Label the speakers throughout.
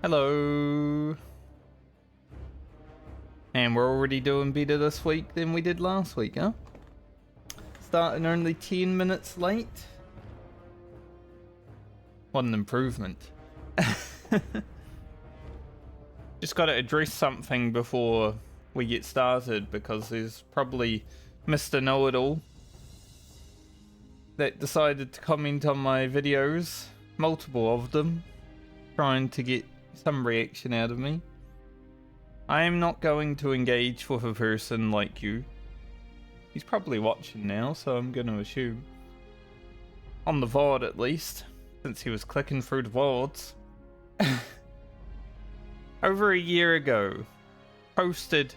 Speaker 1: Hello. And we're already doing better this week than we did last week, huh? Starting only 10 minutes late. What an improvement. Just got to address something before we get started, because there's probably Mr. Know-It-All that decided to comment on my videos, multiple of them, trying to get some reaction out of me. I am not going to engage with a person like you. He's probably watching now, so I'm going to assume. On the VOD at least, since he was clicking through the VODs. Over a year ago, posted,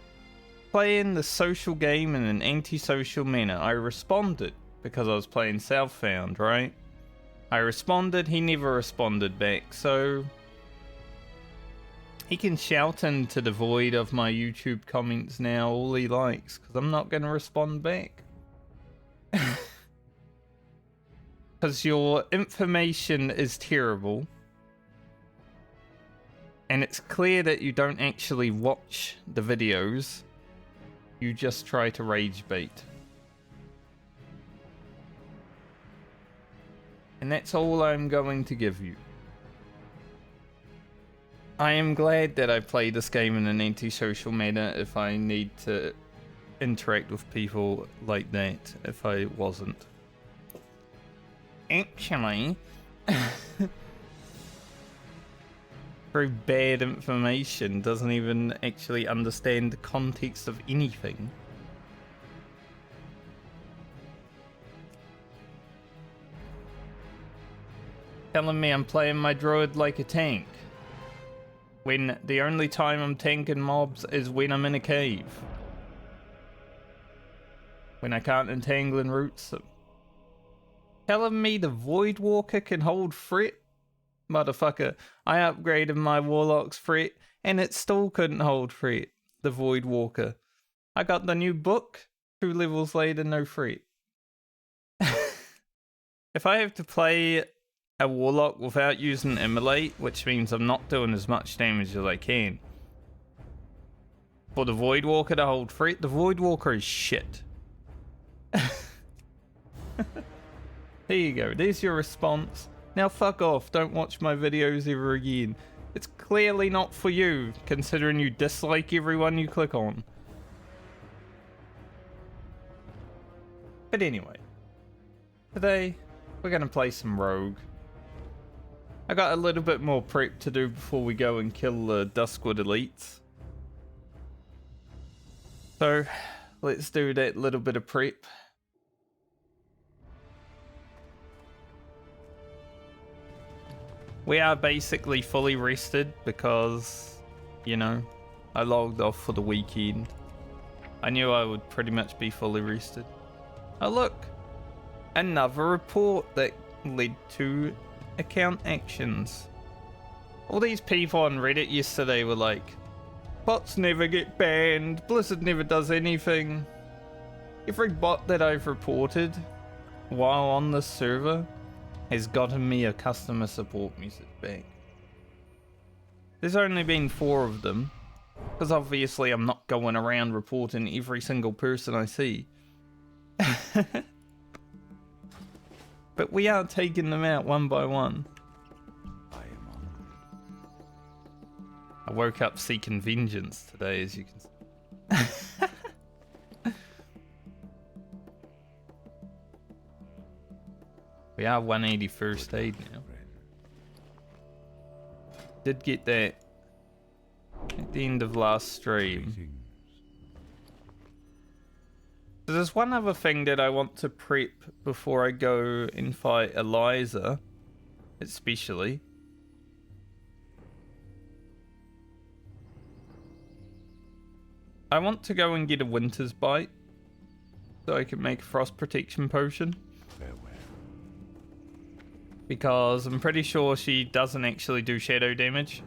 Speaker 1: playing the social game in an antisocial manner. I responded, because I was playing Southbound, right? I responded, he never responded back, so he can shout into the void of my YouTube comments now all he likes, because I'm not going to respond back. Because your information is terrible. And it's clear that you don't actually watch the videos. You just try to rage bait. And that's all I'm going to give you. I am glad that I play this game in an antisocial manner if I need to interact with people like that if I wasn't. Actually, very bad information, doesn't even actually understand the context of anything. Telling me I'm playing my Druid like a tank, when the only time I'm tanking mobs is when I'm in a cave. When I can't entangle and roots them. Telling me the Void Walker can hold threat? Motherfucker, I upgraded my Warlock's threat and it still couldn't hold threat. The Void Walker. I got the new book, 2 levels later, no threat. If I have to play a Warlock without using Immolate, which means I'm not doing as much damage as I can, for the Void Walker to hold threat, the Void Walker is shit. There you go, there's your response. Now fuck off, don't watch my videos ever again. It's clearly not for you, considering you dislike everyone you click on. But anyway, today we're gonna play some Rogue. I got a little bit more prep to do before we go and kill the Duskwood elites. So, let's do that little bit of prep. We are basically fully rested because, you know, I logged off for the weekend. I knew I would pretty much be fully rested. Oh look! Another report that led to account actions. All these people on Reddit yesterday were like, bots never get banned, Blizzard never does anything. Every bot that I've reported while on this server has gotten me a customer support message back. There's only been 4 of them, because obviously I'm not going around reporting every single person I see. But we are taking them out one by one. I woke up seeking vengeance today, as you can see. We are 180 first aid now. Did get that at the end of last stream. So there's one other thing that I want to prep before I go and fight Eliza, especially. I want to go and get a Winter's Bite so I can make a frost protection potion. Because I'm pretty sure she doesn't actually do shadow damage.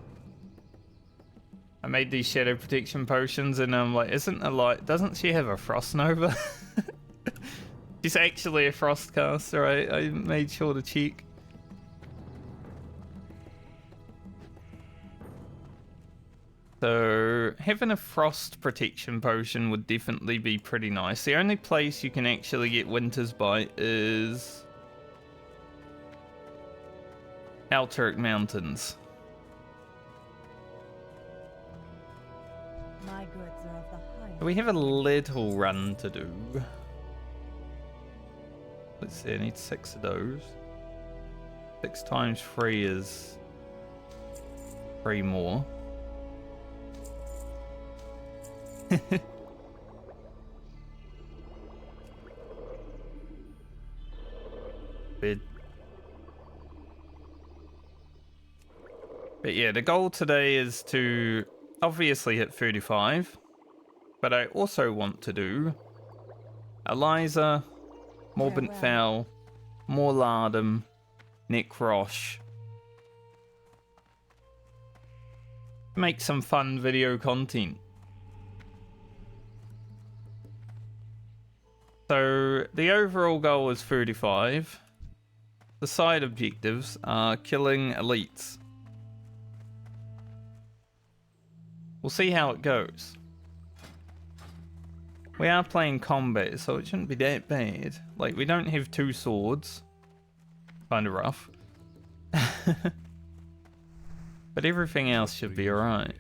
Speaker 1: I made these shadow protection potions and I'm like, doesn't she have a frost nova? She's actually a frost caster, I made sure to check. So having a frost protection potion would definitely be pretty nice. The only place you can actually get Winter's Bite is Alteric Mountains.
Speaker 2: My goods are of the highest.
Speaker 1: We have a little run to do. Let's see, I need 6 of those. 6 times 3 is 3 more. Bid. But yeah, the goal today is to obviously hit 35, but I also want to do Eliza, Morbent Fowl, more Lardum, Necrosh. Make some fun video content. So the overall goal is 35. The side objectives are killing elites. We'll see how it goes. We are playing combat, so it shouldn't be that bad. Like, we don't have 2 swords. Kinda rough. But everything else should be alright.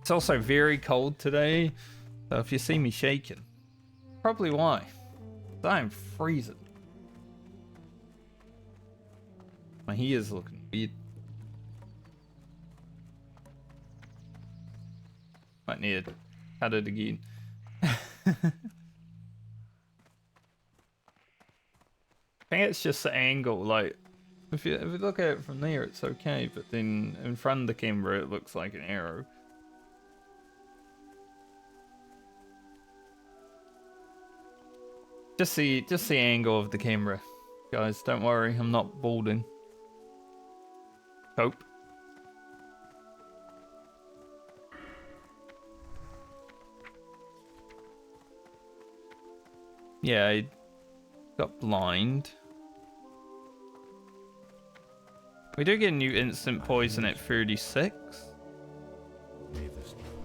Speaker 1: It's also very cold today, so if you see me shaking, probably why. I'm freezing. My hair's looking weird. Might need to cut it again. I think it's just the angle, like, if you look at it from there it's okay, but then in front of the camera it looks like an arrow. Just the angle of the camera. Guys, don't worry, I'm not balding. Hope. Yeah, I got blind. We do get a new instant poison at 36.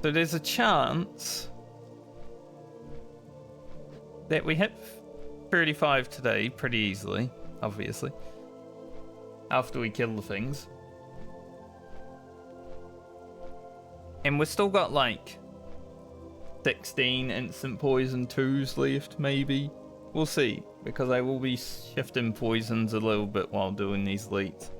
Speaker 1: So there's a chance that we hit 35 today pretty easily, obviously. After we kill the things. And we've still got like 16 instant poison 2s left, maybe. We'll see, because I will be shifting poisons a little bit while doing these leads.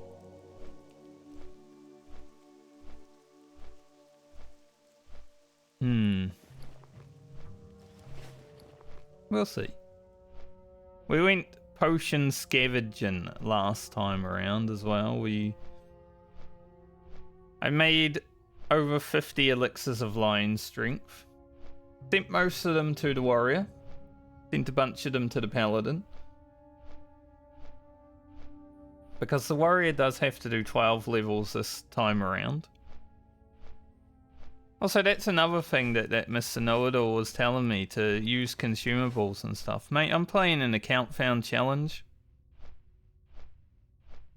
Speaker 1: We'll see. We went potion scavenging last time around as well. I made over 50 elixirs of lion strength. Sent most of them to the warrior. Sent a bunch of them to the paladin. Because the warrior does have to do 12 levels this time around. Also, that's another thing that Mr. Know-It-All was telling me, to use consumables and stuff. Mate, I'm playing an account found challenge.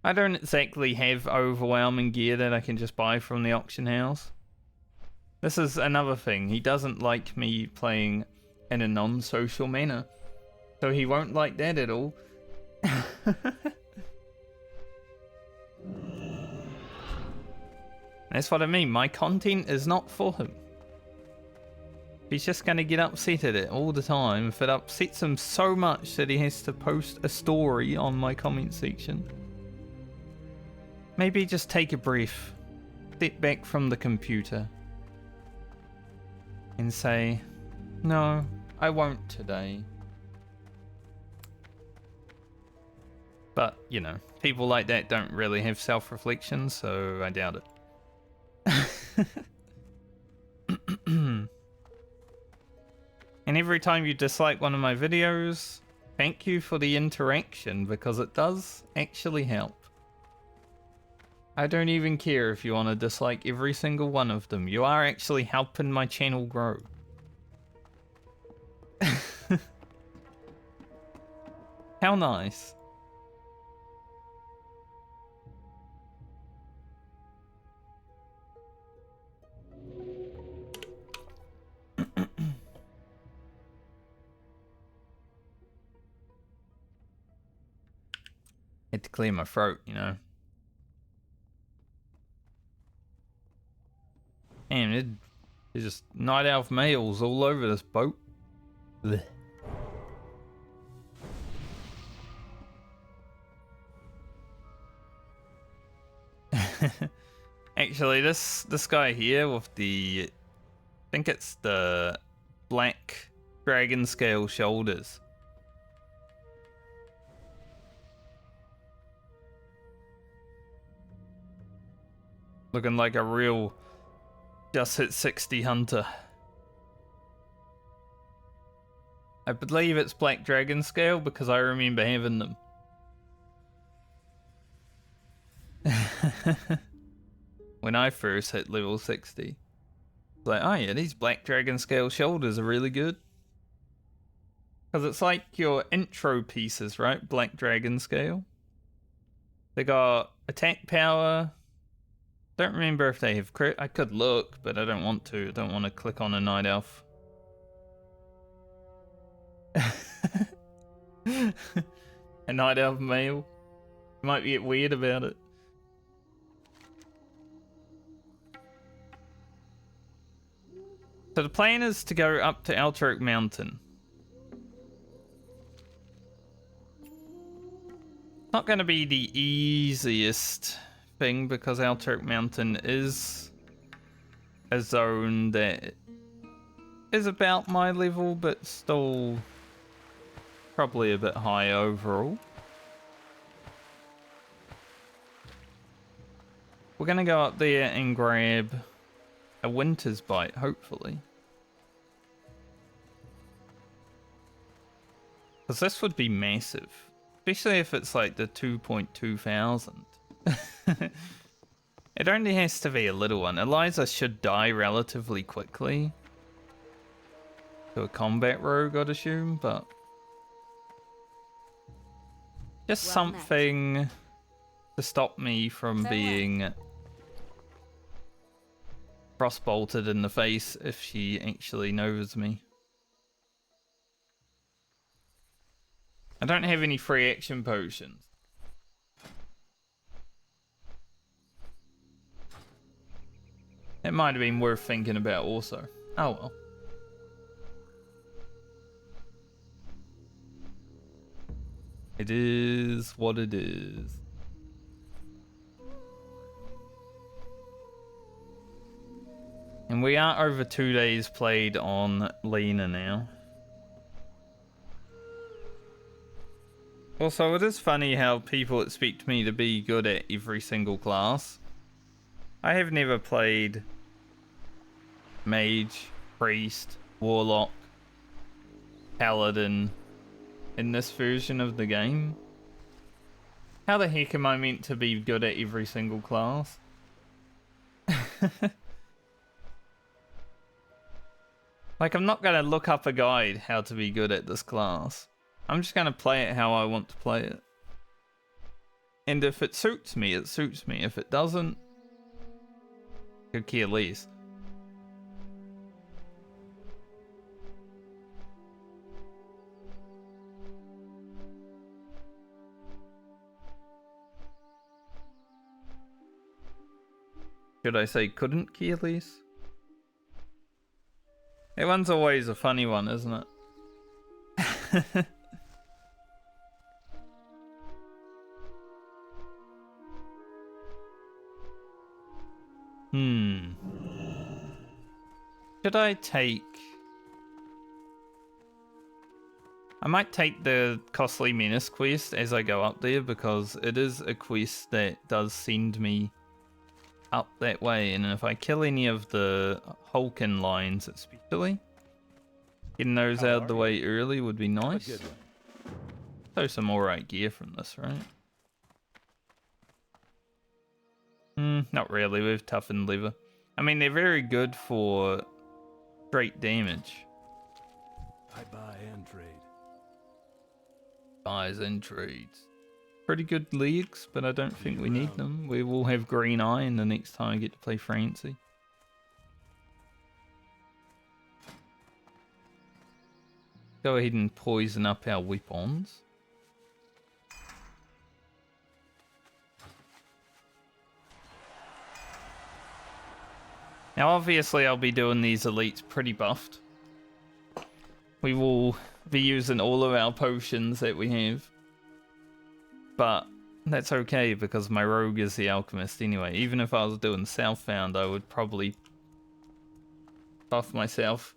Speaker 1: I don't exactly have overwhelming gear that I can just buy from the auction house. This is another thing. He doesn't like me playing in a non-social manner. So he won't like that at all. That's what I mean. My content is not for him. He's just going to get upset at it all the time. If it upsets him so much that he has to post a story on my comment section. Maybe just take a breath. Step back from the computer. And say, no, I won't today. But, you know, people like that don't really have self-reflection, so I doubt it. And every time you dislike one of my videos, thank you for the interaction, because it does actually help. I don't even care if you want to dislike every single one of them. You are actually helping my channel grow. How nice. Had to clear my throat, you know. Damn, there's just night elf males all over this boat. Blech. Actually, this guy here with the, I think it's the black dragon scale shoulders. Looking like a real just hit 60 hunter. I believe it's black dragon scale because I remember having them. When I first hit level 60. It's like, oh yeah, these black dragon scale shoulders are really good. Because it's like your intro pieces, right? Black dragon scale. They got attack power. Don't remember if they have crit. I could look, but I don't want to. I don't want to click on a night elf. A night elf male. Might get weird about it. So the plan is to go up to Altroke Mountain. Not going to be the easiest thing because Altroke Mountain is a zone that is about my level, but still probably a bit high overall. We're going to go up there and grab a winter's bite, hopefully. Because this would be massive. Especially if it's like the 2.2 thousand. It only has to be a little one. Eliza should die relatively quickly. To a combat rogue, I'd assume, but... just
Speaker 2: Well
Speaker 1: something to stop me from being frostbolted in the face if she actually knows me. I don't have any free action potions. It might have been worth thinking about also. Oh well. It is what it is. And we are over 2 days played on Lena now. Also, it is funny how people expect me to be good at every single class. I have never played Mage, Priest, Warlock, Paladin in this version of the game. How the heck am I meant to be good at every single class? Like, I'm not going to look up a guide how to be good at this class. I'm just going to play it how I want to play it. And if it suits me, it suits me. If it doesn't, I could care less. Should I say couldn't care less? That one's always a funny one, isn't it? Should I take... I might take the Costly Menace quest as I go up there because it is a quest that does send me up that way, and if I kill any of the Hulkin lines especially, getting those out of the way early would be nice. So some alright gear from this, right? Not really, we've toughened leather. I mean, they're very good for straight damage.
Speaker 3: I buy and trade.
Speaker 1: Buys and trades. Pretty good legs, but I don't think we need them. We will have green iron the next time I get to play Francie. Go ahead and poison up our weapons. Now, obviously, I'll be doing these elites pretty buffed. We will be using all of our potions that we have. But that's okay, because my rogue is the alchemist anyway. Even if I was doing Southbound, I would probably buff myself.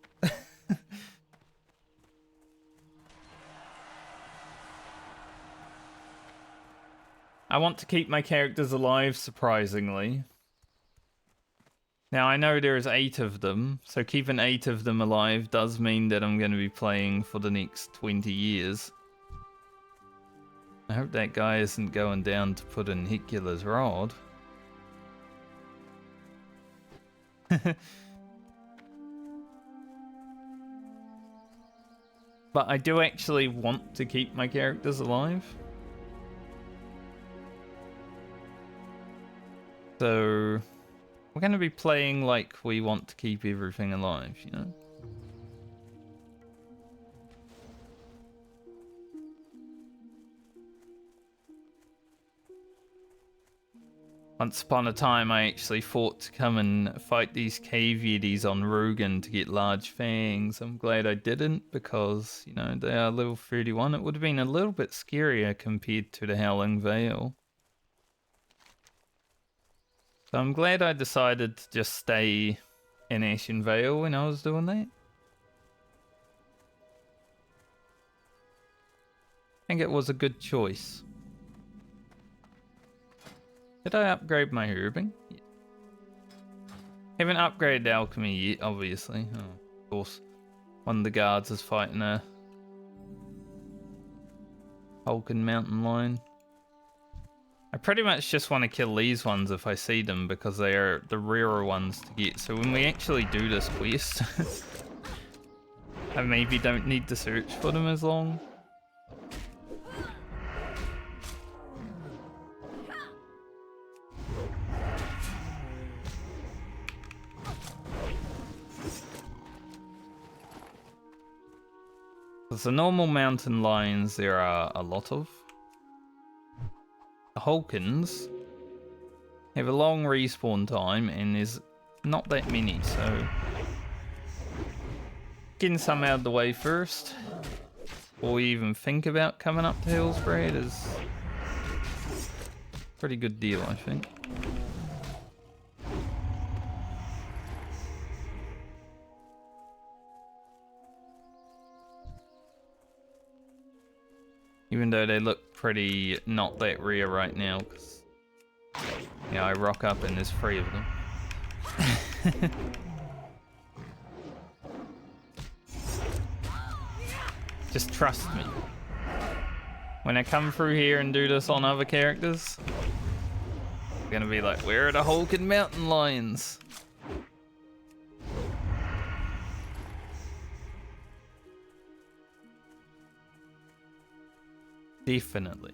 Speaker 1: I want to keep my characters alive, surprisingly. Now, I know there's 8 of them, so keeping 8 of them alive does mean that I'm going to be playing for the next 20 years. I hope that guy isn't going down to put in Hicula's Rod. But I do actually want to keep my characters alive. So we're going to be playing like we want to keep everything alive, you know? Once upon a time, I actually fought to come and fight these cave yetis on Rugen to get large fangs. I'm glad I didn't, because, you know, they are level 31. It would have been a little bit scarier compared to the Howling Vale. So I'm glad I decided to just stay in Ashen Vale when I was doing that. I think it was a good choice. Did I upgrade my herbing? Yeah. Haven't upgraded alchemy yet, obviously. Oh, of course. One of the guards is fighting a Vulcan mountain lion. I pretty much just want to kill these ones if I see them, because they are the rarer ones to get. So when we actually do this quest, I maybe don't need to search for them as long. Because the normal mountain lions there are a lot of. The Hulkins have a long respawn time, and there's not that many, so getting some out of the way first, or we even think about coming up to Hillsbrad, is a pretty good deal, I think. Even though they look pretty not that rare right now, because yeah, I rock up and there's 3 of them. Just trust me. When I come through here and do this on other characters, I'm gonna be like, where are the Hulk and mountain lions? Definitely.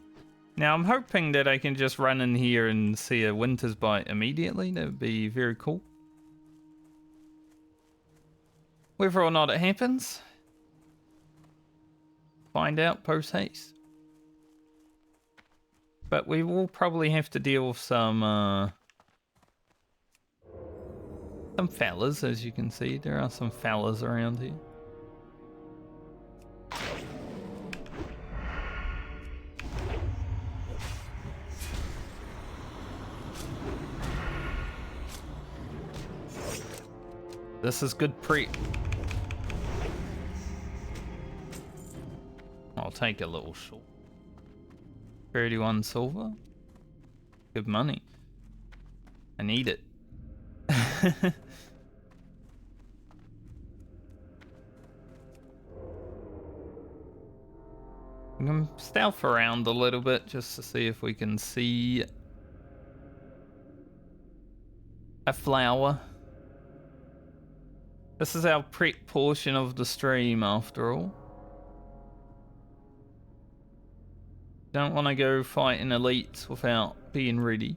Speaker 1: Now I'm hoping that I can just run in here and see a Winter's Bite immediately. That would be very cool. Whether or not it happens, find out post haste. But we will probably have to deal with some fellas, as you can see. There are some fellas around here. This is good prep. I'll take a little short. 31 silver. Good money. I need it. I'm gonna stealth around a little bit just to see if we can see a flower. This is our prep portion of the stream, after all. Don't want to go fighting elites without being ready.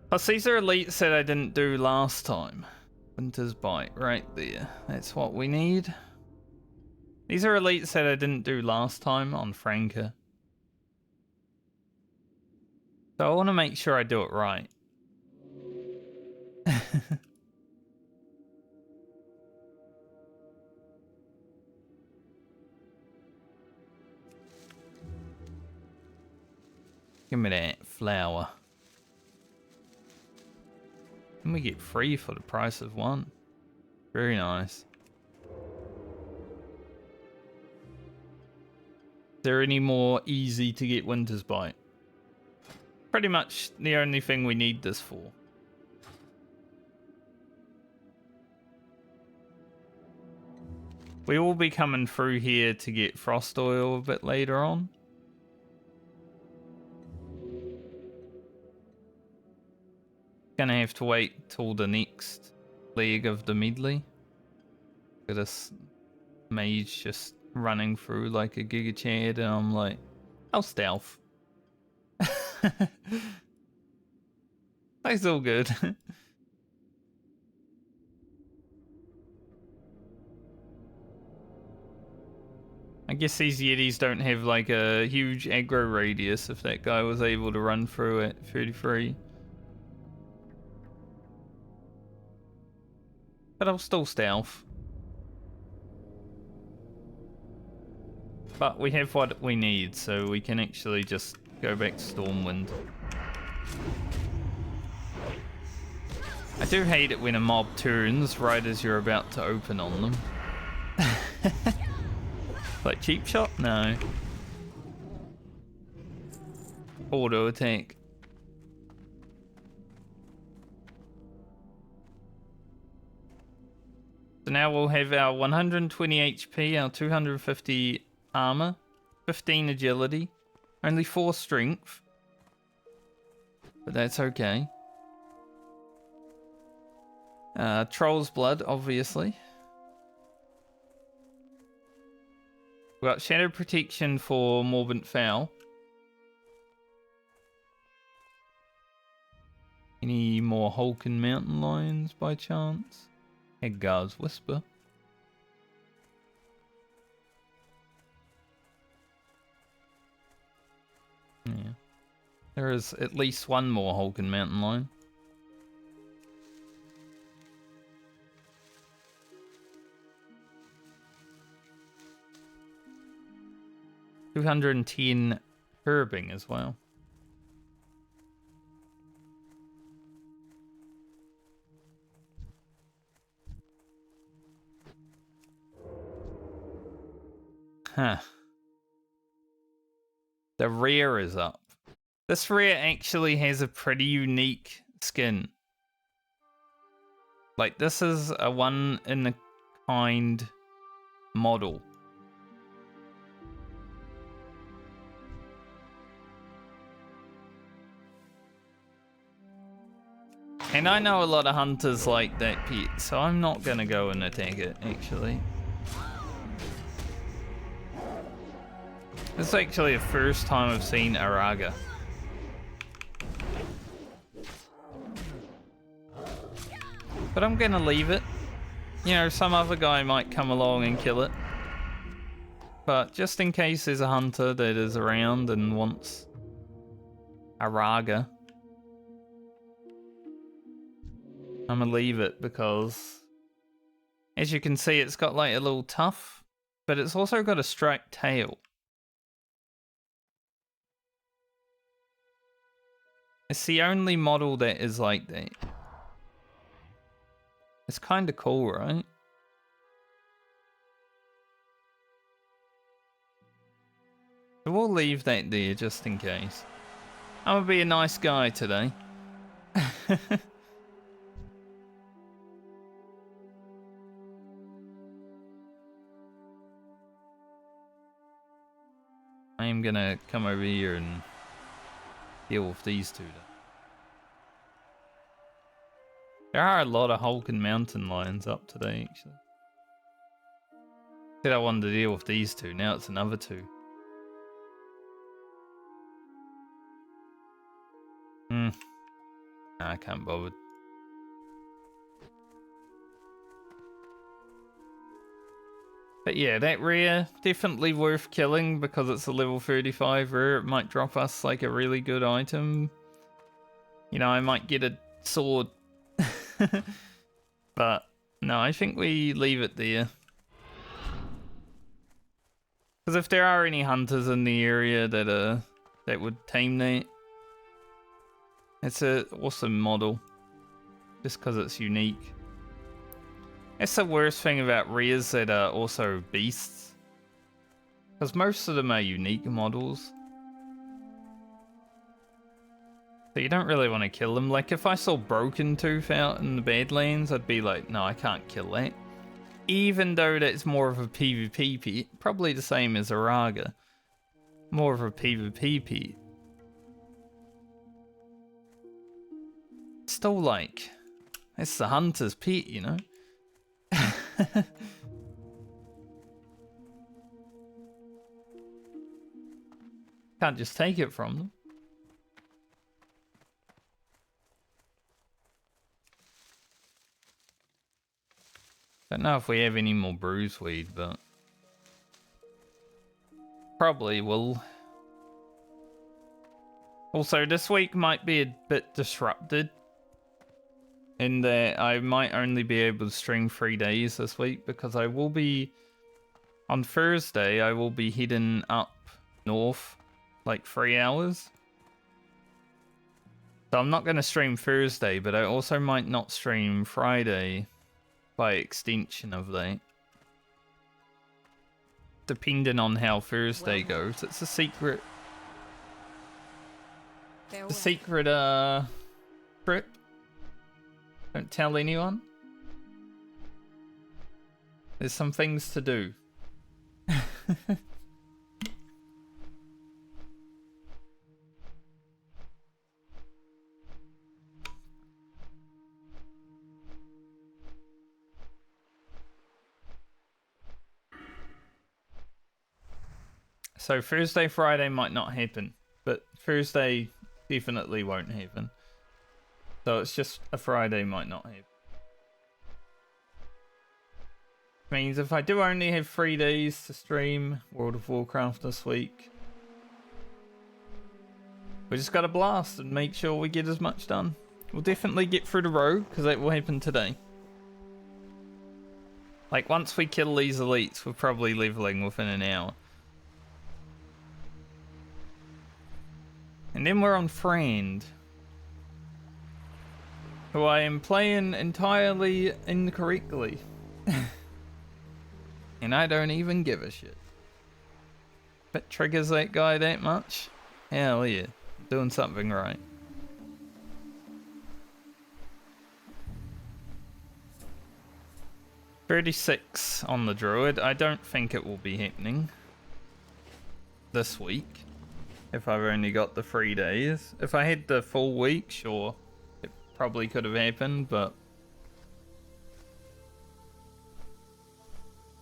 Speaker 1: Plus, these are elites that I didn't do last time. Winter's Bite, right there. That's what we need. These are elites that I didn't do last time on Franca. So I want to make sure I do it right. Give me that flower. And we get 3 for the price of 1. Very nice. Is there any more easy to get Winter's Bite? Pretty much the only thing we need this for. We will be coming through here to get Frost Oil a bit later on. Gonna have to wait till the next leg of the medley. Look at this mage just running through like a Giga Chad, and I'm like, I'll stealth. That's all good. I guess these Yetis don't have like a huge aggro radius if that guy was able to run through at 33. But I'll still stealth. But we have what we need, so we can actually just go back to Stormwind. I do hate it when a mob turns right as you're about to open on them. Like cheap shot? No. Auto attack. So now we'll have our 120 HP, our 250 armor, 15 agility, only 4 strength. But that's okay. Troll's blood, obviously. We've got shadow protection for Morbent Foul. Any more Hulk and Mountain Lions by chance? Edgar's Whisper. Yeah. There is at least one more Hulk and Mountain Lion. $210 herbing as well. Huh. The rare is up. This rare actually has a pretty unique skin. Like, this is a one-in-a-kind model. And I know a lot of hunters like that pet, so I'm not gonna go and attack it, actually. This is actually the first time I've seen Araga. But I'm gonna leave it. You know, some other guy might come along and kill it. But just in case there's a hunter that is around and wants Araga, I'm gonna leave it because, as you can see, it's got like a little tuff, but it's also got a striped tail. It's the only model that is like that. It's kind of cool, right? So we'll leave that there just in case. I'm gonna be a nice guy today. I am gonna come over here and deal with these two. There are a lot of Hulk and Mountain Lions up today, actually. Said I wanted to deal with these two, now it's another two. Nah, I can't bother. But yeah, that rare, definitely worth killing because it's a level 35 rare. It might drop us like a really good item. You know, I might get a sword. But no, I think we leave it there. Because if there are any hunters in the area that would tame that, it's an awesome model. Just because it's unique. That's the worst thing about rares that are also beasts. Because most of them are unique models. So you don't really want to kill them. Like if I saw Broken Tooth out in the Badlands, I'd be like, no, I can't kill that. Even though that's more of a PvP pet, probably the same as Araga. More of a PvP pet. Still like, it's the hunter's pet, you know? Can't just take it from them. Don't know if we have any more bruiseweed, but probably will. Also, this week might be a bit disrupted in that I might only be able to stream 3 days this week because I will be, on Thursday, I will be heading up north like 3 hours. So I'm not going to stream Thursday, but I also might not stream Friday by extension of that. Depending on how Thursday goes. It's a secret.
Speaker 2: Farewell.
Speaker 1: The secret trip. Don't tell anyone. There's some things to do. So Thursday, Friday might not happen, but Thursday definitely won't happen. So it's just a Friday might not happen. Means if I do only have 3 days to stream World of Warcraft this week, we just gotta blast and make sure we get as much done. We'll definitely get through the road, because that will happen today. Like once we kill these elites, we're probably leveling within an hour. And then we're on Friend, who I am playing entirely incorrectly. And I don't even give a shit. If it triggers that guy that much, hell yeah, doing something right. $36 on the Druid. I don't think it will be happening this week. If I've only got the 3 days. If I had the full week, sure. It probably could have happened, but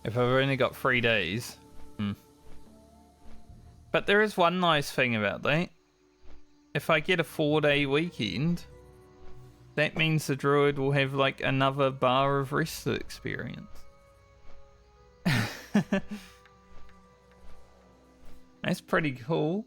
Speaker 1: if I've only got 3 days. But there is one nice thing about that. If I get a 4-day weekend, that means the Druid will have like another bar of rest experience. That's pretty cool.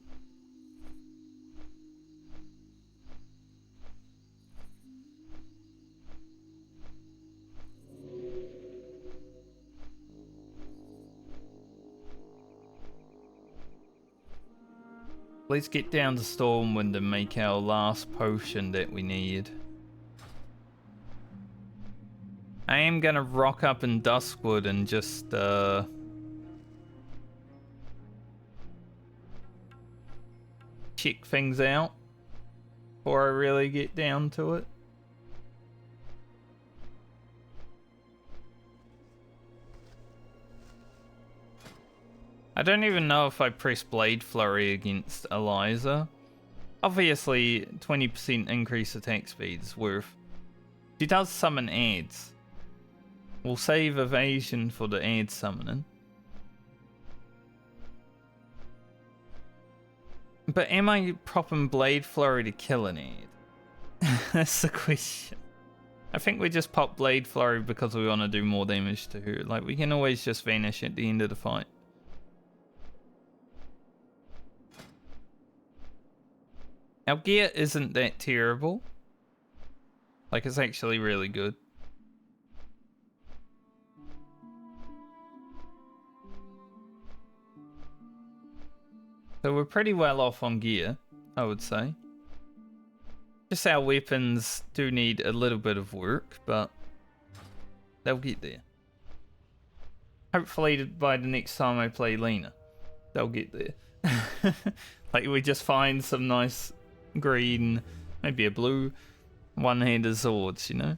Speaker 1: Let's get down to Stormwind and make our last potion that we need. I am gonna rock up in Duskwood and just check things out before I really get down to it. I don't even know if I press Blade Flurry against Eliza. Obviously, 20% increase attack speed is worth. She does summon ads. We'll save evasion for the ad summoning. But am I popping Blade Flurry to kill an ad? That's the question. I think we just pop Blade Flurry because we want to do more damage to her. Like, we can always just vanish at the end of the fight. Our gear isn't that terrible. Like, it's actually really good. So we're pretty well off on gear, I would say. Just our weapons do need a little bit of work, but they'll get there. Hopefully by the next time I play Lena, they'll get there. Like, we just find some nice green, maybe a blue, one-handed swords, you know?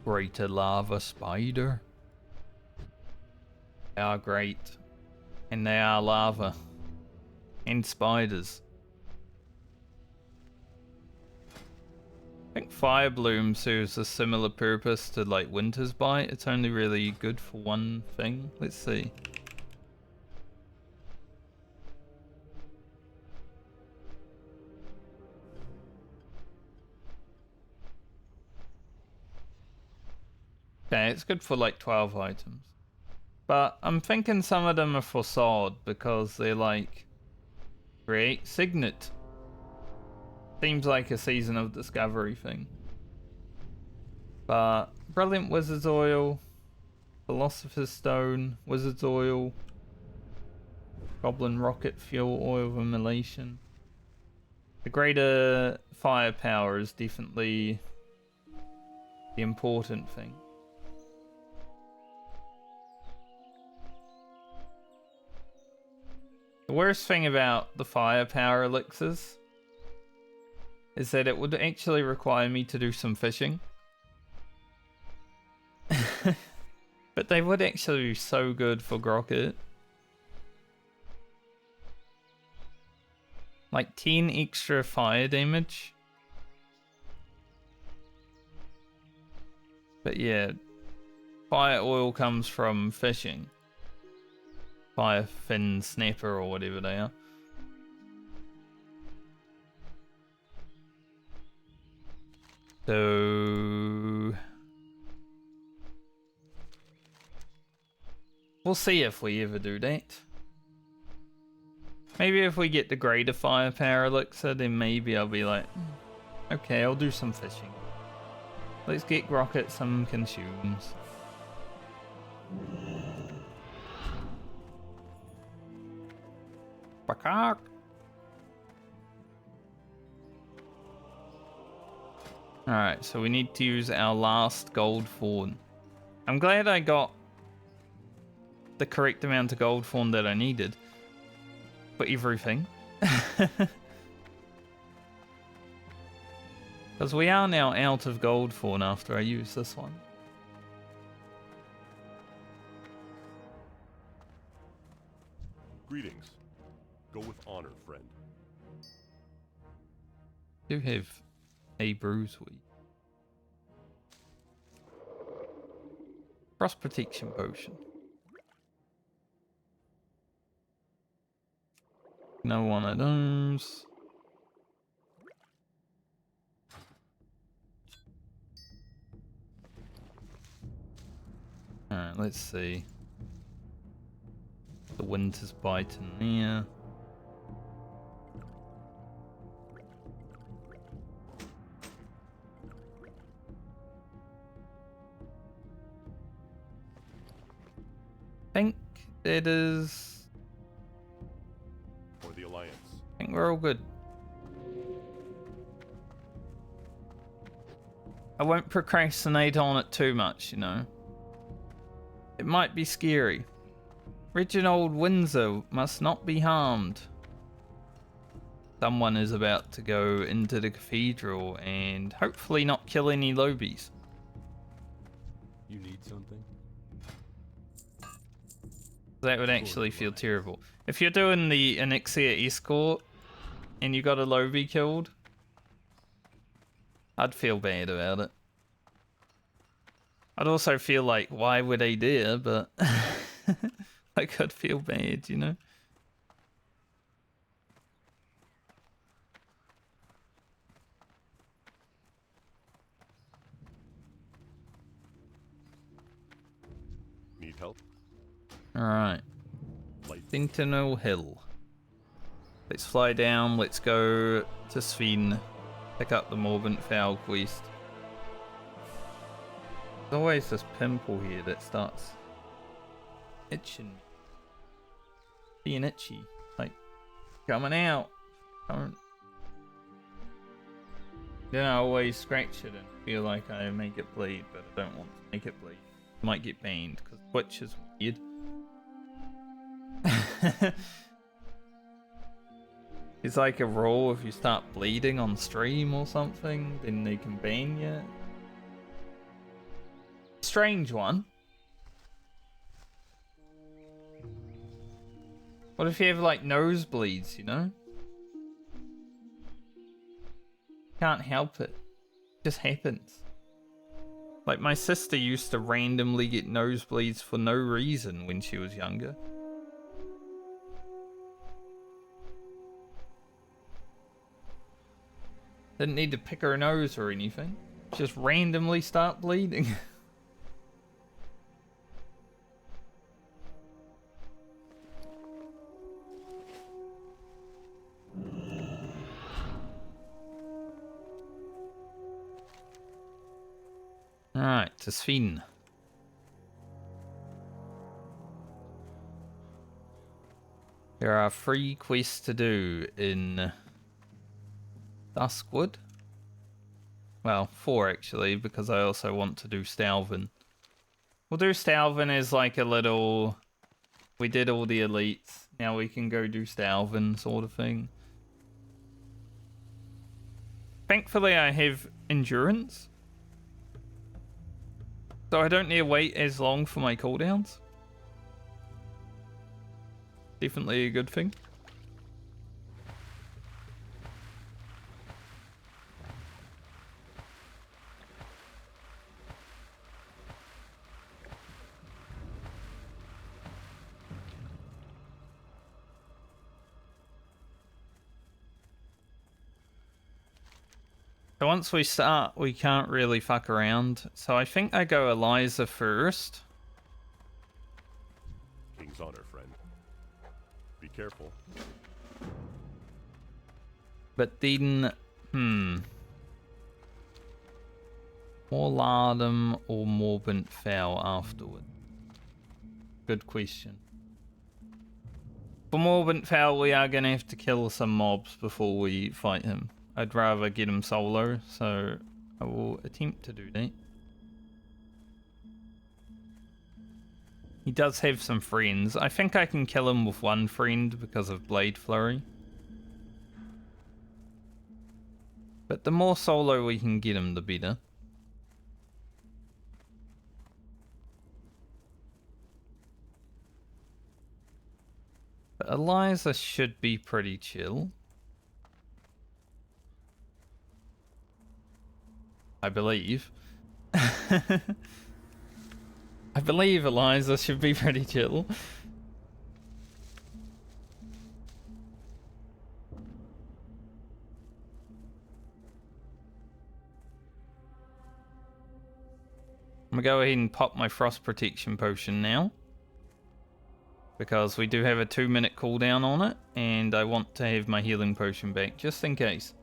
Speaker 1: Greater lava spider. They are great. And they are lava. And spiders. I think Fire Bloom serves a similar purpose to like Winter's Bite. It's only really good for one thing. Let's see. Okay, it's good for like 12 items. But I'm thinking some of them are for sword because they're like create signet. Seems like a Season of Discovery thing. But Brilliant Wizard's Oil, Philosopher's Stone, Wizard's Oil, Goblin Rocket Fuel, Oil of Immolation. The greater firepower is definitely the important thing. The worst thing about the firepower elixirs is that it would actually require me to do some fishing. But they would actually be so good for Grocket. Like 10 extra fire damage. But yeah, fire oil comes from fishing. Fire fin snapper or whatever they are. So we'll see if we ever do that. Maybe if we get the greater firepower elixir, then maybe I'll be like, okay, I'll do some fishing. Let's get Grocket some consumes. Bakak. Alright, so we need to use our last gold fawn. I'm glad I got the correct amount of gold fawn that I needed for everything. Because we are now out of gold fawn after I use this one.
Speaker 3: Greetings. Go with honor, friend.
Speaker 1: Do have a bruise weed. Frost protection potion. No one of those. Alright, let's see. The Winter's Bite in there. I think it is.
Speaker 3: For the Alliance.
Speaker 1: I think we're all good. I won't procrastinate on it too much, you know. It might be scary. Reginald Windsor must not be harmed. Someone is about to go into the cathedral and hopefully not kill any lobies.
Speaker 3: You need something?
Speaker 1: That would actually feel terrible. If you're doing the Onyxia escort and you got a lobby killed, I'd feel bad about it. I'd also feel like, why were they there? But I could feel bad, you know?
Speaker 3: Need help?
Speaker 1: Alright.
Speaker 3: Light.
Speaker 1: Sentinel Hill. Let's fly down, let's go to Sven. Pick up the Morbent Fowl quest. There's always this pimple here that starts itching me. Being itchy. Like, coming out. Don't. Then I always scratch it and feel like I make it bleed, but I don't want to make it bleed. I might get banned, because Twitch is weird. It's like a rule, if you start bleeding on stream or something, then they can ban you. Strange one. What if you have like nosebleeds, you know? Can't help it. It just happens. Like my sister used to randomly get nosebleeds for no reason when she was younger. Didn't need to pick her nose or anything. Just randomly start bleeding. Alright, to Sven. There are 3 quests to do in Duskwood. Well, 4 actually, because I also want to do Stalvin. We'll do Stalvin as like a little... We did all the elites, now we can go do Stalvin sort of thing. Thankfully I have endurance. So I don't need to wait as long for my cooldowns. Definitely a good thing. So once we start, we can't really fuck around. So I think I go Eliza first.
Speaker 3: King's honor, friend. Be careful.
Speaker 1: But then, more Lardum or Morbent Fowl afterward? Good question. For Morbent Fowl, we are going to have to kill some mobs before we fight him. I'd rather get him solo, so I will attempt to do that. He does have some friends. I think I can kill him with 1 friend because of Blade Flurry. But the more solo we can get him, the better. But Eliza should be pretty chill. I believe. I believe Eliza should be pretty chill. I'm gonna go ahead and pop my frost protection potion now. Because we do have a 2-minute cooldown on it, and I want to have my healing potion back, just in case.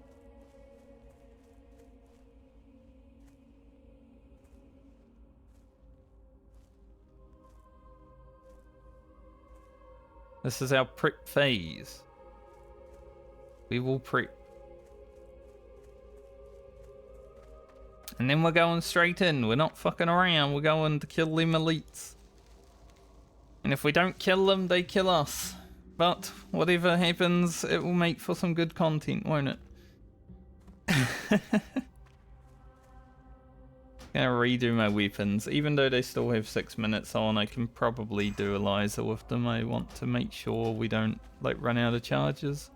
Speaker 1: This is our prep phase. We will prep. And then we're going straight in. We're not fucking around. We're going to kill them elites. And if we don't kill them, they kill us. But whatever happens, it will make for some good content, won't it? Gonna redo my weapons. Even though they still have 6 minutes on, I can probably do Eliza with them. I want to make sure we don't like run out of charges.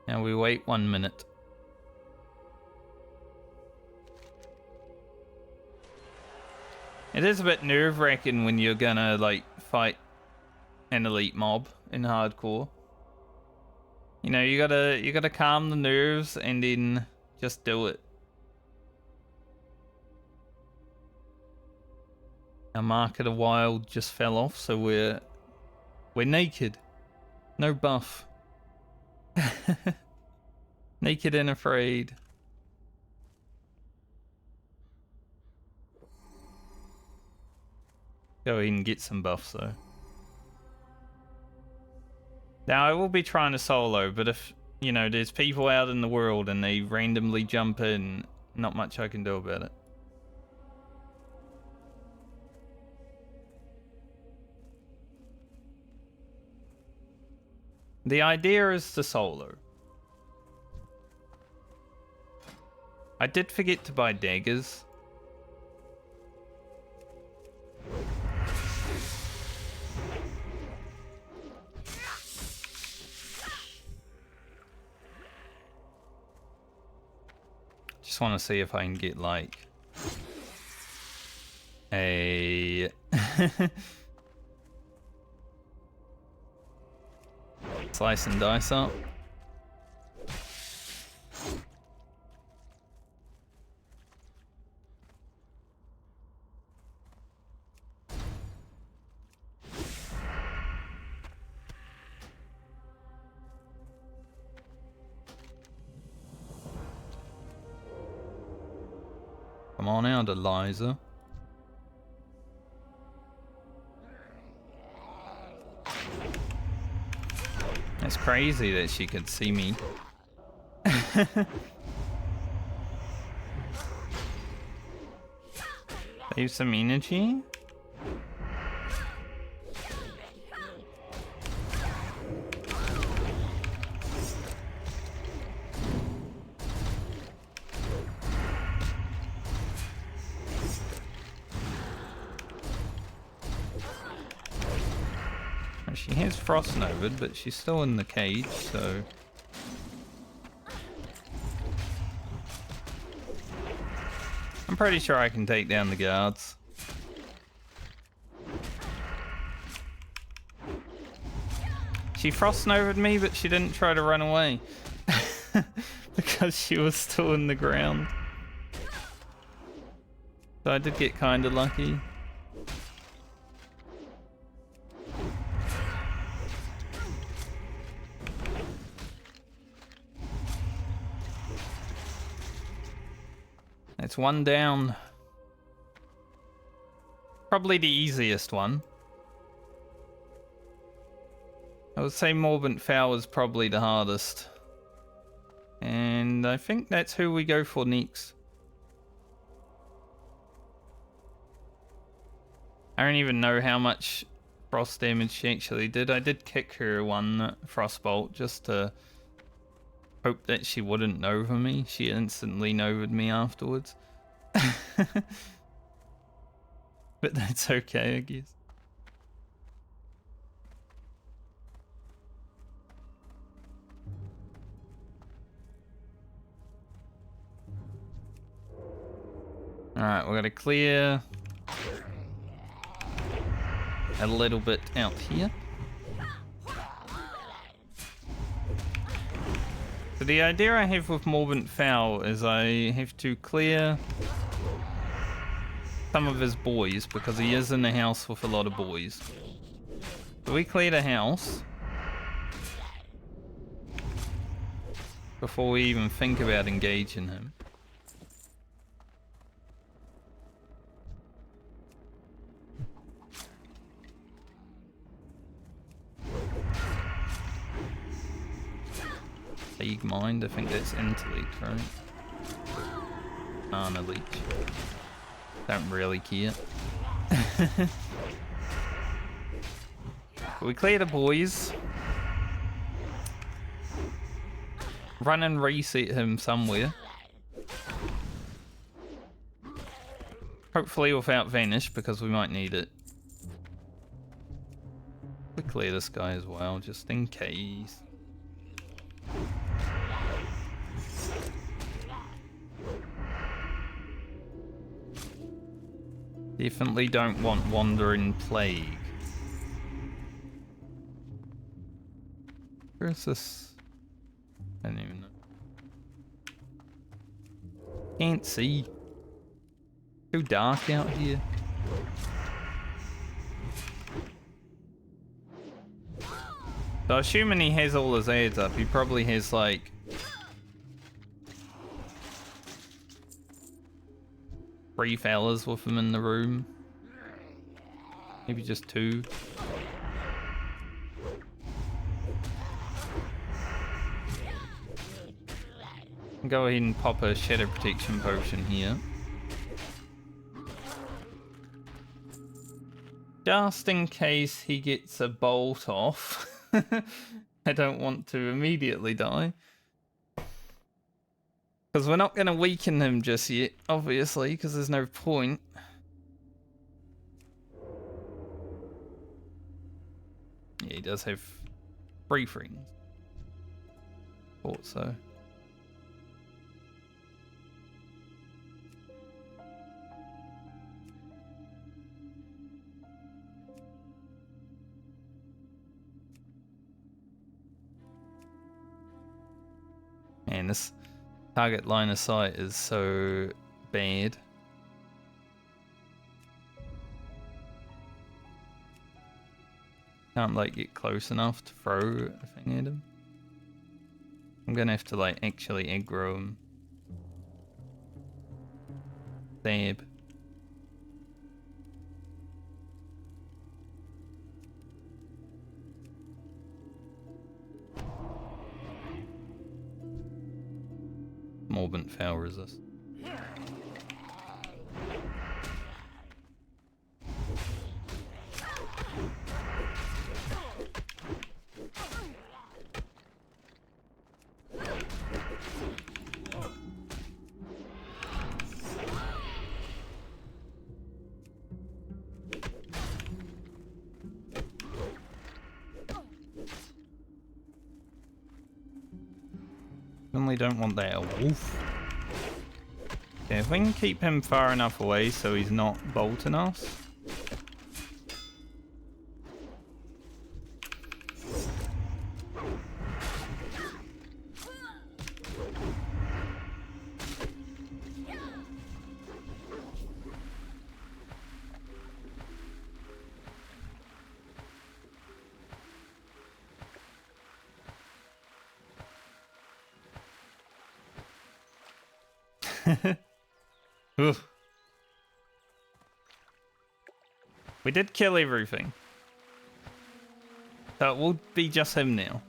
Speaker 1: Now we wait 1 minute. It is a bit nerve-wracking when you're gonna like fight an elite mob in hardcore. You know, you gotta calm the nerves and then just do it. Our Mark of the Wild just fell off, so we're naked. No buff. Naked and afraid. Go ahead and get some buffs though. Now I will be trying to solo, but if, you know, there's people out in the world and they randomly jump in, not much I can do about it. The idea is to solo. I did forget to buy daggers. Just want to see if I can get like a slice and dice up. Come on out, Eliza. It's crazy that she could see me. Save some energy. She has Frost Novid, but she's still in the cage, so... I'm pretty sure I can take down the guards. She Frost Novid me, but she didn't try to run away. Because she was still in the ground. So I did get kinda lucky. It's one down. Probably the easiest one. I would say Morbent Foul is probably the hardest. And I think that's who we go for next. I don't even know how much frost damage she actually did. I did kick her one frostbolt just to hope that she wouldn't Nova me. She instantly Nova'd me afterwards. But that's okay, I guess. Alright, we're gonna clear a little bit out here. So the idea I have with Morbent Foul is I have to clear some of his boys because he is in the house with a lot of boys. So we clear the house before we even think about engaging him. League Mind, I think that's Intellect, right? Mana Leech. Don't really care. We clear the boys. Run and reset him somewhere. Hopefully without Vanish, because we might need it. We clear this guy as well, just in case. Definitely don't want Wandering Plague. Where's this I don't even know. Can't see. Too dark out here. So assuming he has all his ads up, he probably has like 3 fellas with him in the room. Maybe just 2. Go ahead and pop a shadow protection potion here. Just in case he gets a bolt off. I don't want to immediately die. Because we're not going to weaken him just yet, obviously, because there's no point. Yeah, he does have 3 friends. Thought so. Man, this target line of sight is so bad. Can't like get close enough to throw a thing at him. I'm gonna have to like actually aggro him. Stab. Morbant fail resist. Only don't want that. A wolf. Okay, if we can keep him far enough away so he's not bolting us. Oof. We did kill everything. So it will be just him now.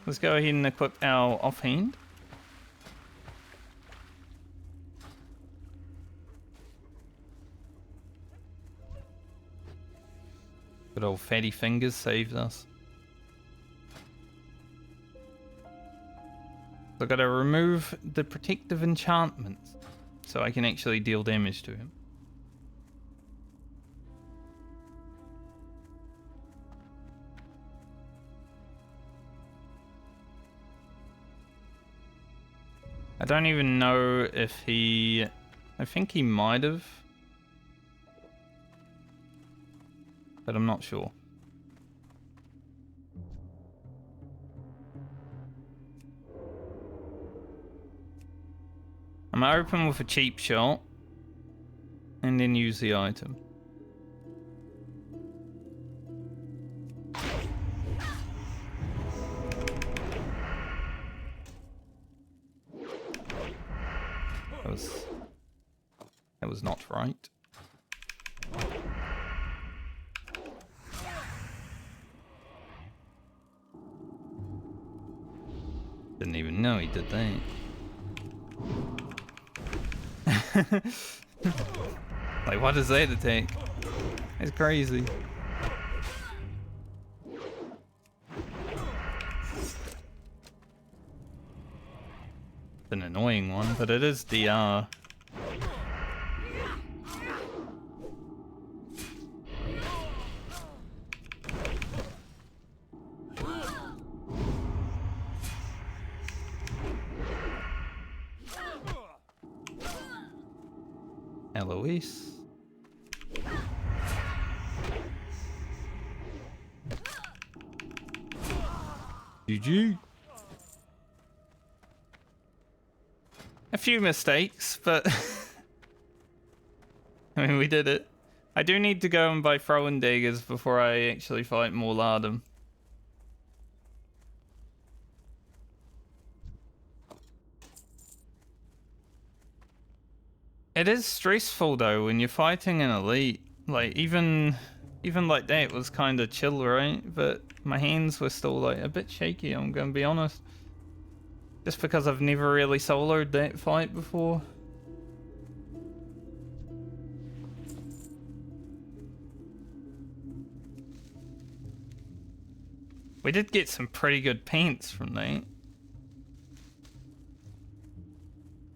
Speaker 1: Let's go ahead and equip our offhand. Good old fatty fingers saved us. So I've got to remove the protective enchantments so I can actually deal damage to him. I don't even know if he... I think he might have. But I'm not sure. I'm gonna open with a cheap shot and then use the item. That was not right. Didn't even know he did that. Like, what does that attack? It's crazy. It's an annoying one, but it is DR. Eloise. GG. A few mistakes, but I mean, we did it. I do need to go and buy throwing daggers before I actually fight more Lardum. It is stressful though when you're fighting an elite. Like even like that was kind of chill, right? But my hands were still like a bit shaky, I'm gonna be honest. Just because I've never really soloed that fight before. We did get some pretty good paints from that.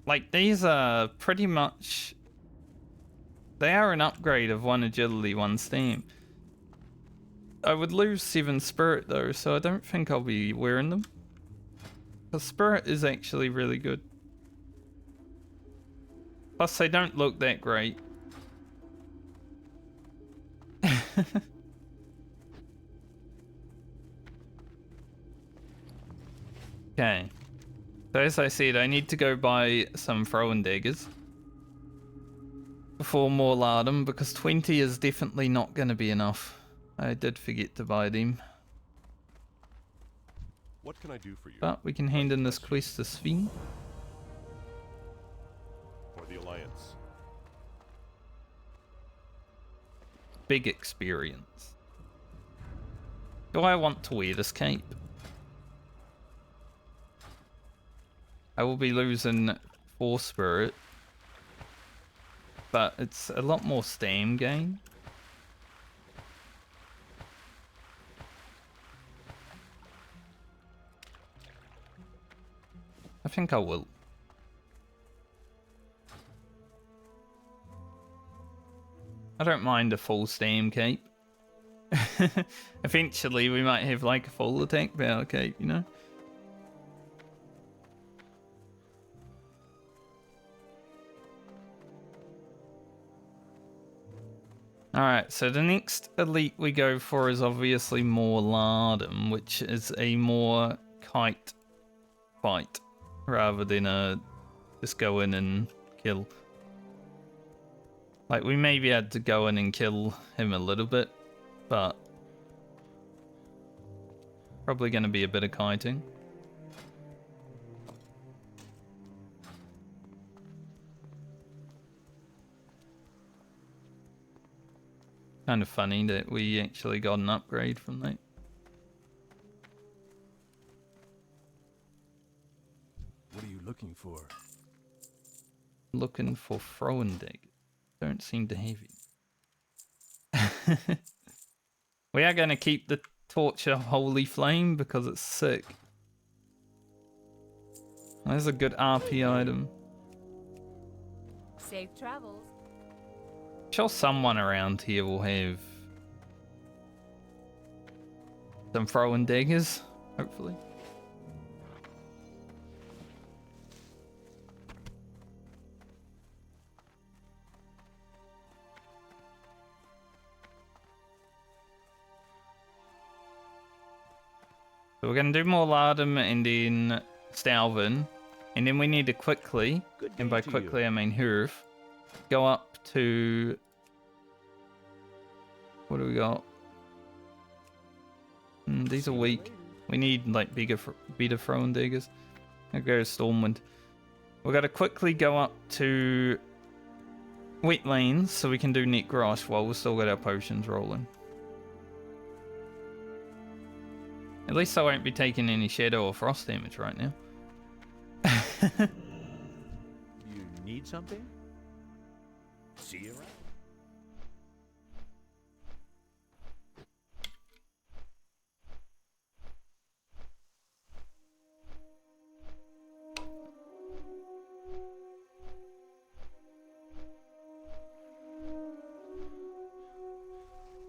Speaker 1: Like, these are pretty much... They are an upgrade of 1 agility, 1 steam. I would lose 7 spirit though, so I don't think I'll be wearing them. Because spirit is actually really good. Plus, they don't look that great. Okay. So as I said, I need to go buy some throwing daggers before more Lardum, because 20 is definitely not going to be enough. I did forget to buy them.
Speaker 3: What can I do for you?
Speaker 1: But we can hand in this quest to Sven.
Speaker 3: For the Alliance.
Speaker 1: Big experience. Do I want to wear this cape? I will be losing 4 spirit, but it's a lot more stam gain. I think I will. I don't mind a full stam cape. Eventually we might have like a full attack power cape, you know? Alright, so the next elite we go for is obviously more Lardum, which is a more kite fight, rather than a just go in and kill. Like, we maybe had to go in and kill him a little bit, but probably going to be a bit of kiting. Kind of funny that we actually got an upgrade from that.
Speaker 4: What are you looking for?
Speaker 1: Looking for throwing daggers. Don't seem to have it. We are going to keep the torture holy flame because it's sick. That's a good RP item.
Speaker 2: Safe travels.
Speaker 1: Sure, someone around here will have some throwing daggers, hopefully. So we're going to do more Lardum and then Stalvin, and then we need to quickly, and by quickly I mean Hurf, go up to... What do we got? These are weak. We need like better throwing daggers. I'll go Stormwind. We're going to quickly go up to Wetlands so we can do Net Grosh while we've still got our potions rolling. At least I won't be taking any shadow or frost damage right now.
Speaker 5: You need something? See you around.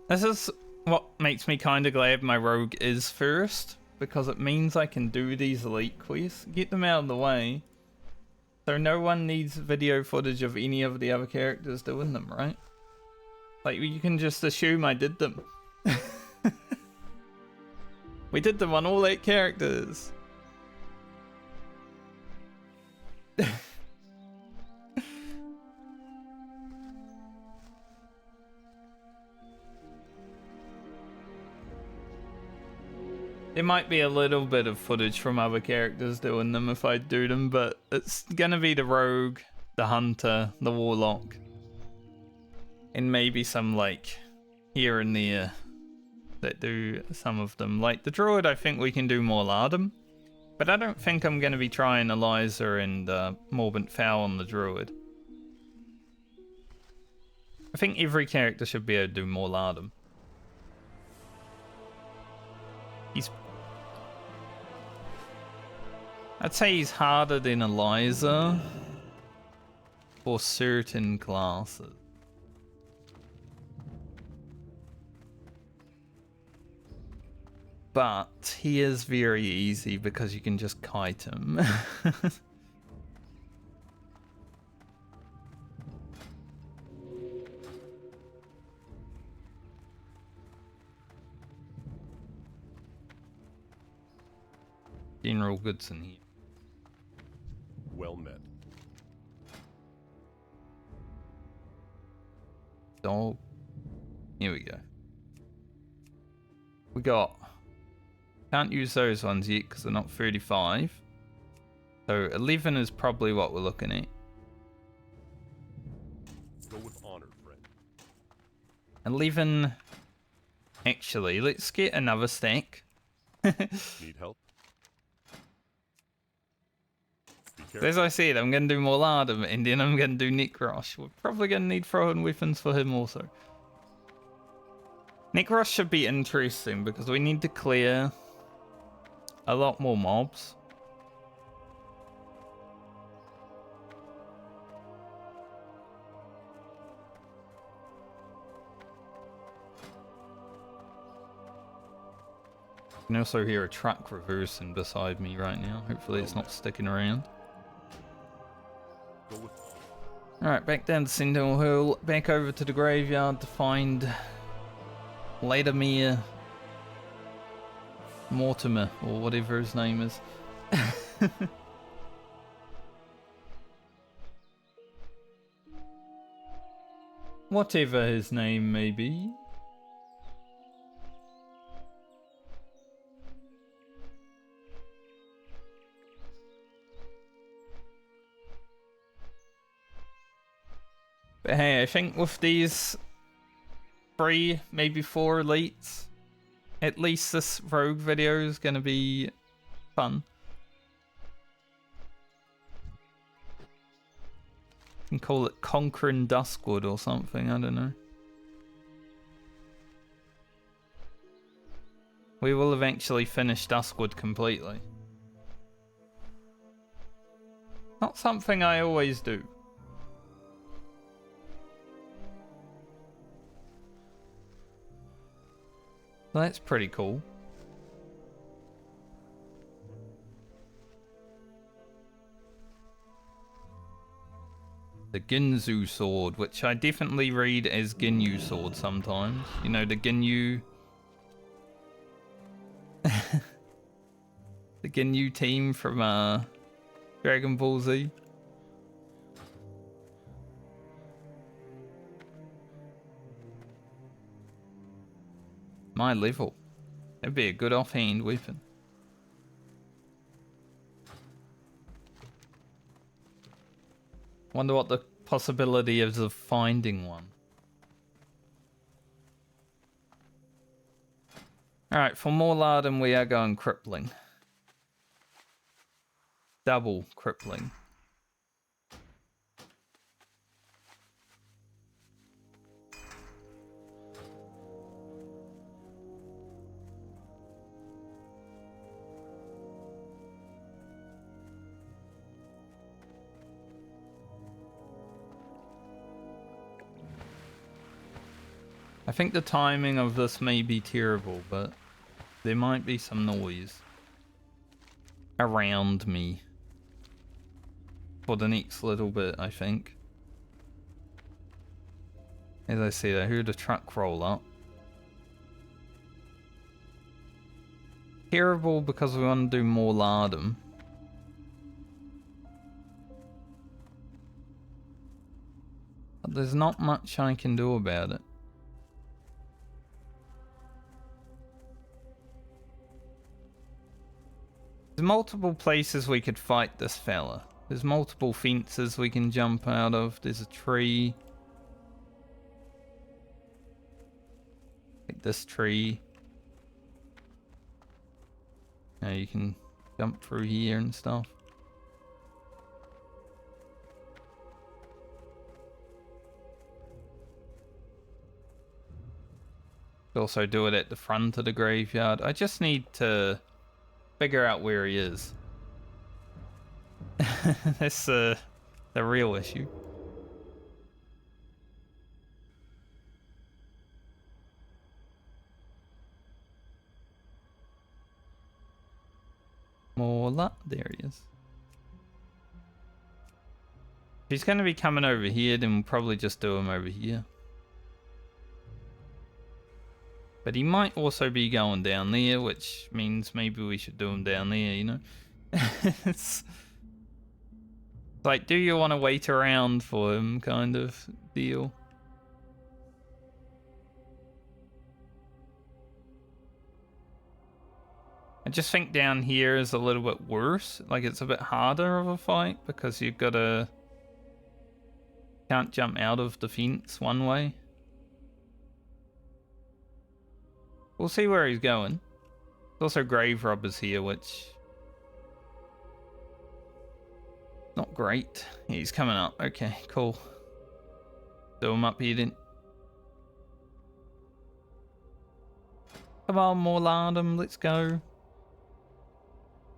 Speaker 1: This is what makes me kind of glad my rogue is first, because it means I can do these elite quests, get them out of the way, so no one needs video footage of any of the other characters doing them, right? Like, you can just assume I did them. We did them on all 8 characters. There might be a little bit of footage from other characters doing them if I do them, but it's gonna be the rogue, the hunter, the warlock, and maybe some like here and there that do some of them. Like the druid, I think we can do more lardum, but I don't think I'm gonna be trying Eliza and Morbant Fowl on the druid. I think every character should be able to do more lardum. I'd say he's harder than Eliza for certain classes. But he is very easy because you can just kite him. General Goodson here.
Speaker 3: Well met.
Speaker 1: Dog. Here we go. We got... Can't use those ones yet because they're not 35. So 11 is probably what we're looking at.
Speaker 3: Go with honor, friend.
Speaker 1: 11... Actually, let's get another stack.
Speaker 3: Need help? Be
Speaker 1: As
Speaker 3: careful.
Speaker 1: I said, I'm going to do more lardum and then I'm going to do Necrosh. We're probably going to need throwing weapons for him also. Necrosh should be interesting because we need to clear a lot more mobs. I can also hear a truck reversing beside me right now. Hopefully it's not sticking around.
Speaker 3: Go with
Speaker 1: Alright, back down to Sentinel Hill, back over to the graveyard to find Vladimir Mortimer, or whatever his name is. Whatever his name may be. But hey, I think with these 3, maybe 4 elites, at least this rogue video is going to be fun. You can call it Conquering Duskwood or something, I don't know. We will eventually finish Duskwood completely. Not something I always do. That's pretty cool. The Ginzu sword, which I definitely read as Ginyu sword sometimes. You know, the Ginyu... the Ginyu team from Dragon Ball Z. My level. That'd be a good offhand weapon. Wonder what the possibility is of finding one. Alright, for more lardum we are going crippling. Double crippling. I think the timing of this may be terrible, but there might be some noise around me for the next little bit, I think. As I said, I heard a truck roll up. Terrible because we want to do more lardum. But there's not much I can do about it. There's multiple places we could fight this fella. There's multiple fences we can jump out of. There's a tree. Like this tree. Now you can jump through here and stuff. Also do it at the front of the graveyard. I just need to figure out where he is. That's the real issue. There he is. If he's going to be coming over here, then we'll probably just do him over here. But he might also be going down there, which means maybe we should do him down there, you know? It's like, do you want to wait around for him kind of deal? I just think down here is a little bit worse. Like, it's a bit harder of a fight because you've got to... Can't jump out of the fence one way. We'll see where he's going. There's also grave robbers here, which... Not great. Yeah, he's coming up. Okay, cool. Do him up here then. Come on, Morlandum, let's go.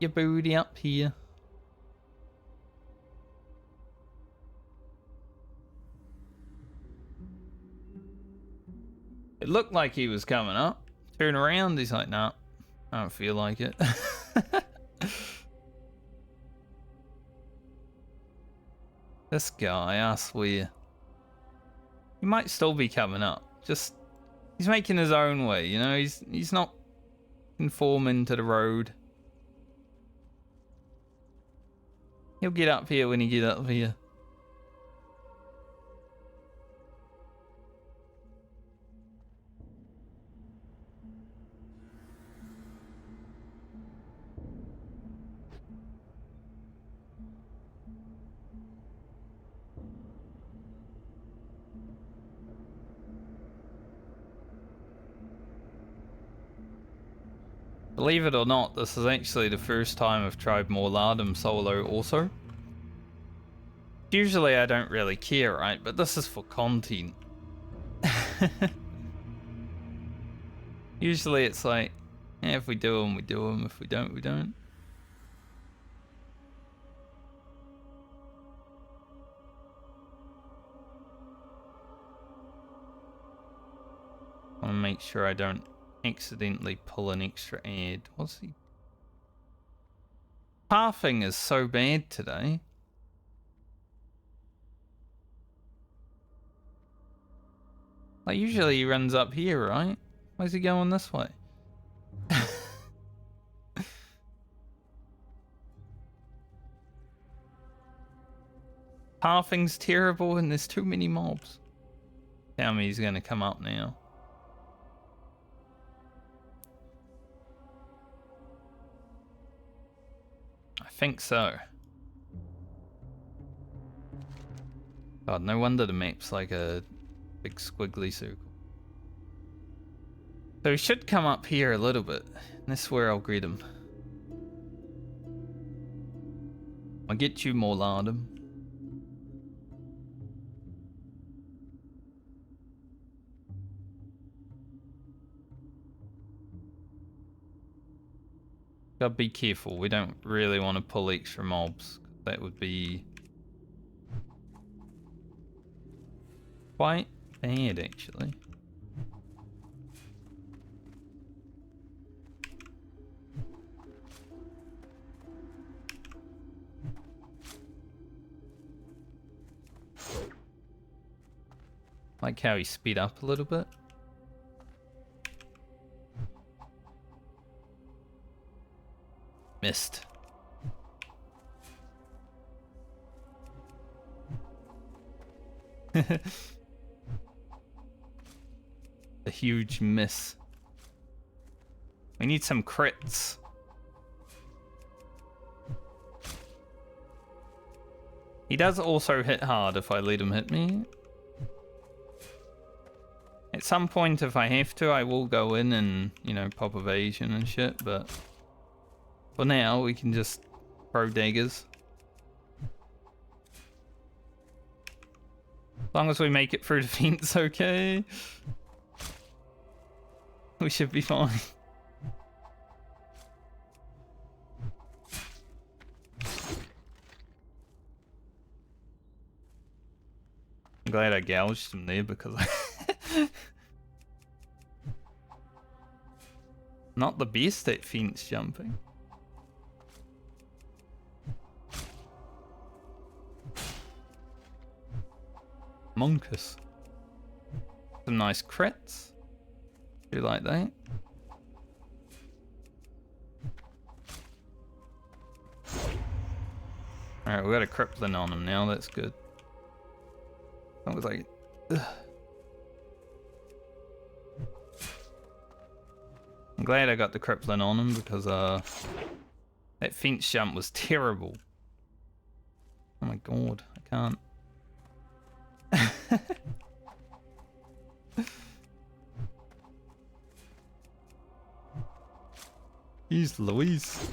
Speaker 1: Your booty up here. It looked like he was coming up. Turn around, he's like, nah, I don't feel like it. This guy, I swear. He might still be coming up. Just, he's making his own way, you know? He's not conforming to the road. He'll get up here when he get up here. Believe it or not, this is actually the first time I've tried Morlandum solo also. Usually I don't really care, right? But this is for content. Usually it's like, yeah, if we do them, we do them. If we don't, we don't. I want to make sure I don't accidentally pull an extra ad. What's he? Pathing is so bad today. Like, usually he runs up here, right? Why is he going this way? Pathing's terrible and there's too many mobs. Tell me he's gonna come up now. I think so. God, no wonder the map's like a big squiggly circle. So he should come up here a little bit. And this is where I'll greet him. I'll get you, Morlandum. Gotta be careful. We don't really want to pull extra mobs. That would be quite bad, actually. Like how he sped up a little bit. Missed. A huge miss. We need some crits. He does also hit hard if I let him hit me. At some point, if I have to, I will go in and, you know, pop evasion and shit, but for now, we can just throw daggers. As long as we make it through the fence, okay? We should be fine. I'm glad I gouged him there because I... Not the best at fence jumping. Monkus. Some nice crits. Do you like that? Alright, we got a crippling on him now, that's good. That was like... Ugh. I'm glad I got the crippling on him because that fence jump was terrible. Oh my god, I can't. Jeez Louise.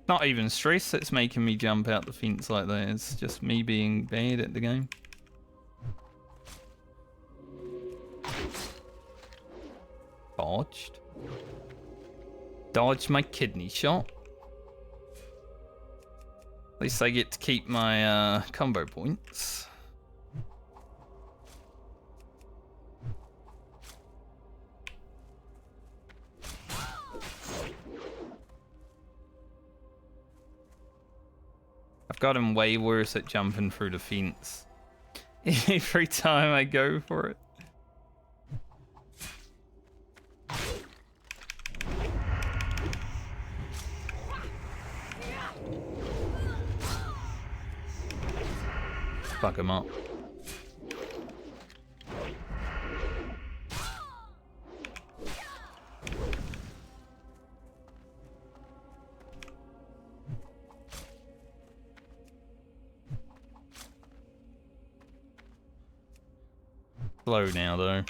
Speaker 1: Not even stress that's making me jump out the fence like that. It's just me being bad at the game. Dodged. Dodged my kidney shot. At least I get to keep my combo points. I've got him way worse at jumping through the fence. Every time I go for it. Fuck him up. Slow now though.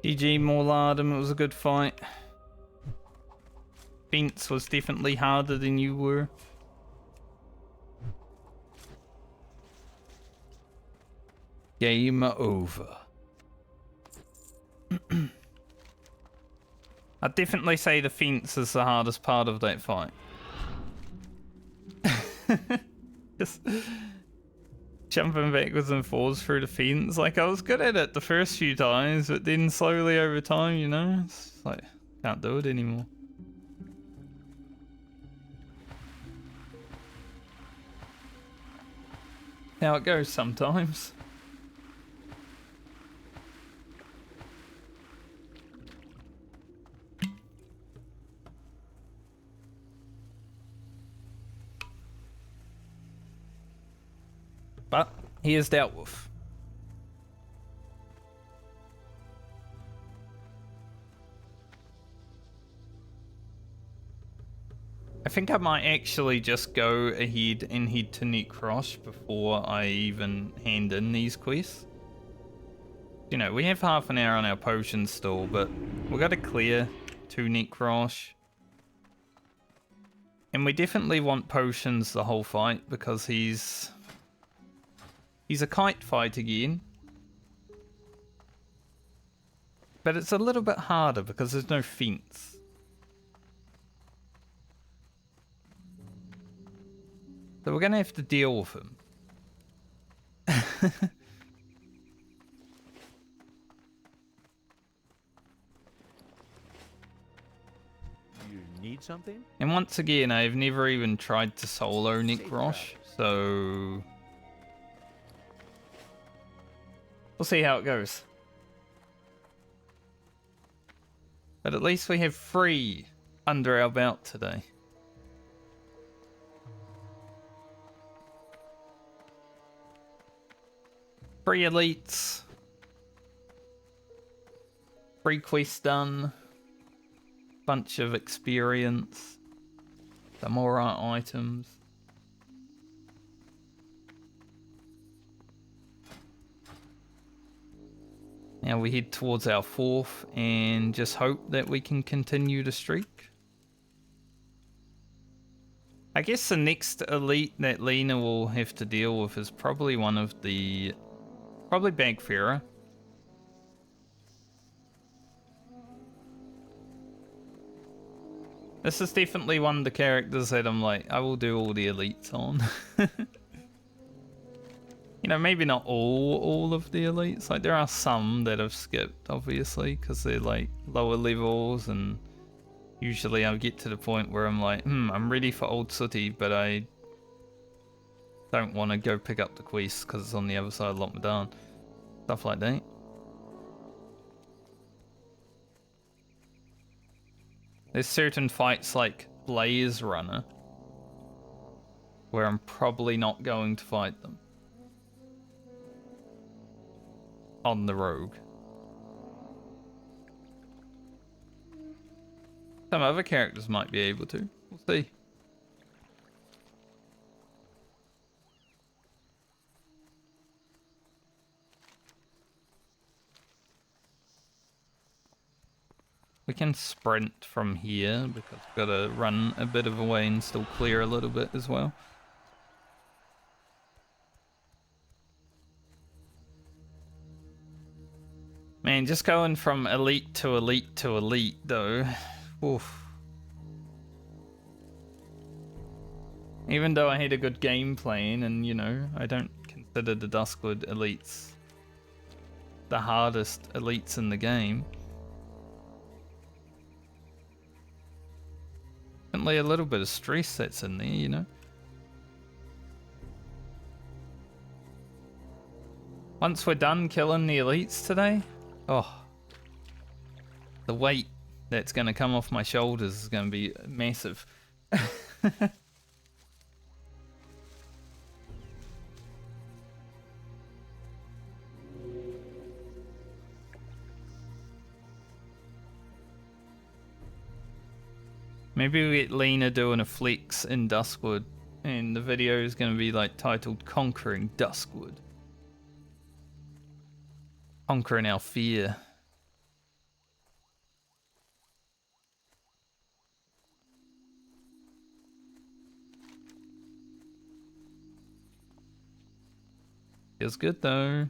Speaker 1: GG Morladum, it was a good fight. Fence was definitely harder than you were. Game over. I'd definitely say the fence is the hardest part of that fight. Just jumping backwards and forwards through the fence. Like, I was good at it the first few times, but then slowly over time, you know, it's like, can't do it anymore. How it goes sometimes. But he is dealt with. I think I might actually just go ahead and head to Necrosh before I even hand in these quests. You know, we have half an hour on our potions still, but we got to clear to Necrosh. And we definitely want potions the whole fight because he's a kite fight again. But it's a little bit harder because there's no fence. So we're going to have to deal with him.
Speaker 5: You need something?
Speaker 1: And once again, I've never even tried to solo Necrosh, so we'll see how it goes. But at least we have 3 under our belt today. Three elites Free quest done. Bunch of experience. Some more items. Now we head towards our 4th and just hope that we can continue the streak. I guess the next elite that Lena will have to deal with is probably one of the... Probably Bagfera. This is definitely one of the characters that I'm like, I will do all the elites on. You know, maybe not all of the elites. Like, there are some that I've skipped, obviously, because they're like lower levels, and usually I'll get to the point where I'm like, I'm ready for Old City, but I don't want to go pick up the quest because it's on the other side of Lockmadan. Stuff like that. There's certain fights like Blaze Runner where I'm probably not going to fight them on the rogue. Some other characters might be able to. We'll see. We can sprint from here because we've got to run a bit of a way and still clear a little bit as well. Man, just going from elite to elite to elite though. Oof. Even though I had a good game plan and, you know, I don't consider the Duskwood elites the hardest elites in the game. Definitely a little bit of stress that's in there, you know. Once we're done killing the elites today, oh, the weight that's going to come off my shoulders is going to be massive. Maybe we get Lena doing a flex in Duskwood, and the video is going to be like titled Conquering Duskwood. Conquering our fear. Feels good though.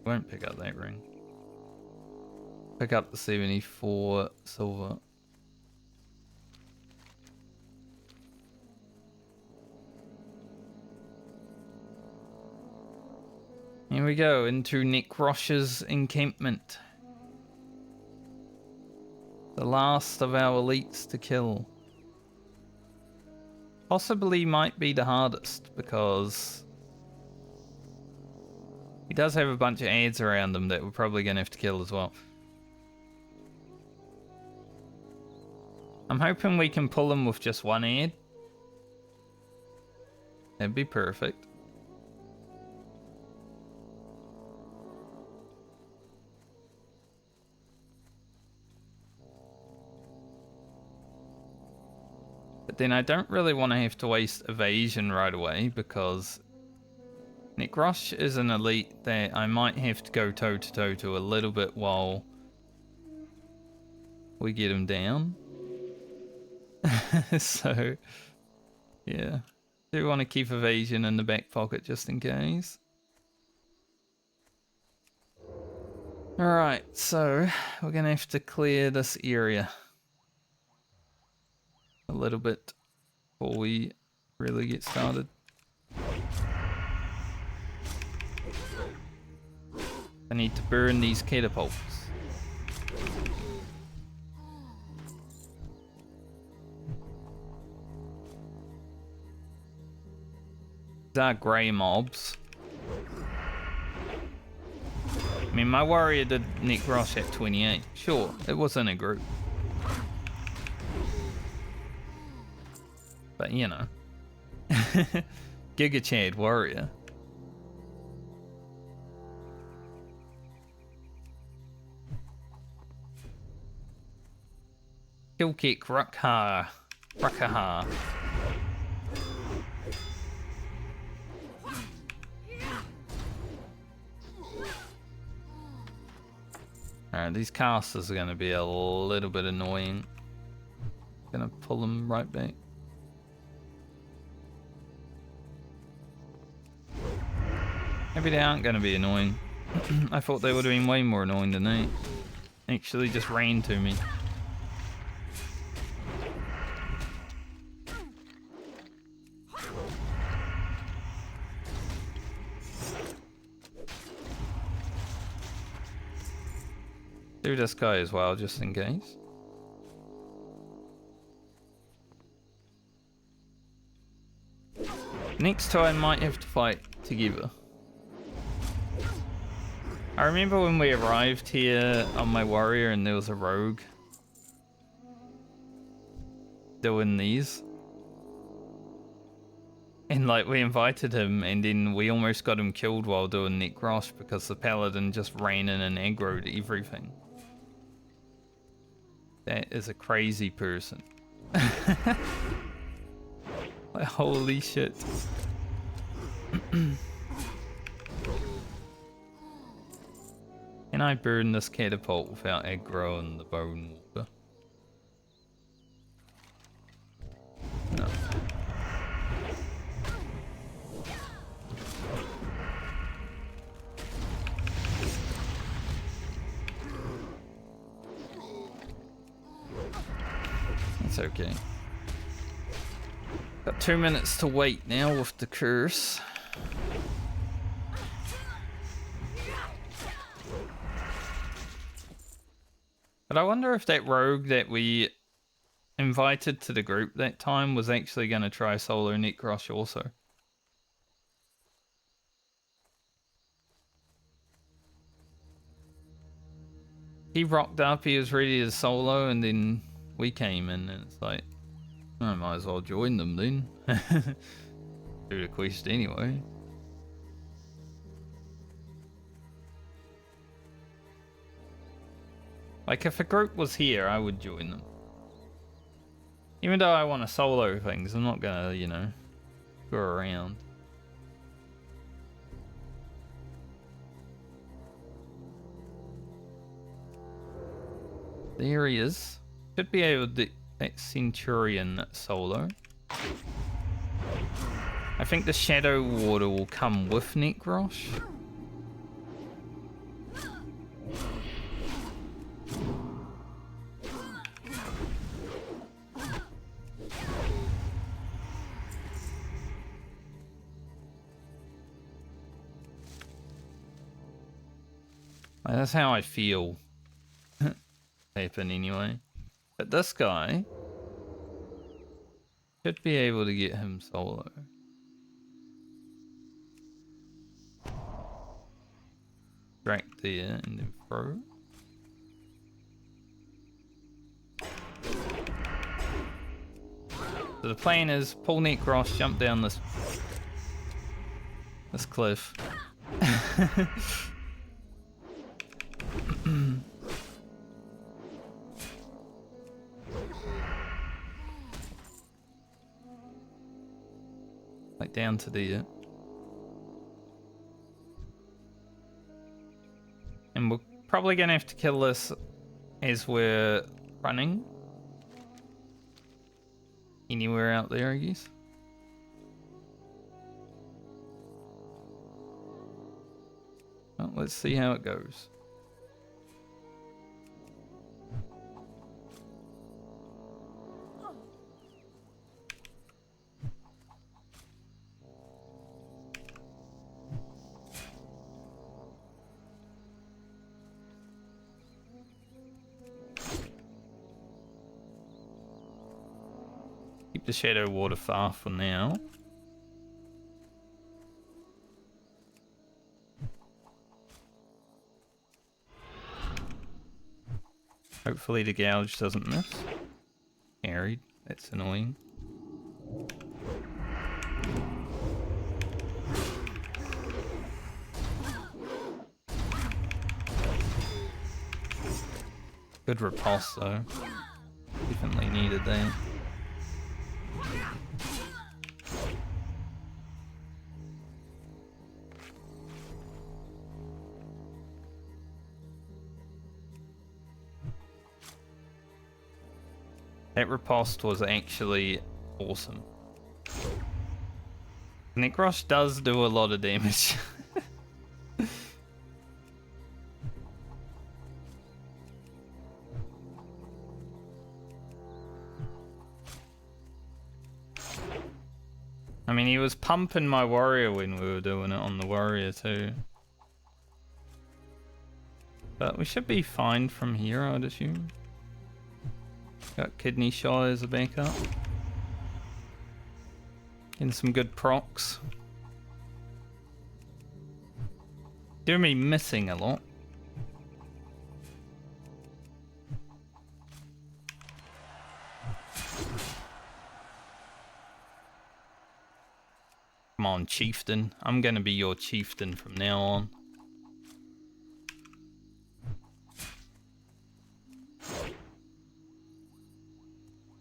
Speaker 1: Won't pick up that ring. Pick up the 74 silver. Here we go, into Nekrosh's encampment. The last of our elites to kill. Possibly might be the hardest, because he does have a bunch of ads around him that we're probably going to have to kill as well. I'm hoping we can pull him with just one ad. That'd be perfect. But then I don't really want to have to waste evasion right away, because Nekrosh is an elite that I might have to go toe-to-toe to a little bit while we get him down. So, yeah. Do want to keep evasion in the back pocket just in case. Alright, so we're going to have to clear this area a little bit before we really get started. I need to burn these catapults. These are grey mobs. I mean, my warrior did Nekrosh at 28. Sure, it was in a group. But, you know. Giga Chad warrior. Kill kick, Rukha. Rukha. Alright, these casters are going to be a little bit annoying. Gonna pull them right back. Maybe they aren't going to be annoying. I thought they would have been way more annoying than they actually just ran to me. Do this guy as well, just in case. Next time I might have to fight together. I remember when we arrived here on my warrior and there was a rogue doing these. And like we invited him and then we almost got him killed while doing Necrosh because the paladin just ran in and aggroed everything. That is a crazy person. Like, holy shit. Can I burn this catapult without aggro and the bone water? No. It's okay. Got 2 minutes to wait now with the curse. But I wonder if that rogue that we invited to the group that time was actually going to try solo Necrosh also. He rocked up, he was ready to solo, and then we came in, and it's like, I might as well join them then. Do the quest anyway. Like, if a group was here, I would join them. Even though I want to solo things, I'm not gonna, you know, go around. There he is. Should be able to... that Centurion solo. I think the Shadow Water will come with Necrosh. That's how I feel. Happen anyway. But this guy should be able to get him solo. Drag there and then throw. So the plan is pull Necrosh, jump down this cliff. Like down to the and we're probably gonna have to kill this as we're running anywhere out there, I guess. Well, let's see how it goes. Keep the Shadow Water far for now. Hopefully the gouge doesn't miss. Carried. That's annoying. Good repulse though. Definitely. needed that. That riposte was actually awesome. Necrosh does do a lot of damage. I mean, he was pumping my warrior when we were doing it on the warrior too. But we should be fine from here, I'd assume. Got Kidney Shot as a backup. Getting some good procs. Do me missing a lot. Come on, Chieftain. I'm gonna be your Chieftain from now on.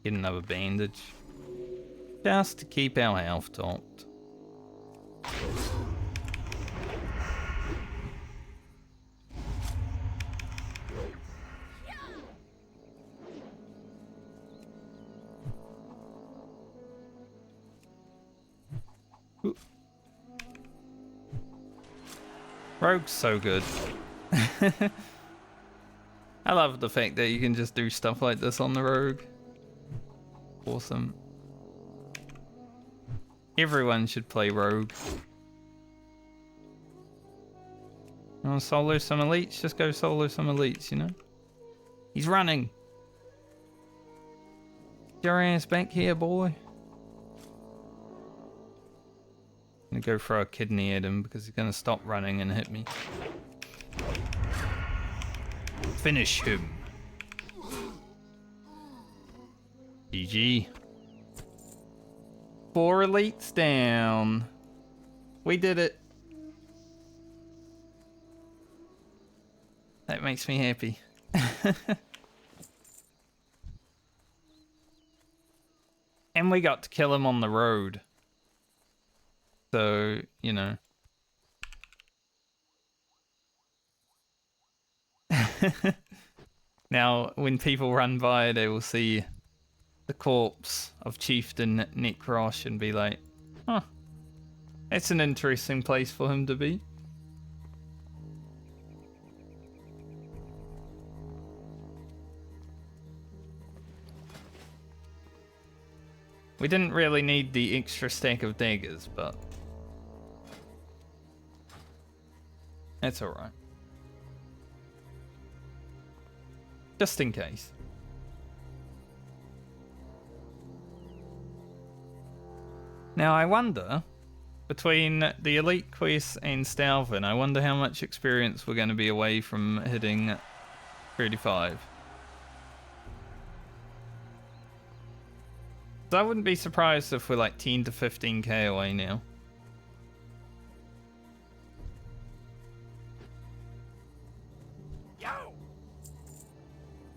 Speaker 1: Get another bandage. Just to keep our health topped. Ooh. Rogue's so good. I love the fact that you can just do stuff like this on the rogue. Awesome. Everyone should play rogue. You want to solo some elites? Just go solo some elites, you know? He's running. Get your ass back here, boy. I'm gonna go throw a kidney at him because he's gonna stop running and hit me. Finish him. GG. 4 elites down. We did it. That makes me happy. And we got to kill him on the road. So, you know. Now, when people run by, they will see the corpse of Chieftain Necrosh and be like, huh, that's an interesting place for him to be. We didn't really need the extra stack of daggers, but that's alright. Just in case. Now I wonder, between the Elite Quest and Stalvin, I wonder how much experience we're going to be away from hitting 35. So I wouldn't be surprised if we're like 10 to 15k away now.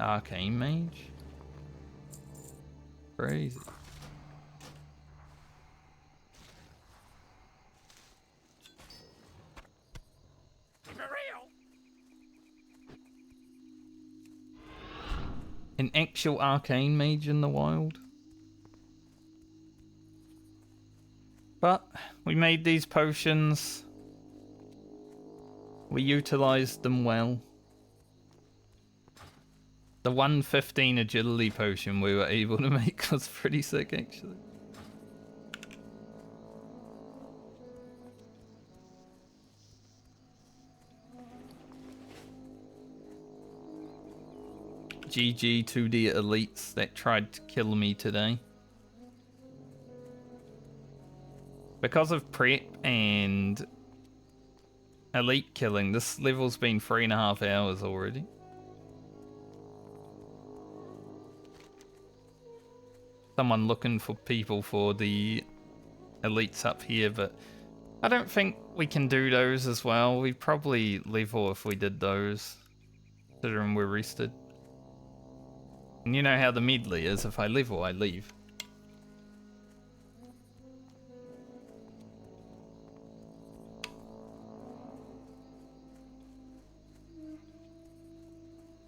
Speaker 1: Arcane Mage. Crazy. An actual Arcane Mage in the wild. But we made these potions. We utilized them well. The 115 agility potion we were able to make was pretty sick, actually. GG 2D elites that tried to kill me today. Because of prep and elite killing, this level's been 3.5 hours already. Someone looking for people for the elites up here, but I don't think we can do those as well. We'd probably level if we did those, considering we're rested. And you know how the medley is, if I level, I leave.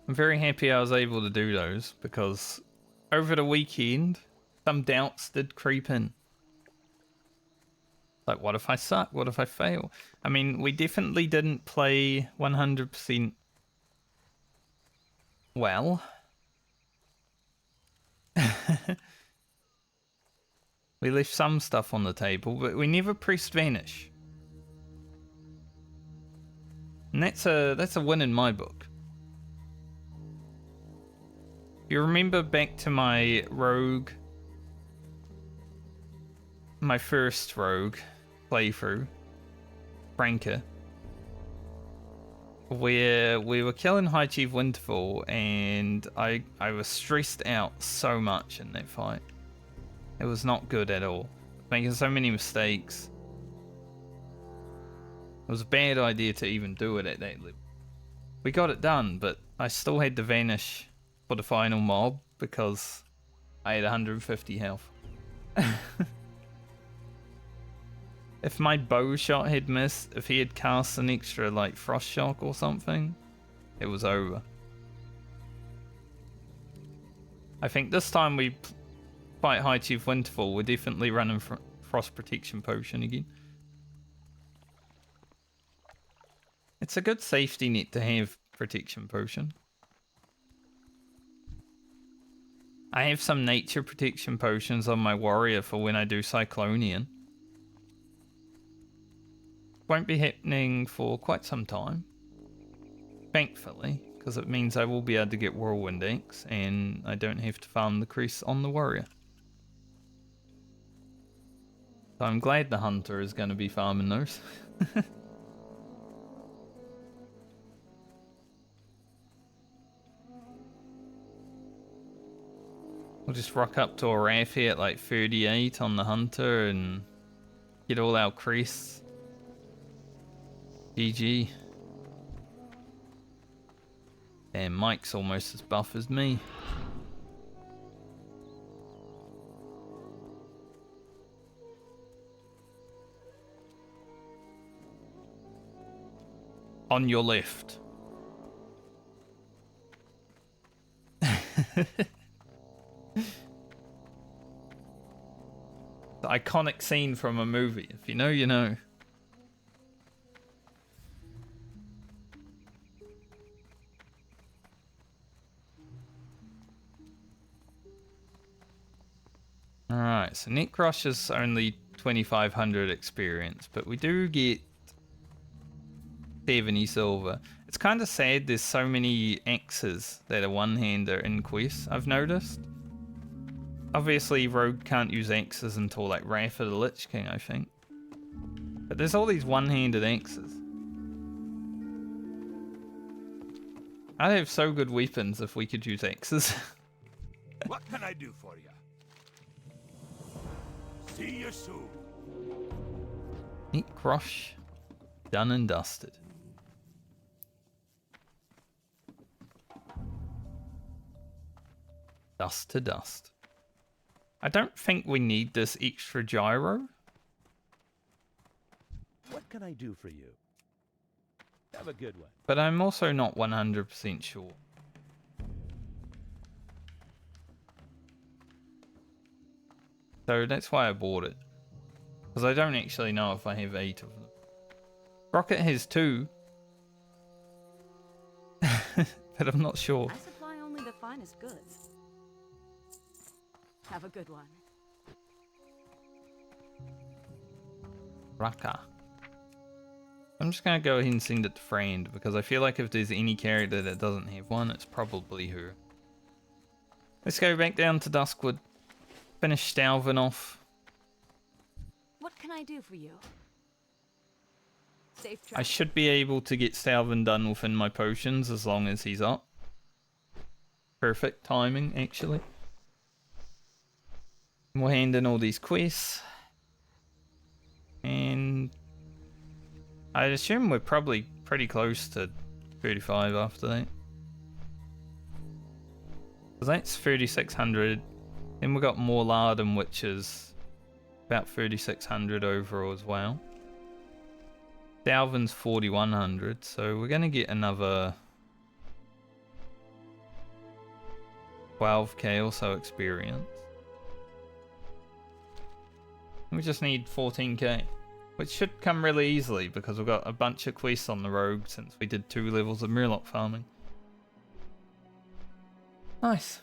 Speaker 1: I'm very happy I was able to do those, because over the weekend, some doubts did creep in. Like, what if I suck? What if I fail? I mean, we definitely didn't play 100% well. We left some stuff on the table, but we never pressed vanish. And that's a win in my book. If you remember back to my rogue, my first rogue playthrough, Franker, where we were killing High Chief Winterfall, and I was stressed out so much in that fight. It was not good at all. Making so many mistakes. It was a bad idea to even do it at that level. We got it done, but I still had to vanish for the final mob because I had 150 health. If my bow shot had missed, if he had cast an extra like frost shock or something, it was over. I think this time we fight High Chief Winterfall, we're definitely running frost protection potion again. It's a good safety net to have protection potion. I have some nature protection potions on my warrior for when I do Cyclonian. Won't be happening for quite some time, thankfully, because it means I will be able to get Whirlwind Axe and I don't have to farm the crests on the warrior. So I'm glad the hunter is going to be farming those. We'll just rock up to a Raffy at like 38 on the hunter and get all our crests. GG. Damn, Mike's almost as buff as me. On your left. The iconic scene from a movie. If you know, you know. Alright, so Neck Rush is only 2500 experience, but we do get 70 silver. It's kind of sad there's so many axes that are one-hander in quests, I've noticed. Obviously, Rogue can't use axes until like Wrath of the Lich King, I think. But there's all these one-handed axes. I'd have so good weapons if we could use axes.
Speaker 4: What can I do for you? See you soon.
Speaker 1: Neck Rush, done and dusted. Dust to dust. I don't think we need this extra gyro.
Speaker 5: What can I do for you? Have a good one.
Speaker 1: But I'm also not 100% sure. So that's why I bought it. Because I don't actually know if I have 8 of them. Rocket has 2. But I'm not sure.
Speaker 2: I supply only the finest goods. Have a good one.
Speaker 1: Raka. I'm just going to go ahead and send it to friend, because I feel like if there's any character that doesn't have one, it's probably her. Let's go back down to Duskwood. Finish Stalvin off.
Speaker 2: What can I do for you? Safe
Speaker 1: I
Speaker 2: travel.
Speaker 1: should be able to get Stalvin done within my potions as long as he's up. Perfect timing, actually. We'll hand in all these quests. And I assume we're probably pretty close to 35 after that. So that's 3,600. Then we got more Lardum, which is about 3,600 overall as well. Dalvin's 4,100, so we're gonna get another 12k or so experience. We just need 14k, which should come really easily because we've got a bunch of quests on the rogue since we did 2 levels of Murloc farming. Nice.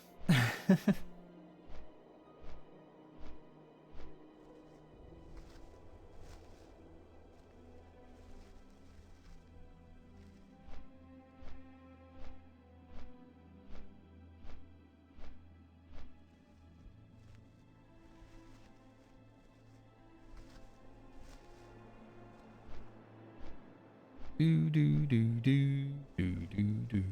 Speaker 1: Do do do do do do do.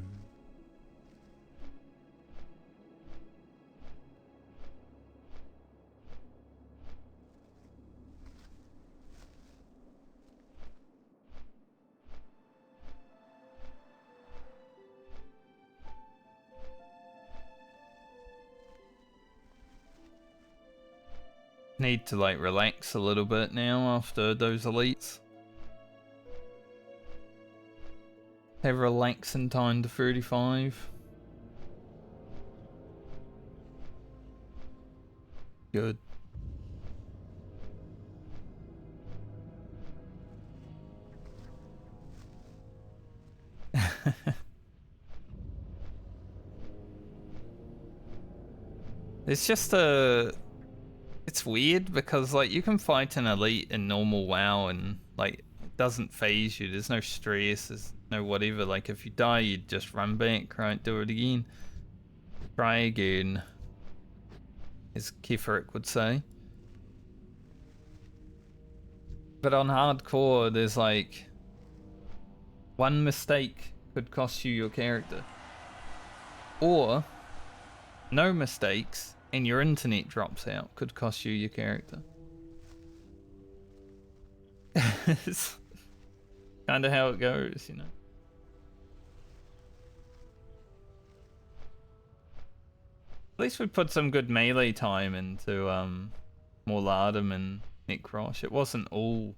Speaker 1: Need to like relax a little bit now after those elites. Have relaxing time to 35. Good. It's just it's weird because like you can fight an elite in normal WoW and like it doesn't phase you. There's no stress, there's no whatever. Like if you die, you just run back, right? Do it again. Try again, as Keferic would say. But on hardcore, there's like one mistake could cost you your character, or no mistakes and your internet drops out could cost you your character. It's kind of how it goes, you know. At least we put some good melee time into more Lardum and Necrosh. It wasn't all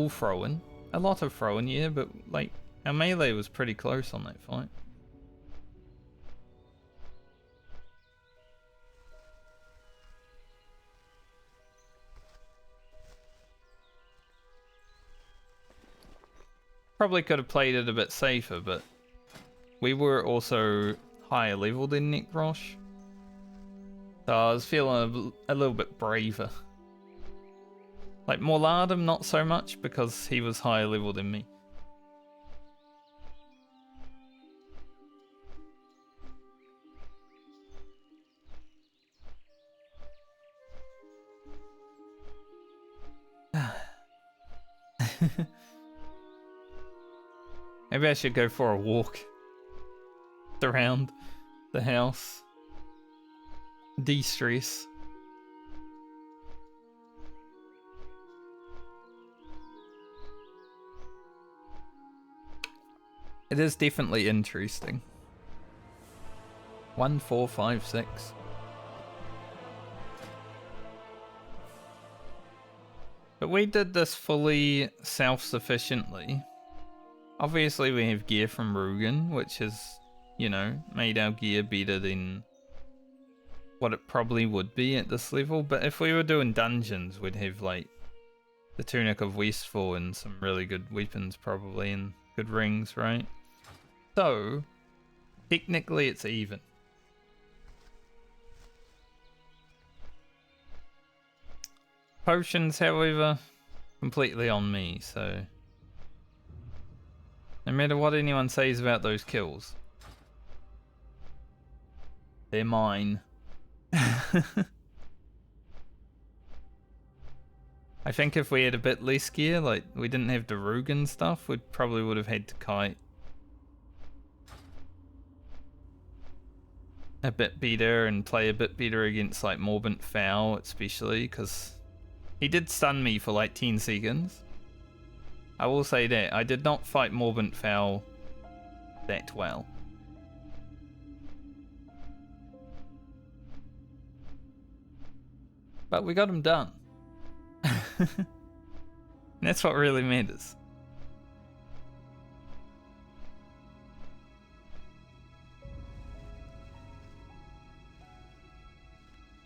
Speaker 1: throwing. A lot of throwing, yeah, but like our melee was pretty close on that fight. Probably could have played it a bit safer, but we were also higher level than Necrosh, so I was feeling a little bit braver. Like Morlardum, not so much because he was higher level than me. Maybe I should go for a walk around the house. De-stress. It is definitely interesting. 1, 4, 5, 6. But we did this fully self-sufficiently. Obviously we have gear from Rugen, which has, you know, made our gear better than what it probably would be at this level. But if we were doing dungeons, we'd have like the Tunic of Westfall and some really good weapons probably, and good rings, right? So, technically it's even. Potions, however, completely on me, so no matter what anyone says about those kills, they're mine. I think if we had a bit less gear, like we didn't have the Rugen stuff, we probably would have had to kite a bit better and play a bit better against like Morbant Foul especially, because He did stun me for like 10 seconds. I will say that. I did not fight Morbant Fowl that well. But we got him done. And that's what really matters.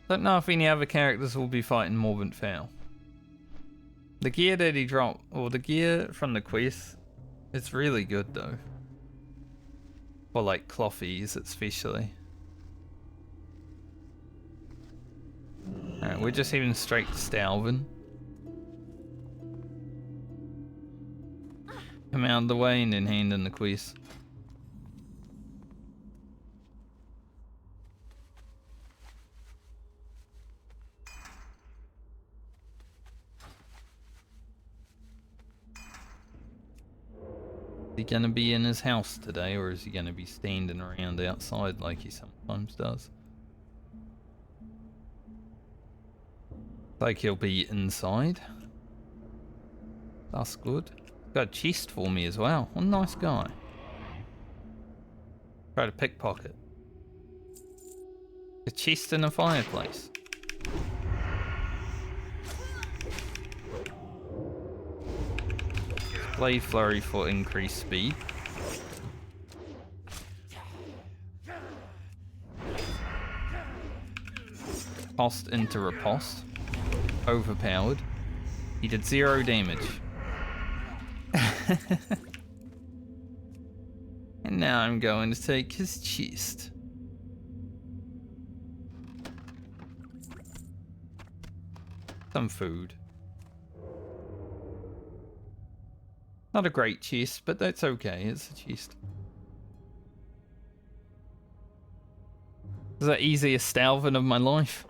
Speaker 1: Don't know if any other characters will be fighting Morbant Fowl. The gear that he dropped, or the gear from the quest, it's really good though. For like clothies especially. Alright, we're just heading straight to Stalvin. Come out of the way and then hand in the quest. Is he gonna be in his house today, or is he gonna be standing around outside like he sometimes does? Like he'll be inside. That's good. Got a chest for me as well. What a nice guy. Try to pickpocket. A chest in a fireplace. Blade flurry for increased speed. Cost into riposte. Overpowered. He did 0 damage. And now I'm going to take his chest. Some food. Not a great chest, but that's okay. It's a chest. Is that easiest Stalvin of my life?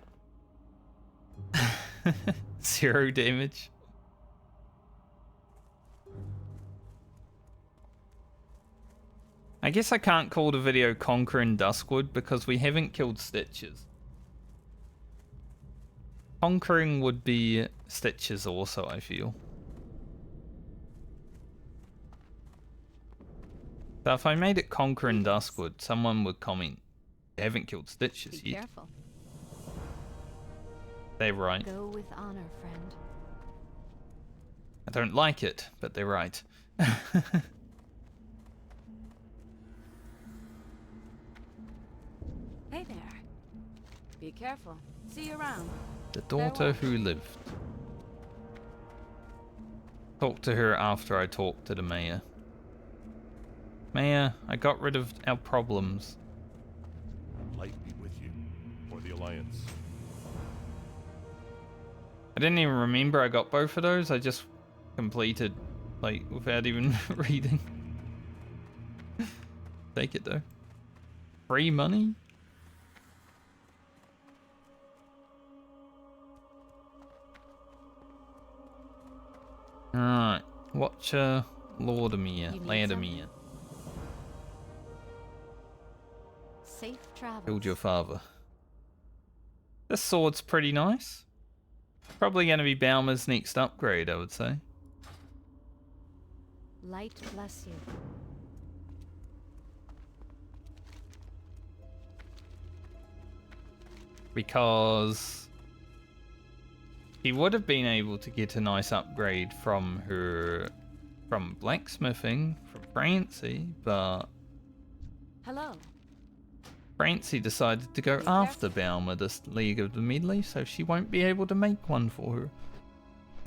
Speaker 1: 0 damage. I guess I can't call the video Conquering Duskwood because we haven't killed Stitches. Conquering would be Stitches also, I feel. So if I made it Conquering Duskwood, someone would comment, "You haven't killed Stitches
Speaker 2: Be
Speaker 1: yet."
Speaker 2: careful.
Speaker 1: They're right.
Speaker 2: Go with honor, friend.
Speaker 1: I don't like it, but they're right.
Speaker 2: Hey there. Be careful. See you around.
Speaker 1: The daughter who lived. Talk to her after I talk to the mayor. Mayor, I got rid of our problems.
Speaker 3: Light be with you, or the Alliance.
Speaker 1: I didn't even remember I got both of those. I just completed, like, without even reading. Take it though. Free money? Alright. Watcher Lordamere.
Speaker 2: You need
Speaker 1: Landamere.
Speaker 2: Safe travel.
Speaker 1: Killed your father. This sword's pretty nice. Probably going to be Balmer's next upgrade, I would say.
Speaker 2: Light bless you.
Speaker 1: Because he would have been able to get a nice upgrade from blacksmithing, from Francie, but
Speaker 2: Hello.
Speaker 1: Francie decided to go after Balmer, this League of the Medley, so she won't be able to make one for her.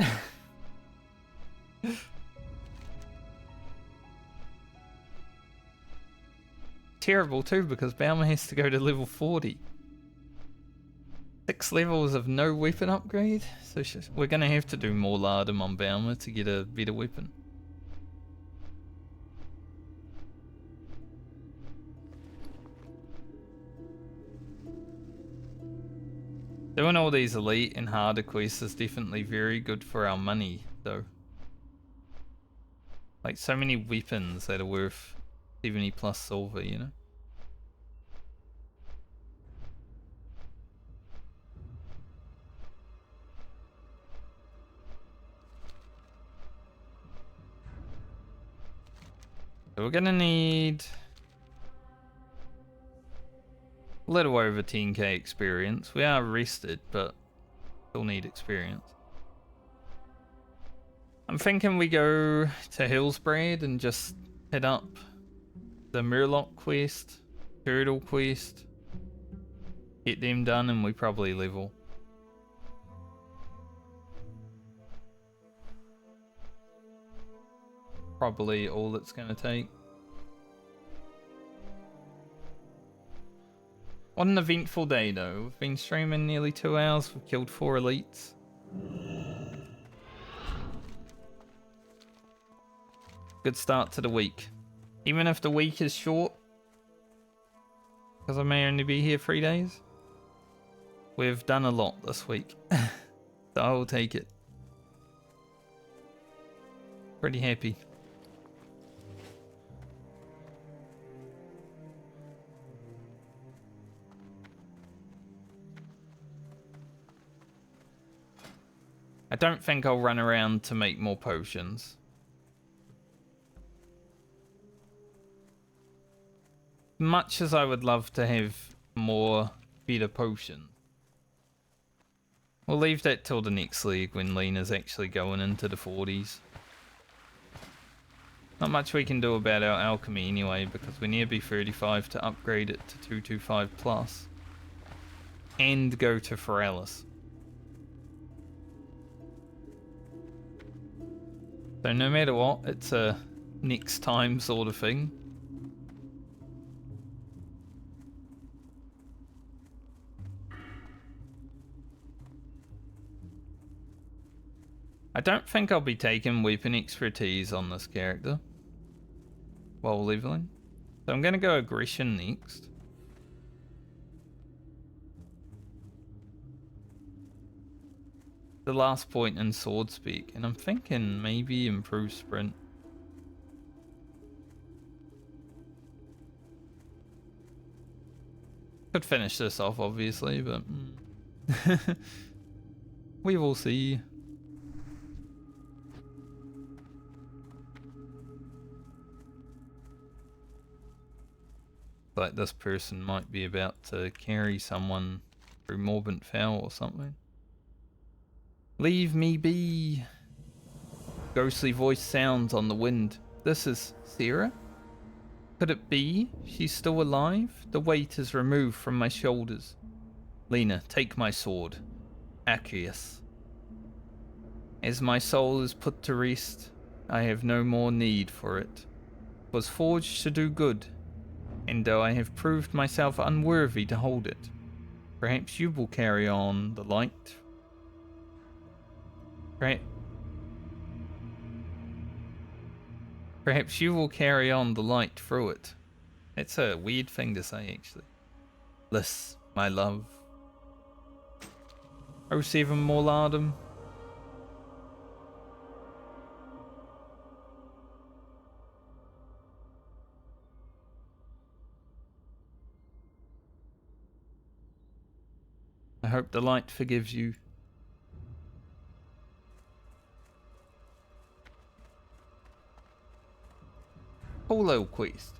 Speaker 1: Terrible too, because Balmer has to go to level 40. 6 levels of no weapon upgrade, so we're going to have to do more Lardum on Balmer to get a better weapon. Doing all these elite and harder quests is definitely very good for our money, though. Like, so many weapons that are worth 70 plus silver, you know? So we're gonna need a little over 10k experience. We are rested, but still need experience. I'm thinking we go to Hillsbrad and just head up the Murloc quest, Turtle quest, get them done, and we probably level. Probably all it's gonna take. What an eventful day though. We've been streaming nearly 2 hours, we've killed 4 elites. Good start to the week. Even if the week is short, because I may only be here 3 days, we've done a lot this week. So I will take it. Pretty happy. I don't think I'll run around to make more potions. Much as I would love to have more better potions, we'll leave that till the next league when Lena's actually going into the 40s. Not much we can do about our alchemy anyway, because we need to be 35 to upgrade it to 225 plus and go to Foralis. So no matter what, it's a next time sort of thing. I don't think I'll be taking weapon expertise on this character while leveling. So I'm going to go aggression next. The last point in sword speak, and I'm thinking maybe improve sprint. Could finish this off obviously, but we will see. Like this person might be about to carry someone through Morbant Foul or something. Leave me be. Ghostly voice sounds on the wind. This is Sarah? Could it be she's still alive? The weight is removed from my shoulders. Lena, take my sword. Accius. As my soul is put to rest, I have no more need for it. 'Twas forged to do good, and though I have proved myself unworthy to hold it, perhaps you will carry on the light. Perhaps you will carry on the light through it. It's a weird thing to say, actually. Bliss, my love. 07 Morlardum. I hope the light forgives you. Polo quest.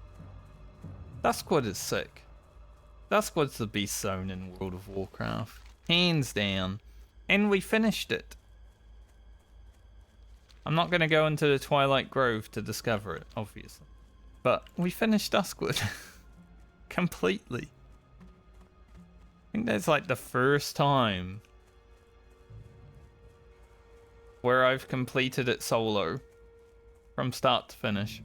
Speaker 1: Duskward is sick. Duskward's the best zone in World of Warcraft. Hands down. And we finished it. I'm not going to go into the Twilight Grove to discover it, obviously. But we finished Duskward. Completely. I think that's like the first time where I've completed it solo from start to finish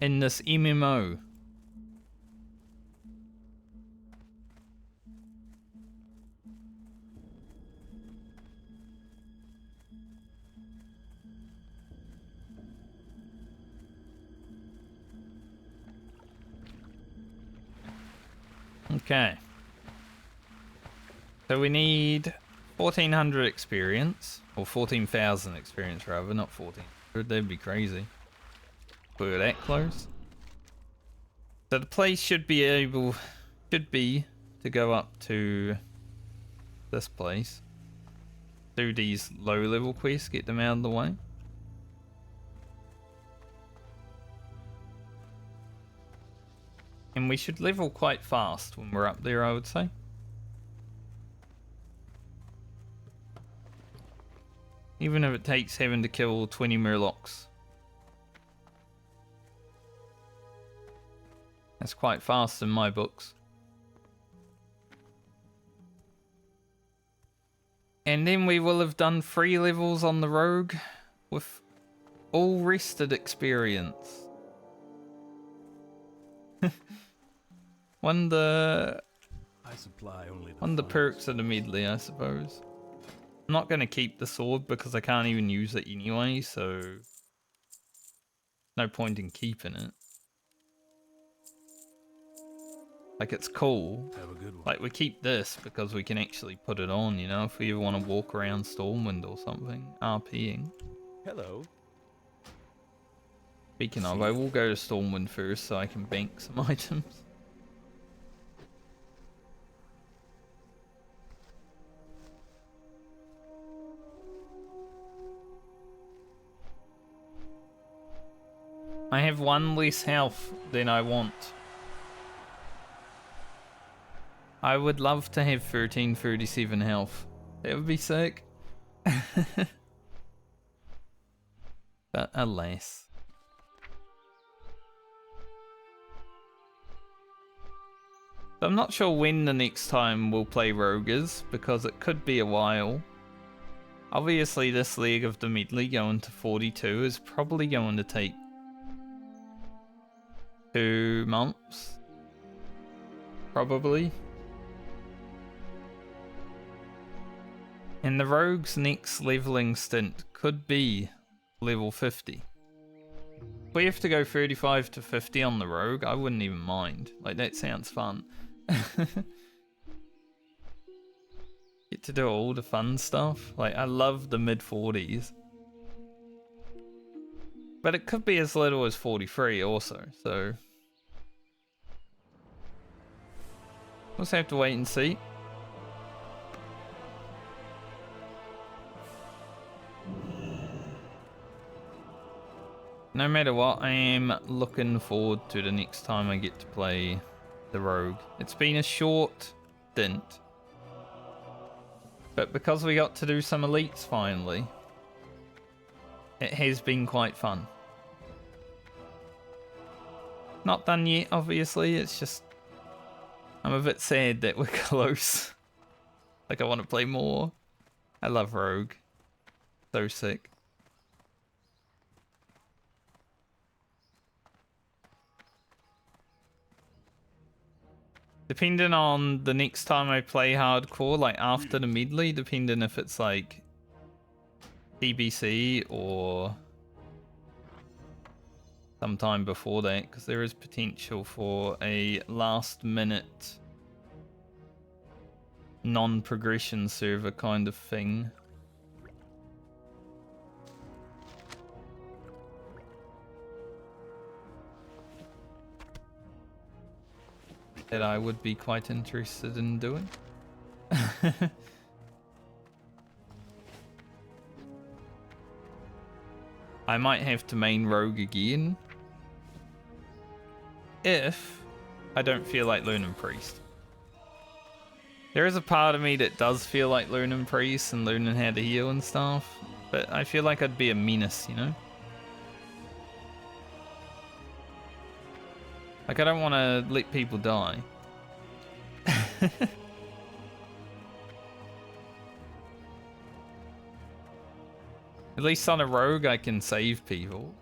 Speaker 1: in this MMO. Okay. So we need 1400 experience, or 14,000 experience rather, not 1400. That'd be crazy. We're that close. So the place should be to go up to this place. Do these low level quests, get them out of the way. And we should level quite fast when we're up there, I would say. Even if it takes having to kill 20 murlocs. That's quite fast in my books. And then we will have done 3 levels on the rogue with all rested experience. One of
Speaker 5: I supply only
Speaker 1: the perks of the medley, I suppose. I'm not going to keep the sword because I can't even use it anyway, so no point in keeping it. Like, it's cool.
Speaker 5: Have a good one.
Speaker 1: Like, we keep this because we can actually put it on, you know, if we ever want to walk around Stormwind or something, RPing.
Speaker 5: Hello.
Speaker 1: Speaking of, I will go to Stormwind first so I can bank some items. I have 1 less health than I want. I would love to have 1337 health. That would be sick. But alas. So I'm not sure when the next time we'll play Rogue is, because it could be a while. Obviously this leg of the medley going to 42 is probably going to take 2 months. Probably. And the Rogue's next leveling stint could be level 50. If we have to go 35 to 50 on the Rogue, I wouldn't even mind. Like, that sounds fun. Get to do all the fun stuff. Like, I love the mid-40s. But it could be as little as 43 also, so... we'll just have to wait and see. No matter what, I am looking forward to the next time I get to play the Rogue. It's been a short stint. But because we got to do some elites finally, it has been quite fun. Not done yet, obviously, it's just... I'm a bit sad that we're close. Like, I want to play more. I love Rogue. So sick. Depending on the next time I play hardcore, like after the medley, depending if it's like TBC or sometime before that, because there is potential for a last minute non-progression server kind of thing. That I would be quite interested in doing. I might have to main Rogue again if I don't feel like learning Priest. There is a part of me that does feel like learning Priest and learning how to heal and stuff, but I feel like I'd be a menace, you know? Like, I don't want to let people die. At least on a rogue, I can save people.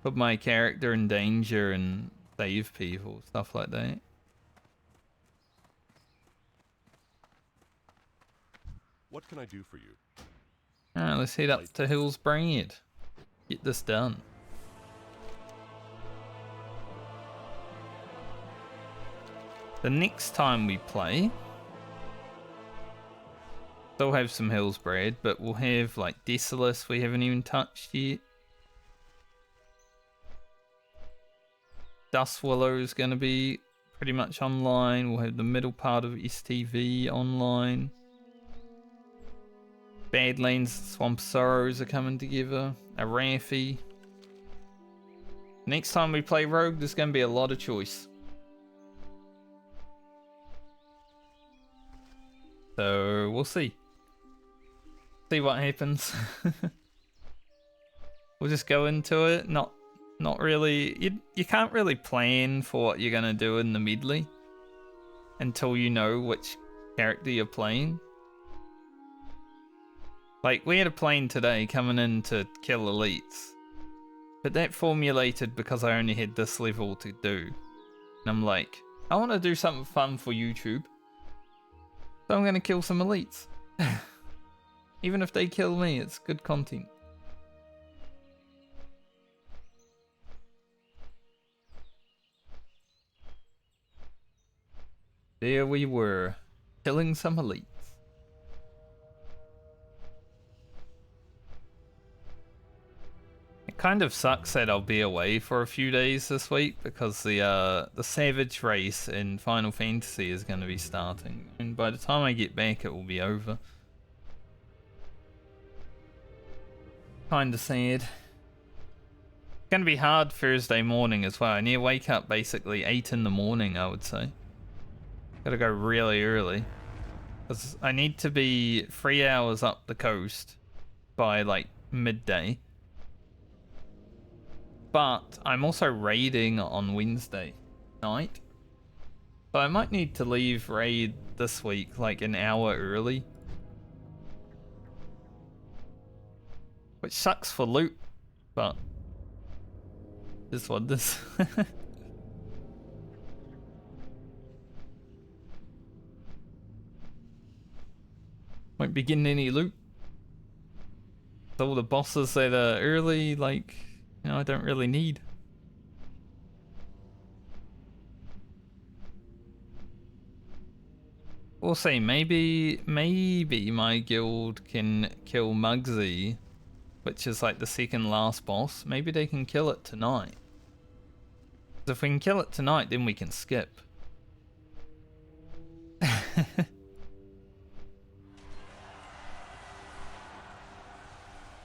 Speaker 1: Put my character in danger and save people, stuff like that.
Speaker 3: What can I do for you?
Speaker 1: Alright, let's head up to Hill's Braid. Get this done. The next time we play, still have some Hill's Braid, but we'll have like Desolus we haven't even touched yet. Dust Willow is going to be pretty much online. We'll have the middle part of STV online. Badlands, Swamp Sorrows are coming together. Arathi. Next time we play Rogue, there's going to be a lot of choice. So we'll see. See what happens. We'll just go into it. Not really. You can't really plan for what you're going to do in the medley until you know which character you're playing. Like, we had a plan today coming in to kill elites. But that formulated because I only had this level to do. And I'm like, I want to do something fun for YouTube. So I'm going to kill some elites. Even if they kill me, it's good content. There we were, killing some elites. It kind of sucks that I'll be away for a few days this week because the Savage race in Final Fantasy is going to be starting, and by the time I get back, it will be over. Kinda sad. It's going to be hard Thursday morning as well. I need to wake up basically 8 in the morning, I would say. Gotta go really early. Because I need to be 3 hours up the coast by like midday. But I'm also raiding on Wednesday night. So I might need to leave raid this week like an hour early. Which sucks for loot, but this one this. Won't be getting any loot. All the bosses that are early, like, you know, I don't really need. We'll see, maybe my guild can kill Muggsy, which is like the second last boss. Maybe they can kill it tonight. 'Cause if we can kill it tonight, then we can skip.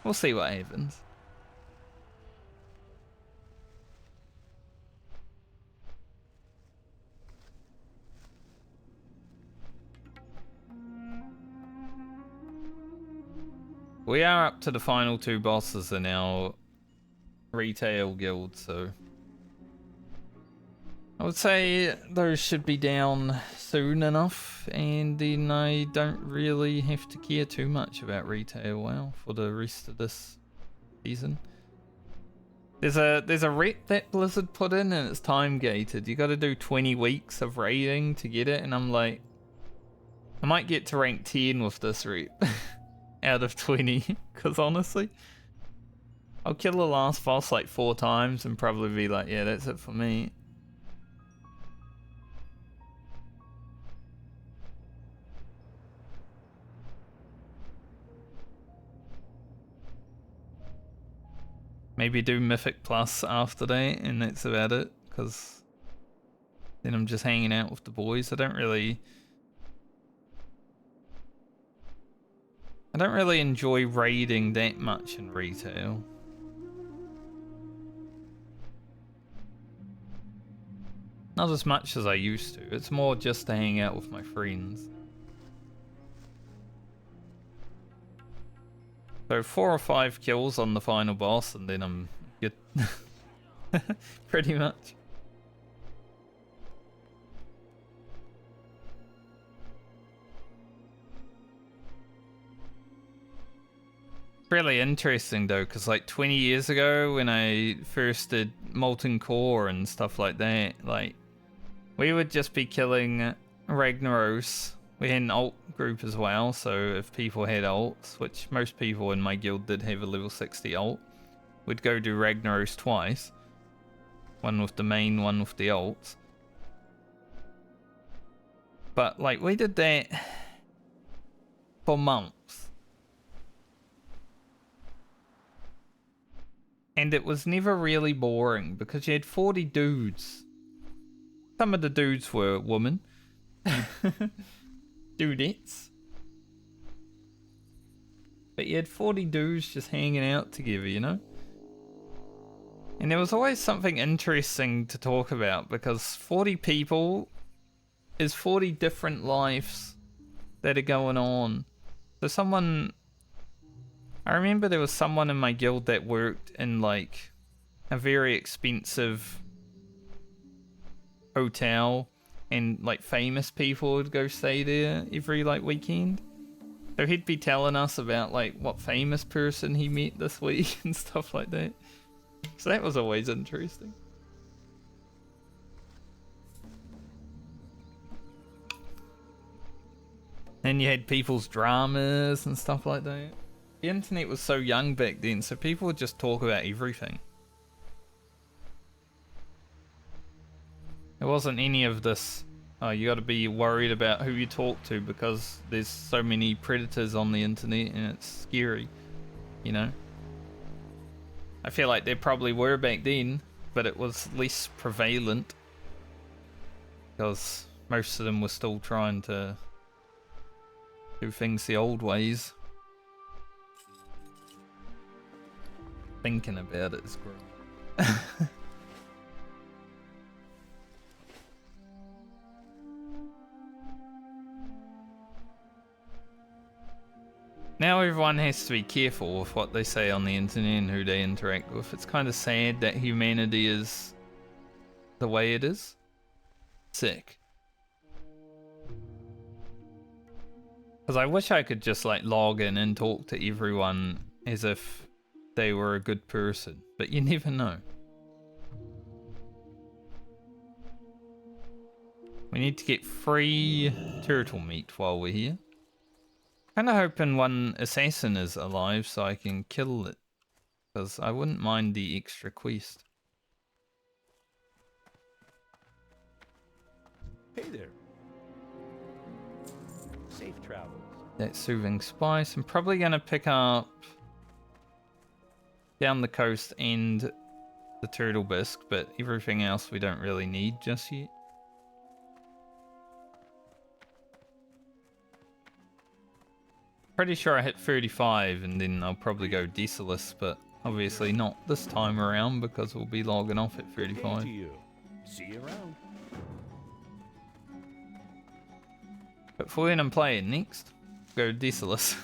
Speaker 1: We'll see what happens. We are up to the final 2 bosses in our retail guild, so I would say those should be down soon enough, and then I don't really have to care too much about retail WoW for the rest of this season. There's a rep that Blizzard put in, and it's time gated. You got to do 20 weeks of raiding to get it, and I'm like, I might get to rank 10 with this rep out of 20, because honestly, I'll kill the last boss like 4 times and probably be like, yeah, that's it for me. Maybe do Mythic Plus after that, and that's about it, because then I'm just hanging out with the boys. I don't really enjoy raiding that much in retail. Not as much as I used to. It's more just to hang out with my friends. So 4 or 5 kills on the final boss, and then I'm good. Pretty much. Really interesting though, because like 20 years ago when I first did Molten Core and stuff like that, like we would just be killing Ragnaros. We had an alt group as well, so if people had alts, which most people in my guild did have a level 60 alt, we'd go do Ragnaros twice. One with the main, one with the alts. But like we did that for months. And it was never really boring because you had 40 dudes. Some of the dudes were women. Dudettes. But you had 40 dudes just hanging out together, you know? And there was always something interesting to talk about because 40 people is 40 different lives that are going on. So I remember there was someone in my guild that worked in like a very expensive hotel, and like famous people would go stay there every like weekend. So he'd be telling us about like what famous person he met this week and stuff like that. So that was always interesting. And you had people's dramas and stuff like that. The internet was so young back then, so people would just talk about everything. There wasn't any of this, oh, you gotta be worried about who you talk to because there's so many predators on the internet and it's scary, you know? I feel like there probably were back then, but it was less prevalent because most of them were still trying to do things the old ways. Thinking about it is gross. Now everyone has to be careful with what they say on the internet and who they interact with. It's kind of sad that humanity is the way it is. Sick. Because I wish I could just like log in and talk to everyone as if they were a good person, but you never know. We need to get free turtle meat while we're here. Kinda hoping one assassin is alive so I can kill it, because I wouldn't mind the extra quest.
Speaker 5: Hey there. Safe travels.
Speaker 1: That soothing spice. I'm probably gonna pick up down the coast and the turtle bisque, but everything else we don't really need just yet. Pretty sure I hit 35 and then I'll probably go Desolus, but obviously not this time around because we'll be logging off at 35.
Speaker 5: To you. See you around.
Speaker 1: But for when I'm playing next, go Desolus.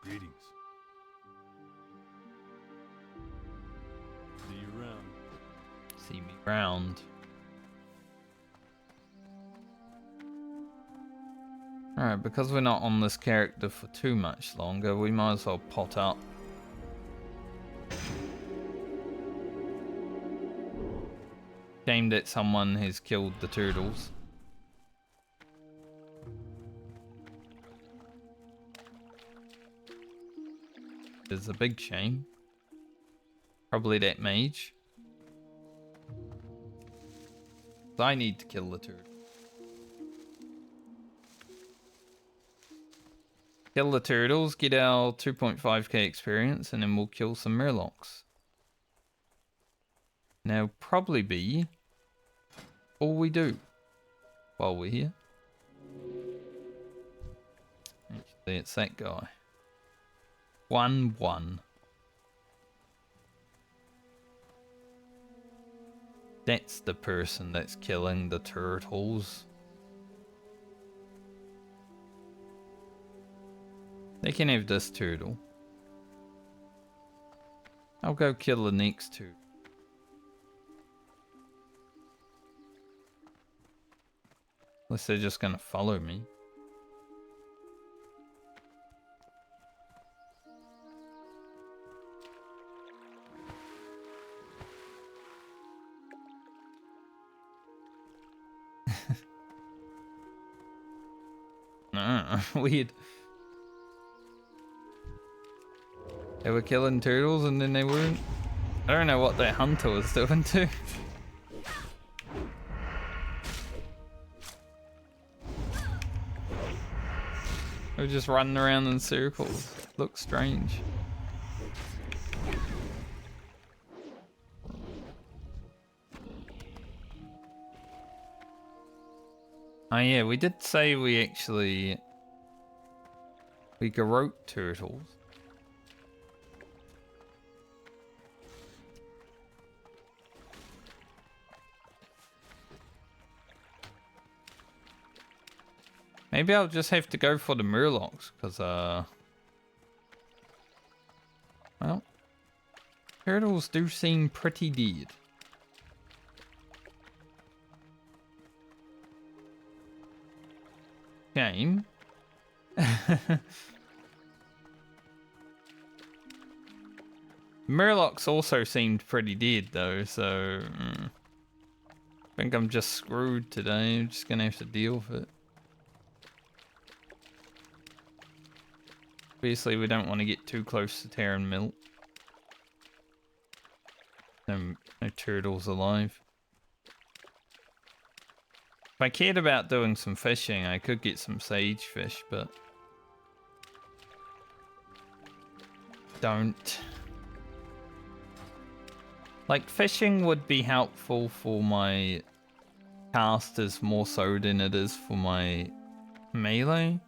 Speaker 3: Greetings. See you around.
Speaker 1: See me round. Alright, because we're not on this character for too much longer, we might as well pot up. Shame that someone has killed the turtles. It's a big shame. Probably that mage. I need to kill the turtle. Kill the turtles, get our 2.5k experience, and then we'll kill some murlocs. Now, probably be all we do while we're here. Actually, it's that guy. 1-1. That's the person that's killing the turtles. They can have this turtle. I'll go kill the next two. Unless they're just gonna follow me. Weird. They were killing turtles and then they weren't. I don't know what that hunter was doing too. They were just running around in circles. Looks strange. Oh yeah, we did say we actually We garrote turtles. Maybe I'll just have to go for the murlocs, because, well, turtles do seem pretty dead. Game. Murlocs also seemed pretty dead, though, so... I think I'm just screwed today. I'm just gonna have to deal with it. Obviously, we don't want to get too close to Terran Milt. No turtles alive. If I cared about doing some fishing, I could get some sage fish, but... don't. Like, fishing would be helpful for my casters more so than it is for my melee.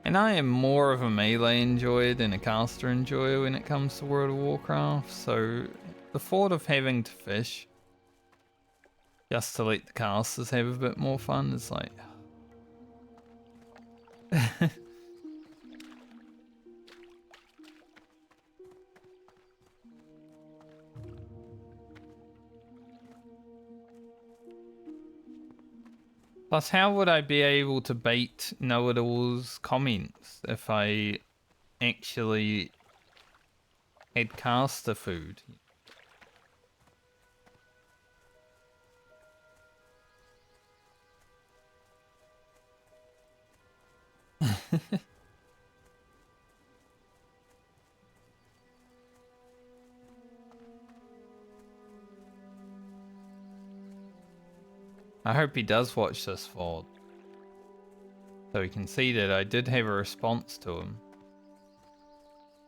Speaker 1: And I am more of a melee enjoyer than a caster enjoyer when it comes to World of Warcraft, so the thought of having to fish just to let the casters have a bit more fun is like... Plus, how would I be able to bait know-it-all's comments if I actually had caster food? I hope he does watch this VOD, so he can see that I did have a response to him.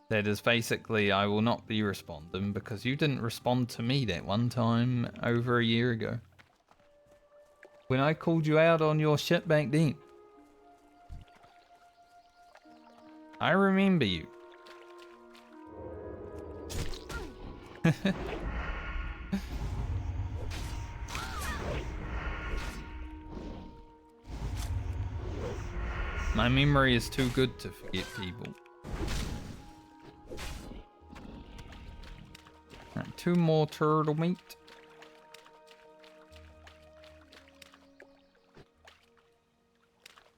Speaker 1: That is basically, I will not be responding because you didn't respond to me that one time over a year ago. When I called you out on your shit back then. I remember you. My memory is too good to forget people. Right, 2 more turtle meat.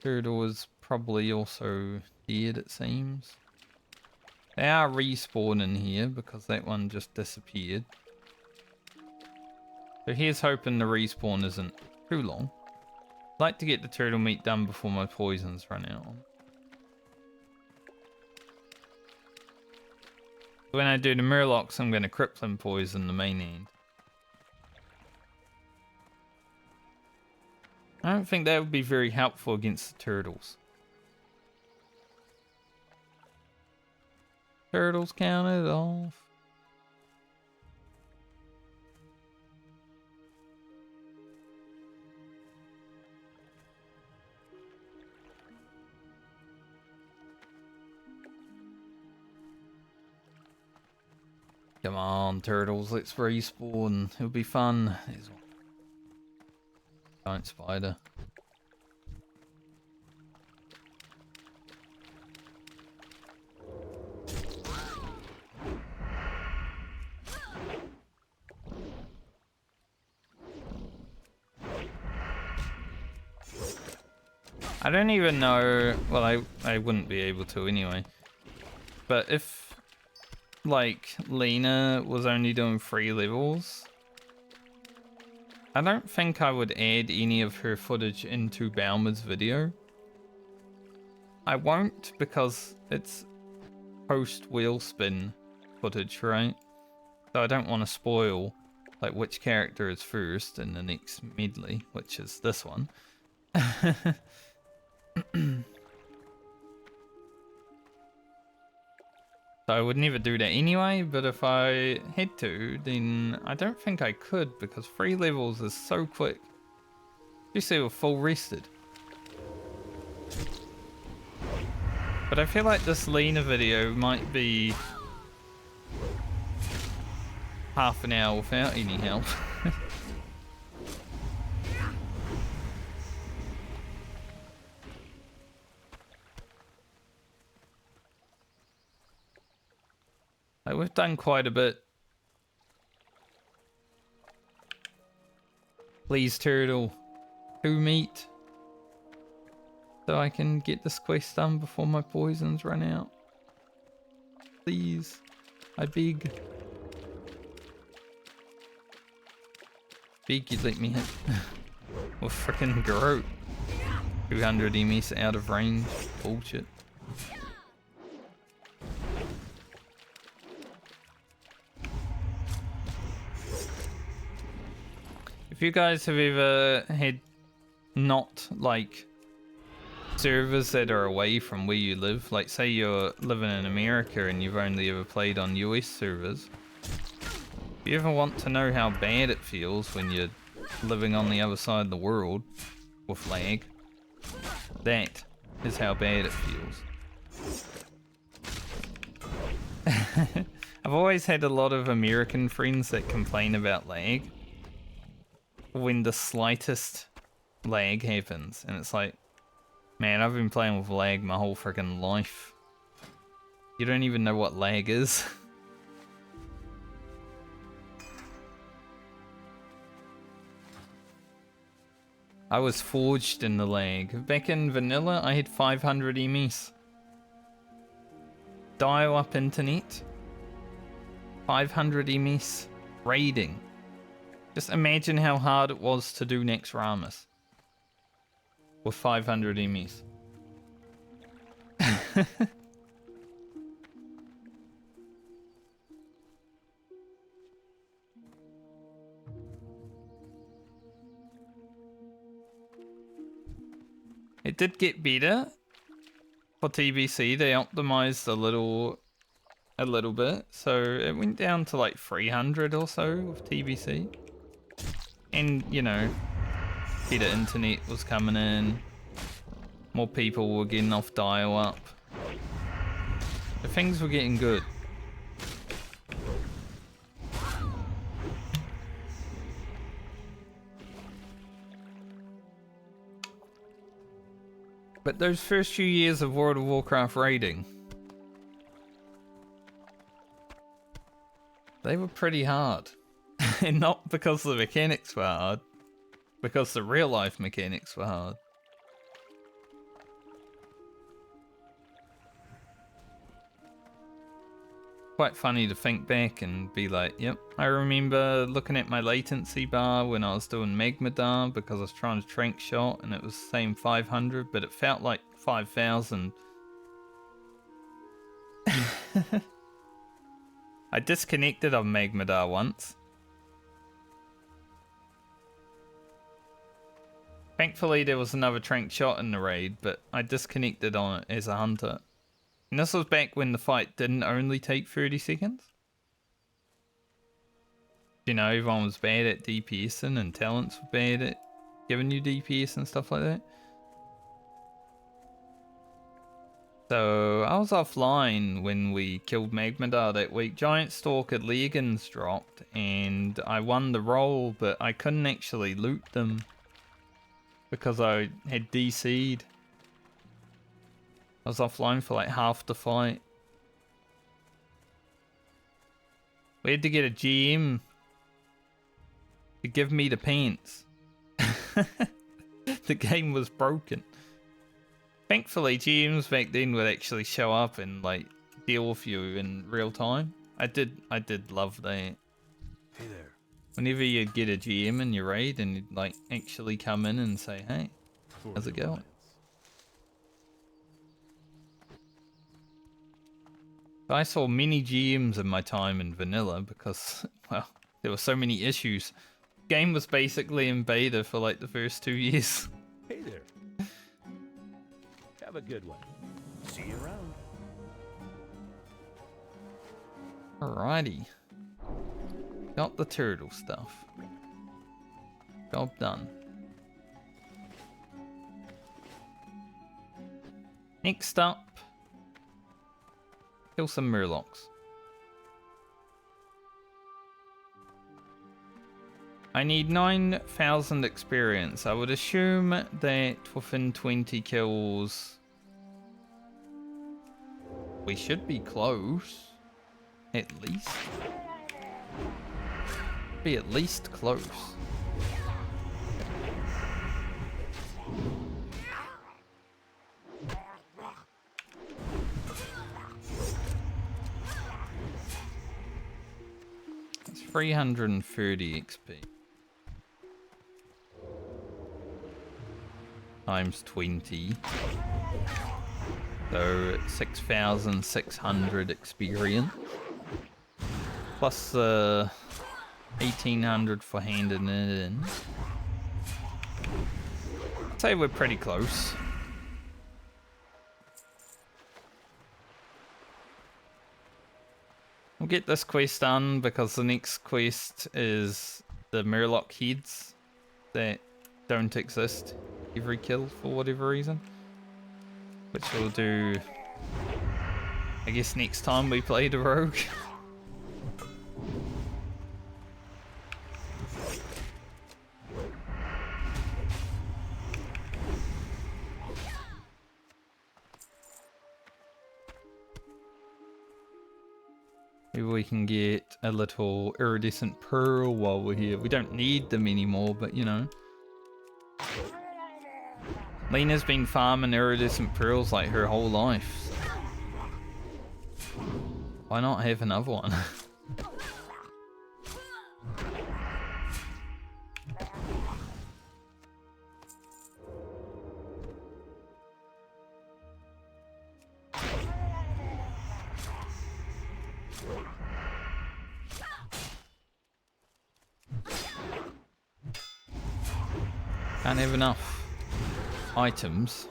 Speaker 1: Turtle is probably also dead, it seems. They are respawning here because that one just disappeared. So here's hoping the respawn isn't too long. I'd like to get the turtle meat done before my poisons run out. When I do the murlocs, I'm going to crippling poison the main end. I don't think that would be very helpful against the turtles. Turtles counted off. Come on, turtles, let's respawn. It'll be fun. There's one. Giant spider. I don't even know, well, I wouldn't be able to anyway. But if, like, Lena was only doing 3 levels, I don't think I would add any of her footage into Balmer's video. I won't because it's post-wheel spin footage, right? So I don't want to spoil, like, which character is first in the next medley, which is this one. So I would never do that anyway, but if I had to, then I don't think I could because 3 levels is so quick. You see, we're full rested. But I feel like this Lena video might be half an hour without any help. Like, we've done quite a bit. Please, turtle. Who meet? So I can get this quest done before my poisons run out. Please. I beg. Beg you'd let me hit. With frickin' Groot. 200 MS out of range. Bullshit. If you guys have ever had not like servers that are away from where you live, like say you're living in America and you've only ever played on US servers, if you ever want to know how bad it feels when you're living on the other side of the world with lag, that is how bad it feels. I've always had a lot of American friends that complain about lag when the slightest lag happens, and it's like, man, I've been playing with lag my whole freaking life. You don't even know what lag is. I was forged in the lag. Back in vanilla, I had 500 MS. Dial-up internet. 500 MS. Raiding. Just imagine how hard it was to do next Ramus. With 500 MS. It did get better for TBC. They optimized a little bit, so it went down to like 300 or so with TBC. And you know, better internet was coming in. More people were getting off dial-up. The things were getting good. But those first few years of World of Warcraft raiding, they were pretty hard. And not because the mechanics were hard, because the real life mechanics were hard. Quite funny to think back and be like, yep, I remember looking at my latency bar when I was doing Magmadar because I was trying to trank shot and it was saying 500, but it felt like 5,000. I disconnected on Magmadar once. Thankfully there was another trank shot in the raid, but I disconnected on it as a hunter. And this was back when the fight didn't only take 30 seconds. You know, everyone was bad at DPSing and talents were bad at giving you DPS and stuff like that. So I was offline when we killed Magmadar that week. Giant Stalker leggings dropped and I won the roll, but I couldn't actually loot them because I had DC'd. I was offline for like half the fight. We had to get a GM to give me the pants. The game was broken. Thankfully, GMs back then would actually show up and like deal with you in real time. I did love that.
Speaker 5: Hey there.
Speaker 1: Whenever you'd get a GM in your raid and you'd like actually come in and say, hey, how's it going? I saw many GMs in my time in vanilla because, well, there were so many issues. Game was basically in beta for like the first 2 years.
Speaker 5: Hey there. Have a good one. See you around.
Speaker 1: Alrighty. Got the turtle stuff. Job done. Next up, Kill some murlocs. I need 9,000 experience. I would assume that within 20 kills we should be close. At least. Be at least close. It's 330 XP. Times 20. So 6,600 experience. Plus 1,800 for handing it in. I'd say we're pretty close. We'll get this quest done because the next quest is the Murloc heads that don't exist every kill for whatever reason. Which we'll do, I guess, next time we play the rogue. Maybe we can get a little iridescent pearl while we're here. We don't need them anymore, but you know. Lena's been farming iridescent pearls like her whole life. Why not have another one? Can't have enough items.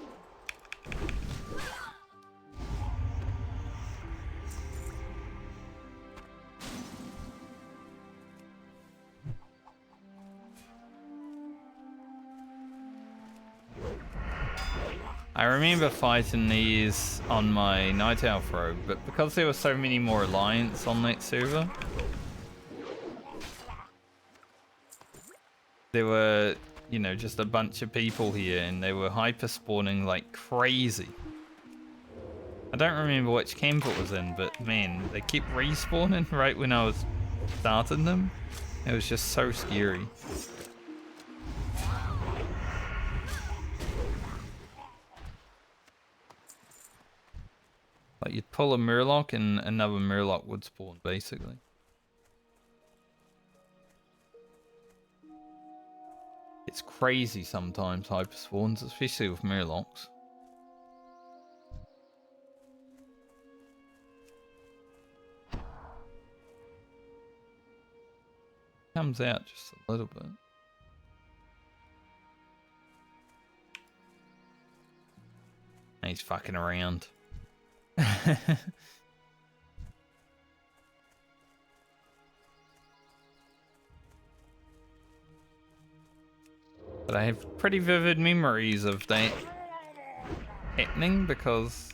Speaker 1: I remember fighting these on my Night Elf rogue, but because there were so many more Alliance on that server, there were, you know, just a bunch of people here and they were hyper spawning like crazy. I don't remember which camp it was in, but man, they kept respawning right when I was starting them. It was just so scary. Like you'd pull a Murloc and another Murloc would spawn basically. It's crazy sometimes, hyper spawns, especially with Murlocs. Comes out just a little bit. And he's fucking around. But I have pretty vivid memories of that happening because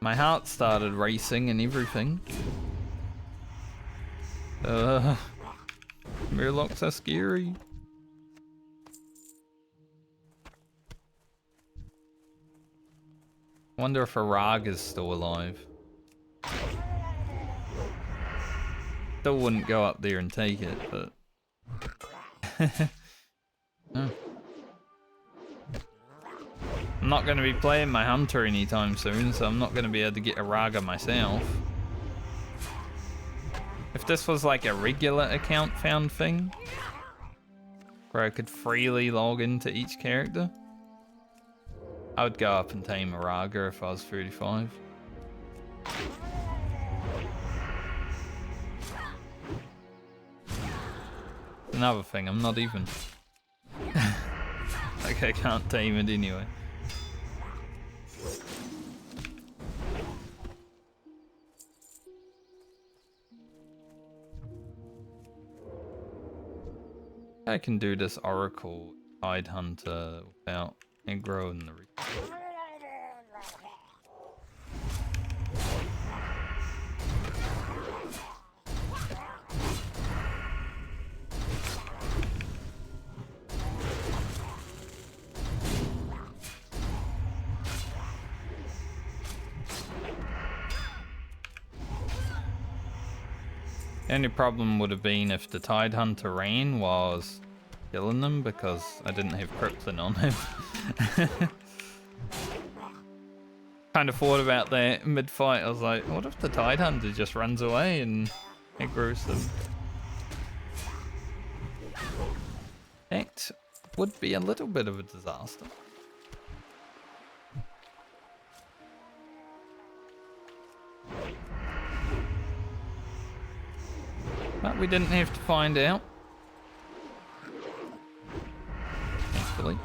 Speaker 1: my heart started racing and everything. Murlocs are scary. Wonder if Arag is still alive. Still wouldn't go up there and take it, but... Oh. I'm not going to be playing my hunter anytime soon, so I'm not going to be able to get a Raga myself. If this was like a regular account found thing, where I could freely log into each character, I would go up and tame a Raga if I was 35. Another thing, I'm not even... like I can't tame it anyway. I can do this Oracle Tide Hunter without aggro in the The only problem would have been if the Tide Hunter ran while I was killing them, because I didn't have Krypton on him. Kind of thought about that mid-fight. I was like, what if the Tide Hunter just runs away and aggroes them? That would be a little bit of a disaster. But we didn't have to find out. Thankfully.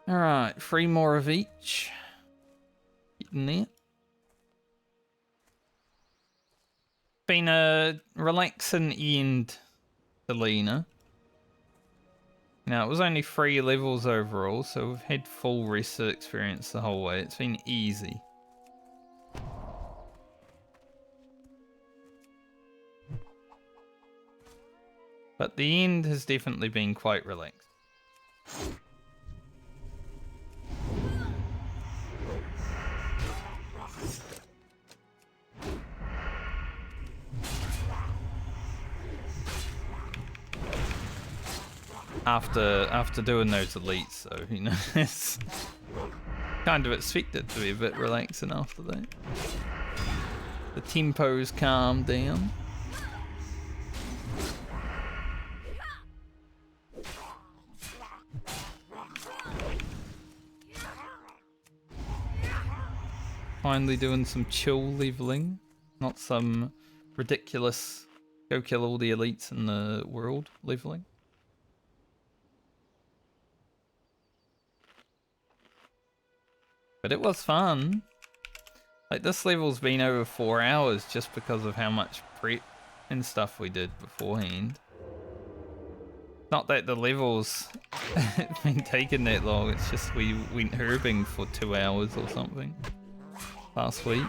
Speaker 1: Alright, 3 more of each. Getting there. Been a relaxing end to Lena. Now, it was only 3 levels overall, so we've had full reset experience the whole way. It's been easy. But the end has definitely been quite relaxed. After doing those elites, so you know, it's kind of expected to be a bit relaxing after that. The tempo's calmed down. Finally doing some chill leveling, not some ridiculous go kill all the elites in the world leveling. But it was fun. Like, this level's been over 4 hours just because of how much prep and stuff we did beforehand. Not that the levels have been taking that long, it's just we went herbing for 2 hours or something last week.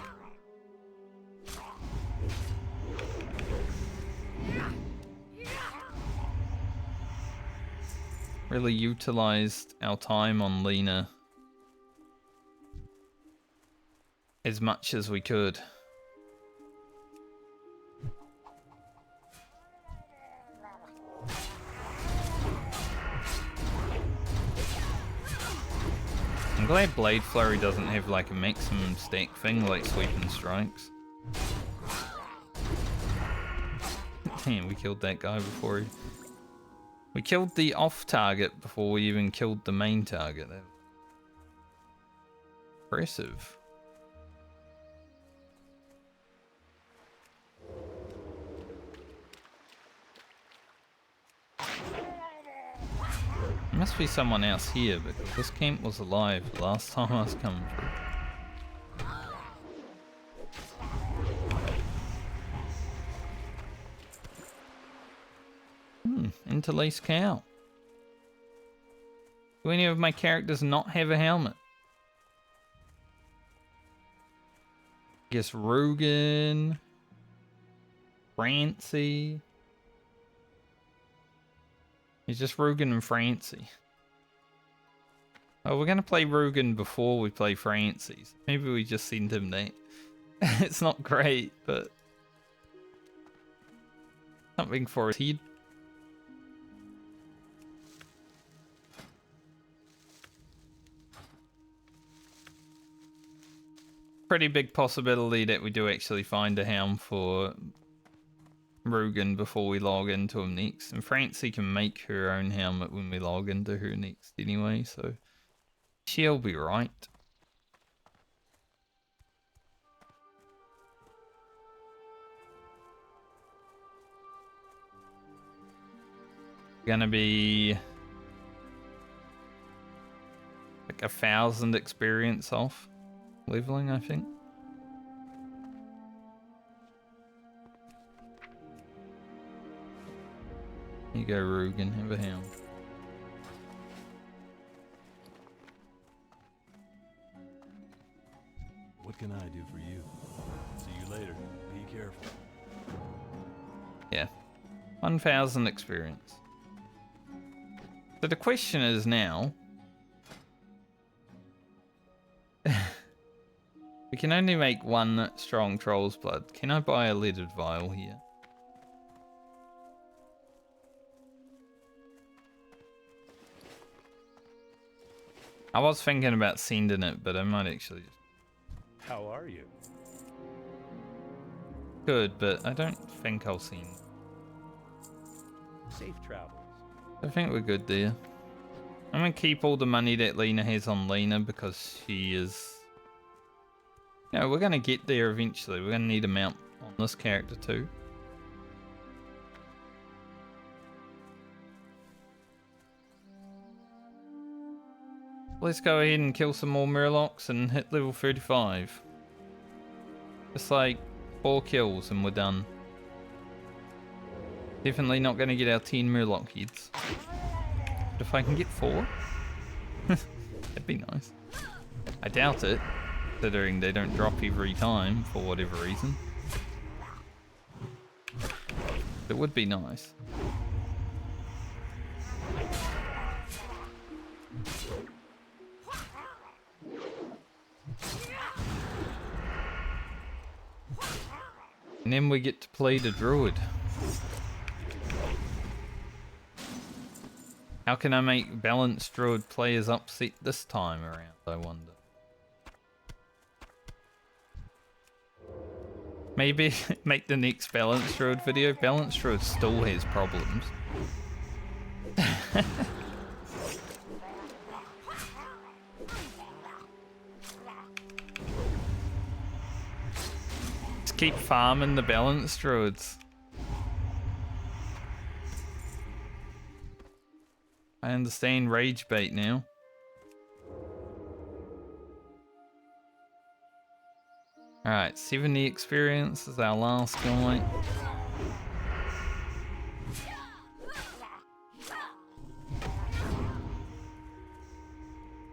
Speaker 1: Really utilized our time on Lena as much as we could. I'm glad Blade Flurry doesn't have like a maximum stack thing like Sweeping Strikes. Damn, we killed that guy before he... We killed the off target before we even killed the main target. That was impressive. There must be someone else here because this camp was alive the last time I was coming through. Interlaced cow. Do any of my characters not have a helmet? Guess Rugen, Francie. He's just Rugen and Francie. Oh, we're gonna play Rugen before we play Francie. Maybe we just send him that. It's not great, but something for his head. Pretty big possibility that we do actually find a helm for Rugen before we log into him next. And Francie can make her own helmet when we log into her next anyway, so she'll be right. Gonna be like 1,000 experience off leveling, I think. Here you go, Rugen, have a helm.
Speaker 3: What can I do for you? See you later. Be careful.
Speaker 1: Yeah. 1,000 experience. So the question is now, we can only make one strong troll's blood. Can I buy a leaded vial here? I was thinking about sending it, but I might actually just...
Speaker 5: How are you?
Speaker 1: Good, but I don't think I'll send.
Speaker 5: Safe travels.
Speaker 1: I think we're good there. I'm gonna keep all the money that Lena has on Lena because she is... You know, we're gonna get there eventually. We're gonna need a mount on this character too. Let's go ahead and kill some more Murlocs and hit level 35. Just like 4 kills and we're done. Definitely not going to get our 10 Murloc heads. But if I can get 4, that'd be nice. I doubt it, considering they don't drop every time for whatever reason. It would be nice. And then we get to play the Druid. How can I make balanced Druid players upset this time around, I wonder? Maybe make the next balanced Druid video. Balanced Druid still has problems. Keep farming the balanced druids. I understand rage bait now. Alright, 70 experience is our last guy.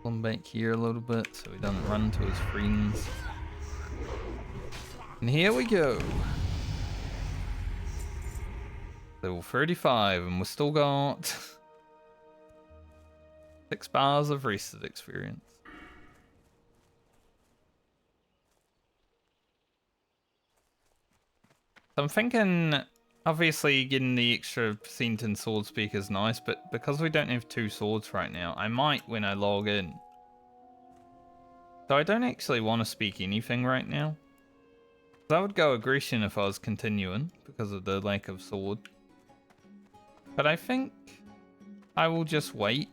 Speaker 1: Pull him back here a little bit so he doesn't run to his friends. And here we go. Level 35, and we're still got 6 bars of rested experience. So I'm thinking, obviously getting the extra percent in sword speak is nice, but because we don't have 2 swords right now, I might when I log in. So I don't actually want to speak anything right now. I would go aggression if I was continuing because of the lack of sword. But I think I will just wait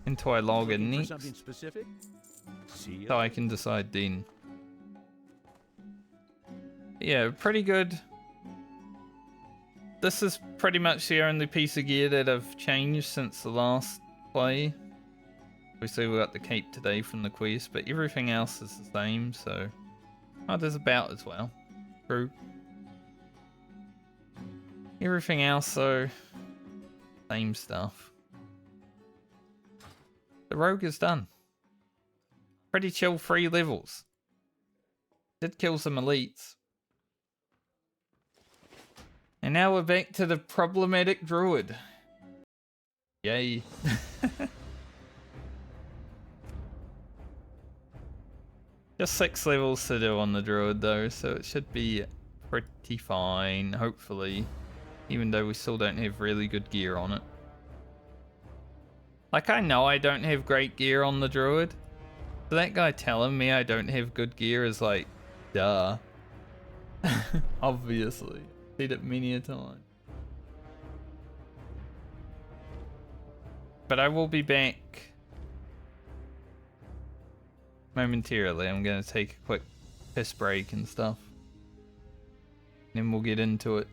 Speaker 1: until I log in next.
Speaker 5: Something specific?
Speaker 1: So I can decide then. Yeah, pretty good. This is pretty much the only piece of gear that I've changed since the last play. Obviously we got the cape today from the quest, but everything else is the same, so... Oh, there's about as well. True. Everything else, though, same stuff. The rogue is done. Pretty chill 3 levels. Did kill some elites. And now we're back to the problematic druid. Yay. Just 6 levels to do on the druid though, so it should be pretty fine, hopefully. Even though we still don't have really good gear on it. Like, I know I don't have great gear on the druid. So that guy telling me I don't have good gear is like, duh. Obviously. Said it many a time. But I will be back momentarily. I'm going to take a quick piss break and stuff. Then we'll get into it.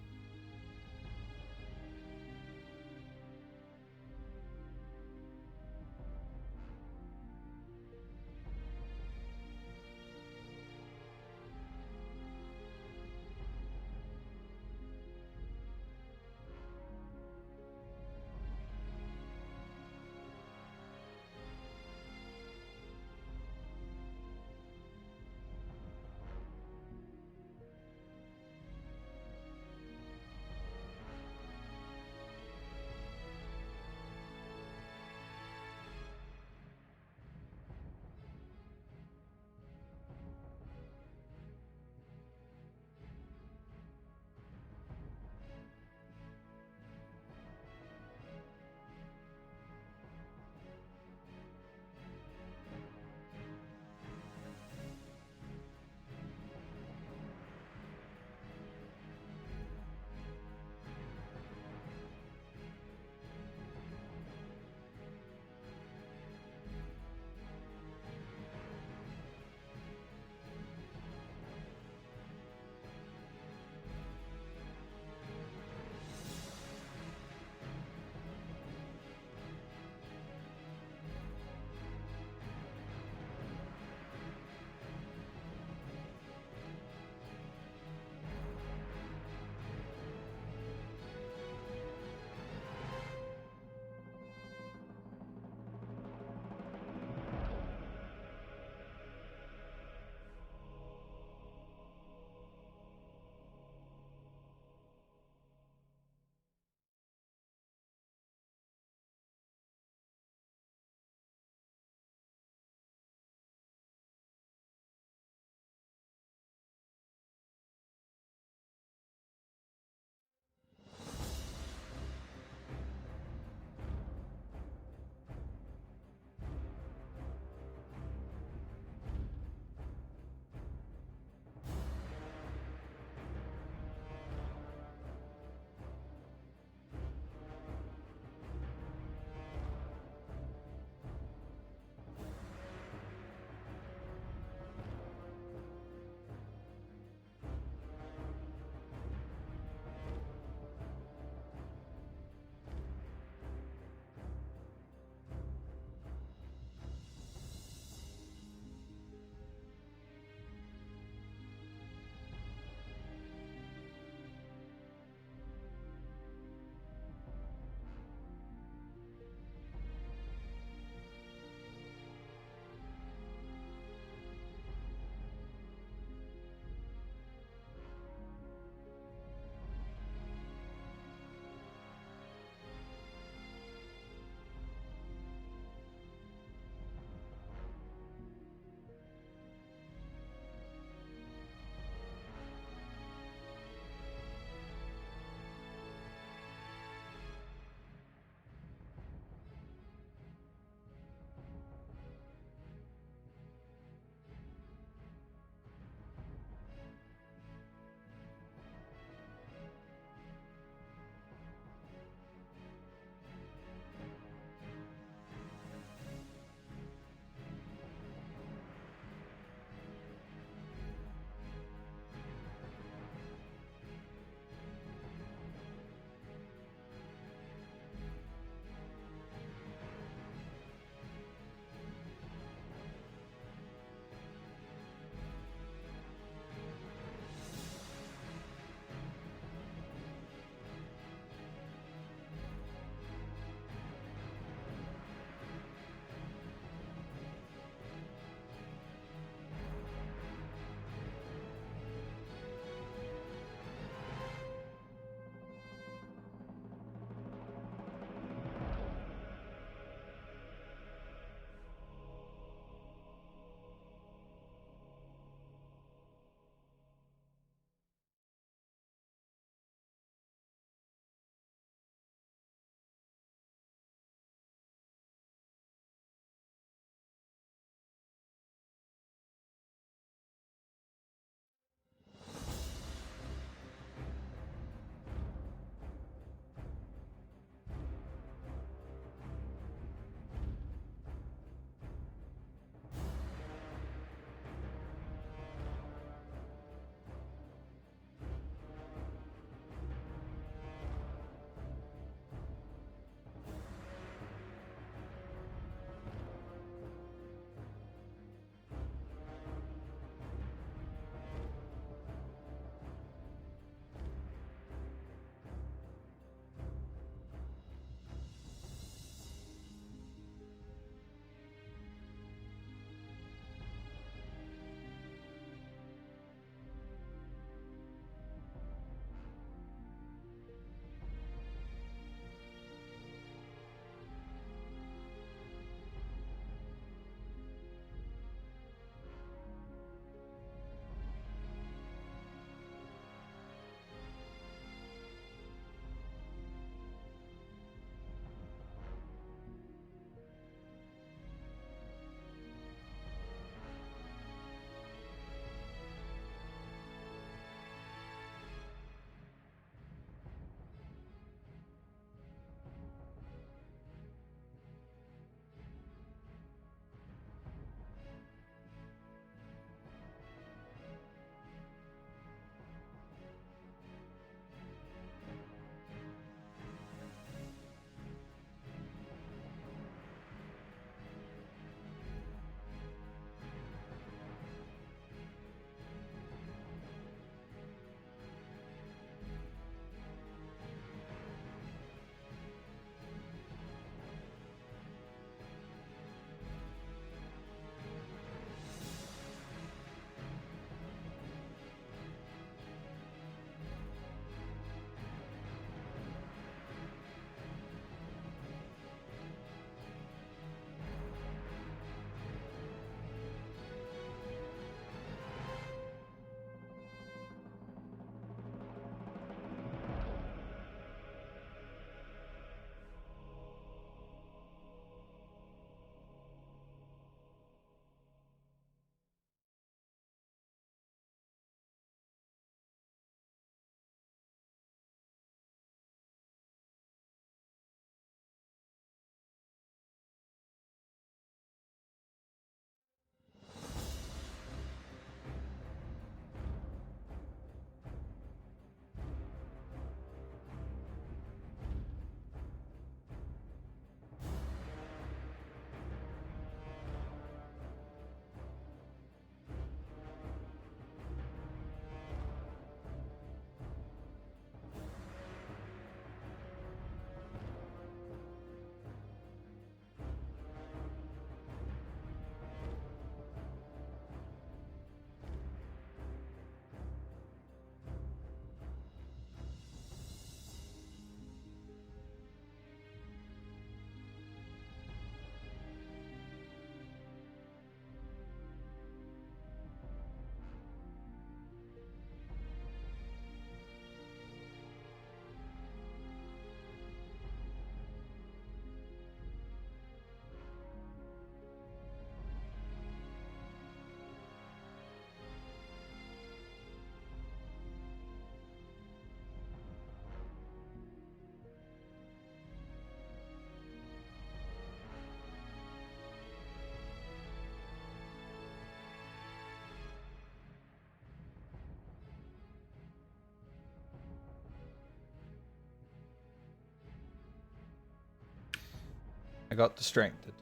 Speaker 1: I got distracted.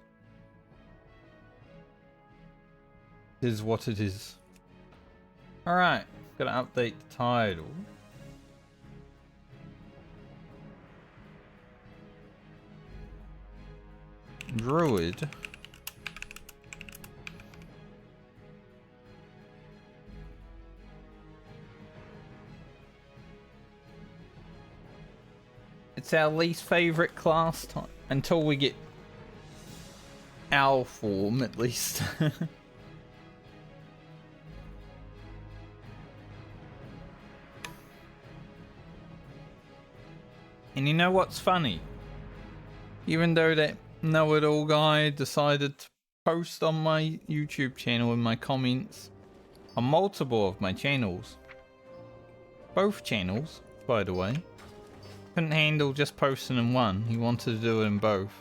Speaker 1: It is what it is. Alright, gotta update the title. Druid. It's our least favorite class type until we get our form, at least. And you know what's funny? Even though that know-it-all guy decided to post on my YouTube channel in my comments on multiple of my channels, both channels, by the way, couldn't handle just posting in one. He wanted to do it in both.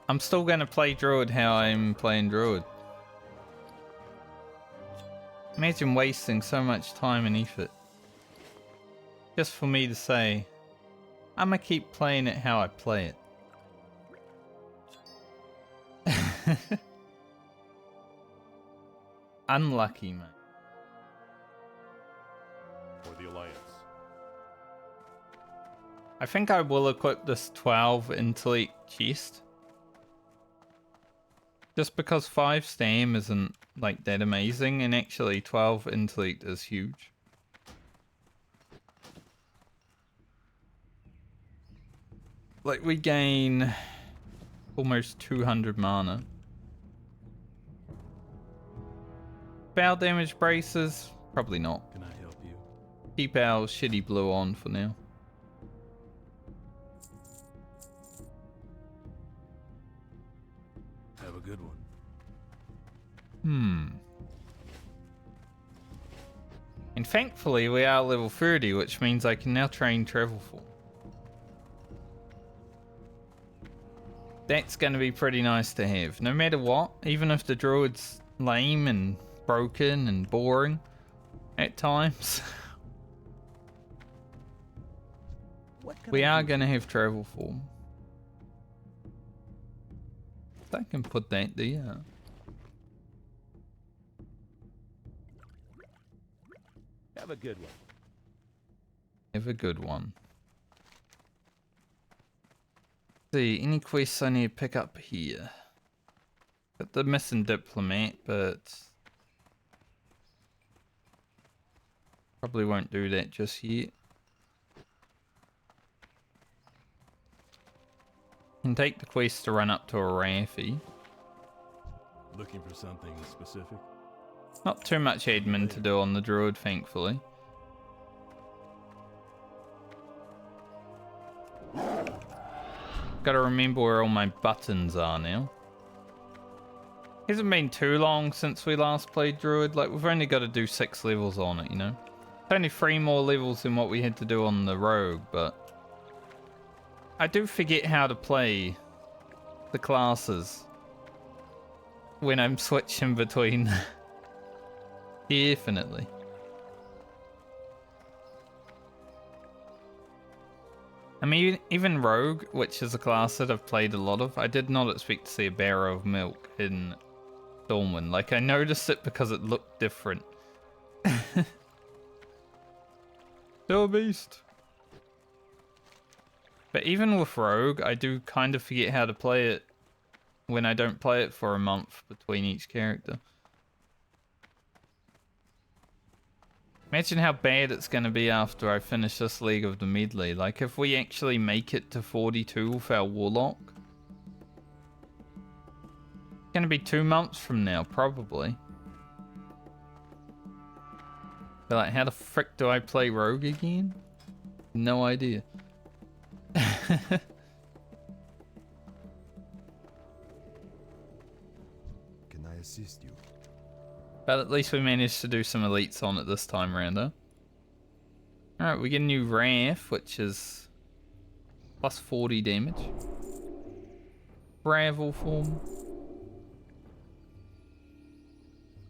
Speaker 1: I'm still gonna play Druid how I'm playing Druid. Imagine wasting so much time and effort just for me to say, I'm gonna keep playing it how I play it. Unlucky, man.
Speaker 3: For the Alliance.
Speaker 1: I think I will equip this 12 intellect chest. Just because 5 stam isn't like that amazing, and actually 12 intellect is huge. Like, we gain almost 200 mana. Bow damage braces? Probably not.
Speaker 3: Can I help you?
Speaker 1: Keep our shitty blue on for now.
Speaker 3: Have a good one.
Speaker 1: And thankfully we are level 30, which means I can now train travel for. That's going to be pretty nice to have, no matter what. Even if the druid's lame and broken and boring at times. We are going to have travel form. I can put that there.
Speaker 5: Have a good one.
Speaker 1: Have a good one. See, any quests I need to pick up here? Got the missing diplomat, but probably won't do that just yet. Can take the quest to run up to a Raffi.
Speaker 3: Looking for something specific?
Speaker 1: Not too much admin to do on the druid, thankfully. Gotta remember where all my buttons are now. Hasn't been too long since we last played druid. Like, we've only got to do 6 levels on it, you know? It's only 3 more levels than what we had to do on the rogue, but I do forget how to play the classes when I'm switching between. Definitely. I mean, even Rogue, which is a class that I've played a lot of, I did not expect to see a barrow of milk in Stormwind. Like, I noticed it because it looked different. Still a beast. But even with Rogue, I do kind of forget how to play it when I don't play it for a month between each character. Imagine how bad it's going to be after I finish this League of the Medley. Like, if we actually make it to 42 with our Warlock. It's going to be 2 months from now, probably. But like, how the frick do I play Rogue again? No idea.
Speaker 3: Can I assist you?
Speaker 1: But at least we managed to do some elites on it this time around, huh? Alright, we get a new Wrath, which is plus 40 damage. Gravel form.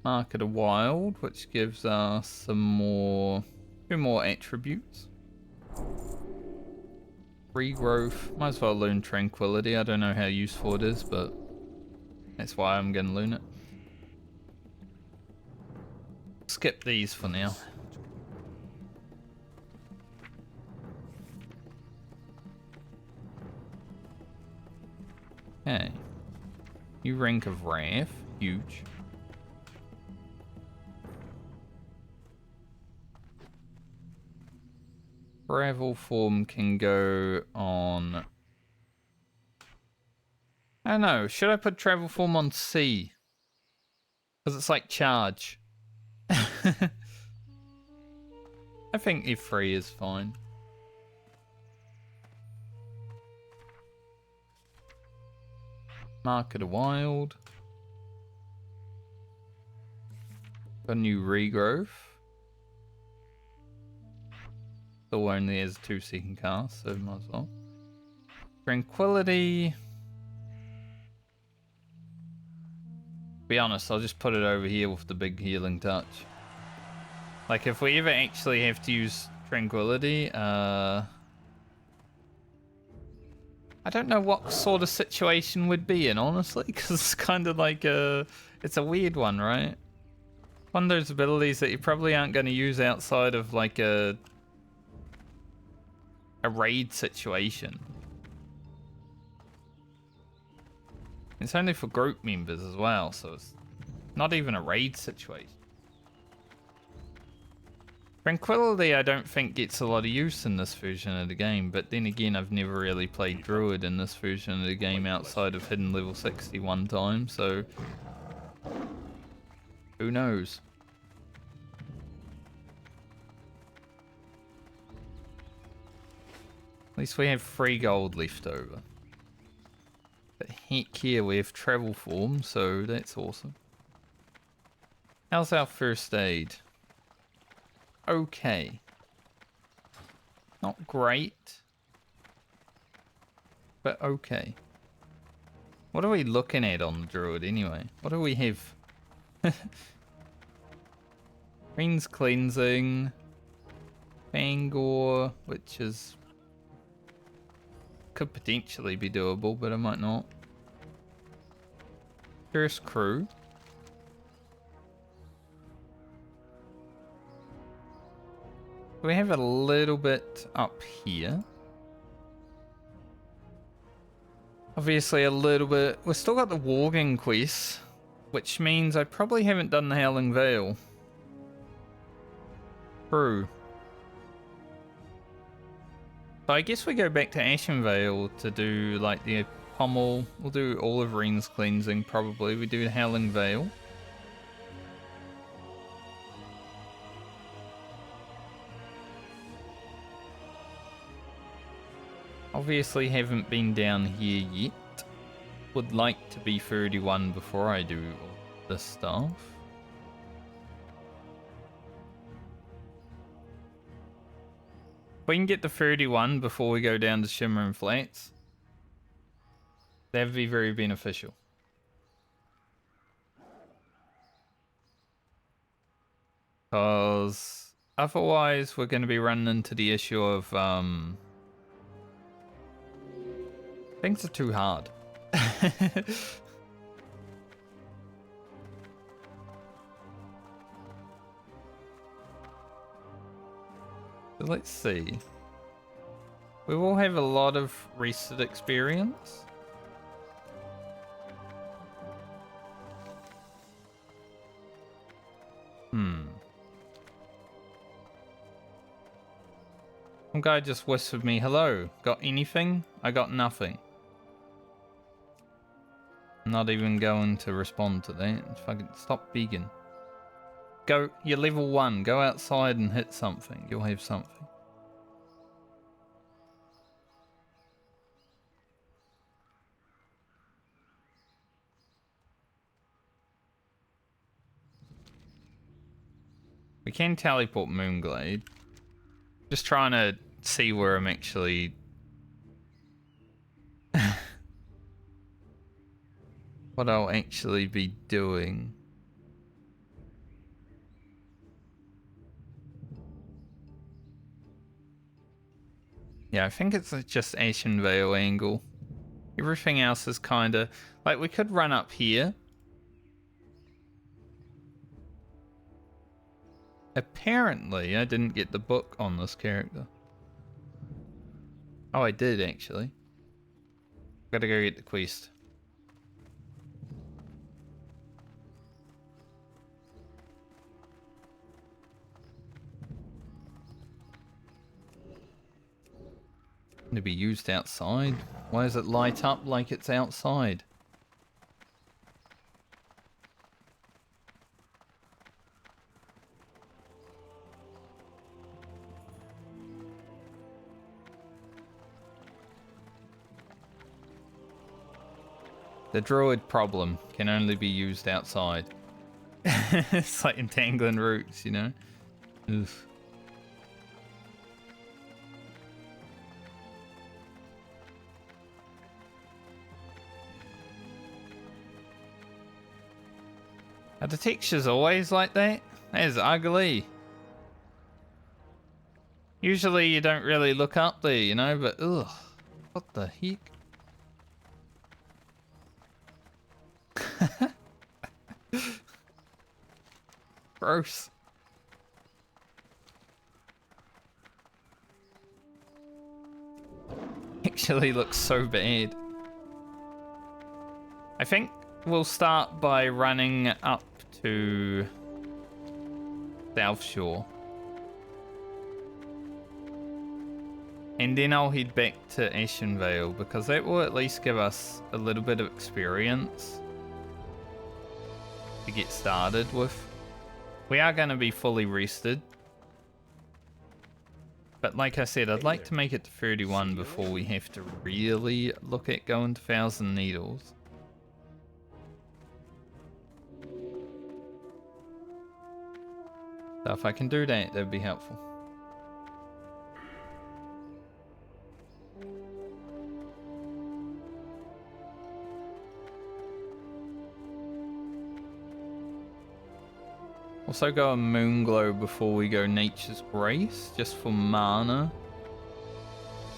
Speaker 1: Market of Wild, which gives us some more, 2 more attributes. Regrowth. Might as well learn Tranquility. I don't know how useful it is, but that's why I'm gonna learn it. Skip these for now. Okay. New rank of Wrath. Huge. Travel form can go on... I don't know. Should I put travel form on C? Because it's like charge. I think F3 is fine. Market of Wild. A new regrowth. Still only has 2-second cast, so might as well. Tranquility. Be honest, I'll just put it over here with the big healing touch. Like if we ever actually have to use Tranquility, I don't know what sort of situation we'd be in, honestly, because it's kind of like it's a weird one, right? One of those abilities that you probably aren't going to use outside of like a raid situation. It's only for group members as well, so it's not even a raid situation. Tranquility I don't think gets a lot of use in this version of the game, but then again I've never really played Druid in this version of the game outside of hidden level 60 one time, so who knows? At least we have 3 gold left over. But heck yeah, we have travel form, so that's awesome. How's our first aid? Okay. Not great. But okay. What are we looking at on the Druid anyway? What do we have? Green's Cleansing. Bangor, which is... could potentially be doable, but it might not. First Crew. We have a little bit up here. Obviously a little bit... we've still got the Warging quest, which means I probably haven't done the Howling Vale. True. So I guess we go back to Ashen Vale to do like the Pommel. We'll do all of Ren's Cleansing probably. We do the Howling Vale. Obviously haven't been down here yet. Would like to be 31 before I do all this stuff. If we can get to 31 before we go down to Shimmering Flats, that would be very beneficial. Because otherwise we're going to be running into the issue of things are too hard. So let's see. We will have a lot of rested experience. Some guy just whispered me, hello, got anything? I got nothing. I'm not even going to respond to that. Fucking stop begging. Go, you're level 1, go outside and hit something. You'll have something. We can teleport Moonglade. Just trying to see where I'm actually... what I'll actually be doing. Yeah, I think it's just Ashen Vale angle. Everything else is kind of... Like, we could run up here. Apparently, I didn't get the book on this character. Oh, I did, actually. Gotta go get the quest. To be used outside? Why does it light up like it's outside? The Druid problem can only be used outside. It's like entangling roots, you know? Oof. Are the textures always like that? That is ugly. Usually you don't really look up there, you know, but ugh. What the heck? Gross. Actually looks so bad. I think we'll start by running up to South Shore. And then I'll head back to Ashen Vale because that will at least give us a little bit of experience to get started with. We are going to be fully rested. But like I said, I'd like to make it to 31 before we have to really look at going to 1,000 Needles. So if I can do that, that'd be helpful. Also go a Moonglow before we go Nature's Grace, just for mana.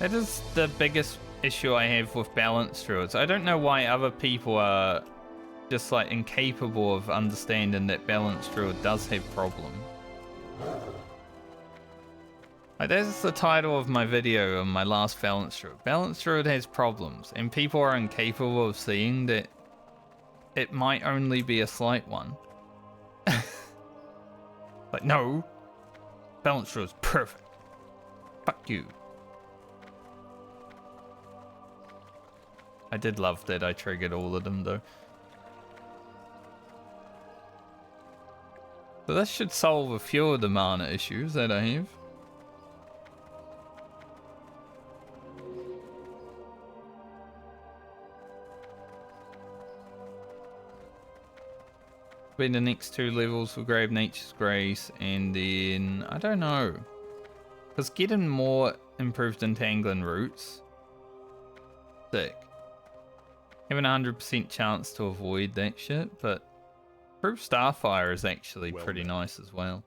Speaker 1: That is the biggest issue I have with Balance Druids. I don't know why other people are just like incapable of understanding that Balance Druid does have problems. Like, that's the title of my video on my last Balance Druid. Balance Druid has problems, and people are incapable of seeing that it might only be a slight one. Like, no, Balance Druid's perfect. Fuck you. I did love that I triggered all of them, though. So this should solve a few of the mana issues that I have. Between the next 2 levels we'll grab Nature's Grace, and then I don't know, because getting more improved entangling roots, sick. Having a 100% chance to avoid that shit, but improved Starfire is actually pretty nice as well.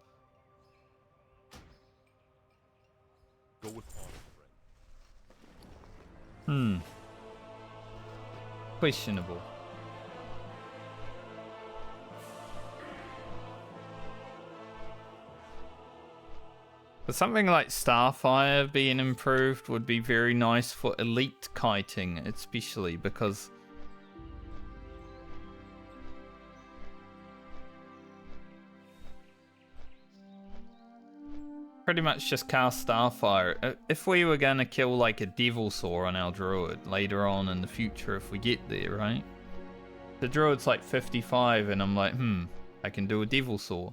Speaker 3: Go with honor, friend.
Speaker 1: Questionable. But something like Starfire being improved would be very nice for elite kiting, especially because pretty much just cast Starfire. If we were gonna kill like a Devil Saw on our Druid later on in the future, if we get there, right? The Druid's like 55 and I'm like, I can do a Devil Saw.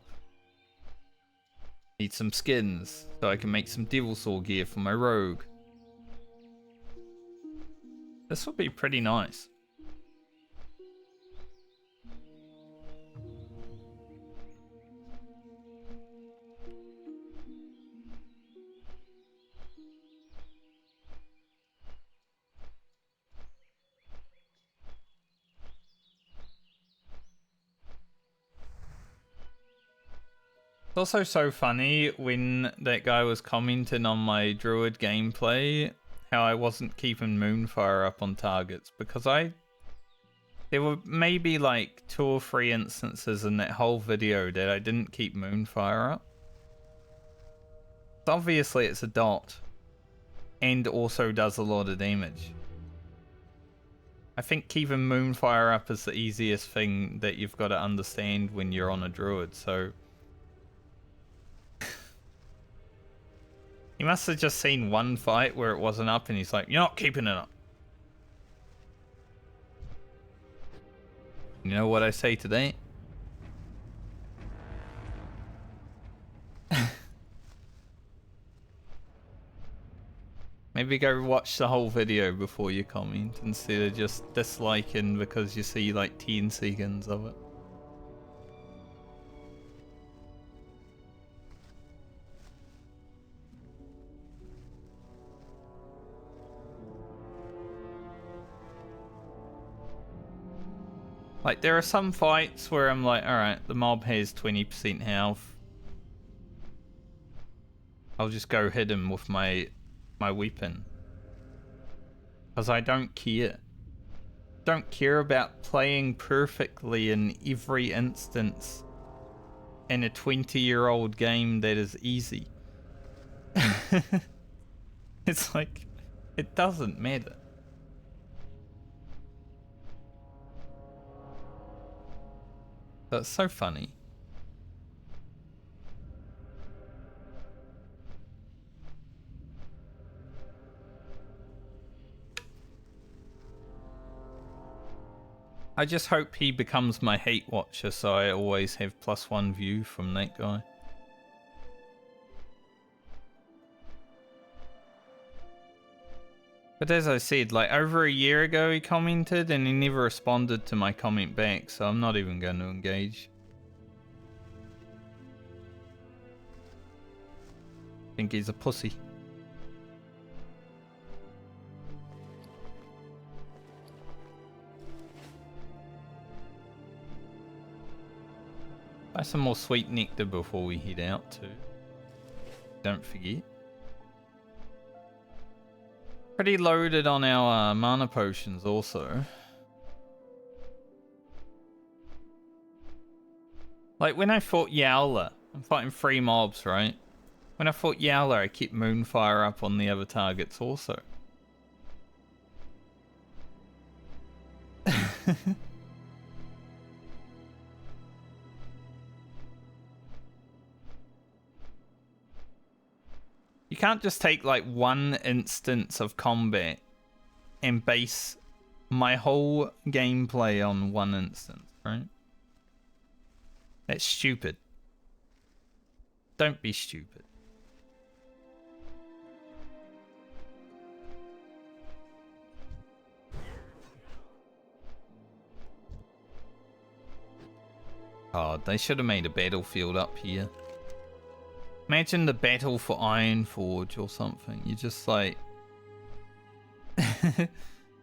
Speaker 1: Need some skins so I can make some Devil Saw gear for my rogue. This would be pretty nice. It's also so funny when that guy was commenting on my Druid gameplay how I wasn't keeping Moonfire up on targets because there were maybe like 2 or 3 instances in that whole video that I didn't keep Moonfire up. So obviously it's a dot and also does a lot of damage. I think keeping Moonfire up is the easiest thing that you've got to understand when you're on a Druid, so... He must have just seen one fight where it wasn't up and he's like, you're not keeping it up. You know what I say today? Maybe go watch the whole video before you comment instead of just disliking because you see like 10 seconds of it. Like, there are some fights where I'm like, alright, the mob has 20% health. I'll just go hit him with my weapon. Because I don't care. Don't care about playing perfectly in every instance in a 20-year-old game that is easy. It's like, it doesn't matter. That's so funny. I just hope he becomes my hate watcher so I always have +1 view from that guy. But as I said, like over a year ago he commented and he never responded to my comment back, so I'm not even going to engage. I think he's a pussy. Buy some more sweet nectar before we head out too. Don't forget. Pretty loaded on our mana potions also. Like when I fought Yowler, I'm fighting 3 mobs, right? When I fought Yowler, I kept Moonfire up on the other targets also. You can't just take like one instance of combat and base my whole gameplay on one instance, right? That's stupid. Don't be stupid. Oh, they should have made a battlefield up here. Imagine the battle for Ironforge or something. You just like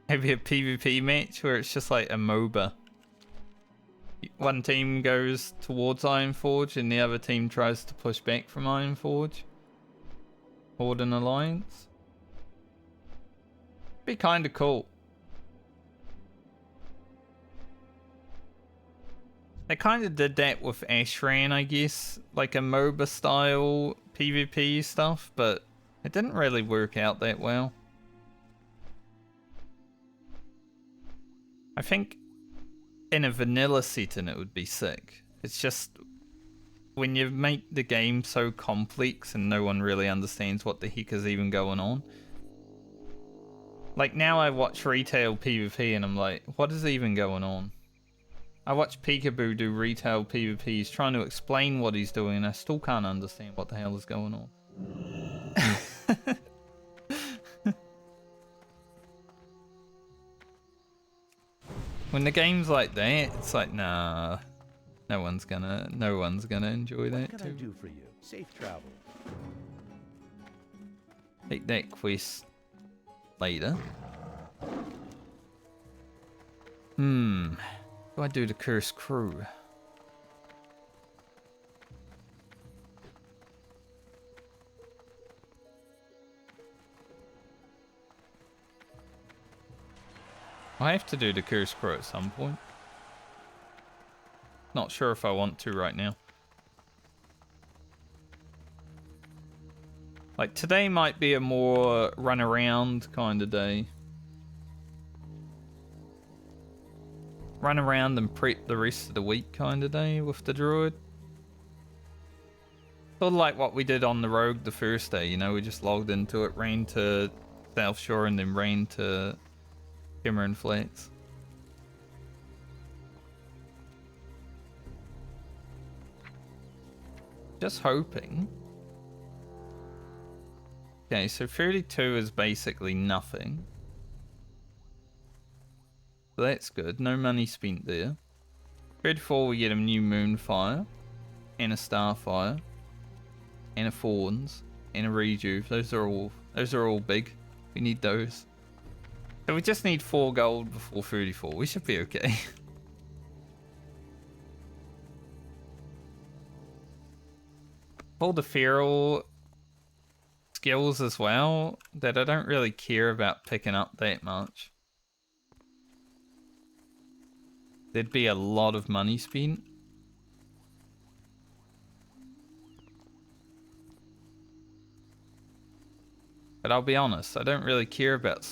Speaker 1: maybe a PvP match where it's just like a MOBA. One team goes towards Ironforge and the other team tries to push back from Ironforge. Horde and Alliance. Be kind of cool. They kind of did that with Ashran, I guess, like a MOBA style PvP stuff, but it didn't really work out that well. I think in a vanilla setting it would be sick. It's just when you make the game so complex and no one really understands what the heck is even going on. Like now I watch retail PvP and I'm like, what is even going on? I watch Peekaboo do retail PvP. He's trying to explain what he's doing and I still can't understand what the hell is going on. When the game's like that, it's like, nah, no one's gonna enjoy that
Speaker 5: What can I do for you? Safe travel.
Speaker 1: Take that quest later. What do I do to Cursed Crew? I have to do the curse crow at some point. Not sure if I want to right now. Like, today might be a more run around kind of day. Run around and prep the rest of the week kind of day with the druid. Sort of like what we did on the rogue the first day, you know, we just logged into it, ran to South Shore and then ran to Cameron Flats. Just hoping. Okay, so 32 is basically nothing. So that's good. No money spent there. 34 we get a new Moonfire. And a Starfire. And a Fawns. And a Rejuve. Those are all big. We need those. So we just need 4 gold before 34. We should be okay. All the feral skills as well that I don't really care about picking up that much. There'd be a lot of money spent. But I'll be honest, I don't really care about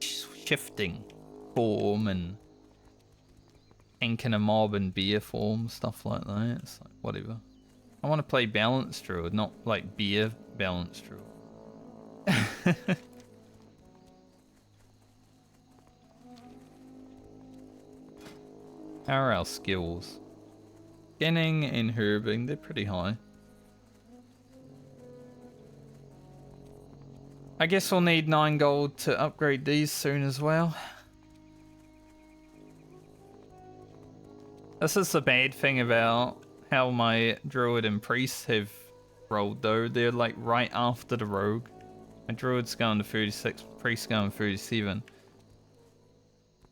Speaker 1: shifting form and inking a mob in beer form, stuff like that. It's like, whatever. I want to play balanced druid, not like beer balanced druid. How are our skills? Scanning and herbing, they're pretty high. I guess we'll need 9 gold to upgrade these soon as well. This is the bad thing about how my druid and priest have rolled though. They're like right after the rogue. My druid's going to 36, priest's going to 37.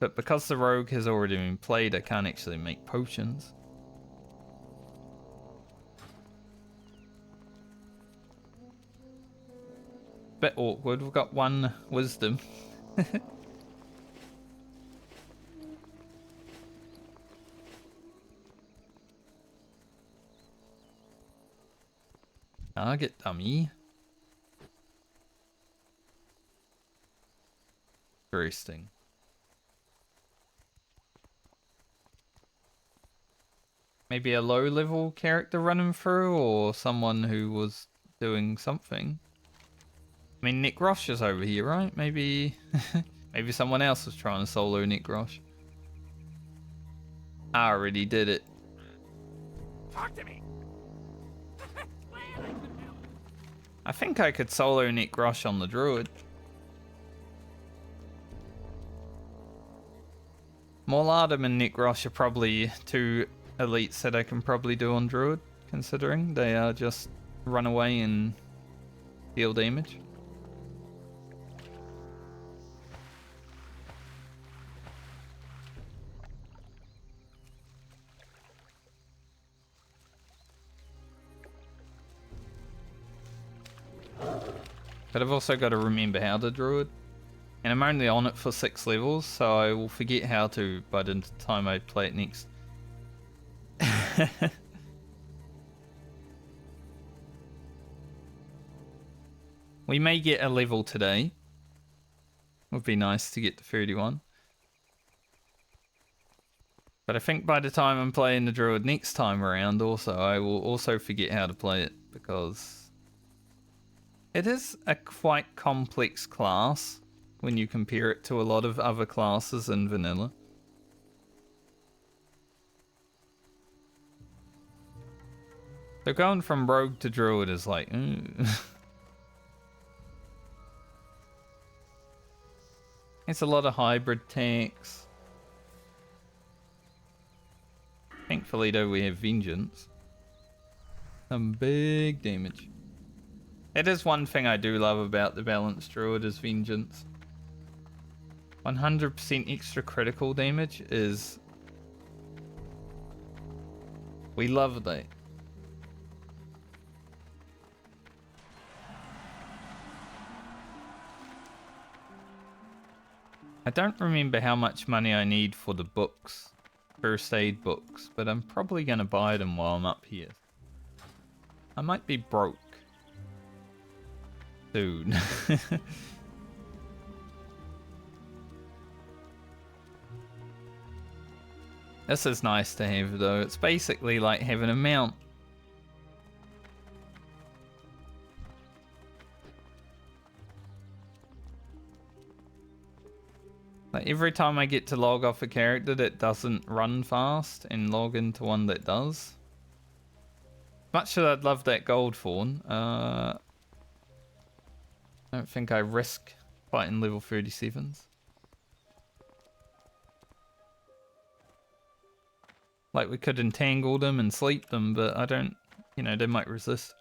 Speaker 1: But because the rogue has already been played, I can't actually make potions. Bit awkward, we've got 1 wisdom. Target dummy. Interesting. Maybe a low level character running through, or someone who was doing something. I mean, Nick Rosh is over here, right? Maybe maybe someone else was trying to solo Nick Rosh. I already did it.
Speaker 4: Talk to me.
Speaker 1: I think I could solo Nick Rosh on the druid. Morladum and Nick Rosh are probably 2 elites that I can probably do on druid, considering they are just run away and deal damage. But I've also got to remember how to druid. And I'm only on it for 6 levels, so I will forget how to by the time I play it next. We may get a level today. Would be nice to get to 31. But I think by the time I'm playing the druid next time around also, I will also forget how to play it, because it is a quite complex class when you compare it to a lot of other classes in vanilla. So going from rogue to druid is like, it's a lot of hybrid tanks. Thankfully though we have vengeance. Some big damage. It is one thing I do love about the balanced druid is vengeance. 100% extra critical damage is... we love that. I don't remember how much money I need for the books, first aid books, but I'm probably going to buy them while I'm up here. I might be broke soon. This is nice to have though. It's basically like having a mount. Like every time I get to log off a character that doesn't run fast and log into one that does. Much as I'd love that gold fawn, I don't think I risk fighting level 37s. Like we could entangle them and sleep them, but I don't, you know, they might resist.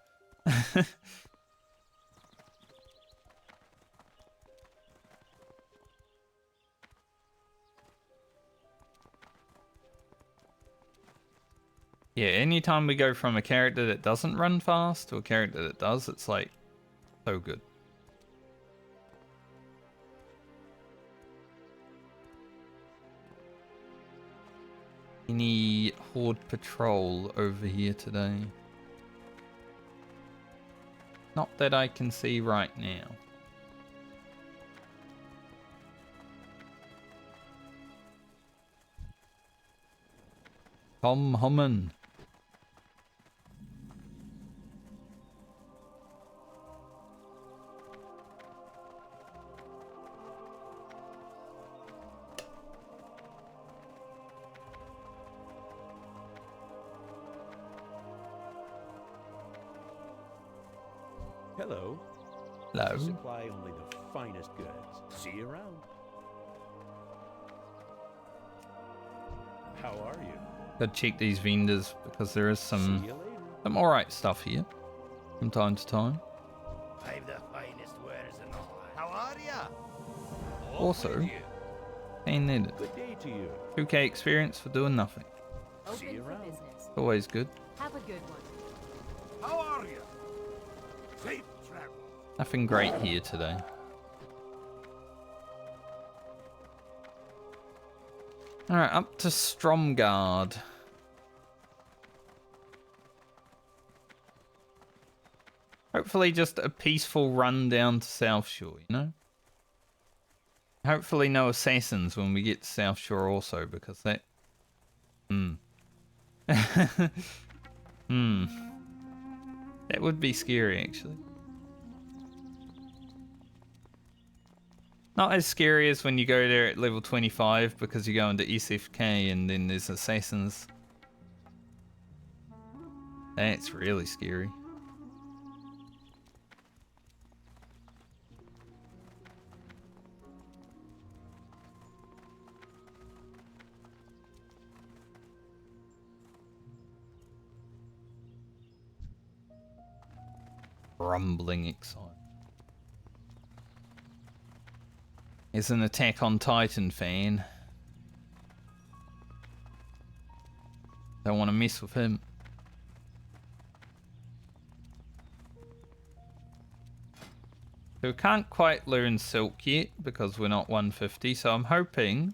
Speaker 1: Yeah, anytime we go from a character that doesn't run fast to a character that does, it's like so good. Any horde patrol over here today? Not that I can see right now. Tom Hummin.
Speaker 5: Hello.
Speaker 1: Hello.
Speaker 5: We supply only the finest goods. See you around. How are you?
Speaker 1: Gotta check these vendors because there is
Speaker 5: See
Speaker 1: some
Speaker 5: you later.
Speaker 1: alright stuff here from time to time.
Speaker 4: I've the finest wares and all. How are ya?
Speaker 1: Also, ain't needed.
Speaker 5: Good day to you.
Speaker 1: 2k experience for doing nothing.
Speaker 5: See you
Speaker 2: Open for
Speaker 5: around.
Speaker 2: business.
Speaker 1: Always good.
Speaker 2: Have a good one.
Speaker 4: How are you? Safe travel.
Speaker 1: Nothing great here today. Alright, up to Stromgard. Hopefully just a peaceful run down to South Shore, you know? Hopefully no assassins when we get to South Shore also, because that... That would be scary, actually. Not as scary as when you go there at level 25 because you go into SFK and then there's assassins. That's really scary. Rumbling excitement. Is an Attack on Titan fan. Don't want to mess with him. So we can't quite learn Silk yet because we're not 150. So I'm hoping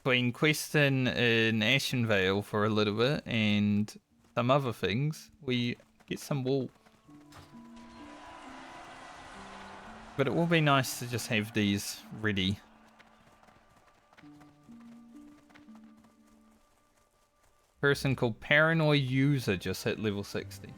Speaker 1: between questing in Ashenvale for a little bit and some other things, we get some wool. But it will be nice to just have these ready. Person called Paranoid User just hit level 60. I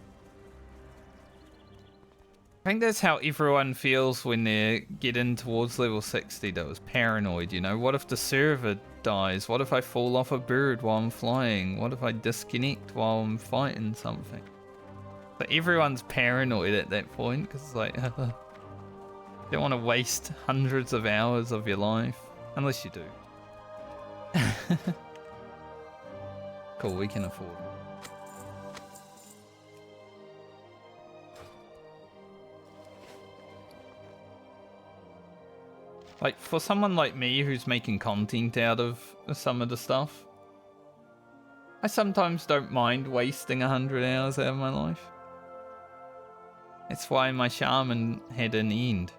Speaker 1: think that's how everyone feels when they get in towards level 60 though, is paranoid, you know? What if the server dies? What if I fall off a bird while I'm flying? What if I disconnect while I'm fighting something? But everyone's paranoid at that point, because it's like... You don't want to waste hundreds of hours of your life. Unless you do. Cool, we can afford it. Like, for someone like me who's making content out of some of the stuff, I sometimes don't mind wasting 100 hours out of my life. That's why my shaman had an end.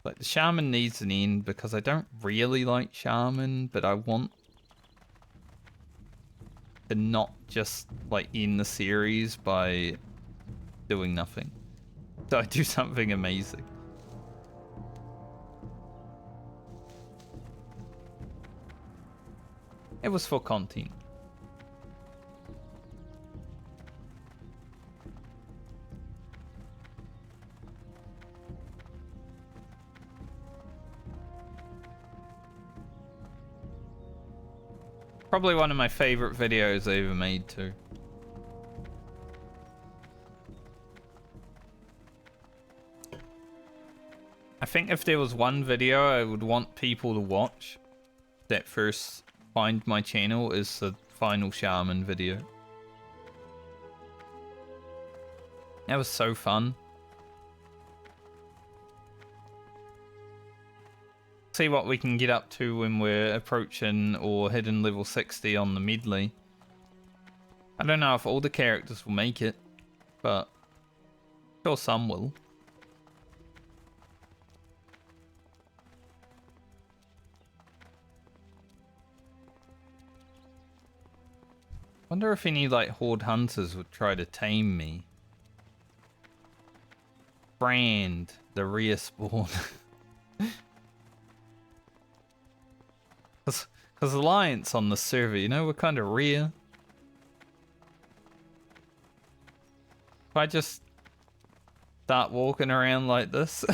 Speaker 1: Like, the Shaman needs an end because I don't really like Shaman, but I want to not just, like, end the series by doing nothing. So I do something amazing. It was for content. Probably one of my favorite videos I ever made too. I think if there was one video I would want people to watch that first find my channel is the final Shaman video. That was so fun. See what we can get up to when we're approaching or hitting level 60 on the medley. I don't know if all the characters will make it, but sure some will. Wonder if any like horde hunters would try to tame me. Brand the respawn. Because Alliance on the server, you know, we're kind of rare. If I just start walking around like this.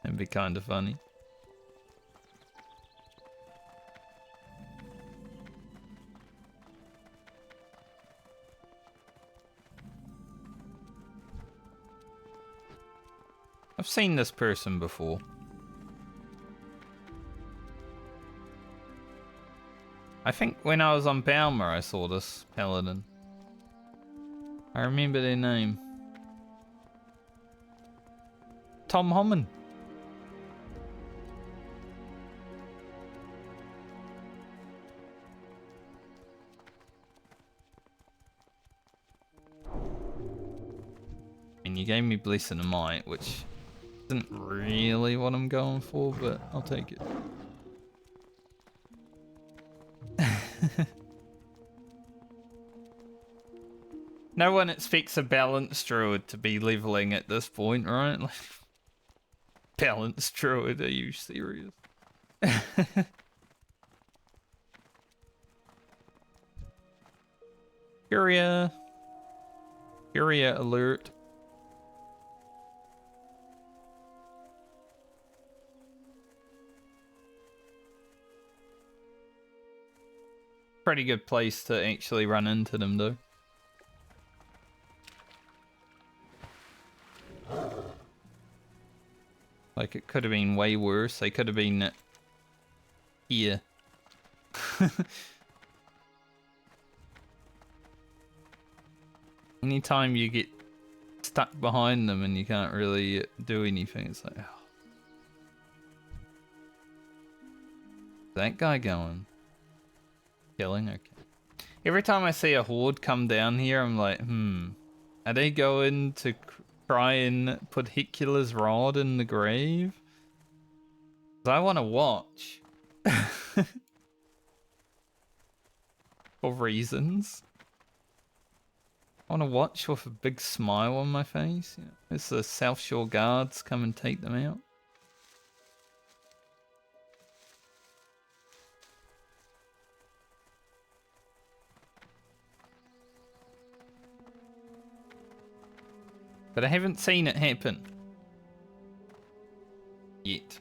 Speaker 1: It'd be kind of funny. I've seen this person before. I think when I was on Balmer I saw this paladin. I remember their name. Tom Homan. And you gave me Blessing of Might, which isn't really what I'm going for, but I'll take it. No one expects a balanced druid to be leveling at this point, right? Like, balanced druid, are you serious? Furia alert. Pretty good place to actually run into them though. Like, it could have been way worse. They could have been here. Anytime you get stuck behind them and you can't really do anything, it's like, oh. That guy going? Killing? Okay. Every time I see a horde come down here, I'm like, are they going to try and put Hecula's rod in the grave? 'Cause I want to watch. For reasons. I want to watch with a big smile on my face. You know, as the South Shore guards come and take them out. But I haven't seen it happen. Yet.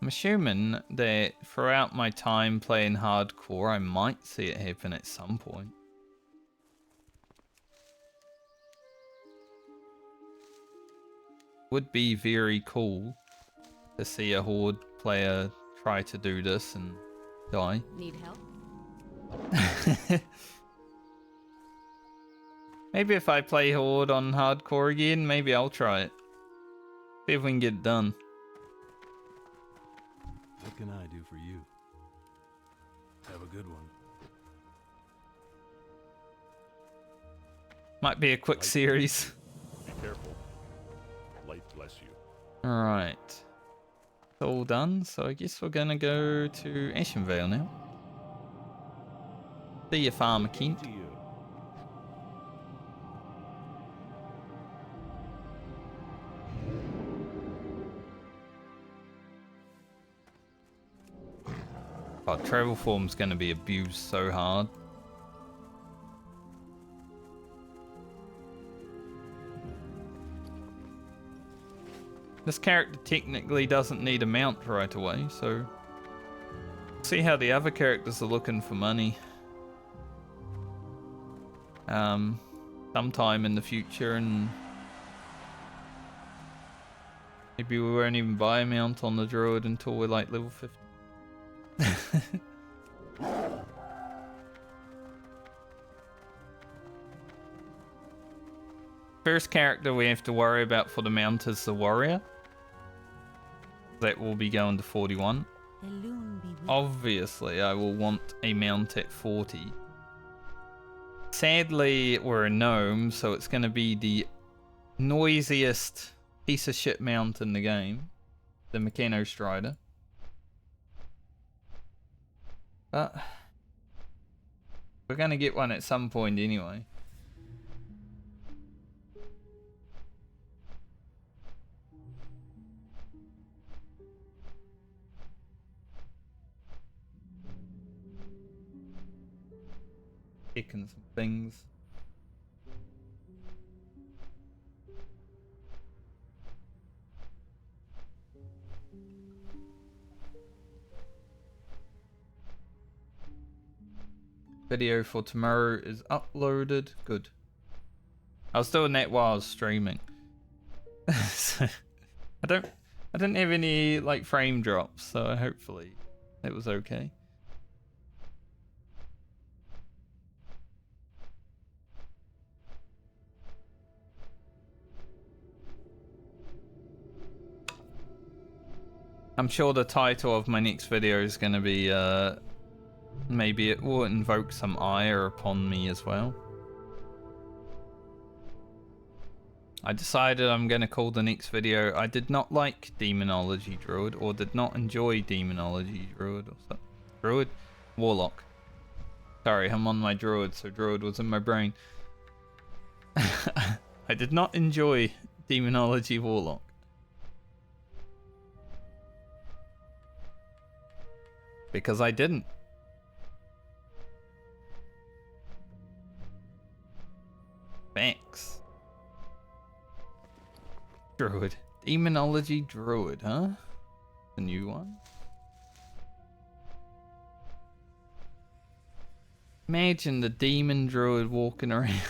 Speaker 1: I'm assuming that throughout my time playing hardcore, I might see it happen at some point. Would be very cool to see a horde player try to do this and die.
Speaker 2: Need help?
Speaker 1: Maybe if I play horde on hardcore again, maybe I'll try it. See if we can get it done.
Speaker 3: What can I do for you? Have a good one.
Speaker 1: Might be a quick series.
Speaker 3: Be careful. Light bless you.
Speaker 1: Alright. It's all done, so I guess we're gonna go to Ashenvale now. See you, Farmer Kent.
Speaker 5: To you.
Speaker 1: Oh, travel form's gonna be abused so hard. This character technically doesn't need a mount right away, so see how the other characters are looking for money. Sometime in the future, and maybe we won't even buy a mount on the Druid until we're like level 50. First character we have to worry about for the mount is the warrior. That will be going to 41. Obviously, I will want a mount at 40. Sadly, we're a gnome, so it's going to be the noisiest piece of shit mount in the game. The Mechano Strider. But we're going to get one at some point anyway. Checking some things. Video for tomorrow is uploaded. Good. I was doing that while I was streaming. So, I didn't have any like frame drops, so hopefully it was okay. I'm sure the title of my next video is going to be, maybe it will invoke some ire upon me as well. I decided I'm going to call the next video, I did not like Demonology Druid, or did not enjoy Demonology Druid, or something. Druid? Warlock. Sorry, I'm on my Druid, so Druid was in my brain. I did not enjoy Demonology Warlock. Because I didn't. Thanks. Druid. Demonology Druid, huh? The new one? Imagine the demon druid walking around.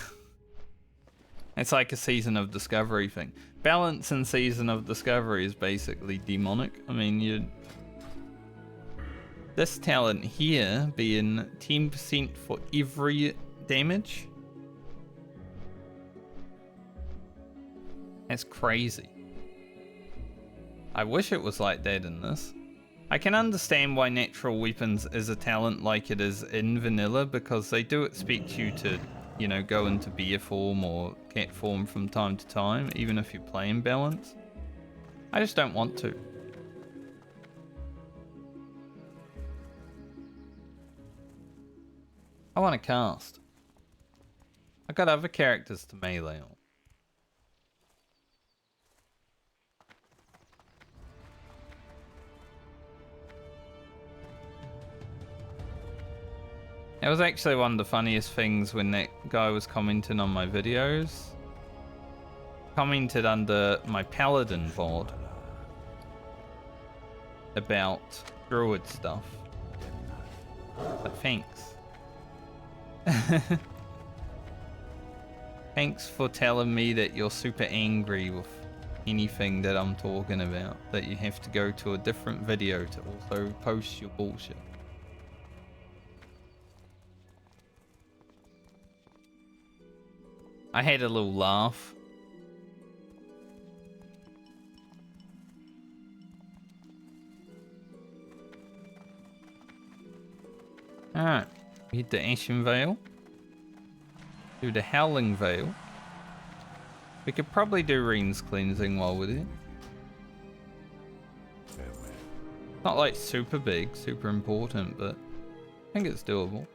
Speaker 1: It's like a Season of Discovery thing. Balance in Season of Discovery is basically demonic. I mean, you... This talent here being 10% for every damage. That's crazy. I wish it was like that in this. I can understand why natural weapons is a talent like it is in vanilla, because they do expect you to, you know, go into bear form or cat form from time to time, even if you play in balance. I just don't want to. I want to cast. I've got other characters to melee on. It was actually one of the funniest things when that guy was commenting on my videos. Commented under my Paladin VOD about Druid stuff. But thanks. Thanks for telling me that you're super angry with anything that I'm talking about. That you have to go to a different video to also post your bullshit. I had a little laugh. Alright, we hit the Ashen Vale. Do the Howling Vale. We could probably do Reen's cleansing while we're there.
Speaker 3: Farewell.
Speaker 1: Not like super big, super important, but I think it's doable.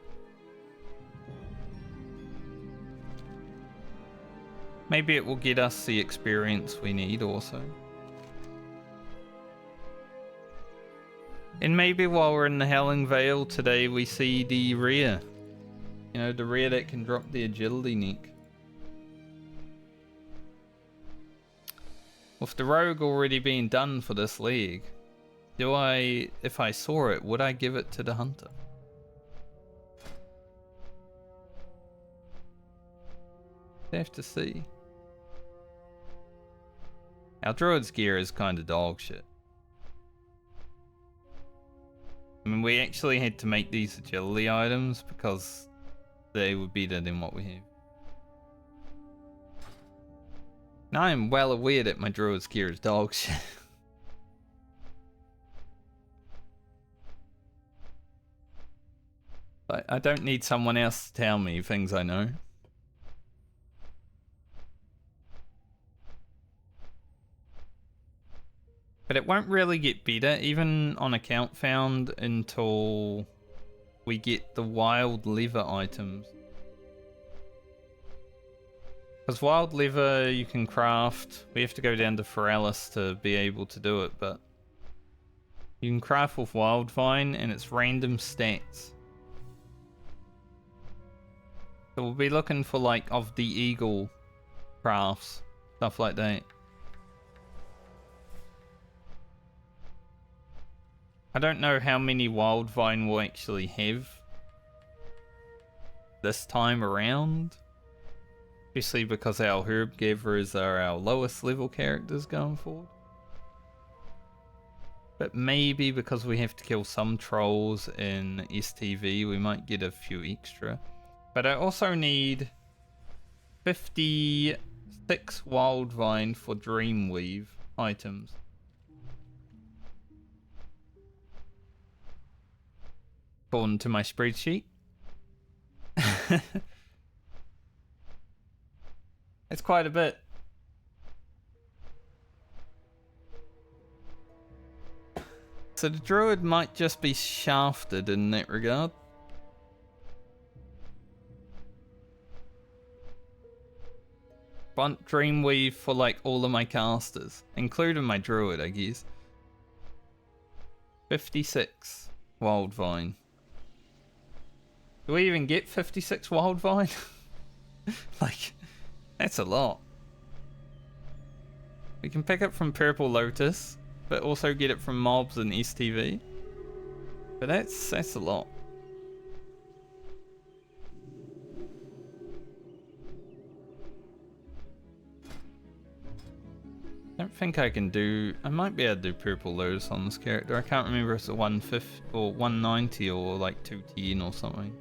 Speaker 1: Maybe it will get us the experience we need also. And maybe while we're in the Howling Vale today, we see the rare. You know, the rare that can drop the agility neck. With the rogue already being done for this league, if I saw it, would I give it to the hunter? I have to see. Our druid's gear is kind of dog shit. I mean, we actually had to make these agility items because they were better than what we have. Now I am well aware that my druid's gear is dog shit. But I don't need someone else to tell me things I know. But it won't really get better, even on account found, until we get the wild leather items. Because wild leather you can craft, we have to go down to Foralis to be able to do it, but you can craft with wild vine and it's random stats. So we'll be looking for like of the eagle crafts, stuff like that. I don't know how many wild vine we'll actually have this time around. Especially because our herb gatherers are our lowest level characters going forward. But maybe because we have to kill some trolls in STV, we might get a few extra. But I also need 56 wild vine for Dreamweave items. According to my spreadsheet. It's quite a bit. So the druid might just be shafted in that regard. Want Dreamweave for like all of my casters, including my druid, I guess. 56 wild vine. Do we even get 56 wild vine? Like, that's a lot. We can pick it from Purple Lotus, but also get it from mobs and STV. But that's a lot. I don't think I can do... I might be able to do Purple Lotus on this character. I can't remember if it's a 150 or 190 or like 210 or something.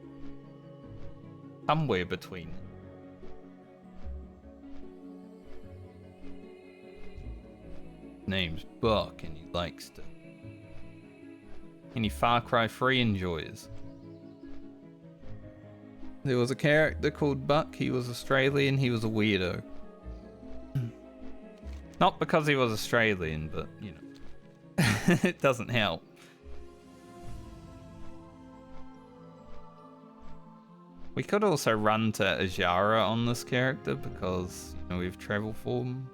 Speaker 1: Somewhere between. Name's Buck and he likes to... Any Far Cry 3 enjoys. There was a character called Buck, he was Australian, he was a weirdo. Not because he was Australian, but, you know. It doesn't help. We could also run to Ajara on this character because, you know, we have travel form.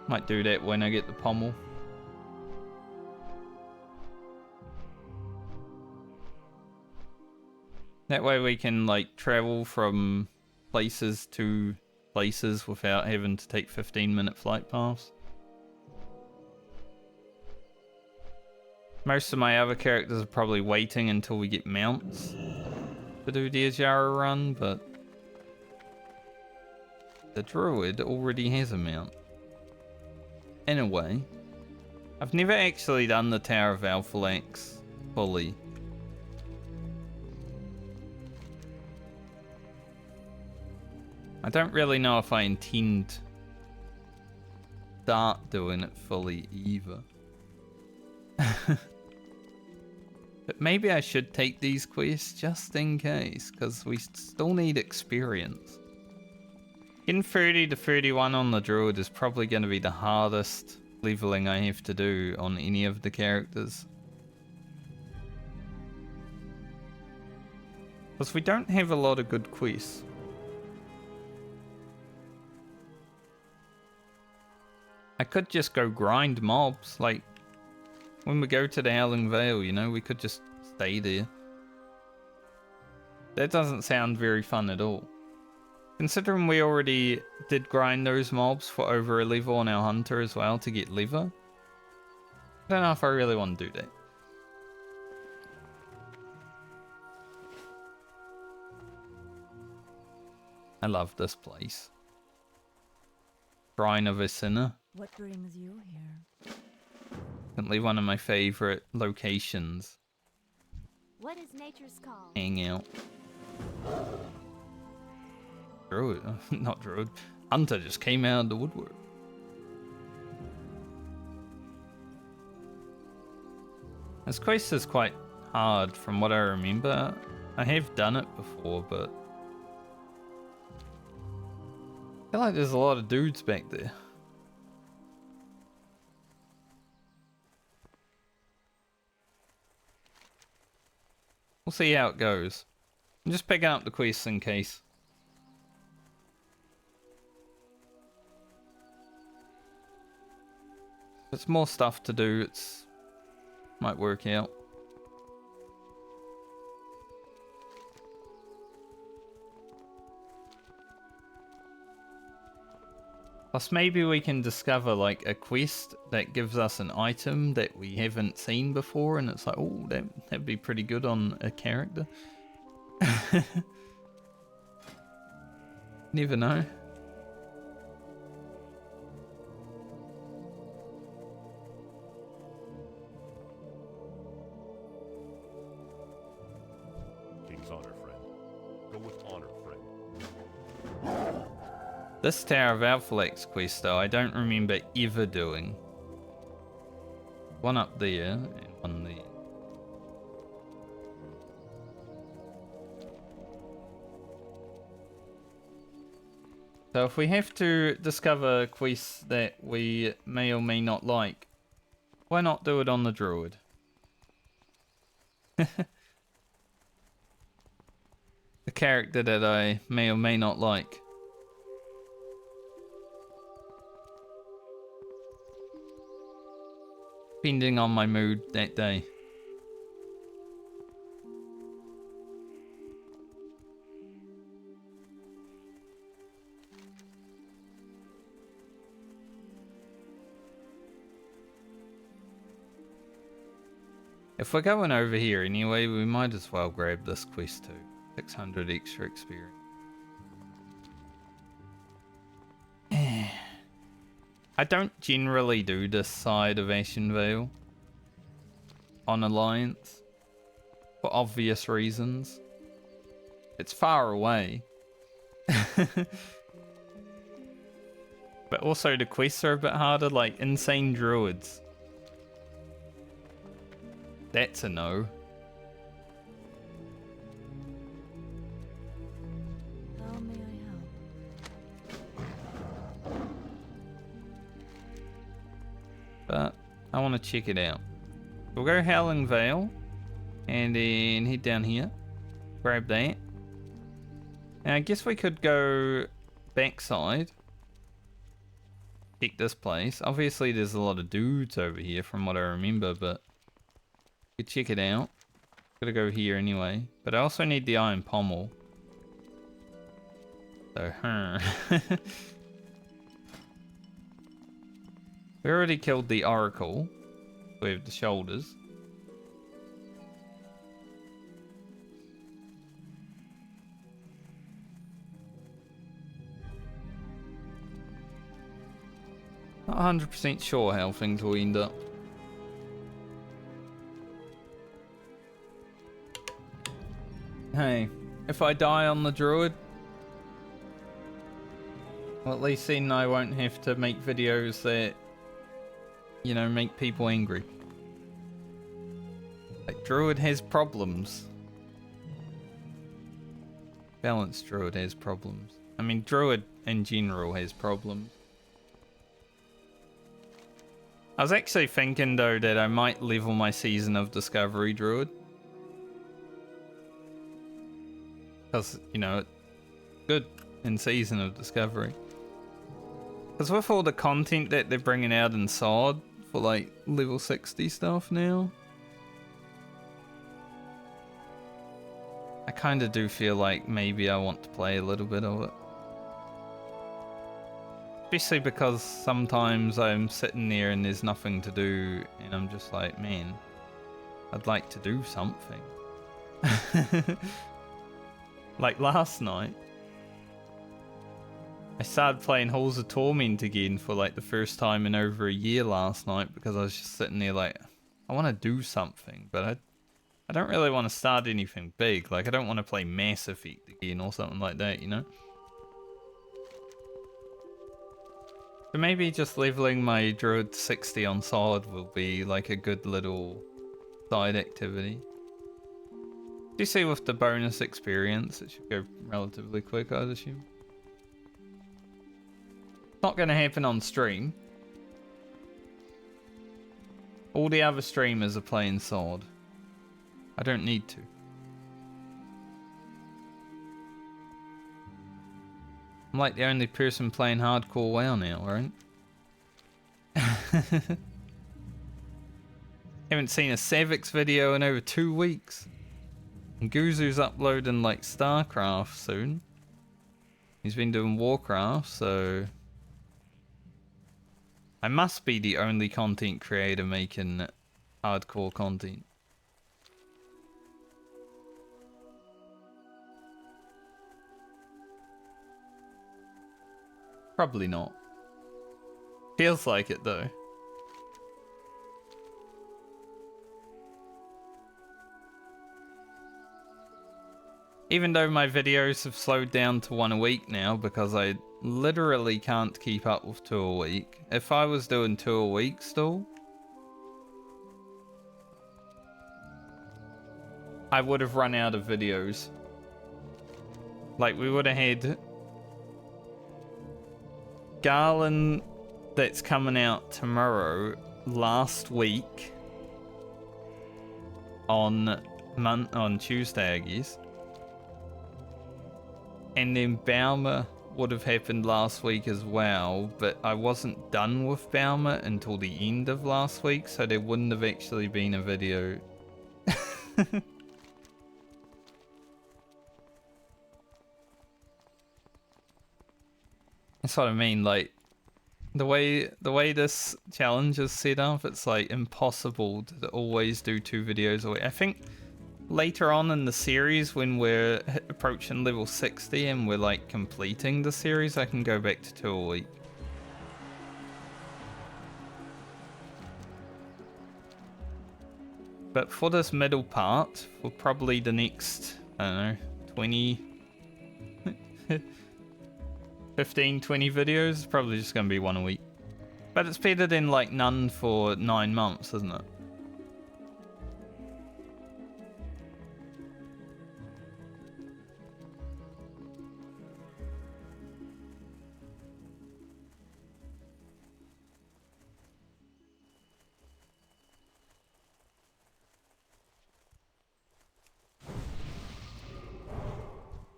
Speaker 1: Might do that when I get the pommel. That way we can like travel from places to places without having to take 15-minute flight paths. Most of my other characters are probably waiting until we get mounts to do the Ajara run, but the Druid already has a mount. In a way. I've never actually done the Tower of Alphalax fully. I don't really know if I intend to start doing it fully either. But maybe I should take these quests just in case, because we still need experience. Getting 30 to 31 on the Druid is probably going to be the hardest leveling I have to do on any of the characters. Because we don't have a lot of good quests. I could just go grind mobs, like when we go to the Howling Vale, you know, we could just stay there. That doesn't sound very fun at all. Considering we already did grind those mobs for over a level on our hunter as well to get lever, I don't know if I really want to do that. I love this place. Shrine of a Sinner.
Speaker 2: What brings you here?
Speaker 1: Definitely one of my favorite locations.
Speaker 6: What is nature's call?
Speaker 1: Hang out. Druid, not Druid. Hunter just came out of the woodwork. This quest is quite hard from what I remember. I have done it before, but I feel like there's a lot of dudes back there. We'll see how it goes. I'm just picking up the quests in case. If it's more stuff to do, it's might work out. Plus maybe we can discover like a quest that gives us an item that we haven't seen before, and it's like, oh, that'd be pretty good on a character. Never know.
Speaker 3: King's honor, friend. Go with honor, friend.
Speaker 1: This Tower of Alphax quest though, I don't remember ever doing. One up there and one there. So if we have to discover quests that we may or may not like, why not do it on the Druid? The character that I may or may not like. Depending on my mood that day. If we're going over here anyway, we might as well grab this quest too. 600 extra experience. I don't generally do this side of Ashenvale on Alliance for obvious reasons. It's far away. But also the quests are a bit harder, like Insane Druids. That's a no.
Speaker 2: How may I help?
Speaker 1: But I want to check it out. We'll go Howling Vale and then head down here. Grab that. And I guess we could go backside. Check this place. Obviously there's a lot of dudes over here from what I remember, but we could check it out. Gotta go here anyway. But I also need the Iron Pommel. So, we already killed the Oracle. We have the shoulders. Not 100% sure how things will end up. Hey, if I die on the Druid, well, at least then I won't have to make videos that, you know, make people angry. Like, Druid has problems. Balanced Druid has problems. I mean, Druid in general has problems. I was actually thinking though that I might level my Season of Discovery Druid. Because, you know, it's good in Season of Discovery. Because with all the content that they're bringing out in SOD for like level 60 stuff now, I kind of do feel like maybe I want to play a little bit of it. Especially because sometimes I'm sitting there and there's nothing to do and I'm just like, man, I'd like to do something. Like last night, I started playing Halls of Torment again for like the first time in over a year last night because I was just sitting there like, I want to do something, but I don't really want to start anything big. Like, I don't want to play Mass Effect again or something like that, you know? So maybe just leveling my Druid 60 on solid will be like a good little side activity. You see with the bonus experience, it should go relatively quick, I'd assume. It's not going to happen on stream. All the other streamers are playing sword. I don't need to. I'm like the only person playing hardcore WoW now, right? Haven't seen a Savix video in over 2 weeks. And Guzu's uploading like StarCraft soon. He's been doing Warcraft, so I must be the only content creator making hardcore content. Probably not. Feels like it though. Even though my videos have slowed down to 1 a week now because I literally can't keep up with 2 a week. If I was doing 2 a week still, I would have run out of videos. Like, we would have had Garland that's coming out tomorrow last week on Tuesday, I guess. And then Baumer would have happened last week as well, but I wasn't done with Baumer until the end of last week, so there wouldn't have actually been a video. That's what I mean, like, the way this challenge is set up, it's like impossible to always do 2 videos a week. I think later on in the series, when we're approaching level 60 and we're like completing the series, I can go back to 2 a week. But for this middle part, for probably the next, I don't know, 20... 15, 20 videos, it's probably just going to be 1 a week. But it's better than like none for 9 months, isn't it?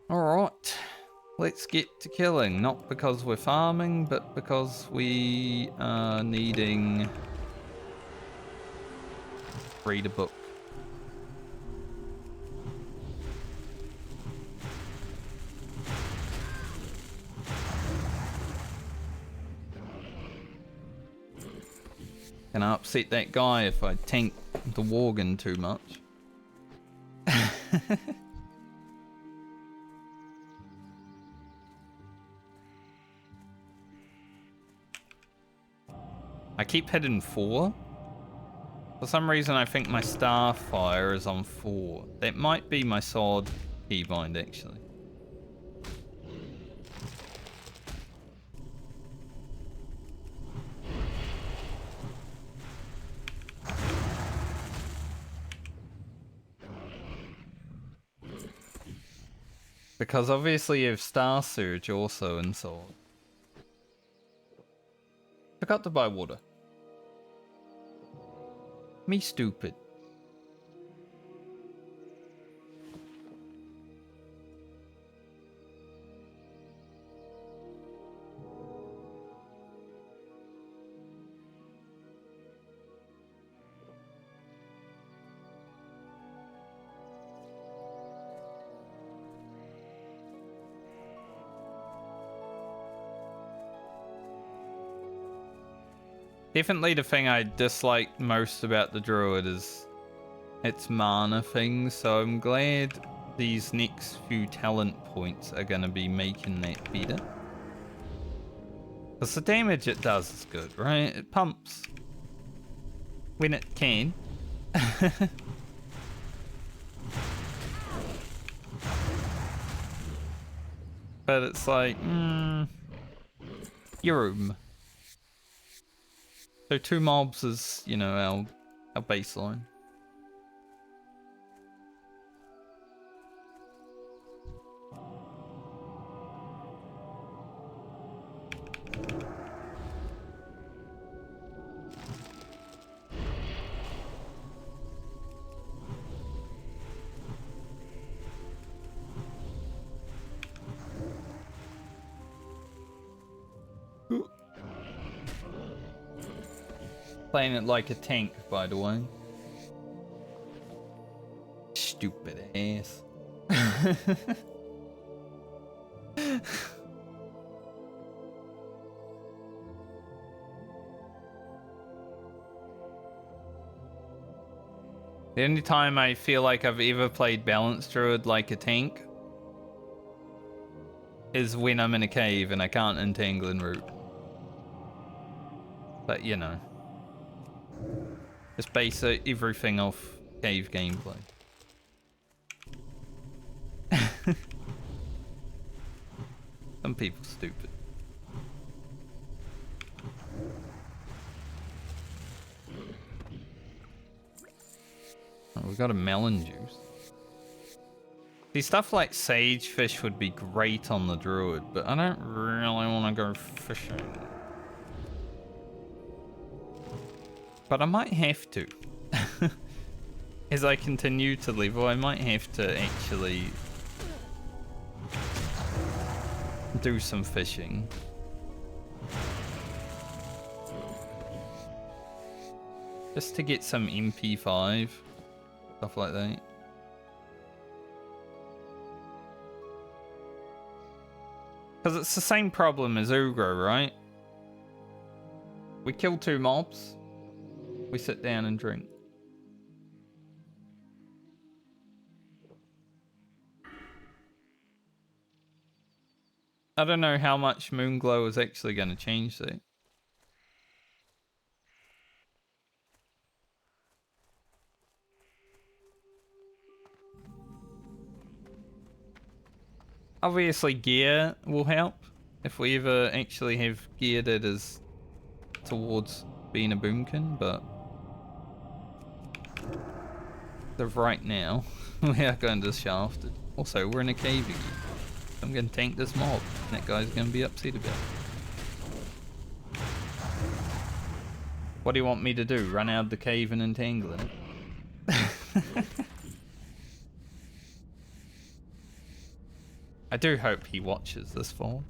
Speaker 1: Alright. Let's get to killing, not because we're farming, but because we are needing read a book. Can I upset that guy if I tank the Worgen too much? I keep hitting 4. For some reason I think my Starfire is on 4. That might be my sword keybind actually. Because obviously you have Star Surge also in Sword. Forgot to buy water. Me stupid. Definitely the thing I dislike most about the Druid is its mana thing, so I'm glad these next few talent points are going to be making that better. Because the damage it does is good, right? It pumps when it can. But it's like, your room. So 2 mobs is, you know, our baseline. Playing it like a tank, by the way. Stupid ass. The only time I feel like I've ever played Balanced Druid like a tank is when I'm in a cave and I can't entangle and root. But you know. Just base everything off cave gameplay. Some people stupid. Oh, we got a melon juice. See, stuff like sagefish would be great on the druid, but I don't really want to go fishing. But I might have to. As I continue to level, I might have to actually do some fishing. Just to get some MP5. Stuff like that. Because it's the same problem as Ugro, right? We kill 2 mobs. We sit down and drink. I don't know how much Moonglow is actually going to change that. Obviously gear will help if we ever actually have gear that is towards being a boomkin, but the right now we are going to shafted. Also, we're in a cave again. I'm going to tank this mob, and that guy's going to be upset about it. What do you want me to do? Run out of the cave and entangle it? I do hope he watches this fall.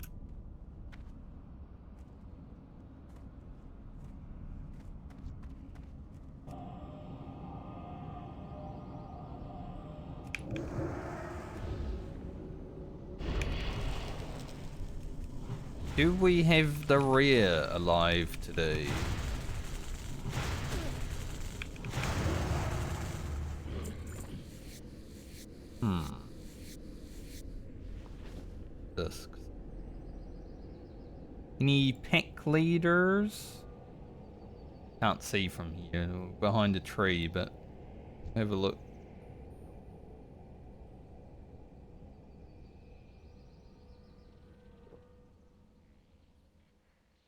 Speaker 1: Do we have the rear alive today? Discs. Any pack leaders? Can't see from here. We're behind a tree, but have a look.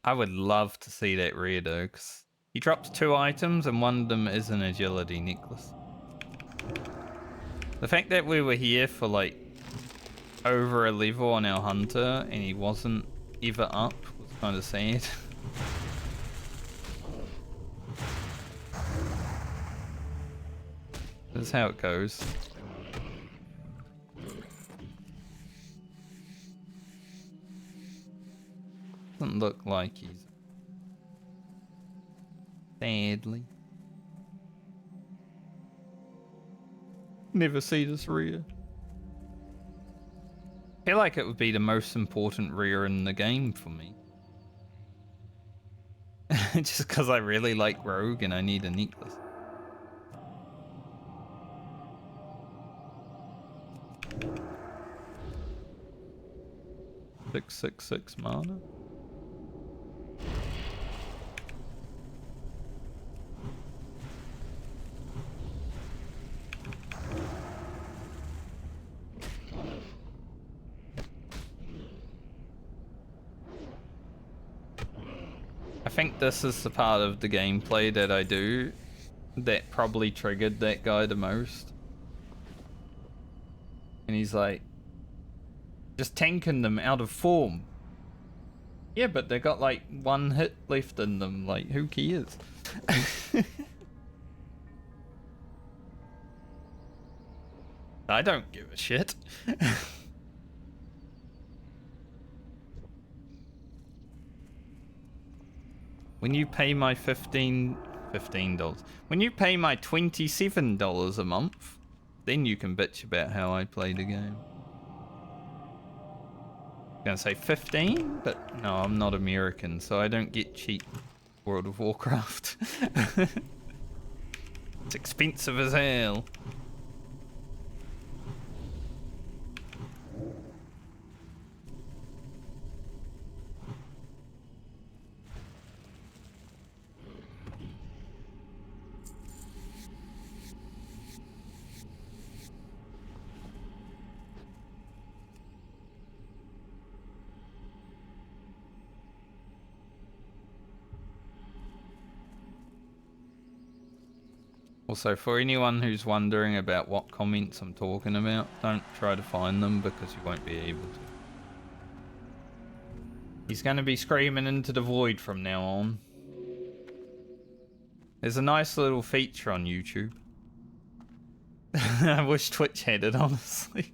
Speaker 1: I would love to see that rare though, because he drops 2 items and one of them is an agility necklace. The fact that we were here for like over a level on our hunter and he wasn't ever up was kind of sad. That's how it goes. Doesn't look like he's... Sadly. Never see this rear. I feel like it would be the most important rear in the game for me. Just because I really like Rogue and I need a necklace. Six mana. I think this is the part of the gameplay that I do that probably triggered that guy the most. And he's like, just tanking them out of form. Yeah, but they got like one hit left in them, like who cares? I don't give a shit. When you pay my $15, when you pay my $27 a month, then you can bitch about how I play the game. I'm gonna say 15, but no, I'm not American, so I don't get cheap World of Warcraft. It's expensive as hell. Also, for anyone who's wondering about what comments I'm talking about, don't try to find them because you won't be able to. He's going to be screaming into the void from now on. There's a nice little feature on YouTube. I wish Twitch had it, honestly.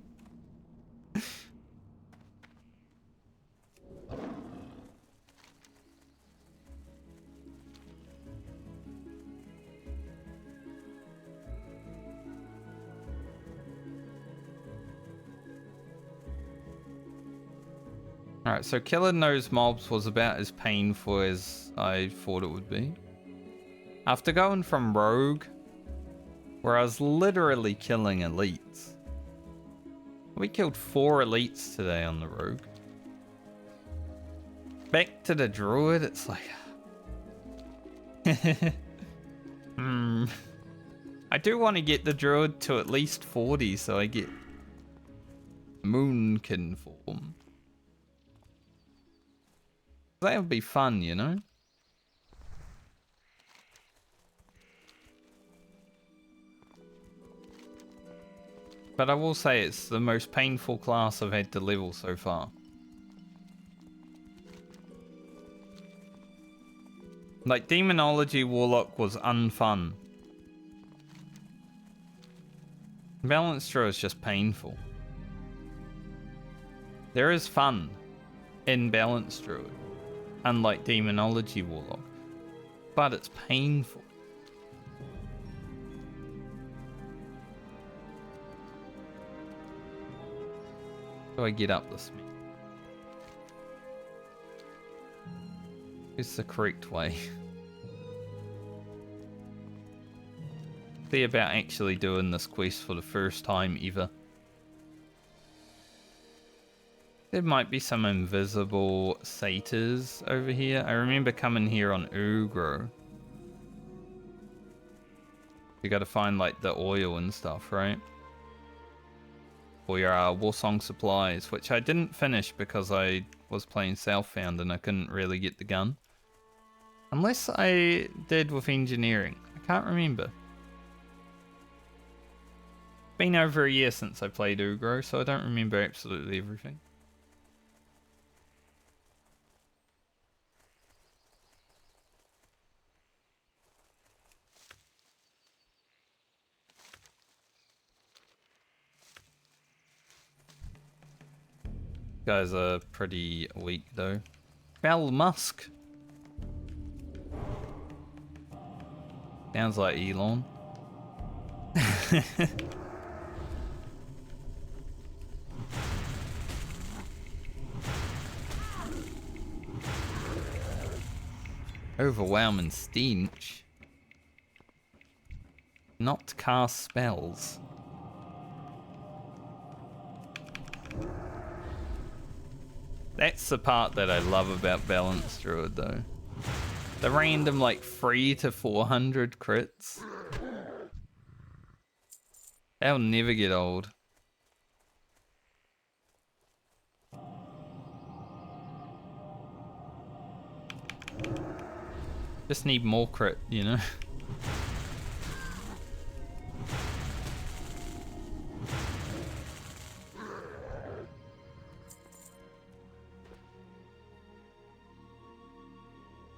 Speaker 1: Alright, so killing those mobs was about as painful as I thought it would be. After going from Rogue, where I was literally killing elites. We killed 4 elites today on the Rogue. Back to the Druid, it's like... I do want to get the Druid to at least 40 so I get Moonkin form. That would be fun, you know? But I will say it's the most painful class I've had to level so far. Like, Demonology Warlock was unfun. Balanced Druid is just painful. There is fun in Balanced Druid, unlike Demonology Warlock, but it's painful. How do I get up this? It's the correct way. See about actually doing this quest for the first time ever. There might be some invisible satyrs over here. I remember coming here on Ugro. You gotta find like the oil and stuff, right? For your Warsong supplies, which I didn't finish because I was playing Southbound and I couldn't really get the gun. Unless I did with engineering. I can't remember. Been over a year since I played Ugro, so I don't remember absolutely everything. Guys are pretty weak though. Bell Musk. Sounds like Elon. Overwhelming stench. Not cast spells. That's the part that I love about Balanced Druid though. The random like 3 to 400 crits. They'll never get old. Just need more crit, you know?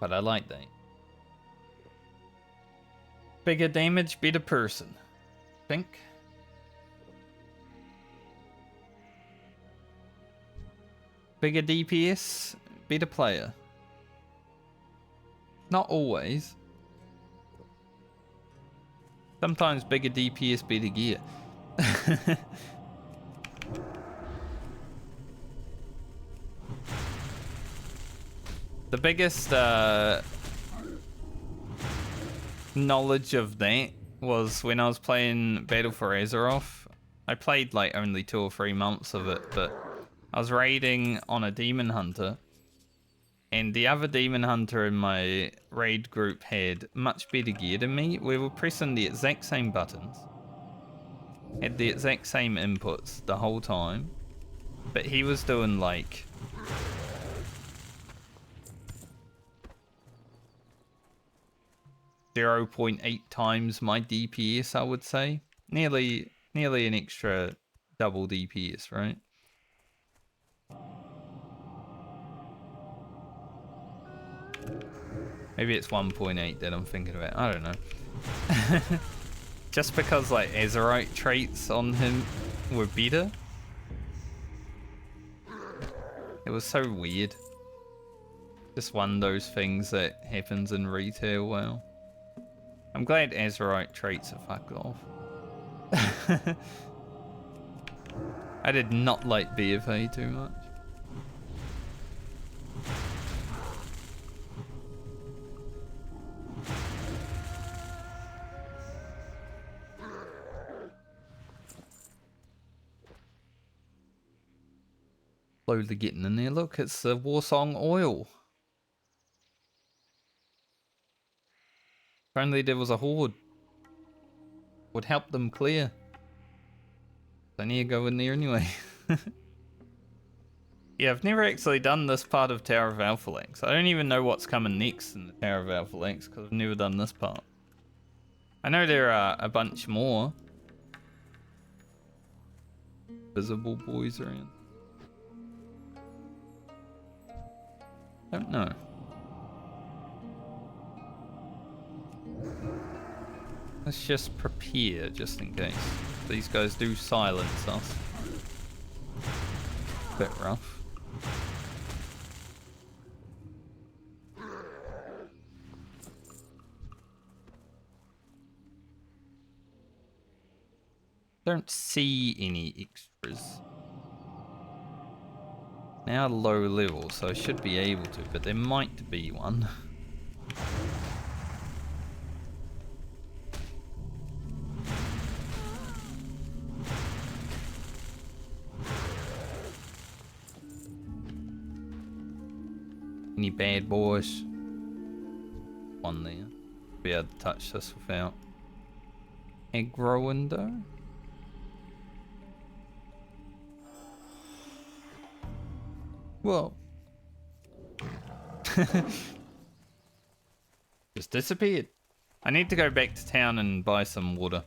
Speaker 1: But I like that. Bigger damage, better person. Think. Bigger DPS, better player. Not always. Sometimes bigger DPS, better gear. The biggest knowledge of that was when I was playing Battle for Azeroth. I played like only 2 or 3 months of it, but I was raiding on a demon hunter, and the other demon hunter in my raid group had much better gear than me. We were pressing the exact same buttons, had the exact same inputs the whole time, but he was doing like 0.8 times my DPS, I would say. Nearly an extra double DPS, right? Maybe it's 1.8 that I'm thinking about. I don't know. Just because like Azerite traits on him were better. It was so weird. Just one of those things that happens in retail WoW. I'm glad Azerite traits are fucked off. I did not like BFA too much. Slowly getting in there. Look, it's the Warsong oil. If only there was a horde. Would help them clear. I need to go in there anyway. Yeah, I've never actually done this part of Tower of Alphalanx. I don't even know what's coming next in the Tower of Alphalanx because I've never done this part. I know there are a bunch more visible boys around. Don't know. Let's just prepare just in case. These guys do silence us. Bit rough. Don't see any extras. Now low level, so I should be able to, but there might be one. Any bad boys? One there. Be able to touch this without aggro window. Whoa. Just disappeared. I need to go back to town and buy some water.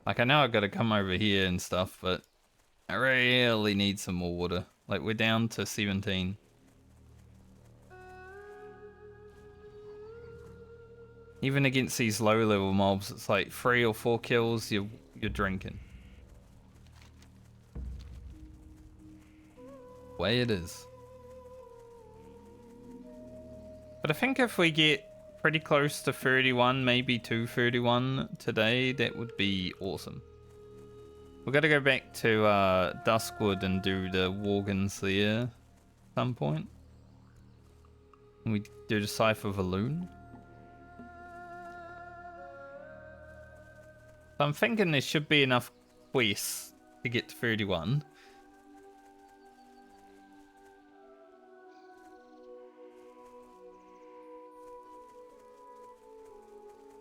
Speaker 1: Like, I know I gotta come over here and stuff, but I really need some more water. Like, we're down to 17. Even against these low-level mobs, it's like 3 or 4 kills, you're drinking. Way it is. But I think if we get pretty close to 31, maybe 231 today, that would be awesome. We've got to go back to Duskwood and do the Worgens there at some point. And we do the Cipher Valoon. So I'm thinking there should be enough quests to get to 31.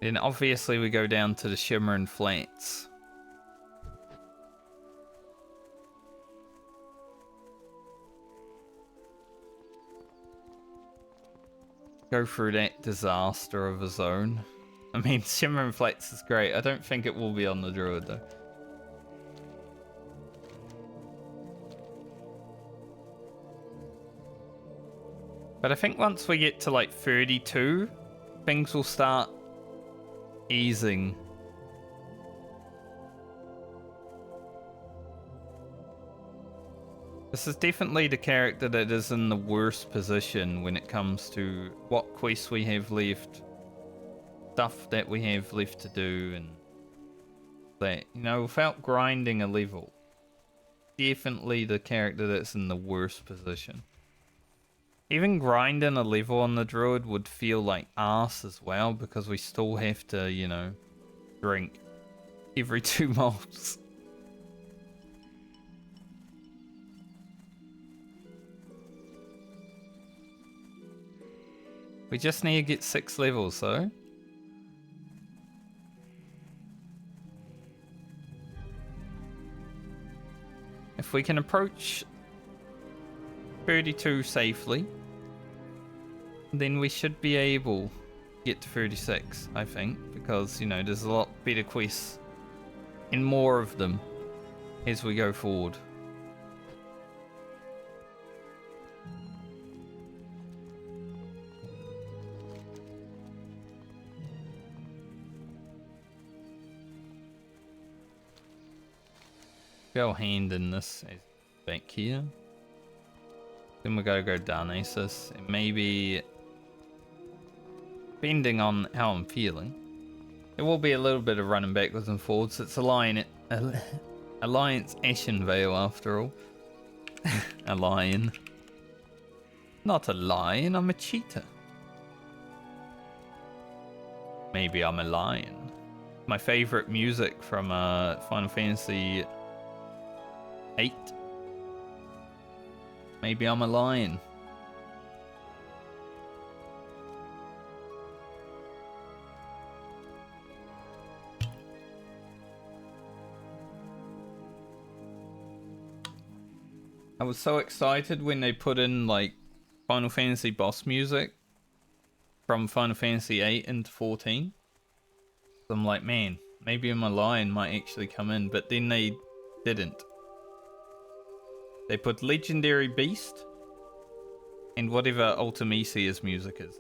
Speaker 1: Then obviously we go down to the Shimmering Flats. Go through that disaster of a zone. I mean, Shimmering Flats is great. I don't think it will be on the Druid though. But I think once we get to like 32, things will start easing. This is definitely the character that is in the worst position when it comes to what quests we have left, stuff that we have left to do, and that, you know, without grinding a level. Definitely the character that's in the worst position. Even grinding a level on the Druid would feel like arse as well, because we still have to, you know, drink every 2 mobs. We just need to get 6 levels, though. If we can approach 32 safely, then we should be able to get to 36, I think, because, you know, there's a lot better quests and more of them as we go forward. Go hand in this back here. Then we gotta go Darnassus, and maybe, depending on how I'm feeling, there will be a little bit of running backwards and forwards. It's Alliance Ashenvale after all. A lion. Not a lion, I'm a cheetah. Maybe I'm a lion. My favorite music from Final Fantasy 8. Maybe I'm a lion. I was so excited when they put in like Final Fantasy boss music from Final Fantasy 8 into 14. So I'm like, man, maybe I'm a lion might actually come in, but then they didn't. They put Legendary Beast and whatever Ultimisia's music is.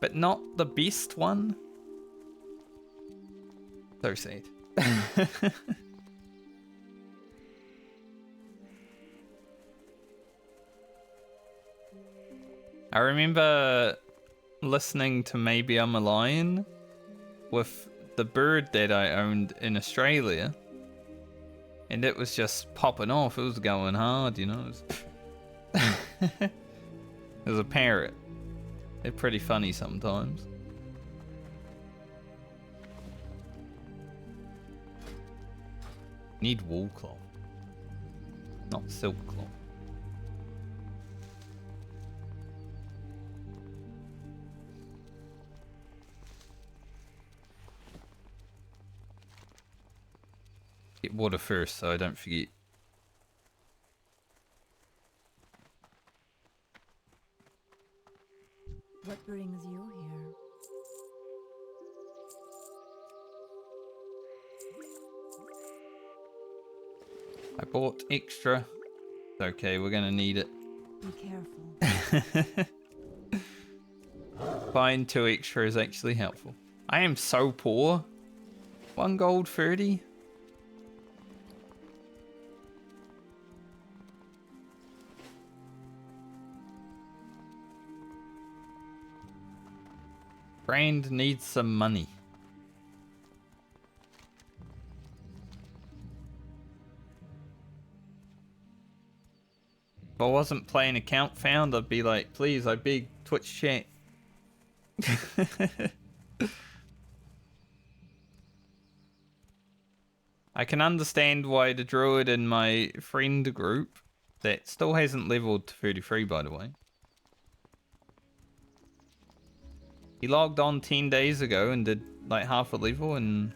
Speaker 1: But not the best one. So sad. I remember listening to Maybe I'm a Lion with the bird that I owned in Australia. And it was just popping off. It was going hard, you know. It was a parrot. They're pretty funny sometimes. Need wool cloth, not silk cloth. Get water first so I don't forget.
Speaker 2: What brings you here?
Speaker 1: I bought extra. It's okay, we're gonna need it.
Speaker 2: Be careful.
Speaker 1: Buying 2 extra is actually helpful. I am so poor. 1 gold 30. Brand needs some money. If I wasn't playing account found, I'd be like, please, I beg Twitch chat. I can understand why the Druid in my friend group, that still hasn't leveled to 33 by the way. He logged on 10 days ago and did like half a level, and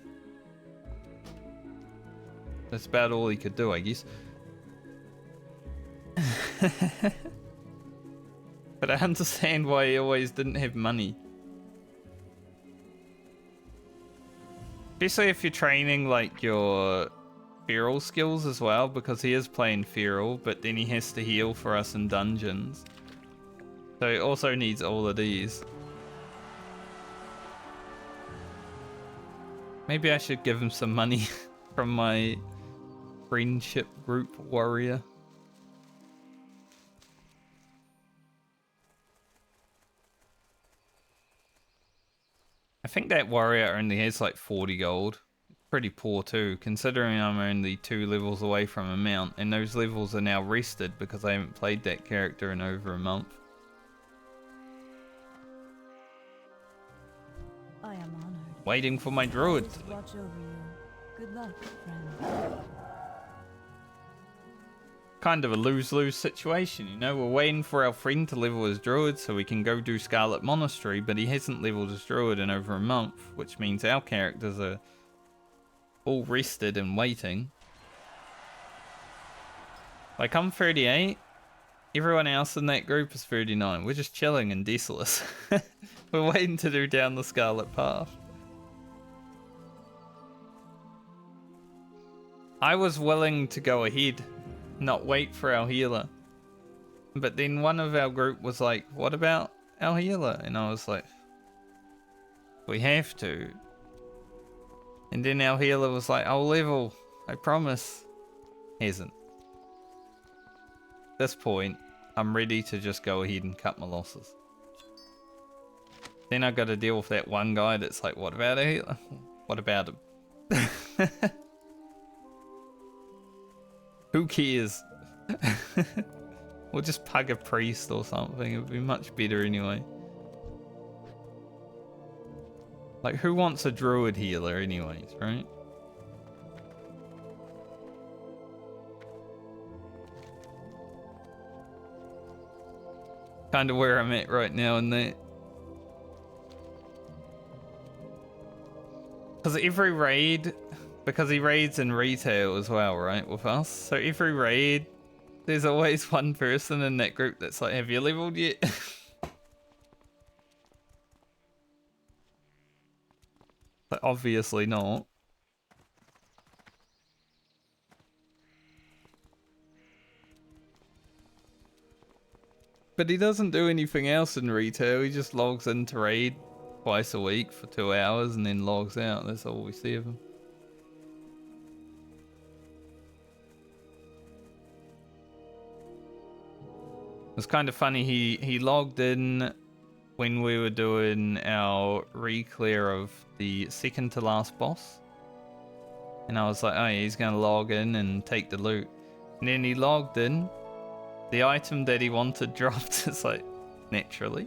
Speaker 1: that's about all he could do, I guess. But I understand why he always didn't have money. Especially if you're training like your feral skills as well, because he is playing feral, but then he has to heal for us in dungeons. So he also needs all of these. Maybe I should give him some money from my friendship group warrior. I think that warrior only has like 40 gold. Pretty poor too, considering I'm only 2 levels away from a mount, and those levels are now rested because I haven't played that character in over a month.
Speaker 2: I am honored.
Speaker 1: Waiting for my druid.
Speaker 2: Just watch over you. Good luck, friend.
Speaker 1: Kind of a lose-lose situation, you know? We're waiting for our friend to level his druid so we can go do Scarlet Monastery, but he hasn't leveled his druid in over a month, which means our characters are all rested and waiting. Like, I'm 38. Everyone else in that group is 39. We're just chilling in Desolus. We're waiting to do down the Scarlet Path. I was willing to go ahead, not wait for our healer. But then one of our group was like, what about our healer? And I was like, we have to. And then our healer was like, I'll level, I promise. Hasn't. At this point, I'm ready to just go ahead and cut my losses. Then I got to deal with that one guy that's like, what about a healer? What about him? Who cares? We'll just pug a priest or something. It would be much better anyway. Like, who wants a druid healer anyways, right? Kind of where I'm at right now in that. Because every raid, because he raids in retail as well, right, with us. So every raid, there's always one person in that group that's like, have you leveled yet? But obviously not. But he doesn't do anything else in retail. He just logs into raid twice a week for 2 hours and then logs out. That's all we see of him. It was kind of funny. He logged in when we were doing our re-clear of the second to last boss. And I was like, oh yeah, he's going to log in and take the loot. And then he logged in. The item that he wanted dropped. It's like, naturally.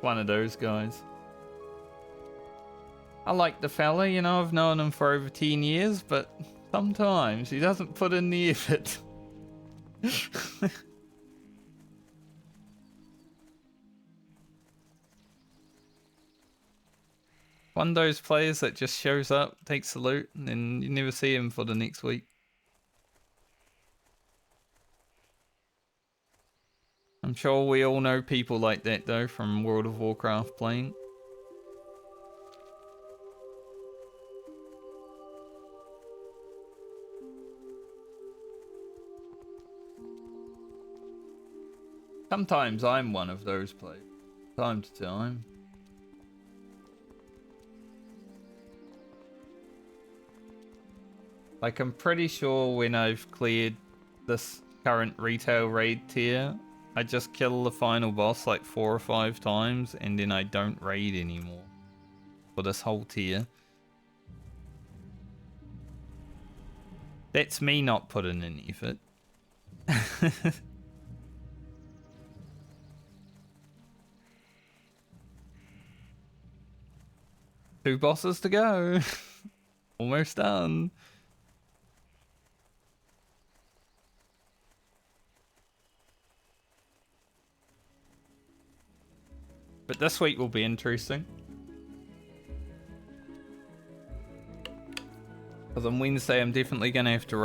Speaker 1: One of those guys. I like the fella, you know, I've known him for over 10 years, but sometimes he doesn't put in the effort. One of those players that just shows up, takes the loot, and then you never see him for the next week. I'm sure we all know people like that though from World of Warcraft playing. Sometimes I'm one of those players. Time to time. Like, I'm pretty sure when I've cleared this current retail raid tier, I just kill the final boss like 4 or 5 times, and then I don't raid anymore for this whole tier. That's me not putting in effort. 2 bosses to go. Almost done. But this week will be interesting. Because on Wednesday I'm definitely going to have to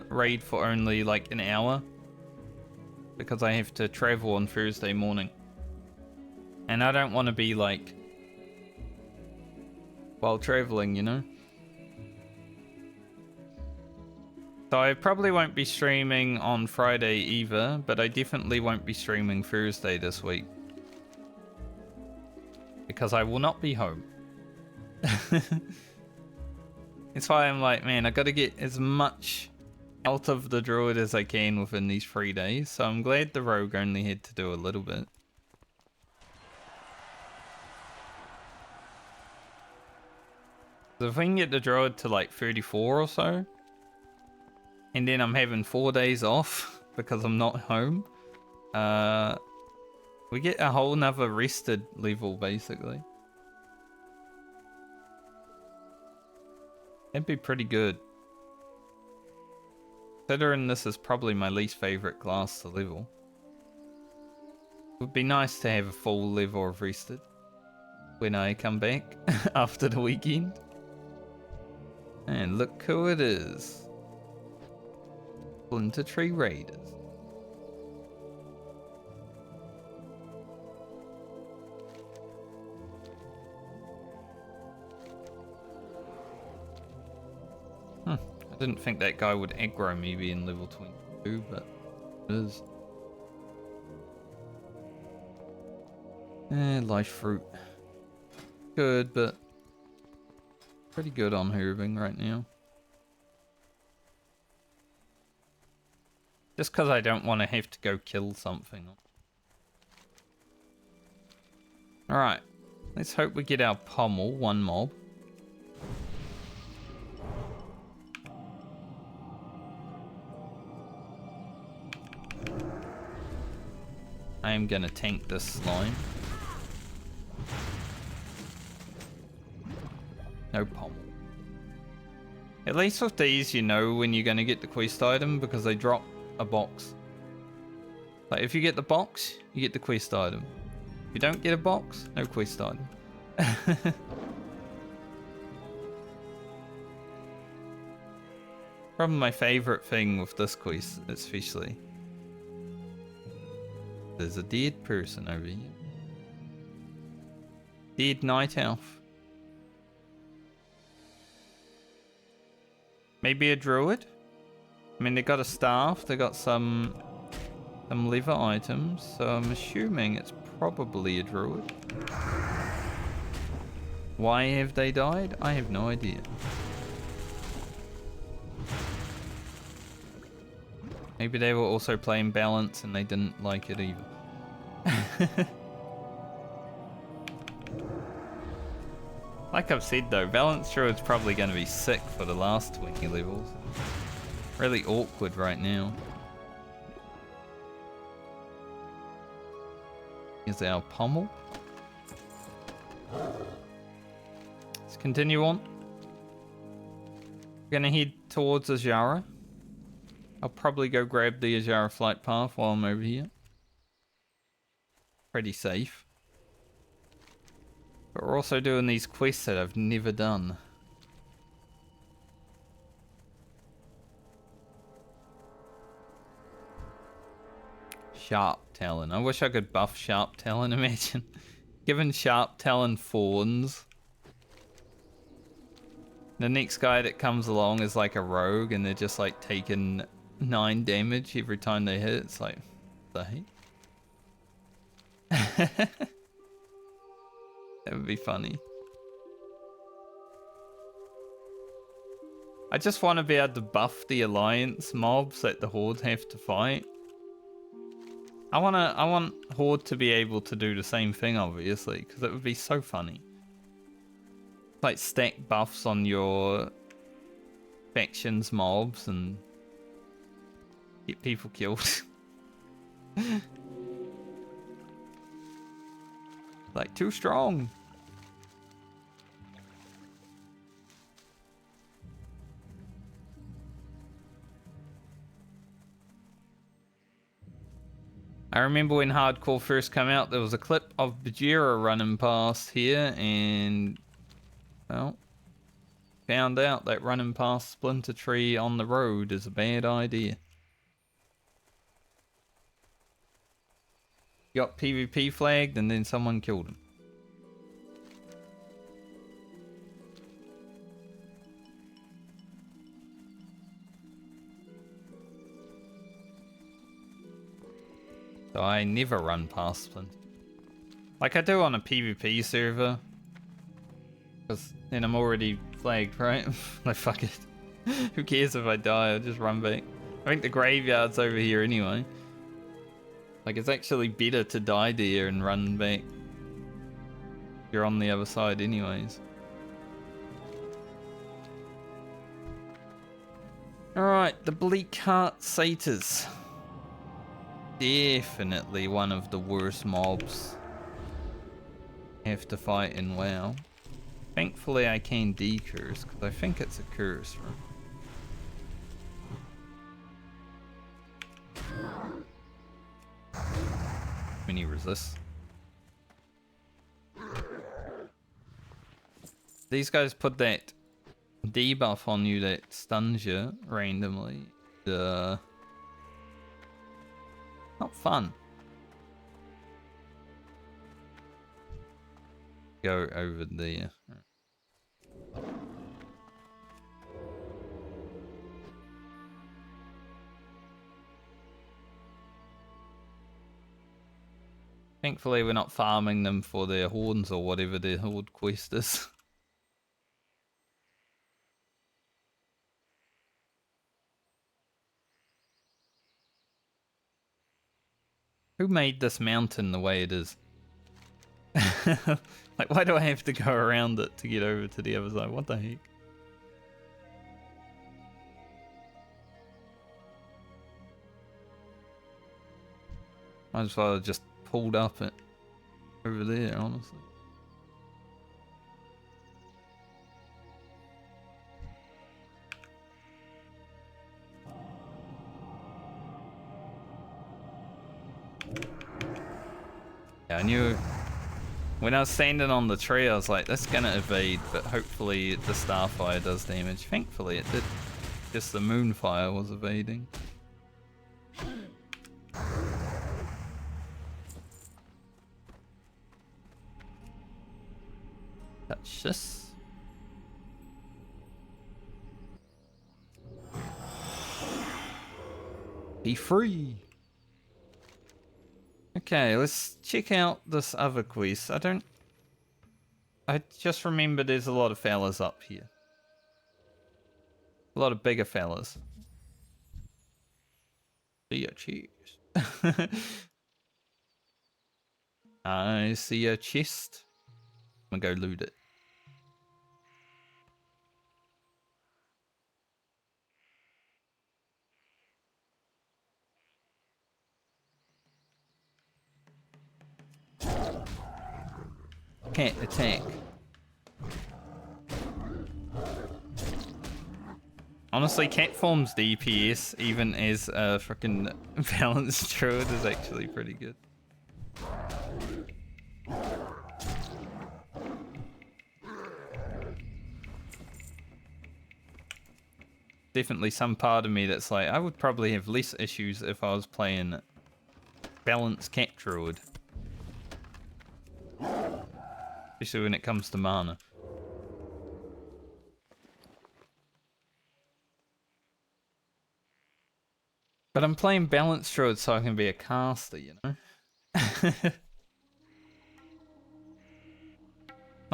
Speaker 1: raid for only like an hour. Because I have to travel on Thursday morning. And I don't want to be like... while traveling, you know? So I probably won't be streaming on Friday either, but I definitely won't be streaming Thursday this week. Because I will not be home. That's why I'm like, man, I gotta get as much out of the Druid as I can within these 3 days. So I'm glad the Rogue only had to do a little bit. So if we can get the Druid to like 34 or so, and then I'm having 4 days off because I'm not home, we get a whole nother rested level basically. That'd be pretty good. Considering this is probably my least favorite class to level. It would be nice to have a full level of rested when I come back after the weekend. And look who it is. Splinter Tree Raiders. I didn't think that guy would aggro me being level 22, but it is. Life fruit. Good, but pretty good on herbing right now. Just because I don't want to have to go kill something. Alright, let's hope we get our pommel, 1 mob. I am gonna tank this slime. No pommel. At least with these, you know when you're gonna get the quest item because they drop a box. Like if you get the box, you get the quest item. If you don't get a box, no quest item. Probably my favorite thing with this quest, especially. There's a dead person over here. Dead night elf. Maybe a druid? I mean, they got a staff, they got some leather items, so I'm assuming it's probably a druid. Why have they died? I have no idea. Maybe they were also playing balance and they didn't like it either. Like I've said though, balance druid's probably going to be sick for the last 20 levels. Really awkward right now. Here's our pommel. Let's continue on. We're going to head towards Azara. I'll probably go grab the Azara flight path while I'm over here. Pretty safe. But we're also doing these quests that I've never done. Sharp Talon. I wish I could buff Sharp Talon, imagine. Given Sharp Talon fawns. The next guy that comes along is like a rogue and they're just like taking 9 damage every time they hit. It's like, what the heck? That would be funny. I just want to be able to buff the alliance mobs that the horde have to fight. I want horde to be able to do the same thing, obviously, because it would be so funny. Like stack buffs on your factions mobs and get people killed. Like too strong. I remember when Hardcore first came out, there was a clip of Bajira running past here and, well, found out that running past Splinter Tree on the road is a bad idea. Got PvP flagged and then someone killed him. So I never run past Splinter. Like I do on a PvP server. Because then I'm already flagged, right? Like fuck it. Who cares if I die, I'll just run back. I think the graveyard's over here anyway. Like it's actually better to die there and run back. You're on the other side anyways. Alright, the Bleak Heart Satyrs. Definitely one of the worst mobs have to fight in WoW. Thankfully I can decurse, because I think it's a curse, right? When he resists. These guys put that debuff on you that stuns you randomly. Not fun. Go over there. Thankfully we're not farming them for their horns or whatever their horde quest is. Who made this mountain the way it is? Like, why do I have to go around it to get over to the other side? What the heck? Might as well have just pulled up it over there, honestly. Yeah, I knew when I was standing on the tree, I was like, that's gonna evade, but hopefully the Starfire does damage. Thankfully it did. Just the Moonfire was evading. Touch this. Be free. Okay, let's check out this other quest. I just remember there's a lot of fellas up here. A lot of bigger fellas. See ya, cheers. I see a chest. I'm gonna go loot it. Can't attack. Honestly, cat form's DPS, even as a freaking balanced druid, is actually pretty good. Definitely some part of me that's like, I would probably have less issues if I was playing balanced cat druid. Especially when it comes to mana. But I'm playing balanced druid so I can be a caster, you know?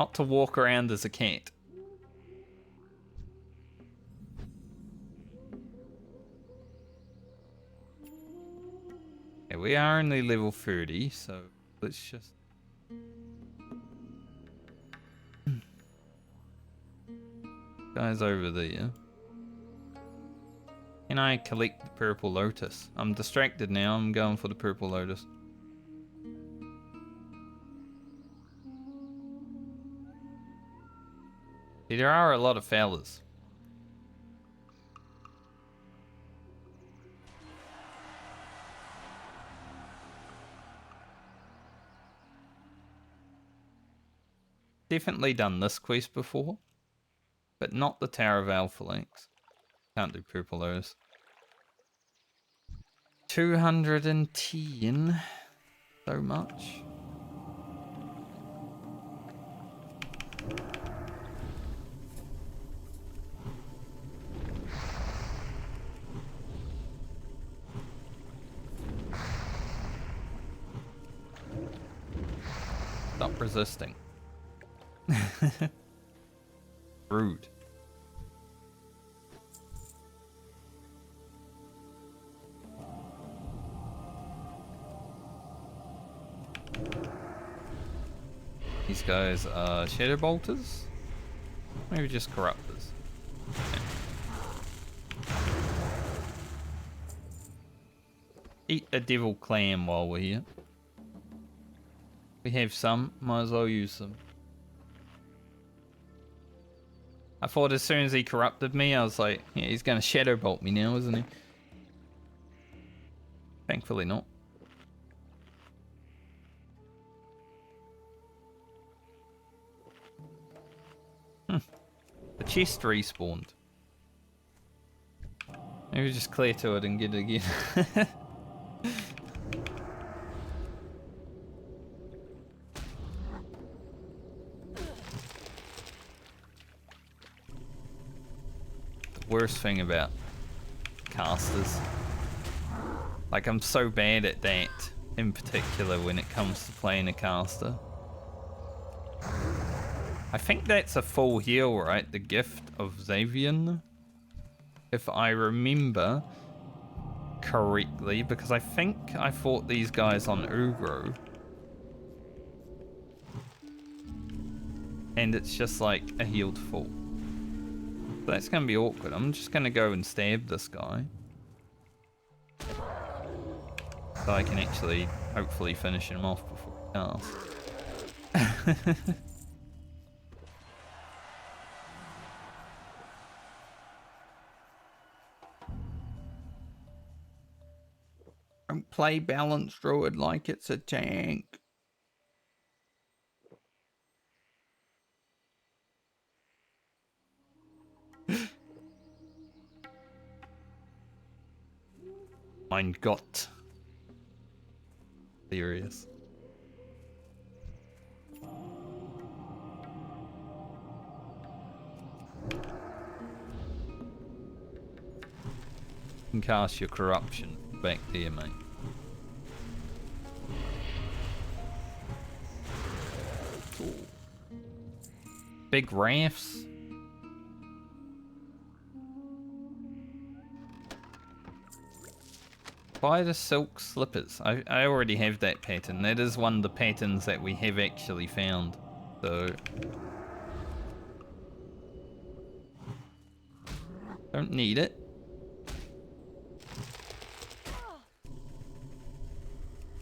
Speaker 1: Not to walk around as a cat. Yeah, we are only level 30, so let's just... Guys over there. Can I collect the purple lotus? I'm distracted now. I'm going for the purple lotus. See, there are a lot of fellas. Definitely done this quest before, but not the Tower of Alpha Links. Can't do purple lotus. 210. So much. Stop resisting. Rude. These guys are shadow bolters? Maybe just corruptors. Yeah. Eat a devil clam while we're here. We have some, might as well use them. I thought as soon as he corrupted me, I was like, yeah, he's gonna shadow bolt me now, isn't he? Thankfully not. The chest respawned. Maybe just clear to it and get it again. The worst thing about casters. Like, I'm so bad at that, in particular, when it comes to playing a caster. I think that's a full heal, right? The Gift of Xavian. If I remember correctly, because I think I fought these guys on Ugro. And it's just like a healed full. So that's going to be awkward. I'm just going to go and stab this guy. So I can actually, hopefully, finish him off before he casts. Don't play balanced Druid like it's a tank. Mein Gott. Serious. You can cast your corruption back there, mate. Ooh. Big rafts. Buy the silk slippers. I already have that pattern. That is one of the patterns that we have actually found. So don't need it.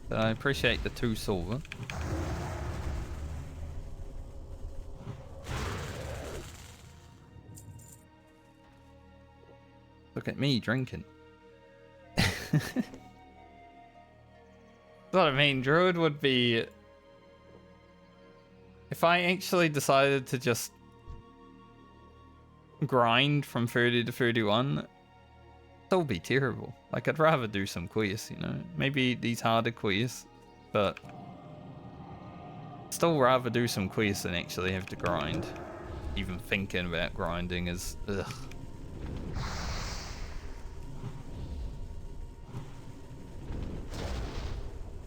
Speaker 1: But I appreciate the 2 silver. Look at me drinking. That's what I mean. Druid would be... If I actually decided to just grind from 30 to 31, still be terrible. Like, I'd rather do some quests, you know? Maybe these harder quests, but still rather do some quests than actually have to grind. Even thinking about grinding is... ugh.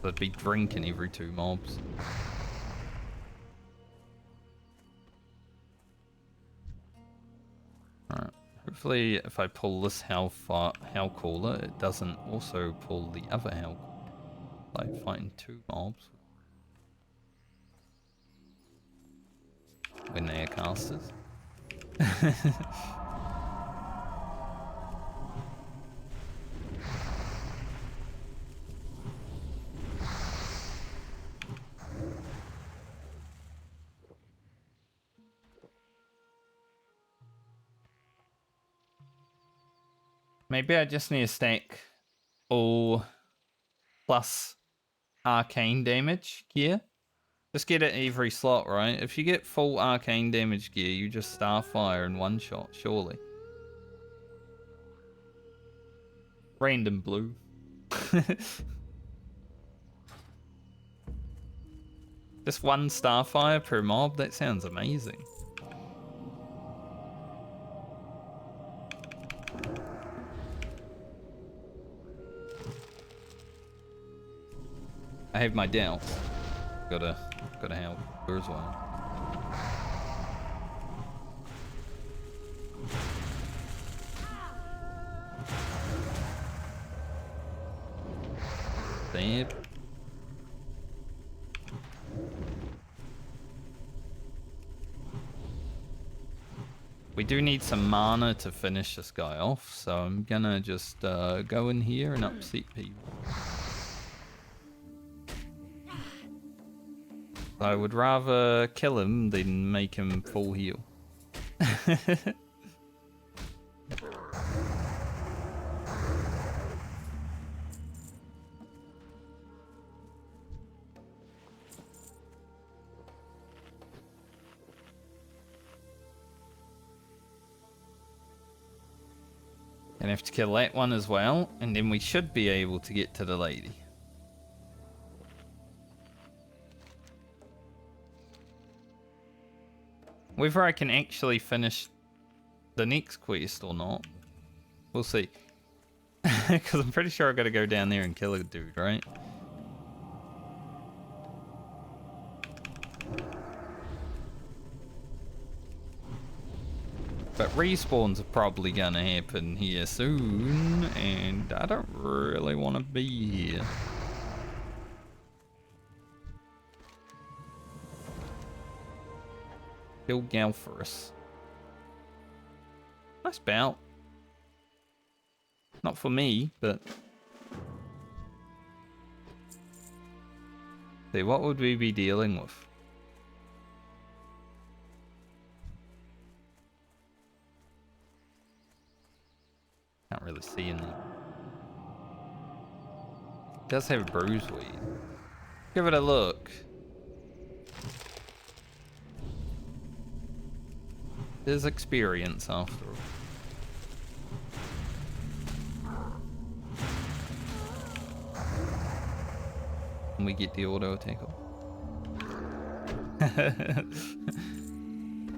Speaker 1: I'd be drinking every 2 mobs. Hopefully, if I pull this hell cooler, it doesn't also pull the other hell cooler. Like fighting 2 mobs when they are casters. Maybe I just need to stack all plus arcane damage gear. Just get it every slot, right? If you get full arcane damage gear, you just starfire in one shot, surely. Random blue. Just 1 starfire per mob? That sounds amazing. I have my doubts. Gotta help her as well. Damn. We do need some mana to finish this guy off, so I'm gonna just go in here and upset people. I would rather kill him than make him full heal. Gonna have to kill that one as well, and then we should be able to get to the lady. Whether I can actually finish the next quest or not, we'll see. Because I'm pretty sure I've got to go down there and kill a dude, right? But respawns are probably going to happen here soon, and I don't really want to be here. Kill Galferus. Nice bout. Not for me, but... See, what would we be dealing with? Can't really see in there. It does have bruise weed. Give it a look. There's experience after all. And we get the auto attack off.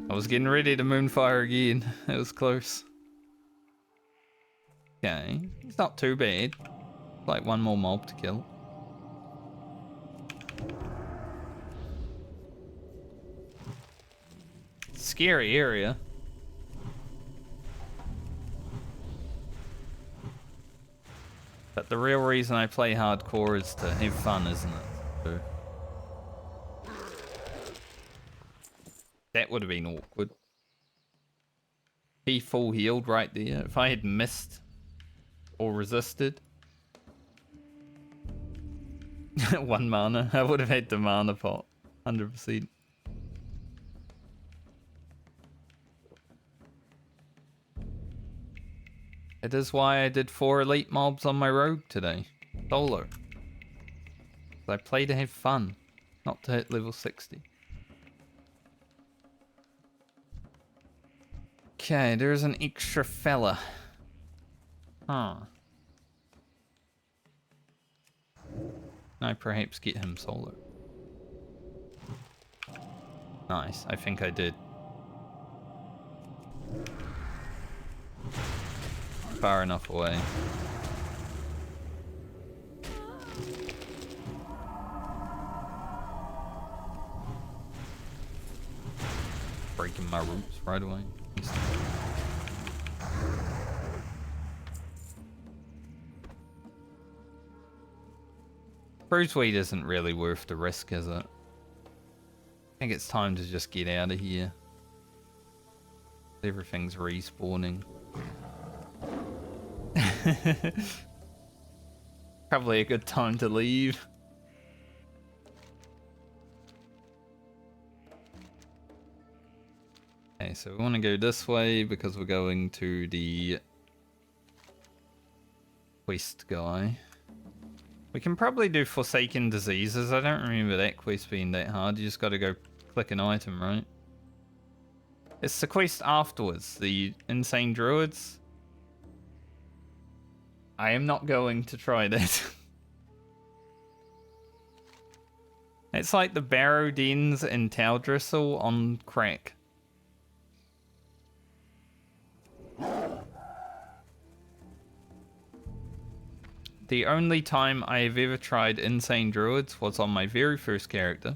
Speaker 1: I was getting ready to moonfire again. It was close. Okay, it's not too bad. Like 1 more mob to kill. Scary area. But the real reason I play hardcore is to have fun, isn't it? So that would have been awkward. Be full healed right there. If I had missed or resisted 1 mana, I would have had the mana pot. 100%. It is why I did 4 elite mobs on my rogue today. Solo. I play to have fun, not to hit level 60. Okay, there's an extra fella. Huh. I perhaps get him solo. Nice, I think I did. Far enough away. Breaking my roots right away. Bruiseweed isn't really worth the risk, is it? I think it's time to just get out of here. Everything's respawning. Probably a good time to leave. Okay, so we want to go this way because we're going to the quest guy. We can probably do Forsaken Diseases. I don't remember that quest being that hard. You just got to go click an item, right? It's the quest afterwards, the Insane Druids. I am not going to try that. It's like the Barrow Dens in Towdristle on crack. The only time I have ever tried Insane Druids was on my very first character.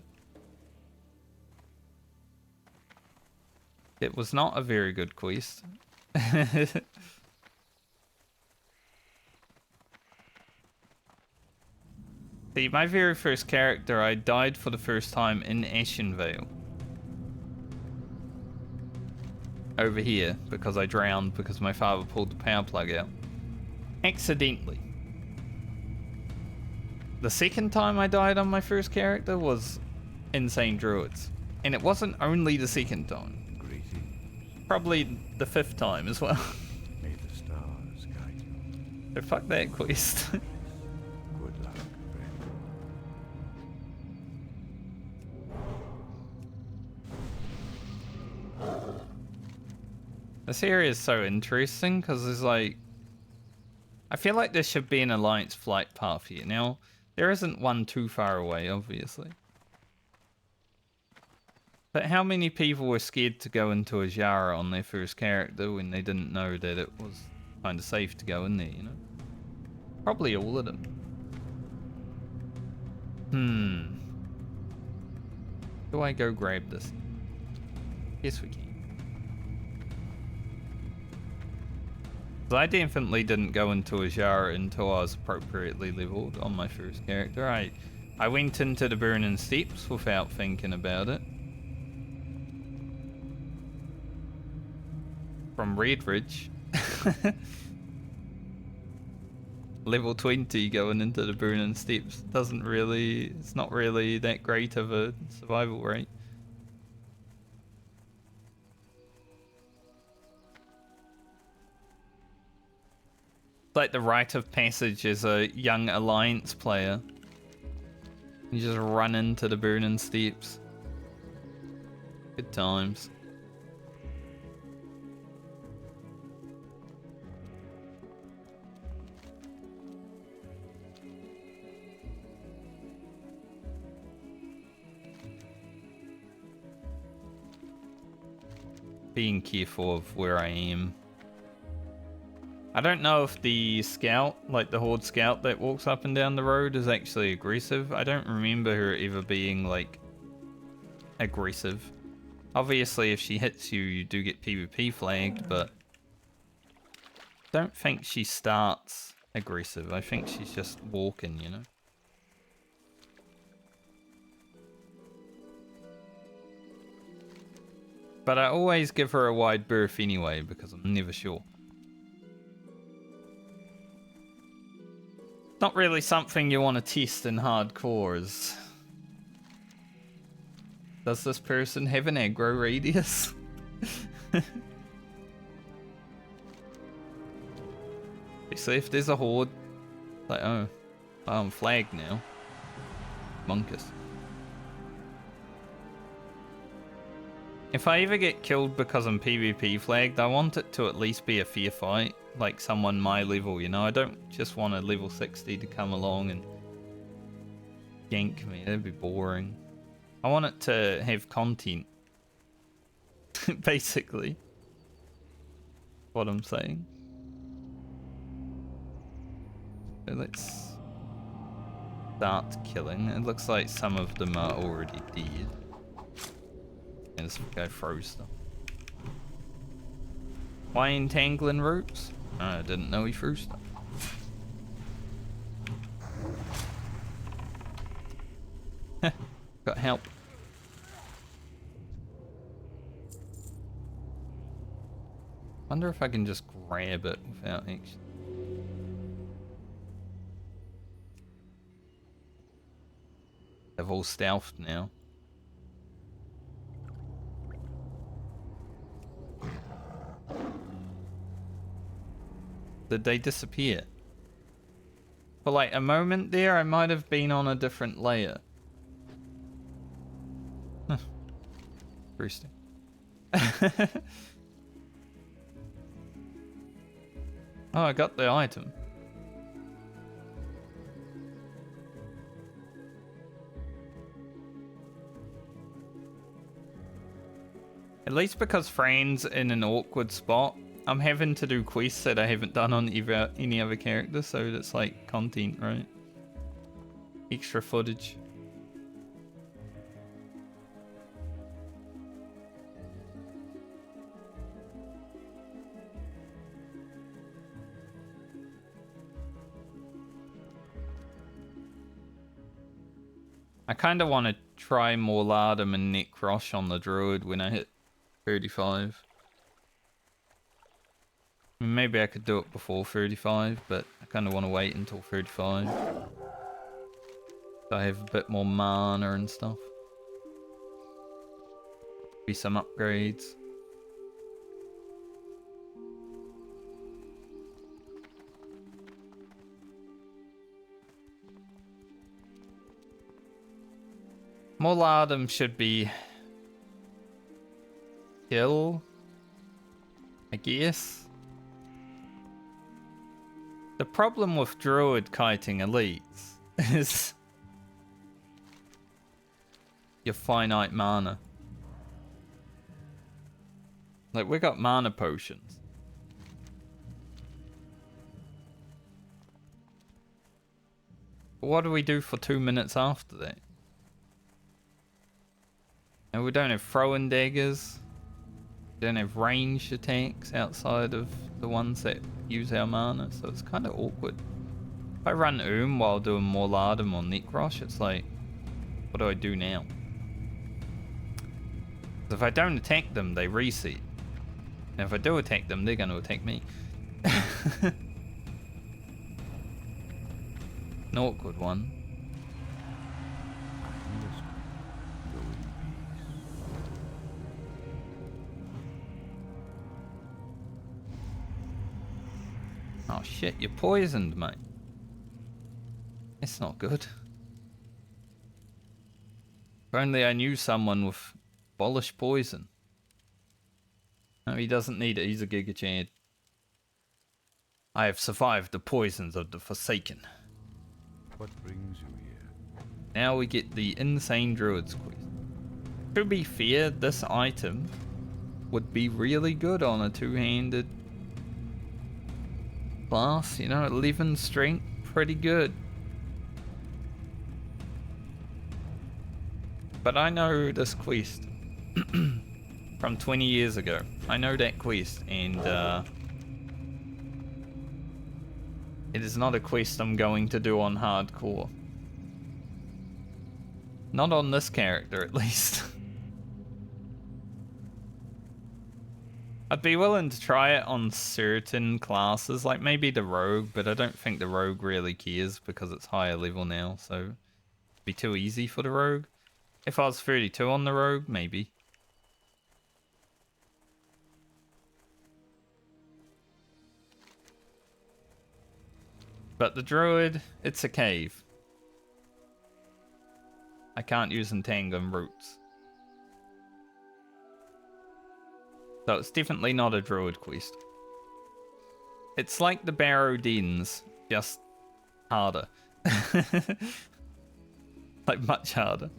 Speaker 1: It was not a very good quest. See, my very first character, I died for the first time in Ashenvale. Over here, because I drowned because my father pulled the power plug out. Accidentally. The second time I died on my first character was Insane Druids. And it wasn't only the second time. Probably the fifth time as well.
Speaker 3: May the stars guide you.
Speaker 1: So fuck that quest.
Speaker 3: Good luck, friend.
Speaker 1: This area is so interesting because there's like... I feel like there should be an Alliance flight path here. Now, there isn't one too far away, obviously. But how many people were scared to go into a Jara on their first character when they didn't know that it was kind of safe to go in there, you know? Probably all of them. Do I go grab this? Yes, we can. So I definitely didn't go into a Jara until I was appropriately leveled on my first character. I went into the Burning Steps without thinking about it. From Redridge. Level 20 going into the Burning Steps doesn't really... It's not really that great of a survival rate. Like the rite of passage as a young Alliance player. You just run into the Burning Steps. Good times. Being careful of where I am. I don't know if the scout, like the Horde scout that walks up and down the road, is actually aggressive. I don't remember her ever being, like, aggressive. Obviously, if she hits you, you do get PvP flagged, but I don't think she starts aggressive. I think she's just walking, you know? But I always give her a wide berth anyway, because I'm never sure. Not really something you want to test in hardcore is... Does this person have an aggro radius? Especially if there's a horde. Like, oh, I'm flagged now. Monkus. If I ever get killed because I'm PvP flagged, I want it to at least be a fair fight. Like someone my level, you know? I don't just want a level 60 to come along and gank me. That'd be boring. I want it to have content. Basically. What I'm saying. So let's start killing. It looks like some of them are already dead. Let's go throw stuff. Why entangling ropes? I didn't know he threw stuff. Got help. Wonder if I can just grab it without actually. They've all stealthed now. Did they disappear? For like a moment there, I might have been on a different layer. Huh. Interesting. Oh, I got the item. At least because Fran's in an awkward spot, I'm having to do quests that I haven't done on any other character, so that's like content, right? Extra footage. I kind of want to try more Lardum and Necrosh on the Druid when I hit 35. I mean, maybe I could do it before 35, but I kind of want to wait until 35. So I have a bit more mana and stuff. Be some upgrades. More Lardum should be kill, I guess. The problem with Druid kiting elites is your finite mana. Like, we got mana potions. But what do we do for 2 minutes after that? And we don't have throwing daggers. We don't have ranged attacks outside of the ones that use our mana, so it's kind of awkward. If I run while doing more Lardum or Necrosh, it's like, what do I do now? If I don't attack them, they reset. And if I do attack them, they're going to attack me. An awkward one. Oh shit, you're poisoned, mate. It's not good. If only I knew someone with abolish poison. No, he doesn't need it, he's a Giga Chad. I have survived the poisons of the Forsaken.
Speaker 3: What brings you here?
Speaker 1: Now we get the Insane Druids quest. To be fair, this item would be really good on a two-handed class, you know, 11 strength, pretty good. But I know this quest from 20 years ago. I know that quest, and it is not a quest I'm going to do on hardcore. Not on this character, at least. I'd be willing to try it on certain classes, like maybe the rogue, but I don't think the rogue really cares because it's higher level now, so it'd be too easy for the rogue. If I was 32 on the rogue, maybe. But the druid, it's a cave. I can't use Entangling Roots. So it's definitely not a druid quest. It's like the Barrow Dens, just harder. Like much harder.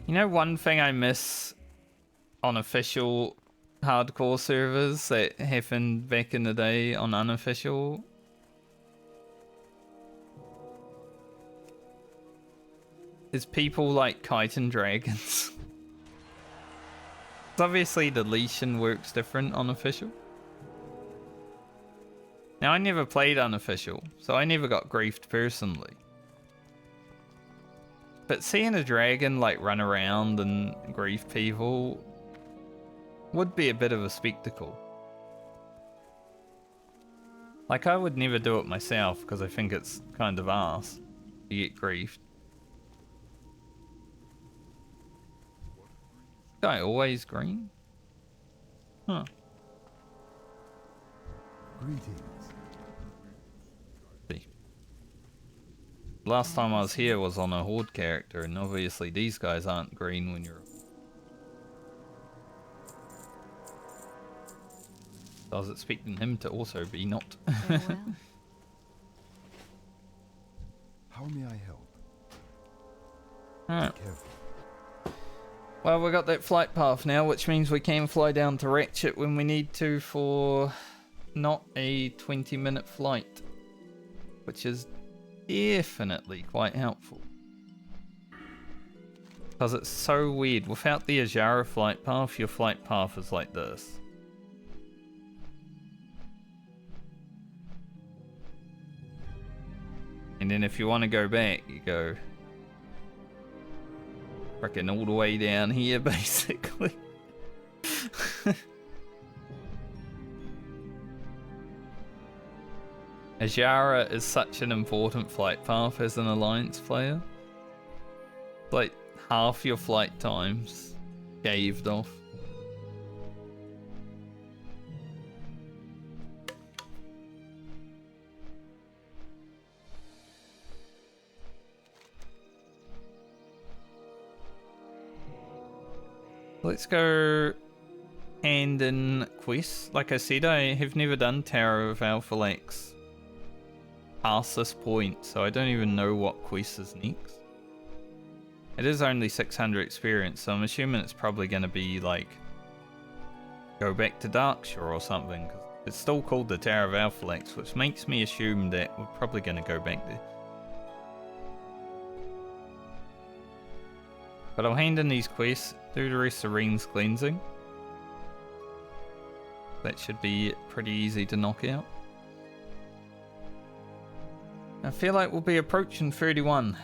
Speaker 1: You know, one thing I miss on official hardcore servers that happened back in the day on unofficial? is people like kiting dragons. Obviously the leashing works different on official. Now I never played unofficial, so I never got griefed personally. But seeing a dragon like run around and grief people would be a bit of a spectacle. Like I would never do it myself because I think it's kind of arse to get griefed. Guy always green? Huh.
Speaker 3: Greetings.
Speaker 1: See. Last time I was here was on a horde character, and obviously these guys aren't green when you're... I was expecting him to also be not.
Speaker 6: Farewell.
Speaker 3: How may I help?
Speaker 1: Alright.
Speaker 3: Be careful.
Speaker 1: Well, we got that flight path now, which means we can fly down to Ratchet when we need to for not a 20-minute flight, which is definitely quite helpful. Because it's so weird. Without the Ajara flight path, your flight path is like this. And then if you want to go back, you go freaking all the way down here, basically. Ajara is such an important flight path as an Alliance player. Like, half your flight times caved off. Let's go hand in quests. Like I said, I have never done Tower of Alpha-Lax past this point, so I don't even know what quest is next. It is only 600 experience, so I'm assuming it's probably going to be like go back to Darkshore or something. 'Cause it's still called the Tower of Alpha-Lax, which makes me assume that we're probably going to go back there. But I'll hand in these quests, do the rest of Ren's cleansing. That should be pretty easy to knock out. I feel like we'll be approaching 31.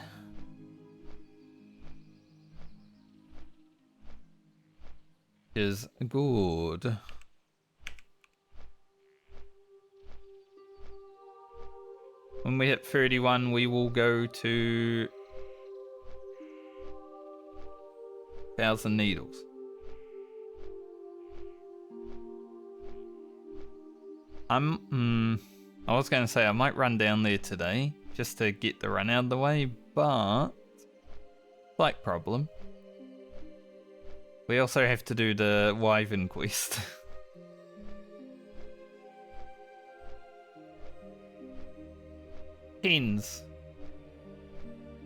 Speaker 1: Is good. When we hit 31, we will go to 1,000 needles. I was going to say I might run down there today just to get the run out of the way, but slight problem. We also have to do the Wyvern quest. Tens.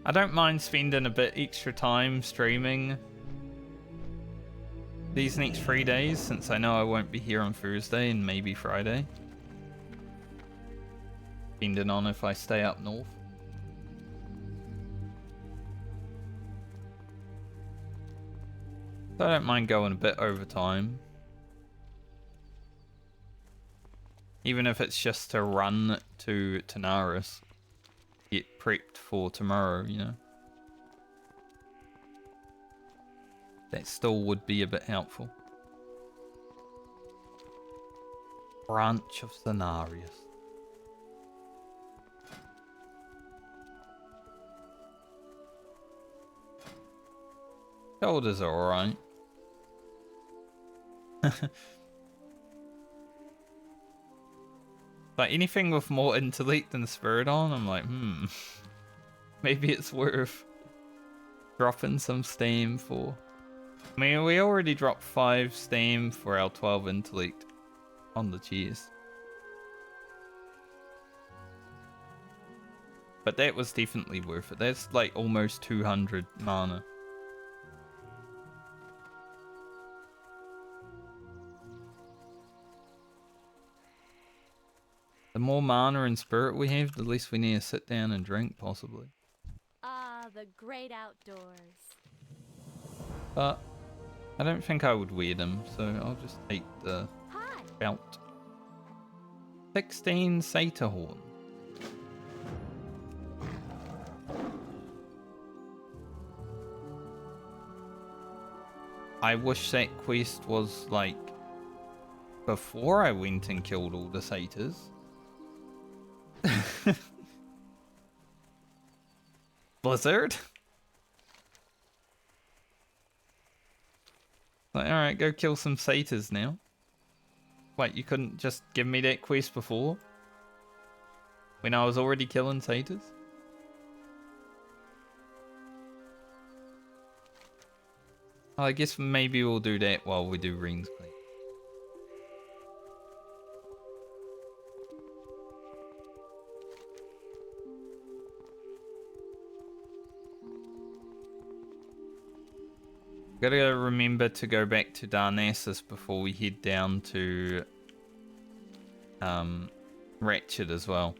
Speaker 1: I don't mind spending a bit extra time streaming these next 3 days, since I know I won't be here on Thursday and maybe Friday. Depending on if I stay up north. So I don't mind going a bit over time. Even if it's just to run to Tanaris. Get prepped for tomorrow, you know. That still would be a bit helpful. Branch of Cenarius. Shoulders are alright. Like anything with more intellect than Spiridon, I'm like, maybe it's worth dropping some steam for. I mean, we already dropped 5 steam for our 12 intellect on the chest. But that was definitely worth it. That's like almost 200 mana. The more mana and spirit we have, the less we need to sit down and drink, possibly.
Speaker 6: Ah, the great outdoors.
Speaker 1: But I don't think I would wear them, so I'll just take the
Speaker 6: Hi.
Speaker 1: belt. 16 Satyr Horn. I wish that quest was like before I went and killed all the satyrs. Blizzard. Like, alright, go kill some satyrs now. Wait, you couldn't just give me that quest before? When I was already killing satyrs? Well, I guess maybe we'll do that while we do rings clean. Gotta remember to go back to Darnassus before we head down to Ratchet as well.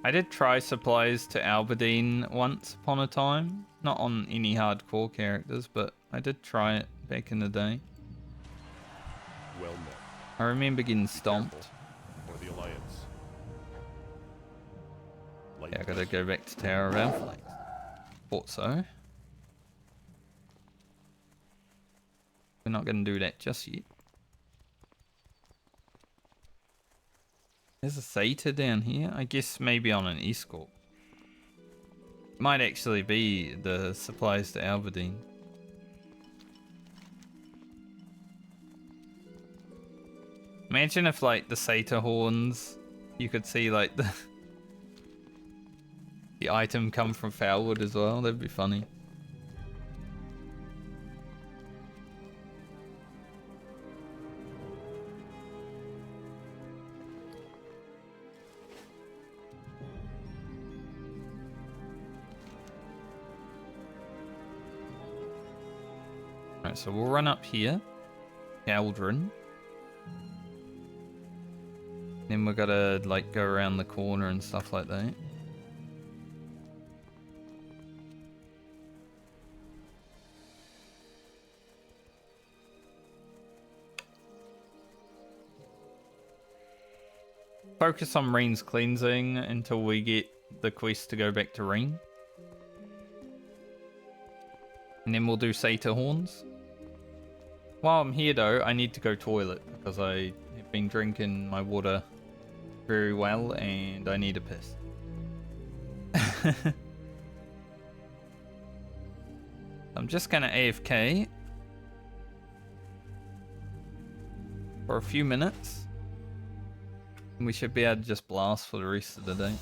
Speaker 1: I did try supplies to Alberdine once upon a time. Not on any hardcore characters, but I did try it back in the day.
Speaker 3: Well met.
Speaker 1: I remember getting stomped.
Speaker 3: For the Alliance. Light
Speaker 1: Yeah, I gotta go back to Tower of Alpha. Thought so. We're not gonna do that just yet. There's a satyr down here. I guess maybe on an escort. Might actually be the supplies to Alberdine. Imagine if like the satyr horns, you could see like the item come from Foulwood as well. That'd be funny. Alright, so we'll run up here. Cauldron. Then we gotta like go around the corner and stuff like that. Focus on Rain's cleansing until we get the quest to go back to Rain. And then we'll do Satyr Horns. While I'm here though, I need to go toilet because I have been drinking my water very well and I need a piss. I'm just gonna AFK for a few minutes. And we should be able to just blast for the rest of the day.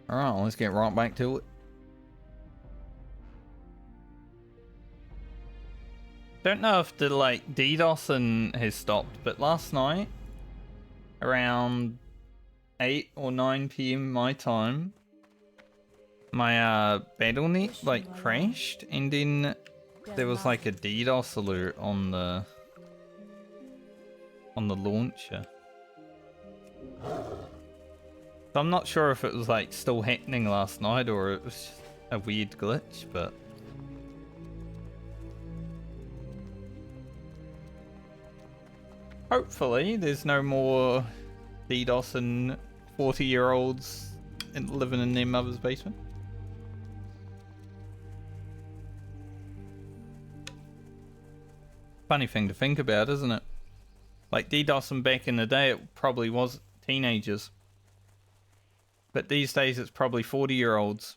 Speaker 1: Alright, let's get right back to it. Don't know if the like DDoSing has stopped, but last night around 8 or 9 p.m. my time, my BattleNet like crashed, and then there was like a DDoS alert on the launcher. So I'm not sure if it was like still happening last night or it was just a weird glitch, but hopefully there's no more DDoS and 40-year-olds living in their mother's basement. Funny thing to think about, isn't it? Like DDoSing back in the day, it probably was teenagers. But these days it's probably 40-year-olds.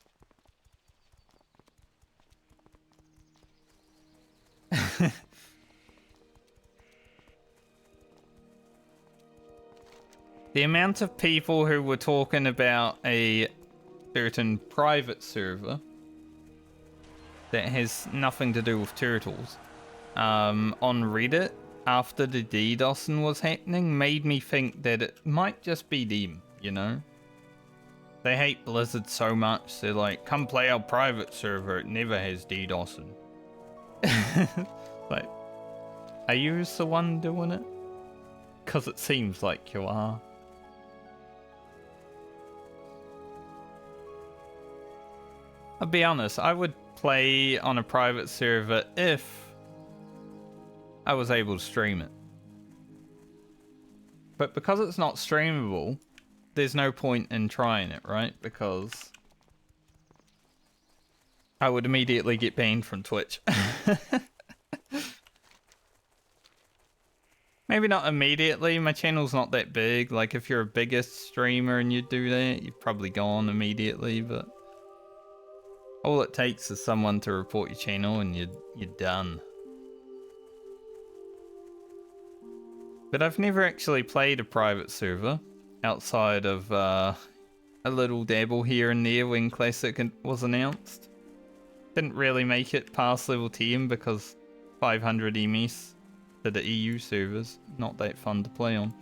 Speaker 1: The amount of people who were talking about a certain private server that has nothing to do with turtles on Reddit after the DDoSing was happening made me think that it might just be them, you know? They hate Blizzard so much, they're like, come play our private server, it never has DDoSing. Like, are you the one doing it? Because it seems like you are. I'll be honest, I would play on a private server if I was able to stream it. But because it's not streamable, there's no point in trying it, right? Because I would immediately get banned from Twitch. Maybe not immediately, my channel's not that big. Like if you're a biggest streamer and you do that, you've probably gone immediately, but all it takes is someone to report your channel and you're done. But I've never actually played a private server outside of a little dabble here and there when Classic was announced. Didn't really make it past level 10 because 500 MS to the EU servers, not that fun to play on.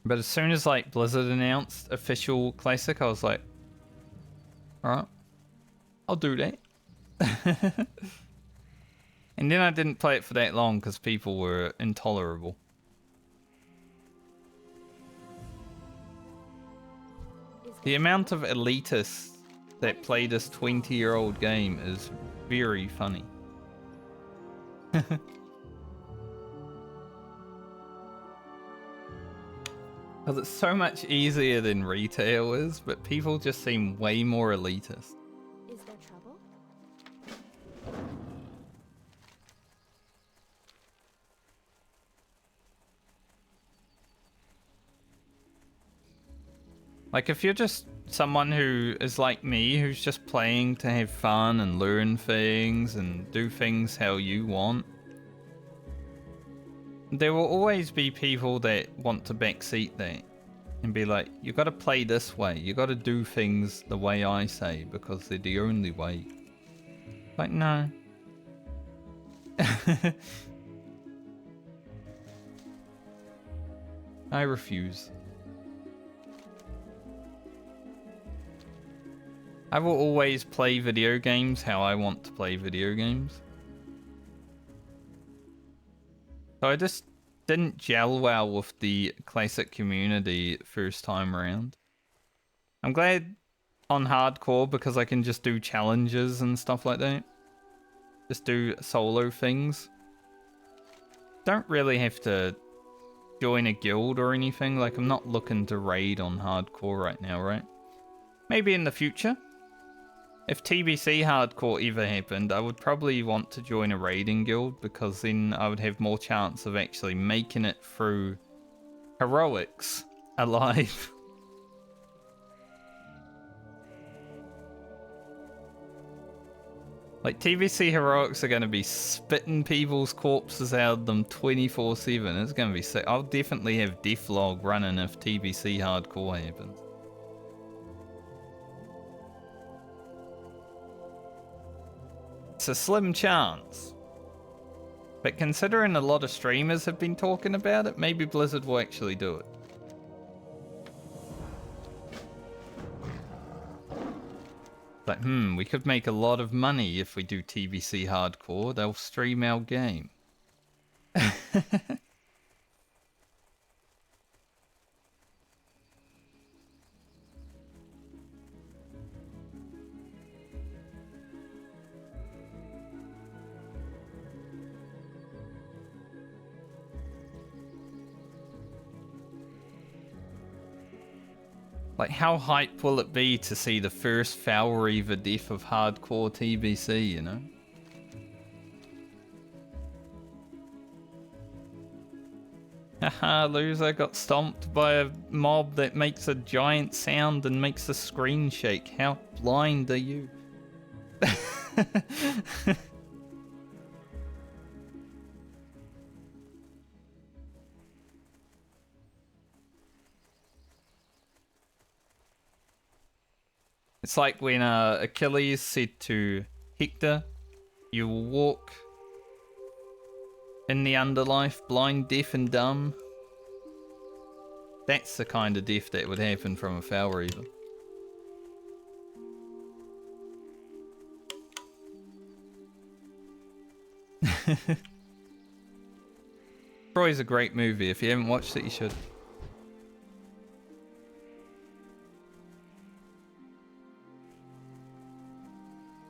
Speaker 1: But as soon as like Blizzard announced official Classic, I was like, alright, I'll do that. And then I didn't play it for that long because people were intolerable. The amount of elitists that play this 20-year-old game is very funny. Because it's so much easier than retail is, but people just seem way more elitist.
Speaker 6: Is there trouble?
Speaker 1: Like if you're just someone who is like me, who's just playing to have fun and learn things and do things how you want, there will always be people that want to backseat that and be like, you gotta play this way, you gotta do things the way I say because they're the only way. Like, no. I refuse. I will always play video games how I want to play video games. So I just didn't gel well with the Classic community first time around. I'm glad on Hardcore because I can just do challenges and stuff like that. Just do solo things. Don't really have to join a guild or anything. Like, I'm not looking to raid on Hardcore right now, right? Maybe in the future. If TBC Hardcore ever happened, I would probably want to join a raiding guild because then I would have more chance of actually making it through heroics alive. Like, TVC Heroics are going to be spitting people's corpses out of them 24/7. It's going to be sick. I'll definitely have Deflog running if TVC Hardcore happens. It's a slim chance. But considering a lot of streamers have been talking about it, maybe Blizzard will actually do it. Like, we could make a lot of money if we do TVC Hardcore. They'll stream our game. Like, how hype will it be to see the first Foul Reaver death of hardcore TBC, you know? Haha, loser got stomped by a mob that makes a giant sound and makes the screen shake. How blind are you? It's like when Achilles said to Hector, "You will walk in the underlife, blind, deaf, and dumb." That's the kind of death that would happen from a Foul Reaver. Troy's a great movie. If you haven't watched it, you should.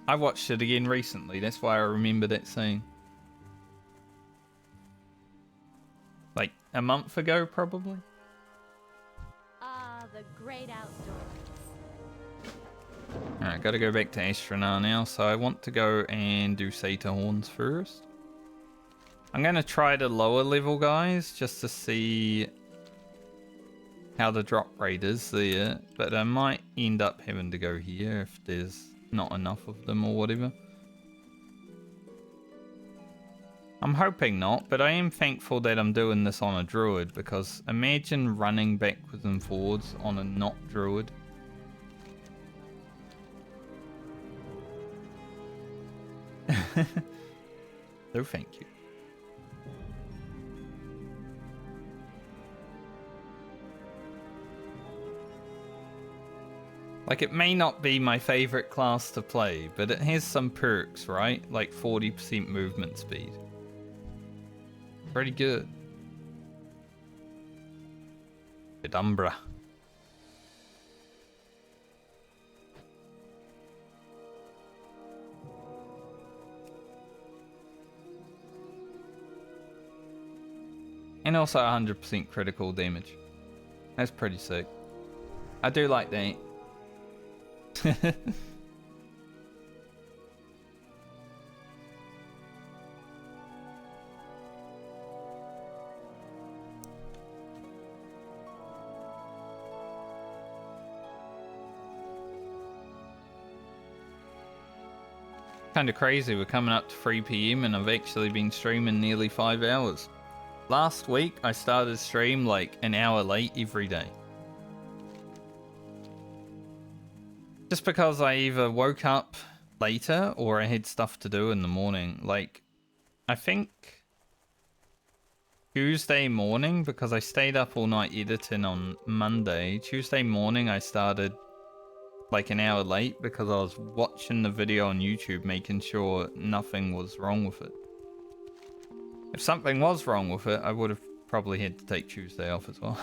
Speaker 1: I watched it again recently, that's why I remember that scene. Like, a month ago, probably?
Speaker 6: Ah, the great outdoors.
Speaker 1: Alright, gotta go back to Astronar now, so I want to go and do Satyr Horns first. I'm gonna try the lower level guys, just to see how the drop rate is there, but I might end up having to go here if there's not enough of them or whatever. I'm hoping not, but I am thankful that I'm doing this on a Druid, because imagine running backwards and forwards on a not Druid. No thank you. Like, it may not be my favorite class to play, but it has some perks, right? Like 40% movement speed. Pretty good. Pedumbra. And also 100% critical damage. That's pretty sick. I do like that. Kind of crazy, we're coming up to 3 PM and I've actually been streaming nearly 5 hours. Last week I started stream like an hour late every day. Just because I either woke up later or I had stuff to do in the morning. Like, I think Tuesday morning, because I stayed up all night editing on Monday. Tuesday morning I started like an hour late because I was watching the video on YouTube, making sure nothing was wrong with it. If something was wrong with it, I would have probably had to take Tuesday off as well.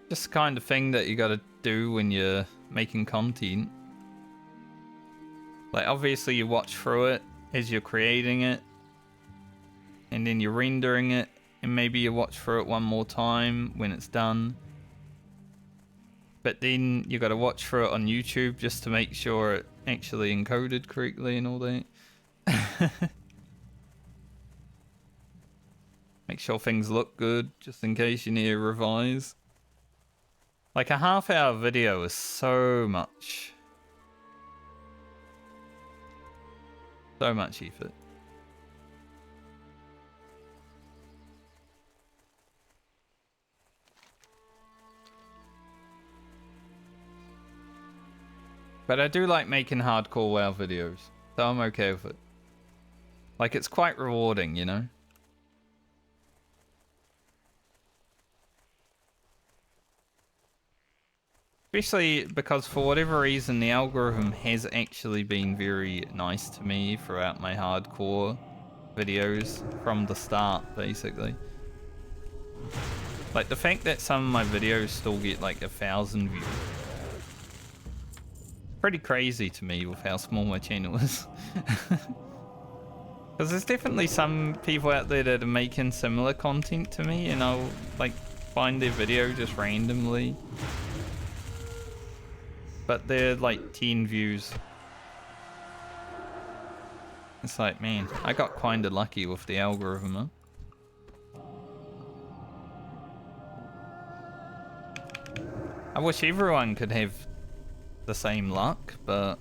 Speaker 1: Just the kind of thing that you gotta do when you're making content. Like, obviously you watch through it as you're creating it, and then you're rendering it, and maybe you watch through it one more time when it's done. But then you gotta watch through it on YouTube just to make sure it actually encoded correctly and all that. Make sure things look good, just in case you need to revise. Like a half-hour video is so much effort. But I do like making hardcore WoW videos, so I'm okay with it. Like, it's quite rewarding, you know? Especially because for whatever reason, the algorithm has actually been very nice to me throughout my hardcore videos from the start, basically. Like, the fact that some of my videos still get like 1,000 views. Pretty crazy to me with how small my channel is. Because there's definitely some people out there that are making similar content to me, and I'll like find their video just randomly. But they're like 10 views. It's like, man, I got kinda lucky with the algorithm, huh? I wish everyone could have the same luck, but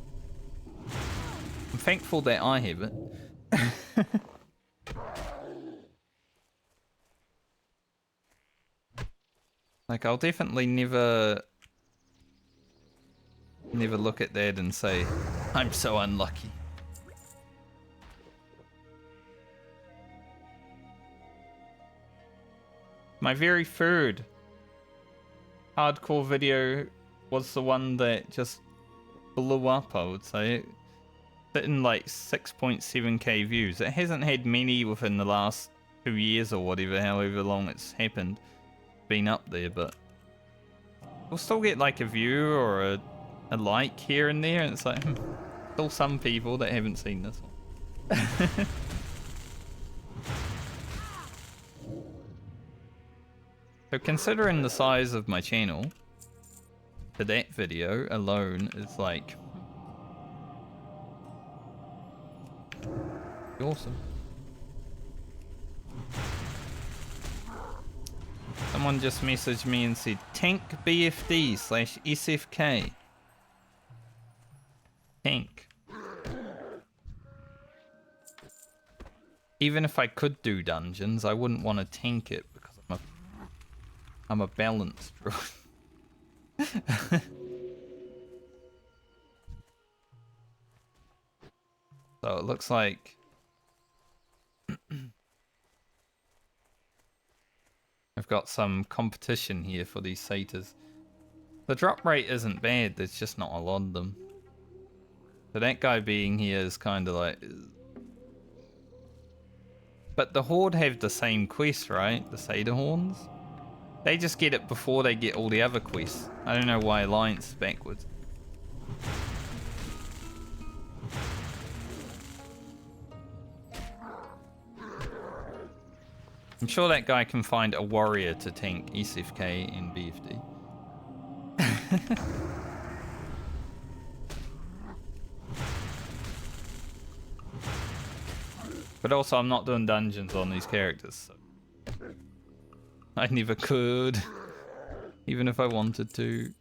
Speaker 1: I'm thankful that I have it. Like, I'll definitely never look at that and say, I'm so unlucky. My very third hardcore video was the one that just blew up, I would say. Sitting like 6.7k views. It hasn't had many within the last 2 years or whatever, however long it's happened, been up there, but we'll still get like a view or a like here and there, and it's like, still some people that haven't seen this one. So considering the size of my channel, for that video alone is like awesome. Someone just messaged me and said tank BFD/SFK. Tank. Even if I could do dungeons, I wouldn't want to tank it because I'm a balanced druid. So it looks like I've got some competition here for these satyrs. The drop rate isn't bad, there's just not a lot of them. So that guy being here is kind of like... But the Horde have the same quest, right? The Satyr Horns? They just get it before they get all the other quests. I don't know why Alliance is backwards. I'm sure that guy can find a warrior to tank SFK in BFD. But also, I'm not doing dungeons on these characters, so I never could, even if I wanted to.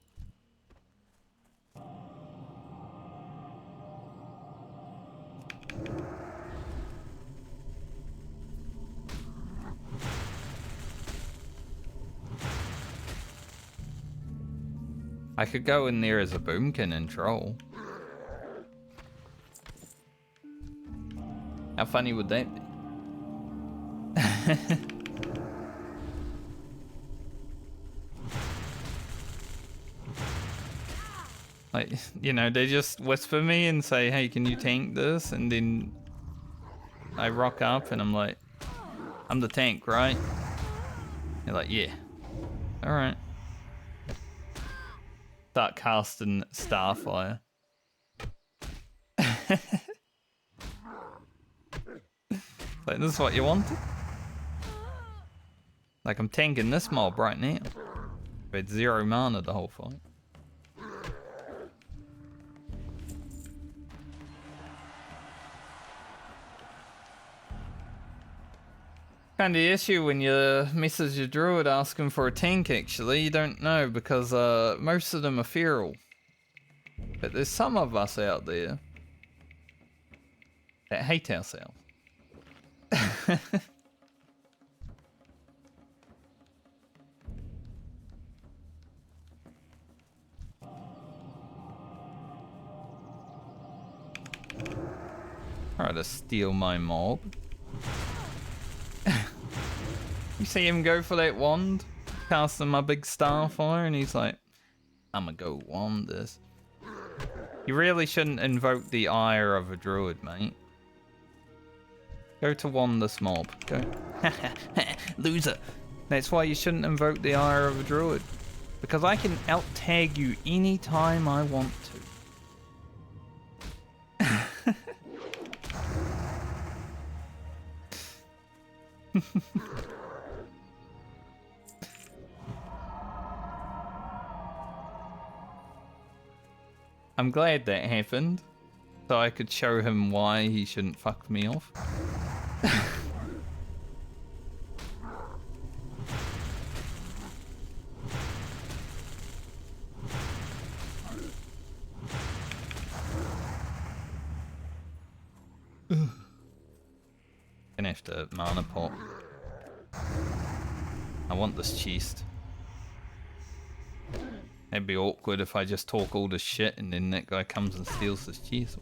Speaker 1: I could go in there as a boomkin and troll. How funny would that be? Like, you know, they just whisper me and say, hey, can you tank this? And then I rock up and I'm like, I'm the tank, right? They're like, yeah. Alright. Start casting Starfire. Like, this is what you wanted? Like, I'm tanking this mob right now. I've had 0 mana the whole fight. Kind of issue when you message your druid asking for a tank, actually. You don't know because most of them are feral. But there's some of us out there that hate ourselves. Try to steal my mob. You see him go for that wand? Casting my big starfire, and he's like, I'ma go wand this. You really shouldn't invoke the ire of a druid, mate. Go to wand this mob. Go. Loser. That's why you shouldn't invoke the ire of a druid. Because I can out-tag you anytime I want to. I'm glad that happened, so I could show him why he shouldn't fuck me off. Gonna have to mana pot. I want this chest. It'd be awkward if I just talk all this shit and then that guy comes and steals this chest.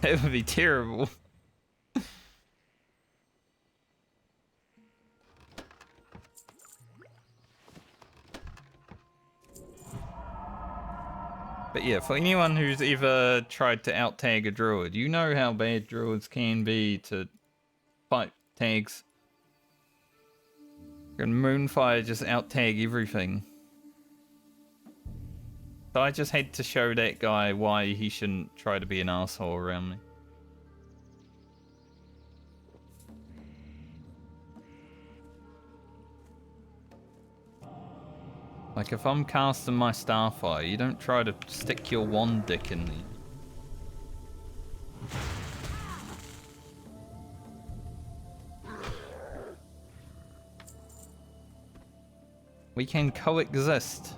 Speaker 1: It would be terrible. But yeah, for anyone who's ever tried to out-tag a druid, you know how bad druids can be to fight tags. And Moonfire just out-tag everything. So I just had to show that guy why he shouldn't try to be an asshole around me. Like, if I'm casting my Starfire, you don't try to stick your wand dick in me. We can coexist.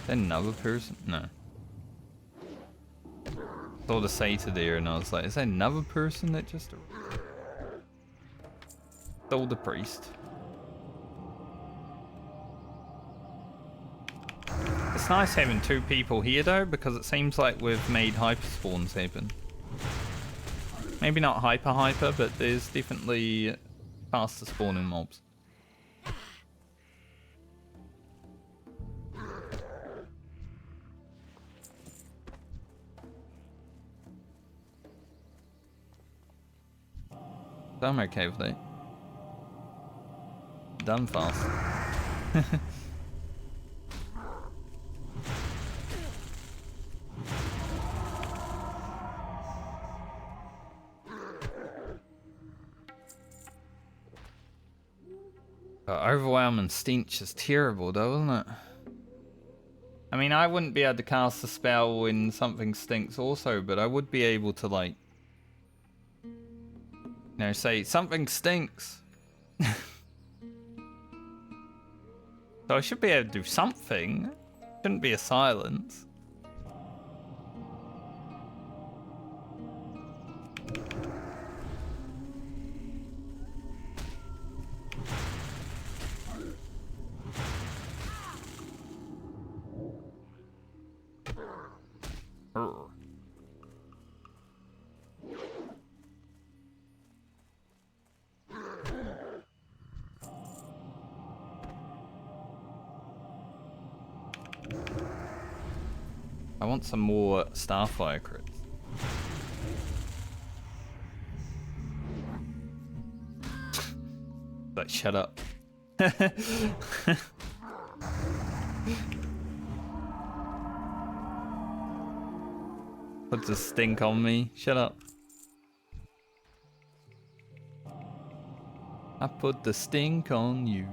Speaker 1: Another person? No. Saw the Sata there and I was like, is that another person that just stole the priest? It's nice having two people here though, because it seems like we've made hyper spawns happen. Maybe not hyper, but there's definitely faster spawning mobs. I'm okay with that. Done fast. Overwhelming stench is terrible though, isn't it? I mean, I wouldn't be able to cast a spell when something stinks also, but I would be able to, like, you know, say something stinks. So I should be able to do something. Shouldn't be a silence. I want some more Starfire crits. Like, shut up. Put the stink on me. Shut up. I put the stink on you.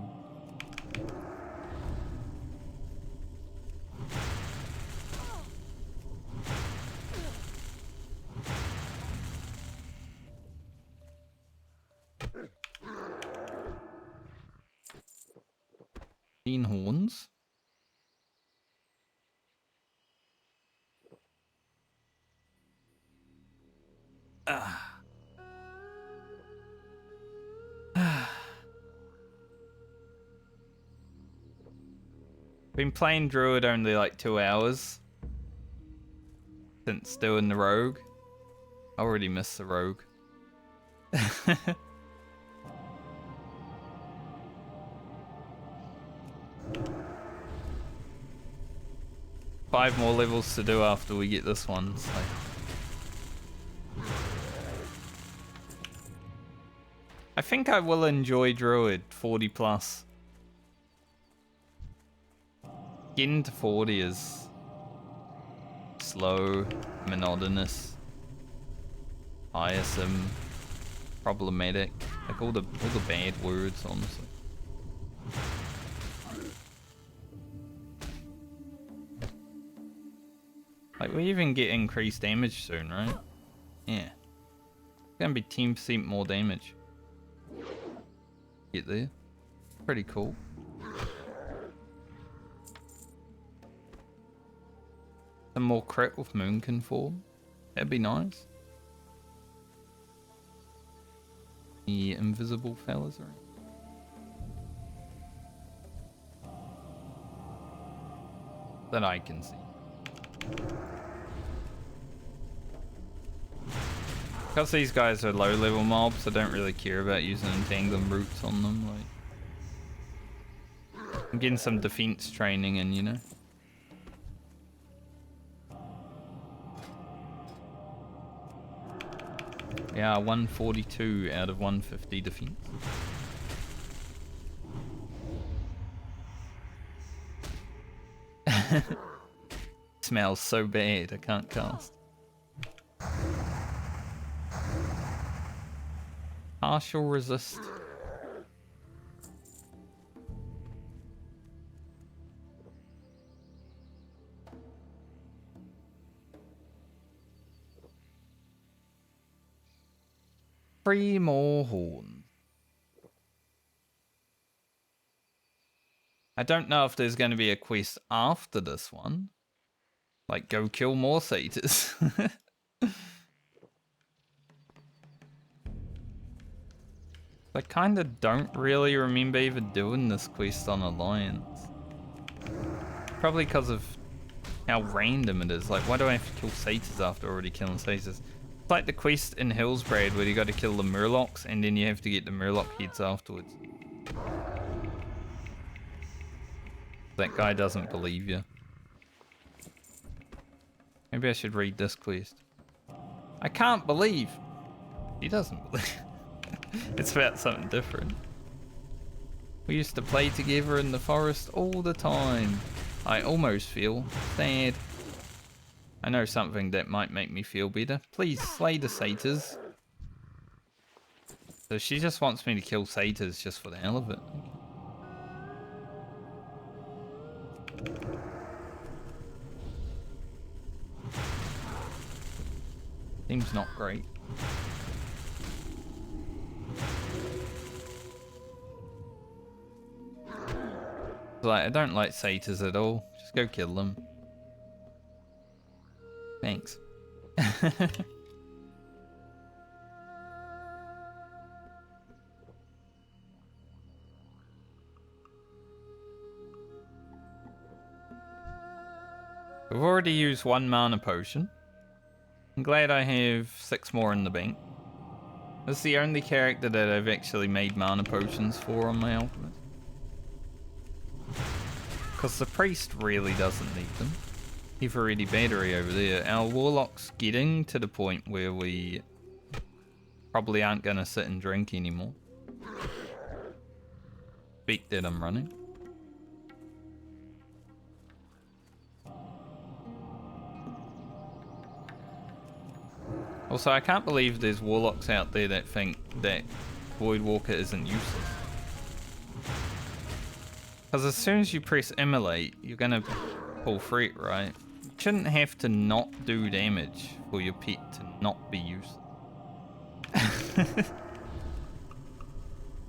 Speaker 1: Horns. Been playing Druid only like 2 hours since doing the Rogue. I already missed the Rogue. 5 more levels to do after we get this one. So. I think I will enjoy Druid 40 plus. Getting to 40 is slow, monotonous, tiresome, problematic. Like all the bad words, honestly. Like we even get increased damage soon, right? Yeah. It's gonna be 10% more damage. Get there. Pretty cool. Some more crit with Moon Conform. That'd be nice. The invisible fellas are. That I can see. Because these guys are low level mobs, I don't really care about using entangling roots on them. Like, I'm getting some defense training in, you know. Yeah, 142 out of 150 defense. Smells so bad, I can't cast. Partial resist. Three more horns. I don't know if there's going to be a quest after this one. Like, go kill more satyrs. I kind of don't really remember even doing this quest on Alliance. Probably because of how random it is. Like, why do I have to kill satyrs after already killing satyrs? It's like the quest in Hillsbrad where you got to kill the Murlocs and then you have to get the Murloc heads afterwards. That guy doesn't believe you. Maybe I should read this quest. I can't believe. He doesn't believe. It's about something different. We used to play together in the forest all the time. I almost feel sad. I know something that might make me feel better. Please slay the satyrs. So she just wants me to kill satyrs just for the hell of it. Seems not great. Like, I don't like satyrs at all. Just go kill them. Thanks. We've already used 1 mana potion. I'm glad I have 6 more in the bank. This is the only character that I've actually made mana potions for on my alchemist. Because the priest really doesn't need them. He's already battery over there. Our warlock's getting to the point where we probably aren't going to sit and drink anymore. Speak that I'm running. Also, I can't believe there's warlocks out there that think that Void Walker isn't useless. Because as soon as you press immolate, you're gonna pull threat, right? You shouldn't have to not do damage for your pet to not be useless.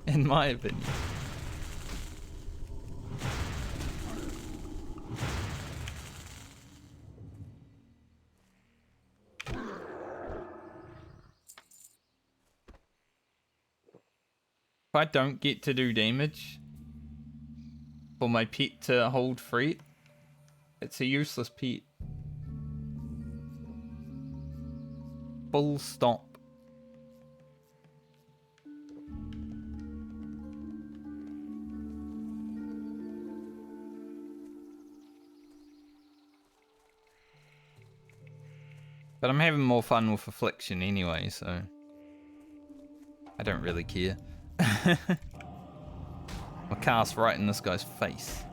Speaker 1: In my opinion. If I don't get to do damage for my pet to hold threat, it's a useless pet. Full stop. But I'm having more fun with Affliction anyway, so I don't really care. I'll cast right in this guy's face.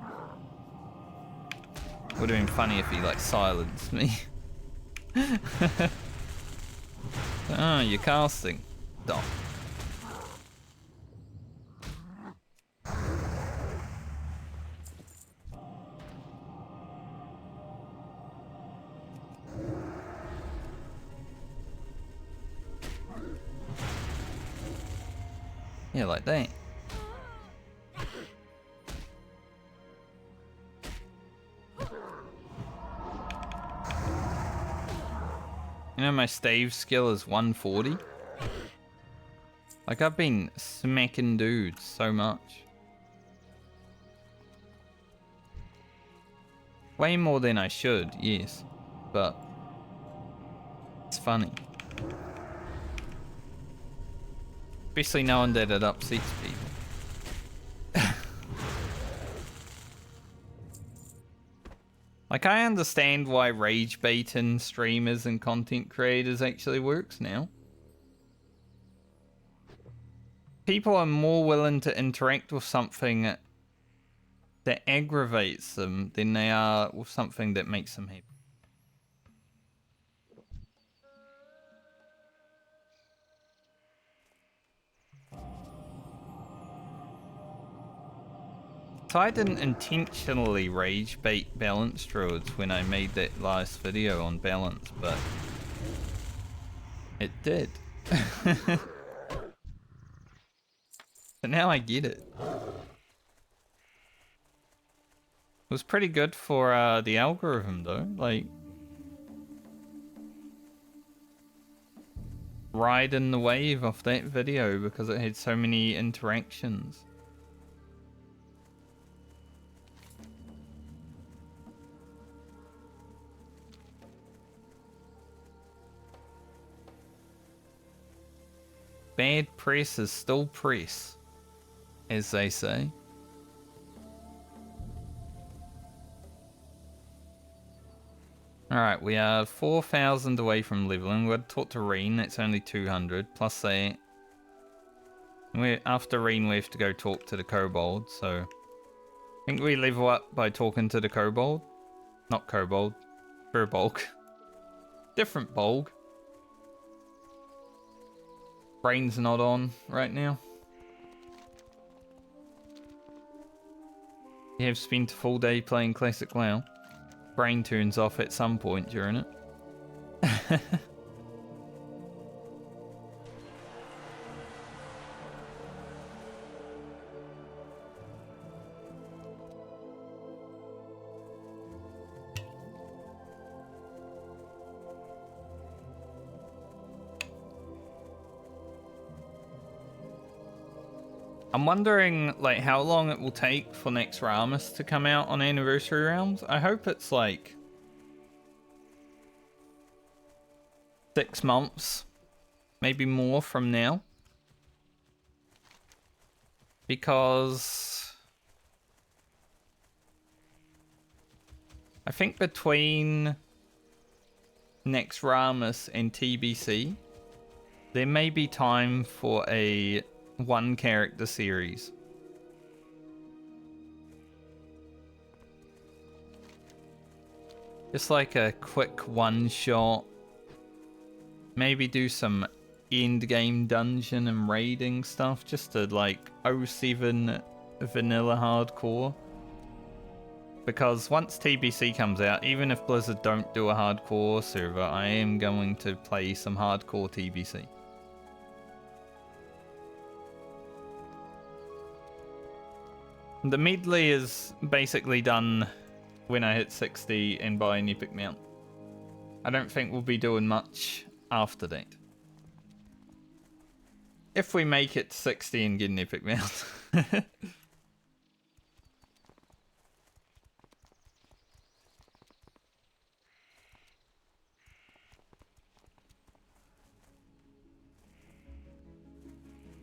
Speaker 1: Would have been funny if he like silenced me. Ah, you're casting. Stop. Yeah, like that. You know my stave skill is 140? Like I've been smacking dudes so much. Way more than I should, yes. But it's funny. Especially knowing that it upsets people. Like, I understand why rage bait in streamers and content creators actually works now. People are more willing to interact with something that aggravates them than they are with something that makes them happy. So I didn't intentionally rage bait balance druids when I made that last video on balance, but it did. So now I get it. It was pretty good for the algorithm though, like riding the wave off that video because it had so many interactions. Bad press is still press, as they say. Alright, we are 4,000 away from leveling. We've got to talk to Reen, that's only 200, plus that. After Reen we have to go talk to the kobold, so... I think we level up by talking to the kobold. Not kobold, Furbolg. Different bolg. Brain's not on right now. You have spent a full day playing classic WoW. Brain turns off at some point during it. I'm wondering, like, how long it will take for next Ramus to come out on Anniversary Realms. I hope it's, like, 6 months, maybe more from now. Because I think between next Ramus and TBC, there may be time for a 1 character series. Just like a quick one shot. Maybe do some end game dungeon and raiding stuff, just to like 07 vanilla hardcore. Because once TBC comes out, even if Blizzard don't do a hardcore server, I am going to play some hardcore TBC. The medley is basically done when I hit 60 and buy an epic mount. I don't think we'll be doing much after that. If we make it to 60 and get an epic mount.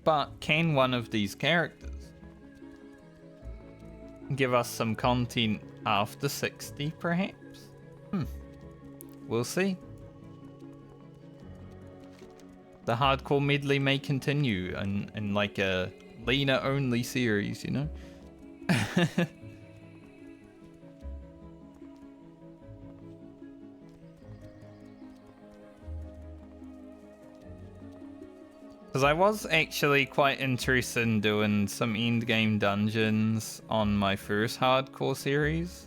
Speaker 1: But can one of these characters give us some content after 60, perhaps? We'll see. The Hardcore Medley may continue in like a Lena-only series, you know? Because I was actually quite interested in doing some endgame dungeons on my first hardcore series.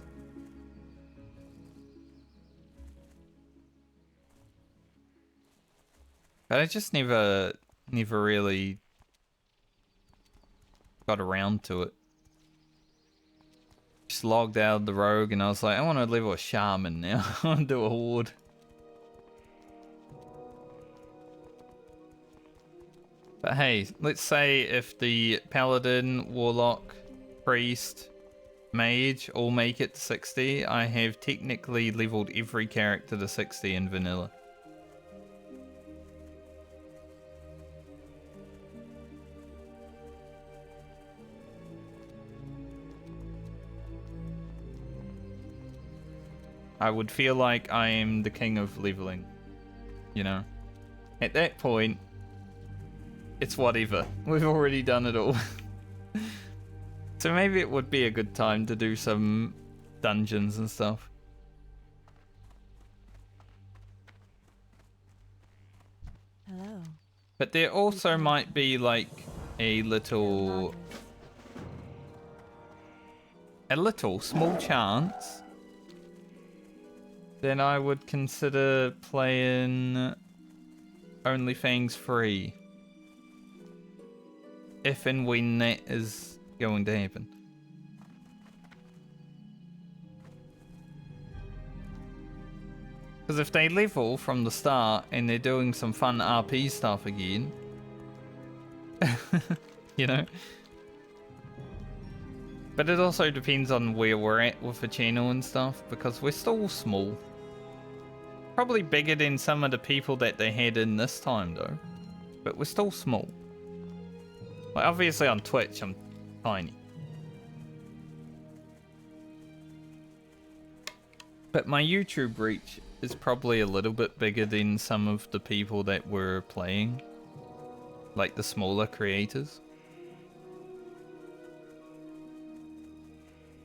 Speaker 1: But I just never really got around to it. Just logged out of the rogue and I was like, I want to level a shaman now. I want to do a horde. But hey, let's say if the paladin, warlock, priest, mage all make it to 60, I have technically leveled every character to 60 in vanilla. I would feel like I am the king of leveling, you know? At that point, it's whatever. We've already done it all. So maybe it would be a good time to do some dungeons and stuff.
Speaker 2: Hello.
Speaker 1: But there also might be like a little small chance then I would consider playing OnlyFans free. If and when that is going to happen. Because if they level from the start and they're doing some fun RP stuff again, you know? But it also depends on where we're at with the channel and stuff, because we're still small. Probably bigger than some of the people that they had in this time though, but we're still small. Like obviously on Twitch I'm tiny. But my YouTube reach is probably a little bit bigger than some of the people that were playing. Like the smaller creators.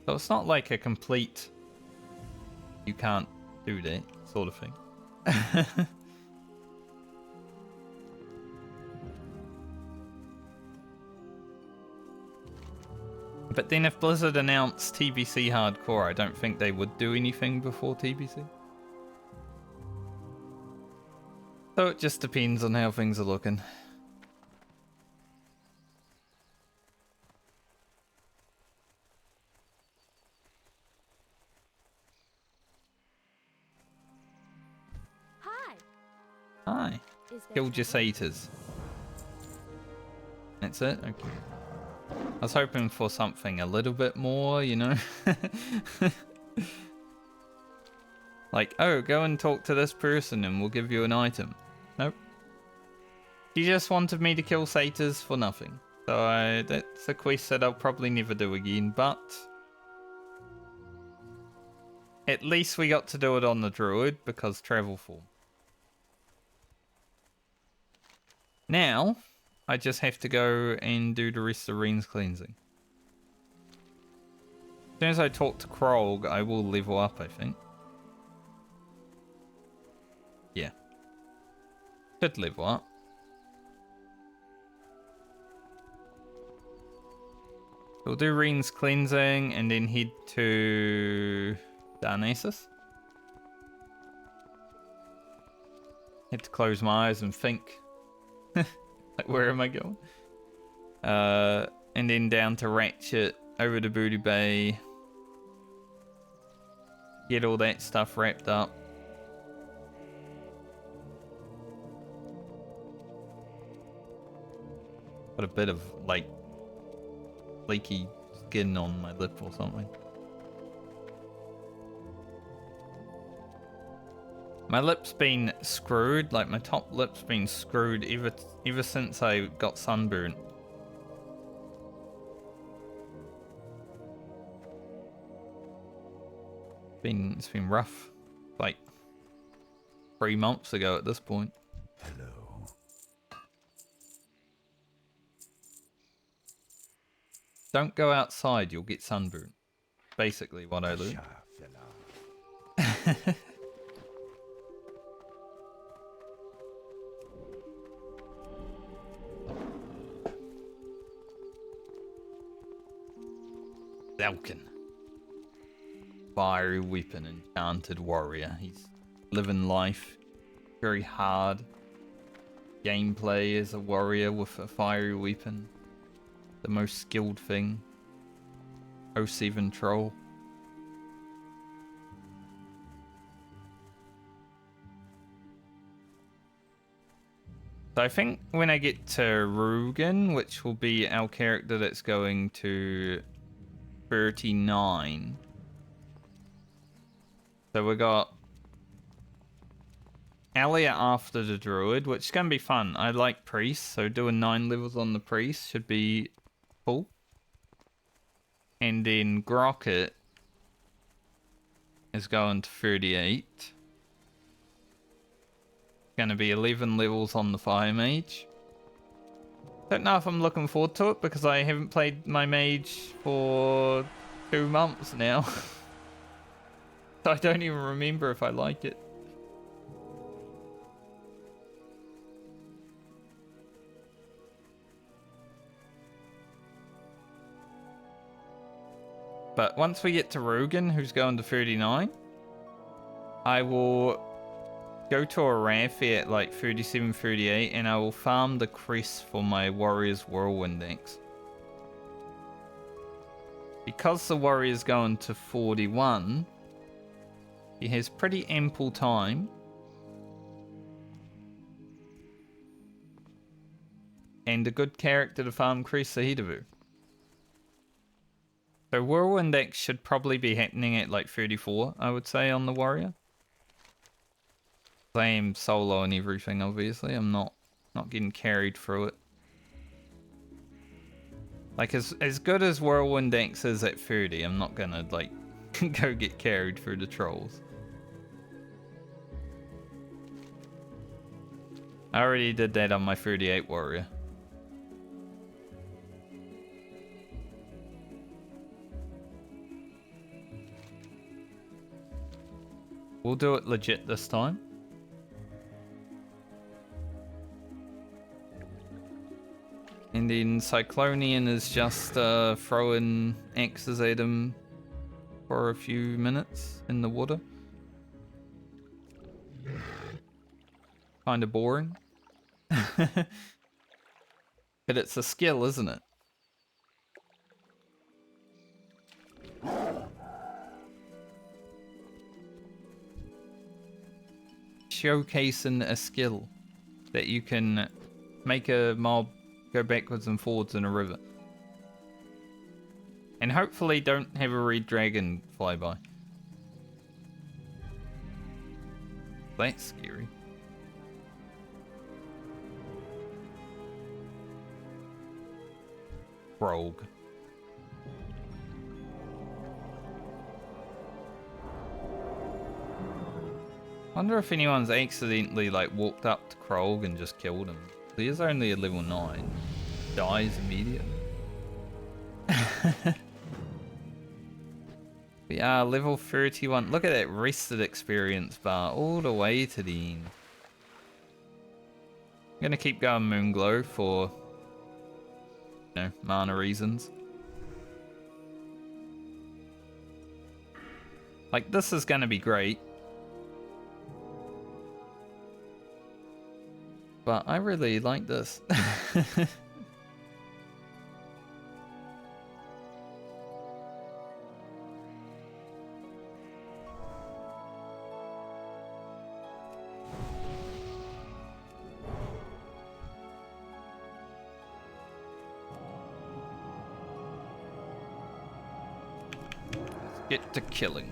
Speaker 1: So it's not like a complete you can't do that sort of thing. But then if Blizzard announced TBC Hardcore, I don't think they would do anything before TBC. So it just depends on how things are looking.
Speaker 6: Hi.
Speaker 1: Hi. Killed your satyrs. That's it? Okay. I was hoping for something a little bit more, you know? Like, oh, go and talk to this person and we'll give you an item. Nope. She just wanted me to kill satyrs for nothing. So that's a quest that I'll probably never do again, but at least we got to do it on the Druid because travel form. Now, I just have to go and do the rest of Ren's cleansing. As soon as I talk to Krog, I will level up, I think. Yeah. Should level up. We'll do Reen's cleansing and then head to Darnassus. Had to close my eyes and think. Like, where am I going? And then down to Ratchet, over to Booty Bay. Get all that stuff wrapped up. Got a bit of, like, flaky skin on my lip or something. My lip's been screwed, like my top lip's been screwed ever since I got sunburnt. It's been rough. Like 3 months ago at this point.
Speaker 3: Hello.
Speaker 1: Don't go outside, you'll get sunburnt. Basically what I learned. Falcon. Fiery weapon, enchanted warrior. He's living life. Very hard. Gameplay as a warrior with a fiery weapon. The most skilled thing. 07 troll. So I think when I get to Rugen, which will be our character that's going to 39. So we got Alia after the Druid, which is going to be fun. I like priests, so doing 9 levels on the priest should be cool. And then Grocket is going to 38. Going to be 11 levels on the Fire Mage. Don't know if I'm looking forward to it because I haven't played my mage for 2 months now. So I don't even remember if I like it. But once we get to Rugen, who's going to 39, I will go to a Rafi at like 37, 38, and I will farm the crest for my Warrior's Whirlwind Axe. Because the Warrior's going to 41, he has pretty ample time. And a good character to farm crest ahead of her. So Whirlwind Axe should probably be happening at like 34, I would say, on the Warrior. I am solo and everything, obviously. I'm not getting carried through it. Like, as good as Whirlwind Axe is at 30, I'm not gonna, like, go get carried through the trolls. I already did that on my 38 Warrior. We'll do it legit this time. And then Cyclonian is just throwing axes at him for a few minutes in the water. Kind of boring. But it's a skill, isn't it? Showcasing a skill that you can make a mob go backwards and forwards in a river. And hopefully don't have a red dragon fly by. That's scary. Rogue. Wonder if anyone's accidentally like walked up to Krog and just killed him. He is only a level 9. Dies immediately. We are level 31. Look at that rested experience bar all the way to the end. I'm gonna keep going Moonglow for, you know, mana reasons. Like, this is gonna be great. But I really like this. Let's get to killing.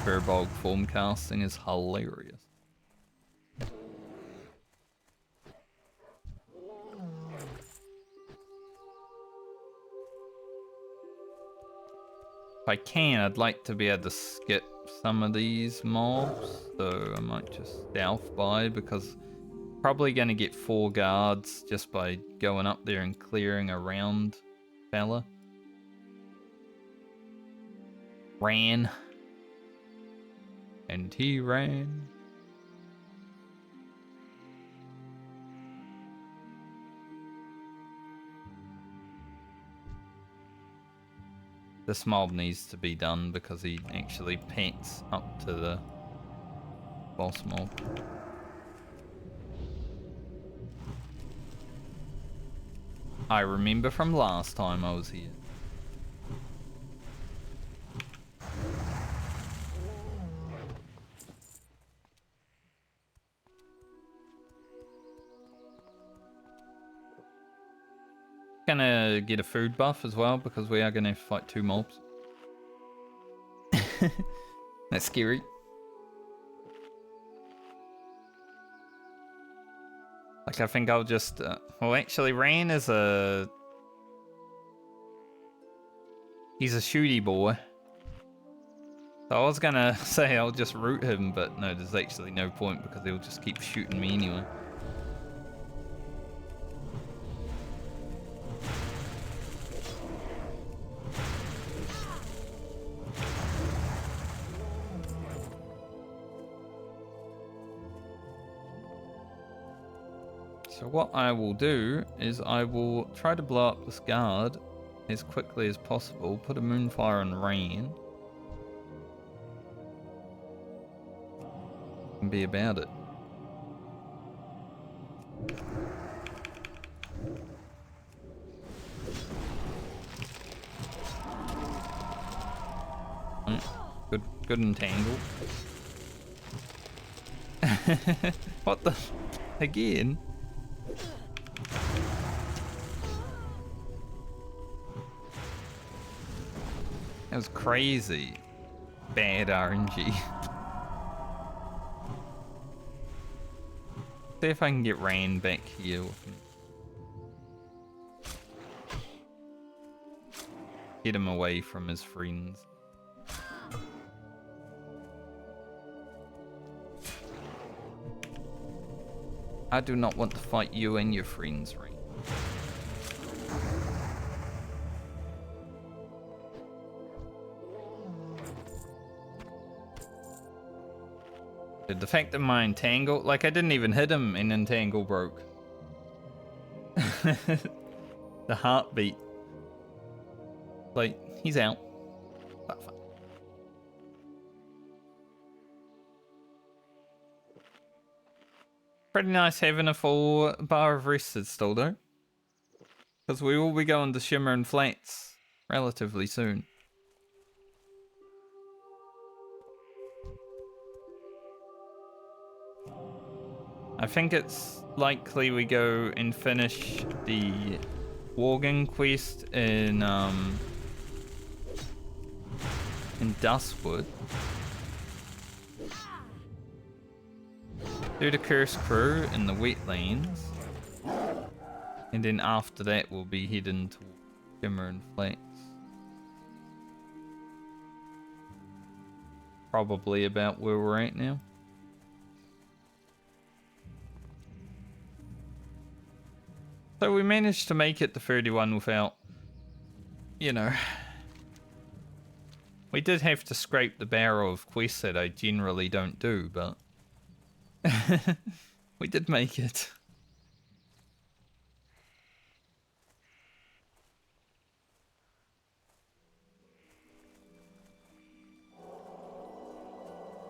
Speaker 1: Firbolg form casting is hilarious. If I can, I'd like to be able to skip some of these mobs, so I might just stealth by, because probably going to get 4 guards just by going up there and clearing around fella. Ran. And he ran. This mob needs to be done because he actually pets up to the boss mob. I remember from last time I was here. Gonna get a food buff as well because we are gonna fight 2 mobs. That's scary. Like, I think I'll just well, actually Ran is he's a shooty boy, so I was gonna say I'll just root him, but no, there's actually no point because he'll just keep shooting me anyway. So what I will do is I will try to blow up this guard as quickly as possible, put a Moonfire on Rain, and be about it. Good entangle. What the? Again? That was crazy. Bad RNG. See if I can get Rain back here with me. Get him away from his friends. I do not want to fight you and your friends, Rain. The fact that my entangle, like, I didn't even hit him and entangle broke. The heartbeat. Like, he's out. But fine. Pretty nice having a full bar of rested still though. Because we will be going to Shimmer and Flats relatively soon. I think it's likely we go and finish the Worgen quest in Dustwood. Do the Cursed Crew in the wetlands. And then after that we'll be heading to Shimmer and Flats. Probably about where we're at now. So we managed to make it to 31 without, you know, we did have to scrape the barrel of quests that I generally don't do, but we did make it.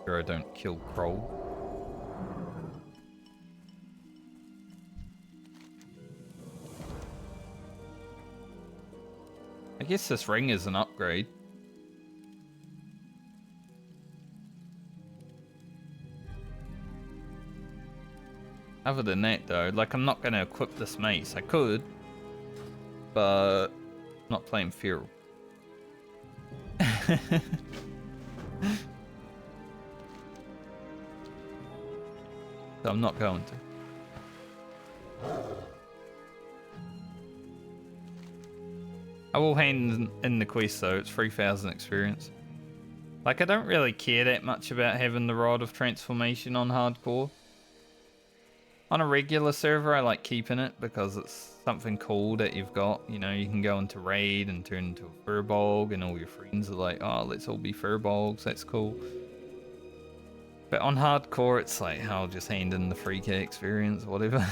Speaker 1: Sure I don't kill Kroll. I guess this ring is an upgrade. Other than that though, like I'm not gonna equip this mace. I could, but I'm not playing Feral. So I'm not going to. I will hand in the quest though, it's 3,000 experience. Like I don't really care that much about having the Rod of Transformation on hardcore. On a regular server I like keeping it because it's something cool that you've got. You know, you can go into raid and turn into a furbolg and all your friends are like, oh, let's all be furbolgs, that's cool. But on hardcore it's like, I'll just hand in the 3k experience, whatever.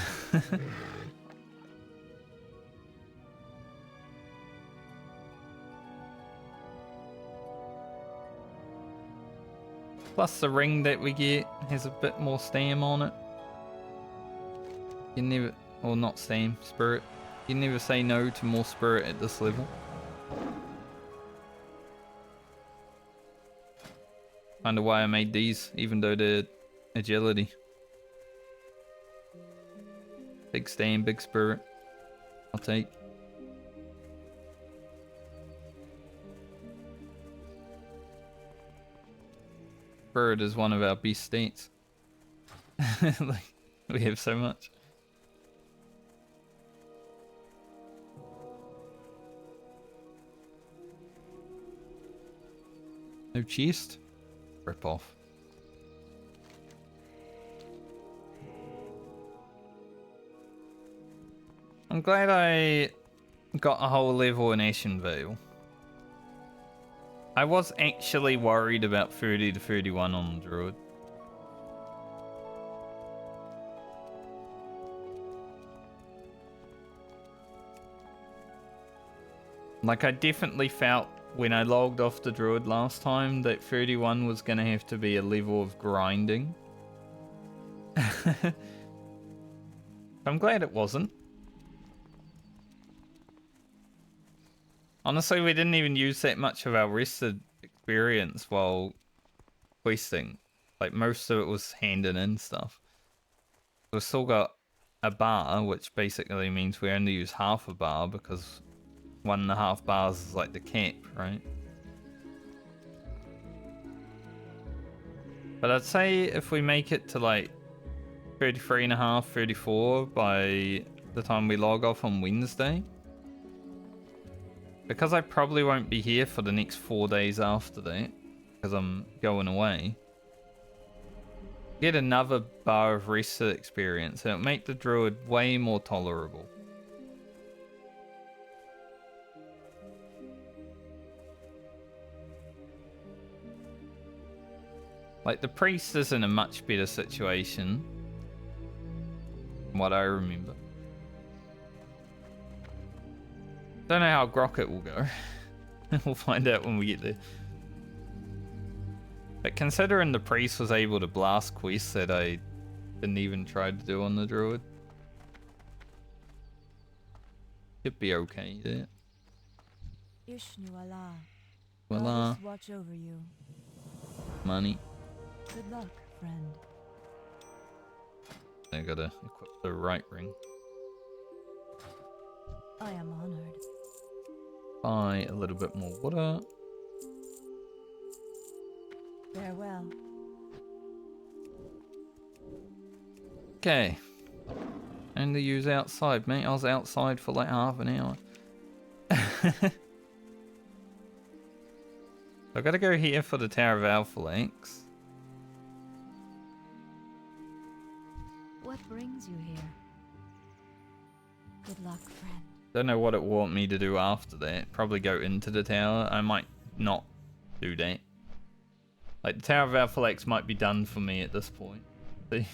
Speaker 1: Plus the ring that we get has a bit more stam on it. You never, or not stam, spirit. You never say no to more spirit at this level. Kinda why I made these, even though they're agility. Big stam, big spirit. I'll take. Spirit is one of our best stats. Like, we have so much. No chest? Rip off. I'm glad I got a whole level in Ashen Vale. I was actually worried about 30 to 31 on the Druid. Like I definitely felt when I logged off the Druid last time that 31 was going to have to be a level of grinding. I'm glad it wasn't. Honestly, we didn't even use that much of our rested experience while questing. Like most of it was handing in stuff. We've still got a bar, which basically means we only use half a bar because 1.5 bars is like the cap, right? But I'd say if we make it to like 33.5, 34 by the time we log off on Wednesday, because I probably won't be here for the next 4 days after that, because I'm going away, get another bar of rested experience and it'll make the Druid way more tolerable. Like, the priest is in a much better situation, from what I remember. Don't know how Grocket will go. We'll find out when we get there. But considering the priest was able to blast quests that I didn't even try to do on the Druid, it'd be okay there.
Speaker 2: Ishnu Allah.
Speaker 1: Voila.
Speaker 2: Goddess watch over you.
Speaker 1: Money.
Speaker 2: Good luck, friend.
Speaker 1: I gotta equip the right ring.
Speaker 2: I am honored.
Speaker 1: Buy a little bit more water.
Speaker 2: Farewell.
Speaker 1: Okay. Only use outside, mate. I was outside for like half an hour. I gotta go here for the Tower of Alphalanx.
Speaker 2: What brings you here? Good luck, friend.
Speaker 1: Don't know what it will want me to do after that. Probably go into the tower. I might not do that. Like, the Tower of Alphalanx might be done for me at this point. See?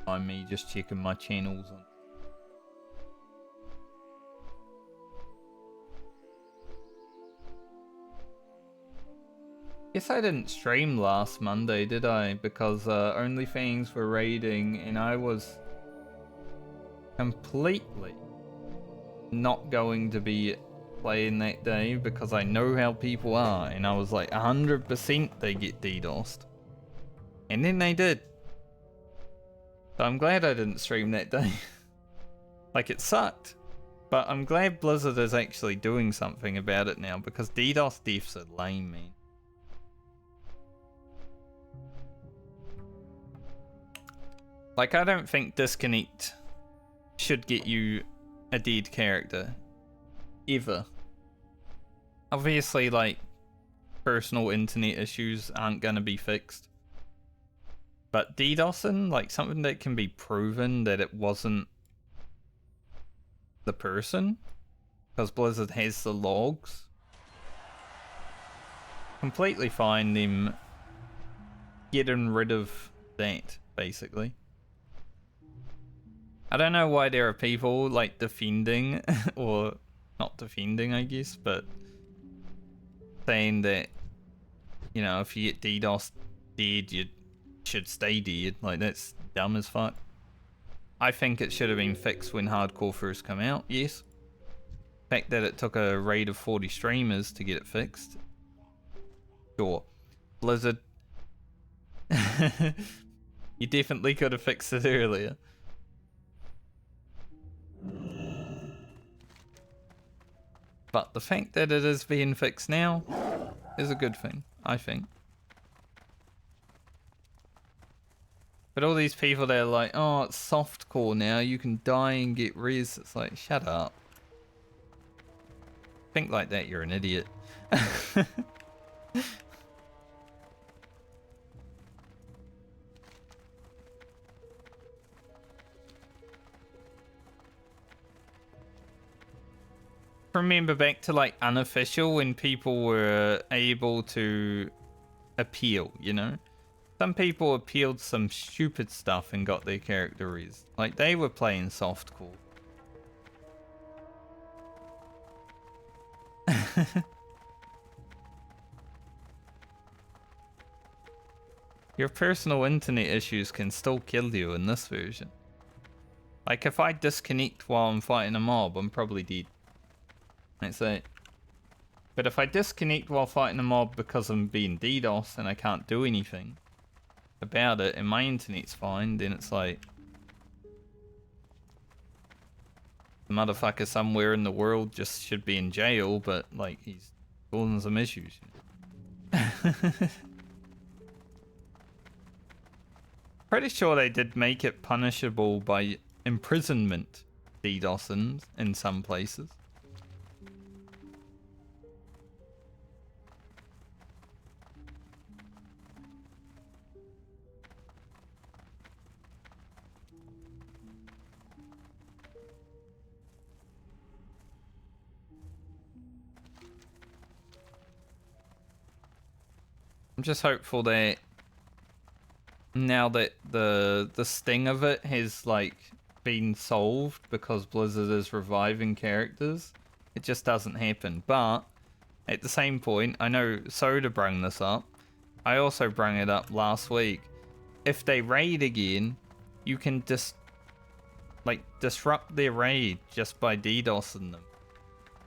Speaker 1: Mind me just checking my channels on. Guess I didn't stream last Monday, did I? Because OnlyFans were raiding and I was completely not going to be playing that day because I know how people are, and I was like 100% they get DDoSed. And then they did. So I'm glad I didn't stream that day. Like, it sucked. But I'm glad Blizzard is actually doing something about it now, because DDoS deaths are lame, man. Like, I don't think disconnect should get you a dead character. Ever. Obviously, like, personal internet issues aren't gonna be fixed. But DDoSing, like, something that can be proven that it wasn't the person, because Blizzard has the logs. Completely fine them getting rid of that, basically. I don't know why there are people like defending, or not defending, I guess, but saying that, you know, if you get DDoS dead, you should stay dead. Like, that's dumb as fuck. I think it should have been fixed when Hardcore first came out, yes. The fact that it took a raid of 40 streamers to get it fixed. Sure. Blizzard. You definitely could have fixed it earlier. But the fact that it is being fixed now is a good thing, I think. But all these people that are like, oh, it's softcore now, you can die and get res. It's like, shut up. Think like that, you're an idiot. Remember back to like unofficial when people were able to appeal, you know? Some people appealed some stupid stuff and got their character res. Like, they were playing softcore. Your personal internet issues can still kill you in this version. Like, if I disconnect while I'm fighting a mob, I'm probably dead. That's it. But if I disconnect while fighting a mob because I'm being DDoS and I can't do anything about it and my internet's fine, then it's like the motherfucker somewhere in the world just should be in jail, but like he's causing some issues. Pretty sure they did make it punishable by imprisonment, DDoSing in some places. I'm just hopeful that now that the sting of it has like been solved because Blizzard is reviving characters, it just doesn't happen. But at the same point, I know Soda brought this up. I also brought it up last week. If they raid again, you can disrupt their raid just by DDoSing them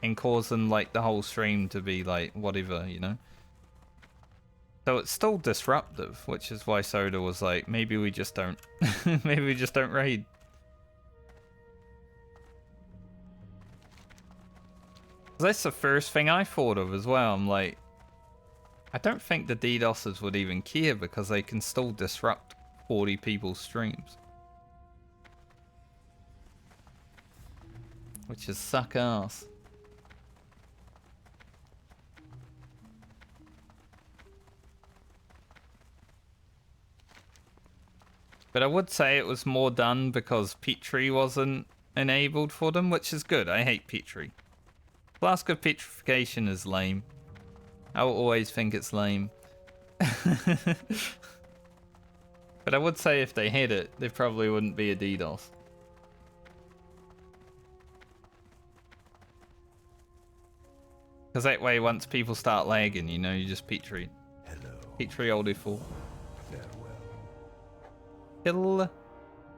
Speaker 1: and causing like the whole stream to be like whatever, you know. So it's still disruptive, which is why Soda was like, maybe we just don't, maybe we just don't raid. That's the first thing I thought of as well. I'm like, I don't think the DDoSers would even care because they can still disrupt 40 people's streams. Which is suck ass. But I would say it was more done because Petri wasn't enabled for them, which is good. I hate Petri. Flask of Petrification is lame. I will always think it's lame. But But I would say if they had it, there probably wouldn't be a DDoS. Because that way, once people start lagging, you know, you just Petri.
Speaker 3: Hello.
Speaker 1: Petri all default.
Speaker 3: Farewell.
Speaker 1: Kill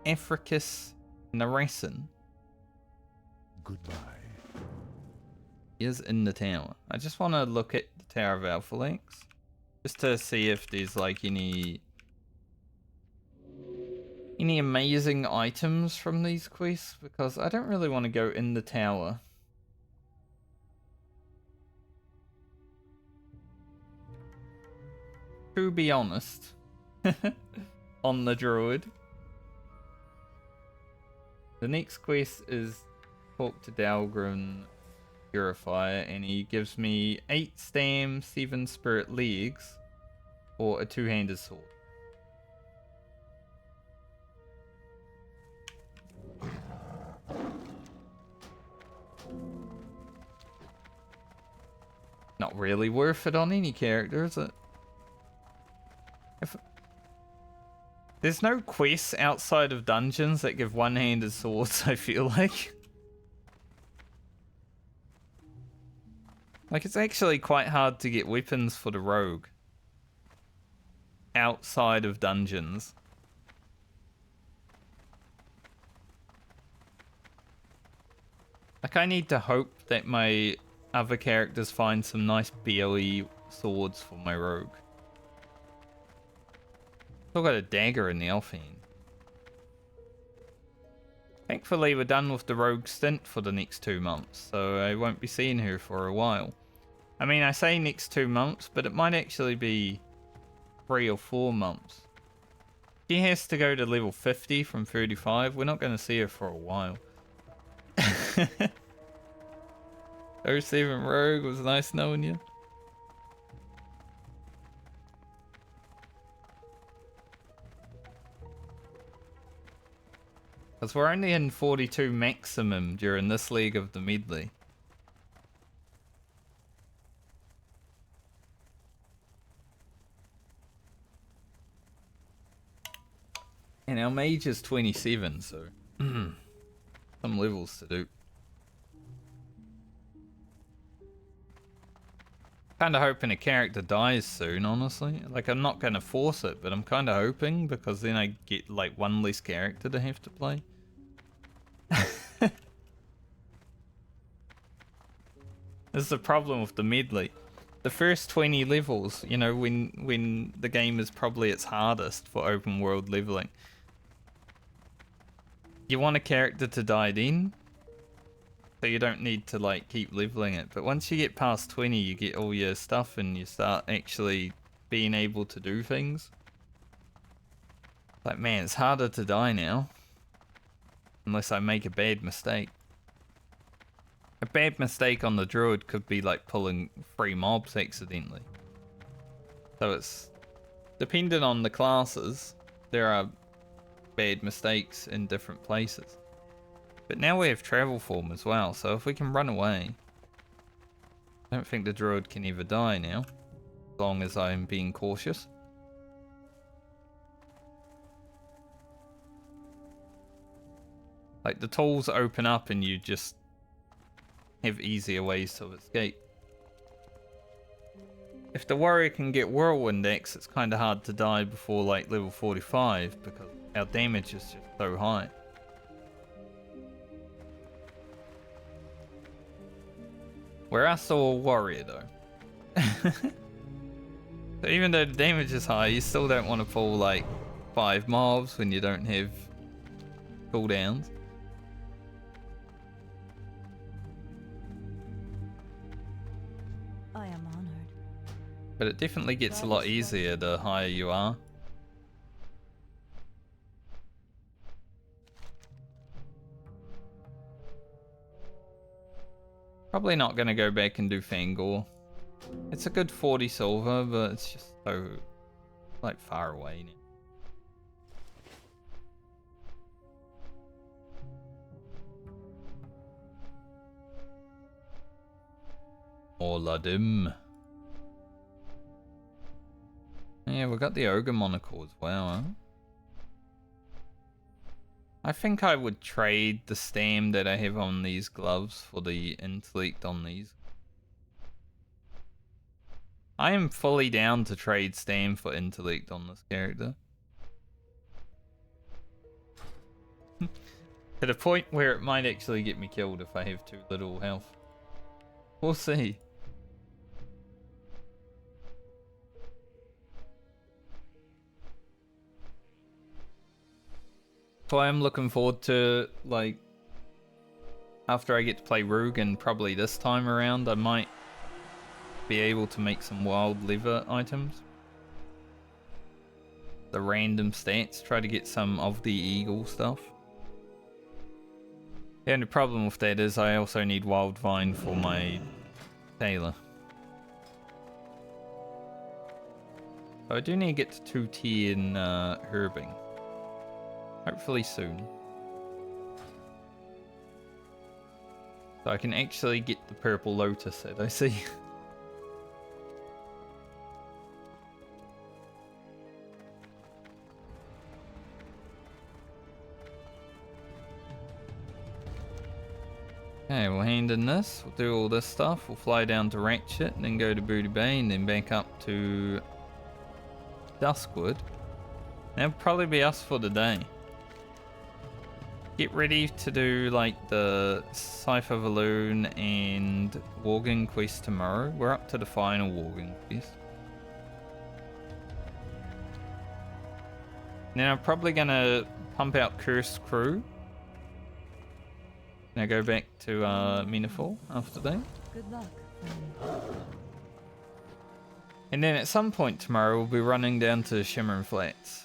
Speaker 1: Africus Narasin
Speaker 3: Goodbye.
Speaker 1: is in the tower. I just want to look at the Tower of Alphalanx. Just to see if there's like any amazing items from these quests. Because I don't really want to go in the tower. To be honest, on the Druid. The next quest is talk to Dalgrim Purifier, and he gives me 8 stam, 7 spirit legs, or a 2-handed sword. Not really worth it on any character, is it? There's no quests outside of dungeons that give one-handed swords, I feel like. Like, it's actually quite hard to get weapons for the rogue outside of dungeons. Like, I need to hope that my other characters find some nice BOE swords for my rogue. Still got a dagger in the Elfine. Thankfully, we're done with the rogue stint for the next 2 months, so I won't be seeing her for a while. I mean, I say next 2 months, but it might actually be 3 or 4 months. She has to go to level 50 from 35. We're not going to see her for a while. 07 Rogue, was nice knowing you. Because we're only in 42 maximum during this leg of the medley. And our mage is 27, so some levels to do. Kind of hoping a character dies soon, honestly. Like, I'm not going to force it, but I'm kind of hoping, because then I get like 1 less character to have to play. This is the problem with the medley. The first 20 levels, you know, when the game is probably its hardest for open world leveling, you want a character to die then, so you don't need to like keep leveling it. But once you get past 20, you get all your stuff and you start actually being able to do things. Like, man, it's harder to die now. Unless I make a bad mistake. A bad mistake on the Druid could be like pulling 3 mobs accidentally. So it's dependent on the classes. There are bad mistakes in different places. But now we have travel form as well, so if we can run away, I don't think the Druid can ever die now, as long as I'm being cautious. Like, the tools open up and you just have easier ways to escape. If the warrior can get Whirlwind Axe, it's kind of hard to die before like level 45 because our damage is just so high. We're also a warrior though. So even though the damage is high, you still don't want to pull like 5 mobs when you don't have cooldowns.
Speaker 2: I am honored.
Speaker 1: But it definitely gets a lot easier the higher you are. Probably not going to go back and do Fangor. It's a good 40 silver, but it's just so like far away now. Oladim. Yeah, we got the Ogre Monocle as well, huh? I think I would trade the stam that I have on these gloves for the intellect on these. I am fully down to trade stam for intellect on this character. To the point where it might actually get me killed if I have too little health. We'll see. So I am looking forward to, like, after I get to play Rogue, and probably this time around, I might be able to make some wild lever items. The random stats, try to get some of the eagle stuff. The only problem with that is I also need wild vine for my tailor. So I do need to get to 2 tier in herbing. Hopefully soon. So I can actually get the purple lotus that I see. Okay, we'll hand in this, we'll do all this stuff, we'll fly down to Ratchet, and then go to Booty Bay, and then back up to Duskwood. That'll probably be us for the day. Get ready to do like the Cypher Balloon and Worgen quest tomorrow. We're up to the final Worgen quest. Now I'm probably gonna pump out Cursed Crew. Now go back to Menafall after that.
Speaker 2: Good luck.
Speaker 1: And then at some point tomorrow we'll be running down to Shimmering Flats.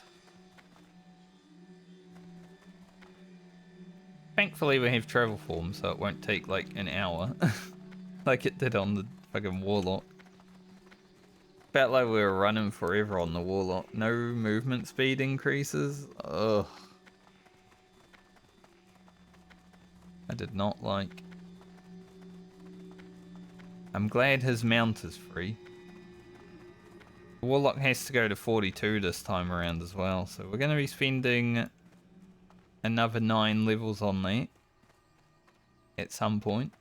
Speaker 1: Thankfully we have travel form, so it won't take like an hour like it did on the fucking Warlock. Felt like we were running forever on the Warlock. No movement speed increases. Ugh. I did not like. I'm glad his mount is free. The Warlock has to go to 42 this time around as well, so we're going to be spending another 9 levels on that at some point.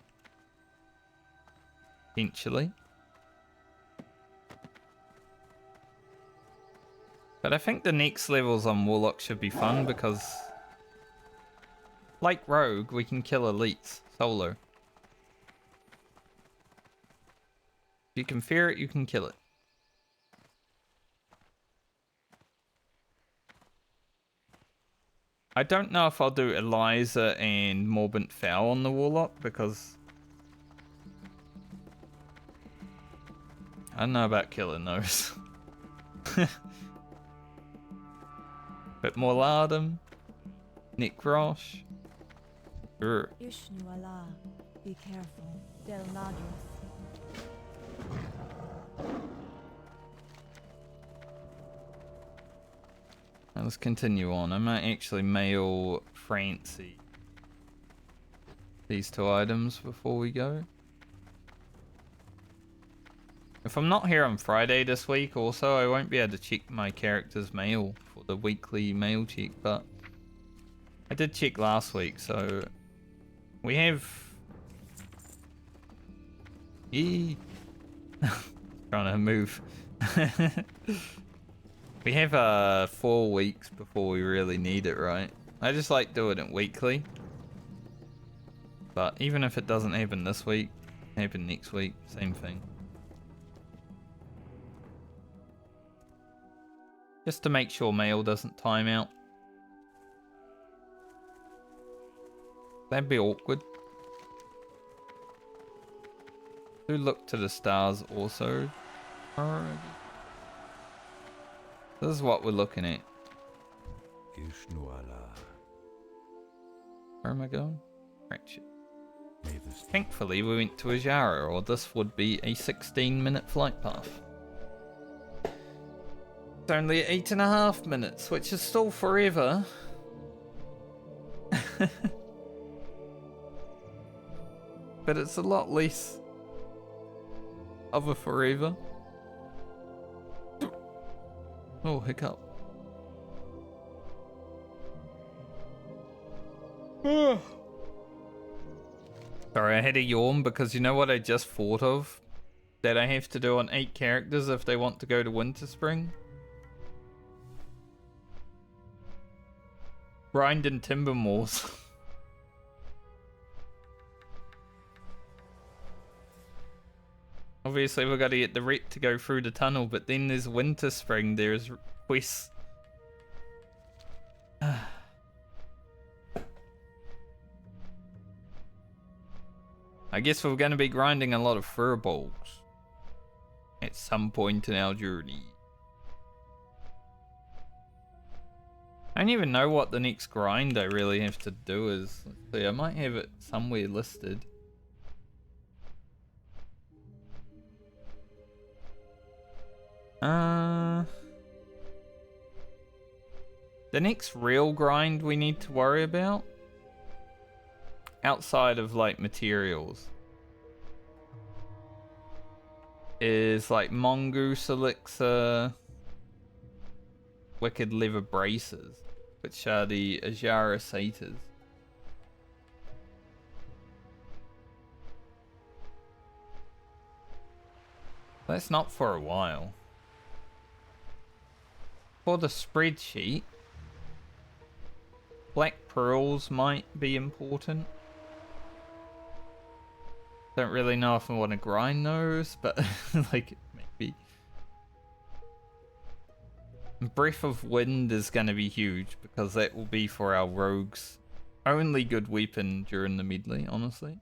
Speaker 1: Potentially. But I think the next levels on Warlock should be fun because, like Rogue, we can kill elites solo. If you can fear it, you can kill it. I don't know if I'll do Eliza and Morbant Fowl on the Warlock because I don't know about killing those. But Morladum, Necrosh.
Speaker 2: Ishnu Allah, be careful. Del Nadris.
Speaker 1: Now let's continue on. I might actually mail Francie these 2 items before we go. If I'm not here on Friday this week also, I won't be able to check my character's mail for the weekly mail check, but I did check last week, so we have... Trying to move. We have 4 weeks before we really need it, right? I just like doing it weekly. But even if it doesn't happen this week, happen next week, same thing. Just to make sure mail doesn't time out. That'd be awkward. Do look to the stars also. Alright. This is what we're looking at. Where am I going? Ratchet. Thankfully we went to Ajara, or this would be a 16-minute flight path. It's only 8.5 minutes, which is still forever. But it's a lot less of a forever. Oh, hiccup. Sorry, I had a yawn because you know what I just thought of? That I have to do on 8 characters if they want to go to Winter Spring? Grind in Timber Moors. Obviously we've got to get the ret to go through the tunnel, but then there's Winter Spring, there's quests. I guess we're going to be grinding a lot of furbolgs at some point in our journey. I don't even know what the next grind I really have to do is. Let's see, I might have it somewhere listed. The next real grind we need to worry about, outside of like materials, is like mongoose elixir, wicked leather braces, which are the Ajara satyrs. That's not for a while. For the spreadsheet, black pearls might be important. Don't really know if I want to grind those, but like maybe. Breath of Wind is going to be huge because that will be for our rogues. Only good weapon during the medley, honestly.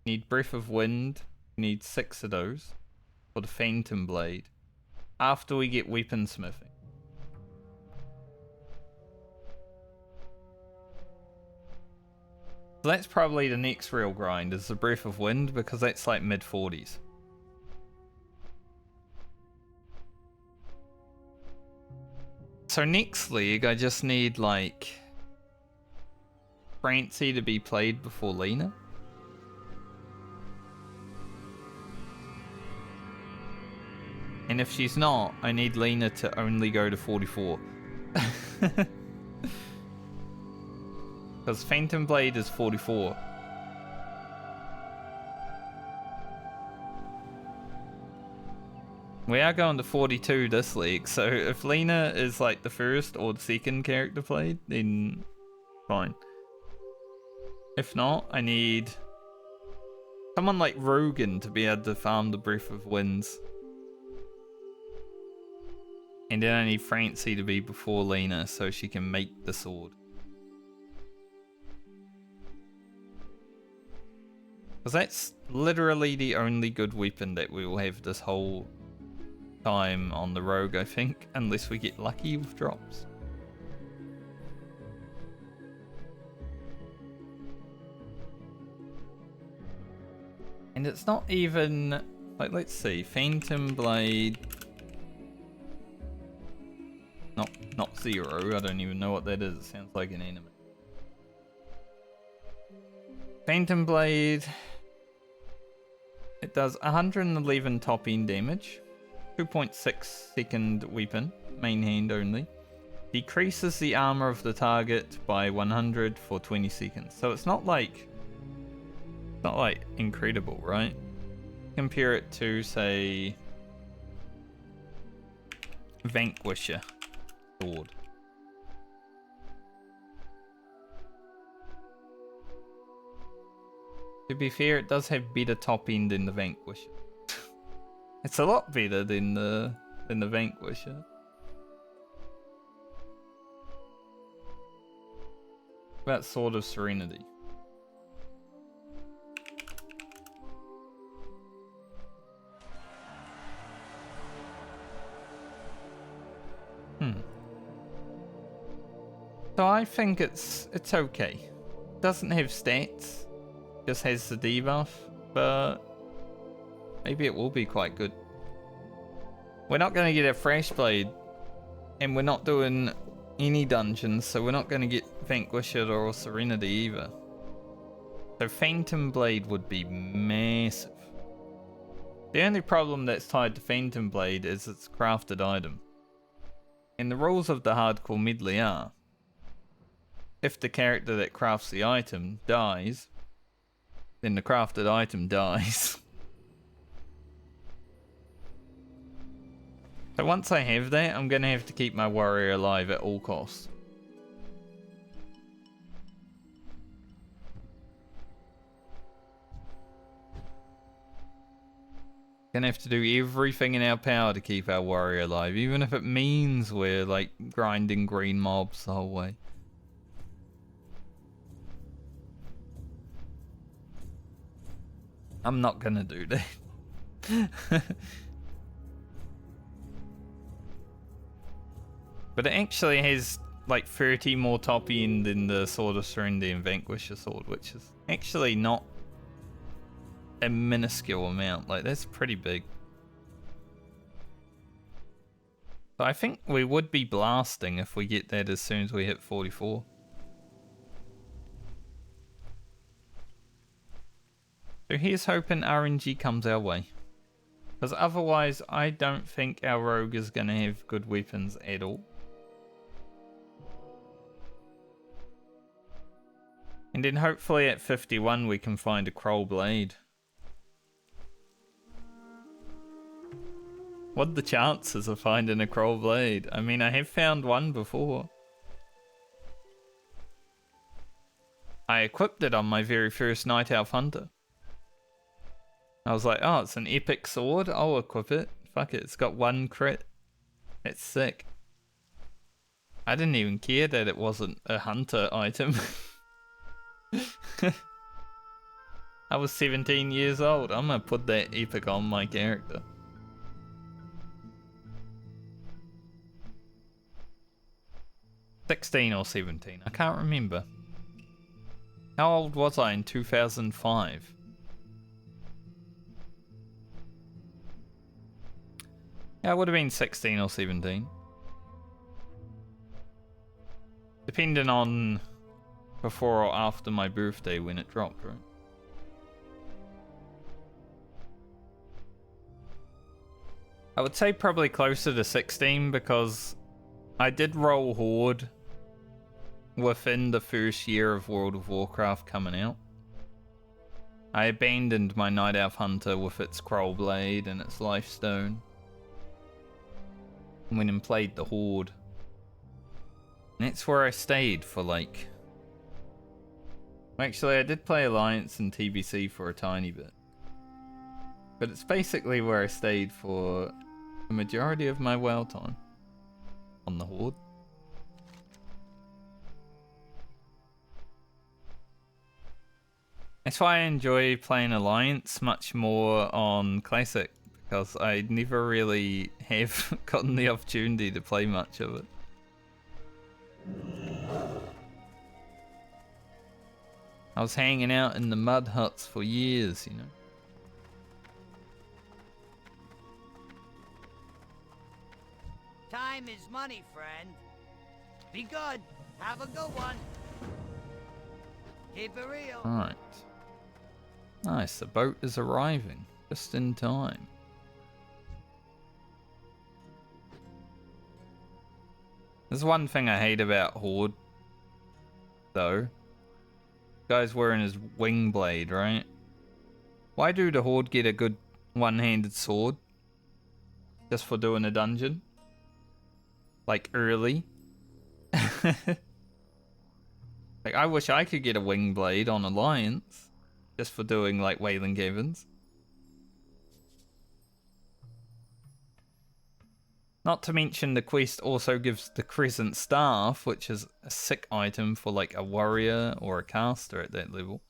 Speaker 1: Need Breath of Wind. Need 6 of those for the Phantom Blade. After we get weaponsmithing. So that's probably the next real grind, is the Breath of Wind, because that's like mid-40s. So next league, I just need like Francie to be played before Lena. And if she's not, I need Lena to only go to 44. Because Phantom Blade is 44. We are going to 42 this league, so if Lena is like the first or the second character played, then fine. If not, I need someone like Rogan to be able to farm the Breath of Winds. And then I need Francie to be before Lena so she can make the sword. Because that's literally the only good weapon that we will have this whole time on the rogue, I think. Unless we get lucky with drops. And it's not even... like, let's see. Phantom Blade... Not 0. I don't even know what that is. It sounds like an enemy. Phantom Blade... it does 111 top end damage, 2.6 second weapon, main hand only. Decreases the armor of the target by 100 for 20 seconds. So it's not like incredible, right? Compare it to, say, Vanquisher sword. To be fair, it does have better top end than the Vanquisher. It's a lot better than the Vanquisher. About Sword of Serenity. So I think it's okay. Doesn't have stats. Just has the debuff, but maybe it will be quite good. We're not going to get a Fresh Blade, and we're not doing any dungeons, so we're not going to get Vanquisher or Serenity either. So Phantom Blade would be massive. The only problem that's tied to Phantom Blade is its crafted item. And the rules of the Hardcore Medley are, if the character that crafts the item dies, then the crafted item dies. So once I have that, I'm gonna have to keep my warrior alive at all costs. Gonna have to do everything in our power to keep our warrior alive, even if it means we're like grinding green mobs the whole way. I'm not gonna do that. But it actually has like 30 more top end than the Sword of Serenity and Vanquisher Sword, which is actually not a minuscule amount. Like, that's pretty big. So I think we would be blasting if we get that as soon as we hit 44. So here's hoping RNG comes our way. Because otherwise, I don't think our rogue is going to have good weapons at all. And then hopefully at 51 we can find a Kroll Blade. What are the chances of finding a Kroll Blade? I mean, I have found one before. I equipped it on my very first Night Elf Hunter. I was like, oh, it's an epic sword. I'll equip it. Fuck it, it's got 1 crit. That's sick. I didn't even care that it wasn't a hunter item. I was 17 years old. I'm gonna put that epic on my character. $16 or 17, I can't remember. How old was I in 2005? Yeah, it would have been 16 or 17. Depending on before or after my birthday when it dropped, right? I would say probably closer to 16 because I did roll Horde within the first year of World of Warcraft coming out. I abandoned my Night Elf Hunter with its Kroll Blade and its Lifestone. And went and played the Horde. And that's where I stayed for like... Actually, I did play Alliance and TBC for a tiny bit. But it's basically where I stayed for the majority of my WoW time. On the Horde. That's why I enjoy playing Alliance much more on Classic. Because I never really have gotten the opportunity to play much of it. I was hanging out in the mud huts for years, you know.
Speaker 4: Time is money, friend. Be good. Have a good one. Keep it real.
Speaker 1: Right. Nice, the boat is arriving. Just in time. There's one thing I hate about Horde, though. Guy's wearing his wing blade, right? Why do the Horde get a good one-handed sword? Just for doing a dungeon? Like, early? Like, I wish I could get a wing blade on Alliance. Just for doing, like, Wailing Caverns. Not to mention the quest also gives the Crescent Staff, which is a sick item for like a warrior or a caster at that level.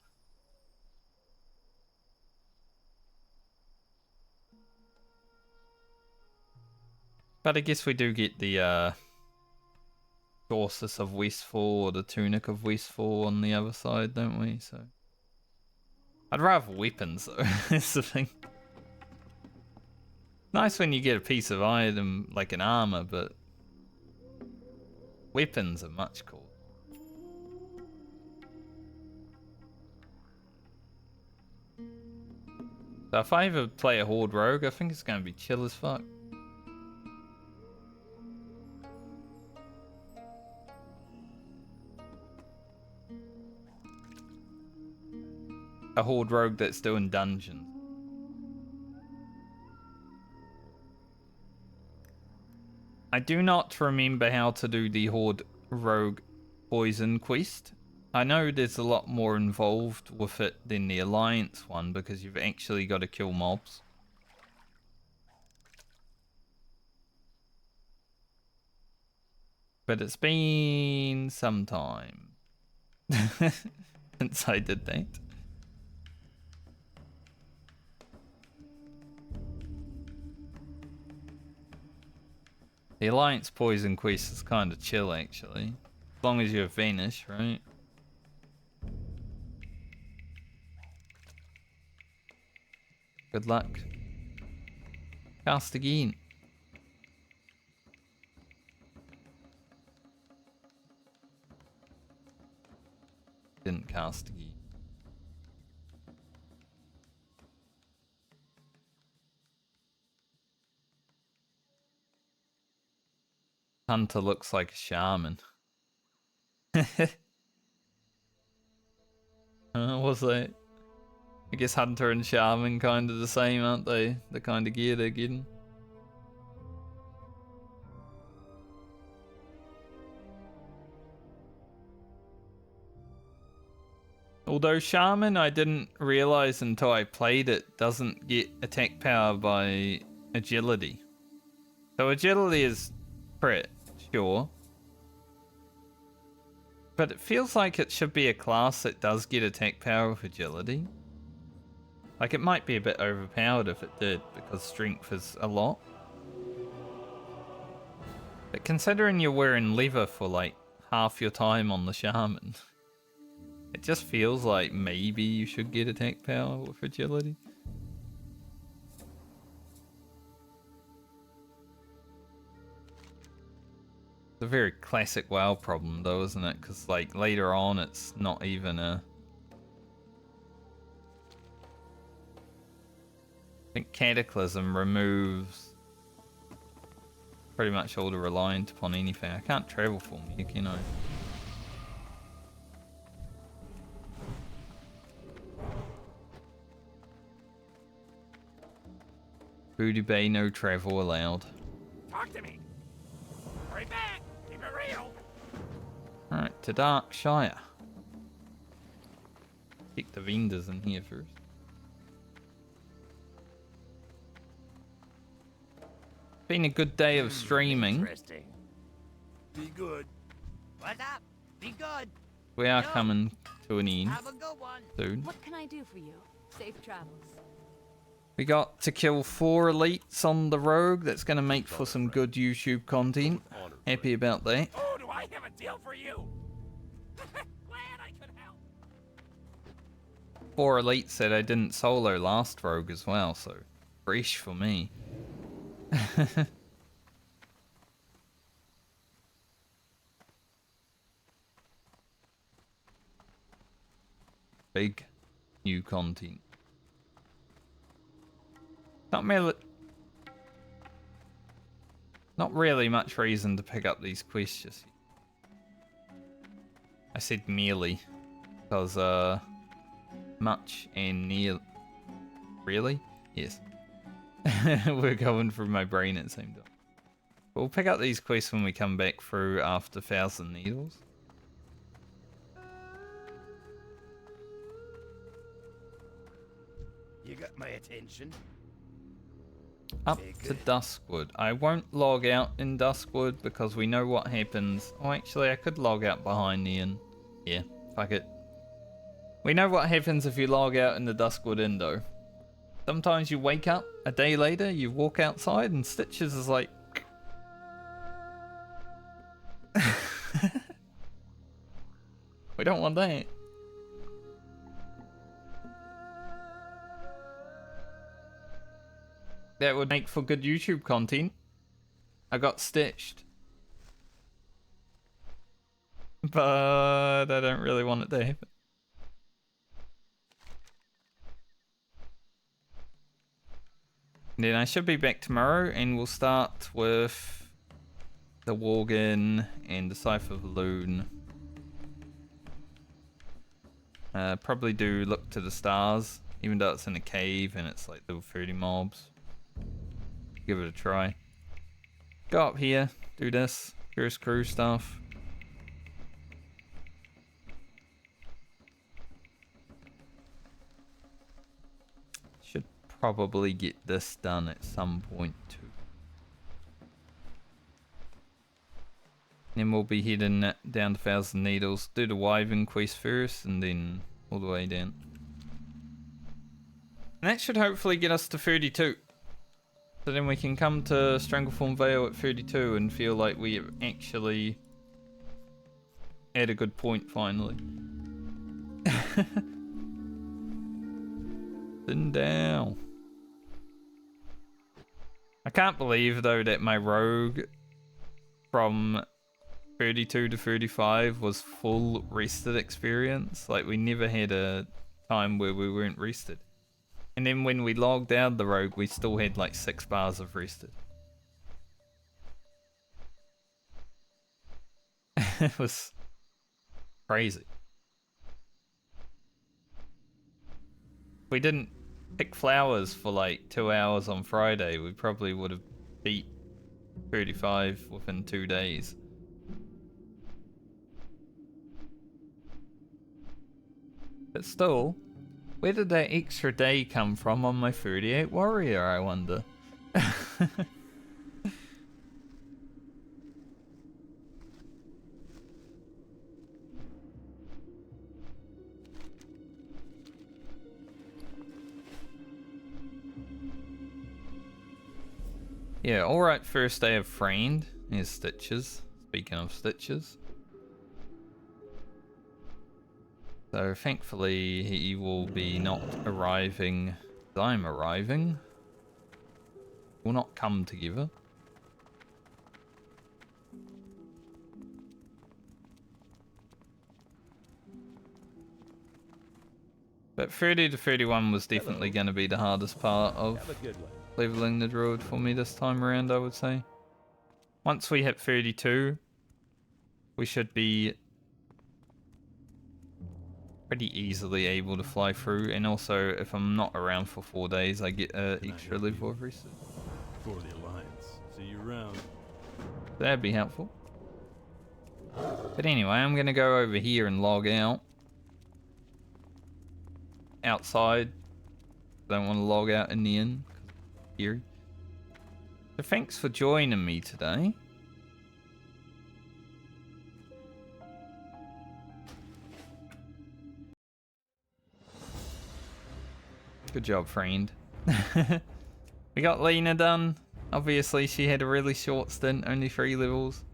Speaker 1: But I guess we do get the Dorsus of Westfall or the Tunic of Westfall on the other side, don't we? So I'd rather weapons though, that's the thing. Nice when you get a piece of item like an armor, but weapons are much cooler. So if I ever play a Horde Rogue, I think it's going to be chill as fuck. a horde rogue that's doing dungeons. I do not remember how to do the horde rogue poison quest. I know there's a lot more involved with it than the alliance one because you've actually got to kill mobs. But it's been some time since I did that. The Alliance Poison quest is kind of chill, actually. As long as you vanish, right? Good luck. Cast again. Didn't cast again. Hunter looks like a shaman. What's that? I guess Hunter and Shaman kind of the same, aren't they? The kind of gear they're getting. Although Shaman, I didn't realize until I played it, doesn't get attack power by agility. So agility is crit, sure. But it feels like it should be a class that does get attack power with agility. Like, it might be a bit overpowered if it did, because strength is a lot. But considering you're wearing leather for like half your time on the Shaman, it just feels like maybe you should get attack power with agility. It's a very classic WoW problem though, isn't it? Because like later on it's not even a... I think Cataclysm removes pretty much all the reliant upon anything. I can't travel for me, can I? Booty Bay, no travel allowed.
Speaker 4: Talk to me. Hurry back. Keep it real.
Speaker 1: Alright, to Darkshire. Check the vendors in here first. Been a good day of streaming.
Speaker 4: Interesting.
Speaker 3: Be good.
Speaker 4: What's up? Be good.
Speaker 1: We are coming to an end
Speaker 4: Have a good one.
Speaker 1: soon.
Speaker 2: What can I do for you? Safe travels.
Speaker 1: We got to kill 4 elites on the rogue. That's going to make for some good YouTube content. Happy about that.
Speaker 4: Oh, do I have a deal for you? Glad I could help.
Speaker 1: 4 elites said I didn't solo last rogue as well, so fresh for me. Big new content. Not really much reason to pick up these quests just yet. I said merely because much and near. Really? Yes. We're going through my brain at the same time. We'll pick up these quests when we come back through after Thousand Needles.
Speaker 4: You got my attention.
Speaker 1: Up to Duskwood. I won't log out in Duskwood because we know what happens. Oh, actually, I could log out behind the inn. Yeah, fuck it. We know what happens if you log out in the Duskwood Inn, though. Sometimes you wake up a day later, you walk outside, and Stitches is like... We don't want that. That would make for good YouTube content. I got stitched. But I don't really want it to happen. Then I should be back tomorrow and we'll start with the Worgen and the Scythe of Loon. Probably do look to the stars, even though it's in a cave and it's like level 30 mobs. Give it a try. Go up here, do this, Curious Crew stuff. Should probably get this done at some point too. Then we'll be heading down to Thousand Needles, do the Wyvern quest first, and then all the way down. And that should hopefully get us to 32. So then we can come to Strangleform Vale at 32 and feel like we are actually at a good point finally. Sitting down. I can't believe though that my rogue from 32 to 35 was full rested experience. Like we never had a time where we weren't rested. And then when we logged out the rogue, we still had like 6 bars of rested. It was crazy. If we didn't pick flowers for like 2 hours on Friday, we probably would have beat 35 within 2 days. But still, where did that extra day come from on my 38 warrior, I wonder? Yeah, alright, first day of Friend. Here's Stitches. Speaking of Stitches. So thankfully he will be not arriving as I'm arriving. Will not come together. But 30 to 31 was definitely going to be the hardest part of leveling the Druid for me this time around, I would say. Once we hit 32, we should be pretty easily able to fly through, and also if I'm not around for 4 days, I get an extra level of reset.
Speaker 3: For the Alliance. See you around.
Speaker 1: That'd be helpful. But anyway, I'm gonna go over here and log out. Outside. Don't want to log out in the inn. Here. So thanks for joining me today. Good job, friend. We got Lena done. Obviously, she had a really short stint, only 3 levels.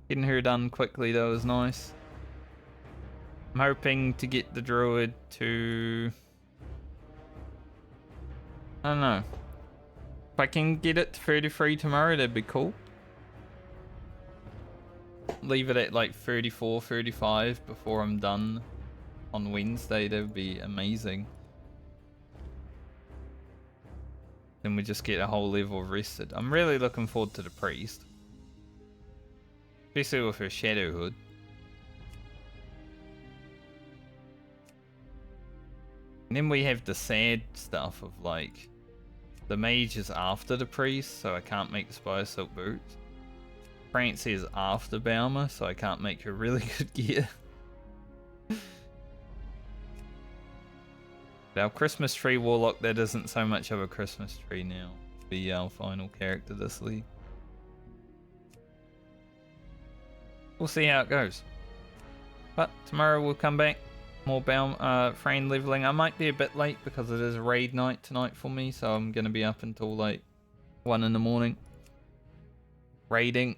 Speaker 1: Getting her done quickly, though, is nice. I'm hoping to get the Druid to... I don't know. If I can get it to 33 tomorrow, that'd be cool. Leave it at like 34, 35 before I'm done on Wednesday, that would be amazing. Then we just get a whole level rested. I'm really looking forward to the priest. Especially with her shadow hood. And then we have the sad stuff of like, the mage is after the priest, so I can't make the Spire Silk boots. Francie is after Baumer, so I can't make her really good gear. Our Christmas tree warlock, that isn't so much of a Christmas tree now. Be our final character this league. We'll see how it goes. But tomorrow we'll come back. More Frame leveling. I might be a bit late because it is raid night tonight for me, so I'm going to be up until like 1 in the morning. Raiding.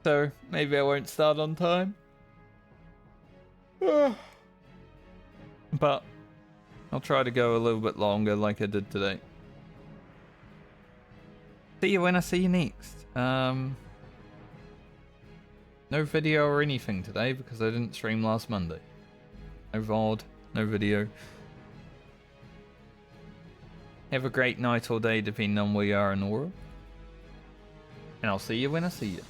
Speaker 1: So maybe I won't start on time. But I'll try to go a little bit longer like I did today. See you when I see you next. No video or anything today because I didn't stream last Monday. No VOD, no video. Have a great night or day depending on where you are in the world. And I'll see you when I see you.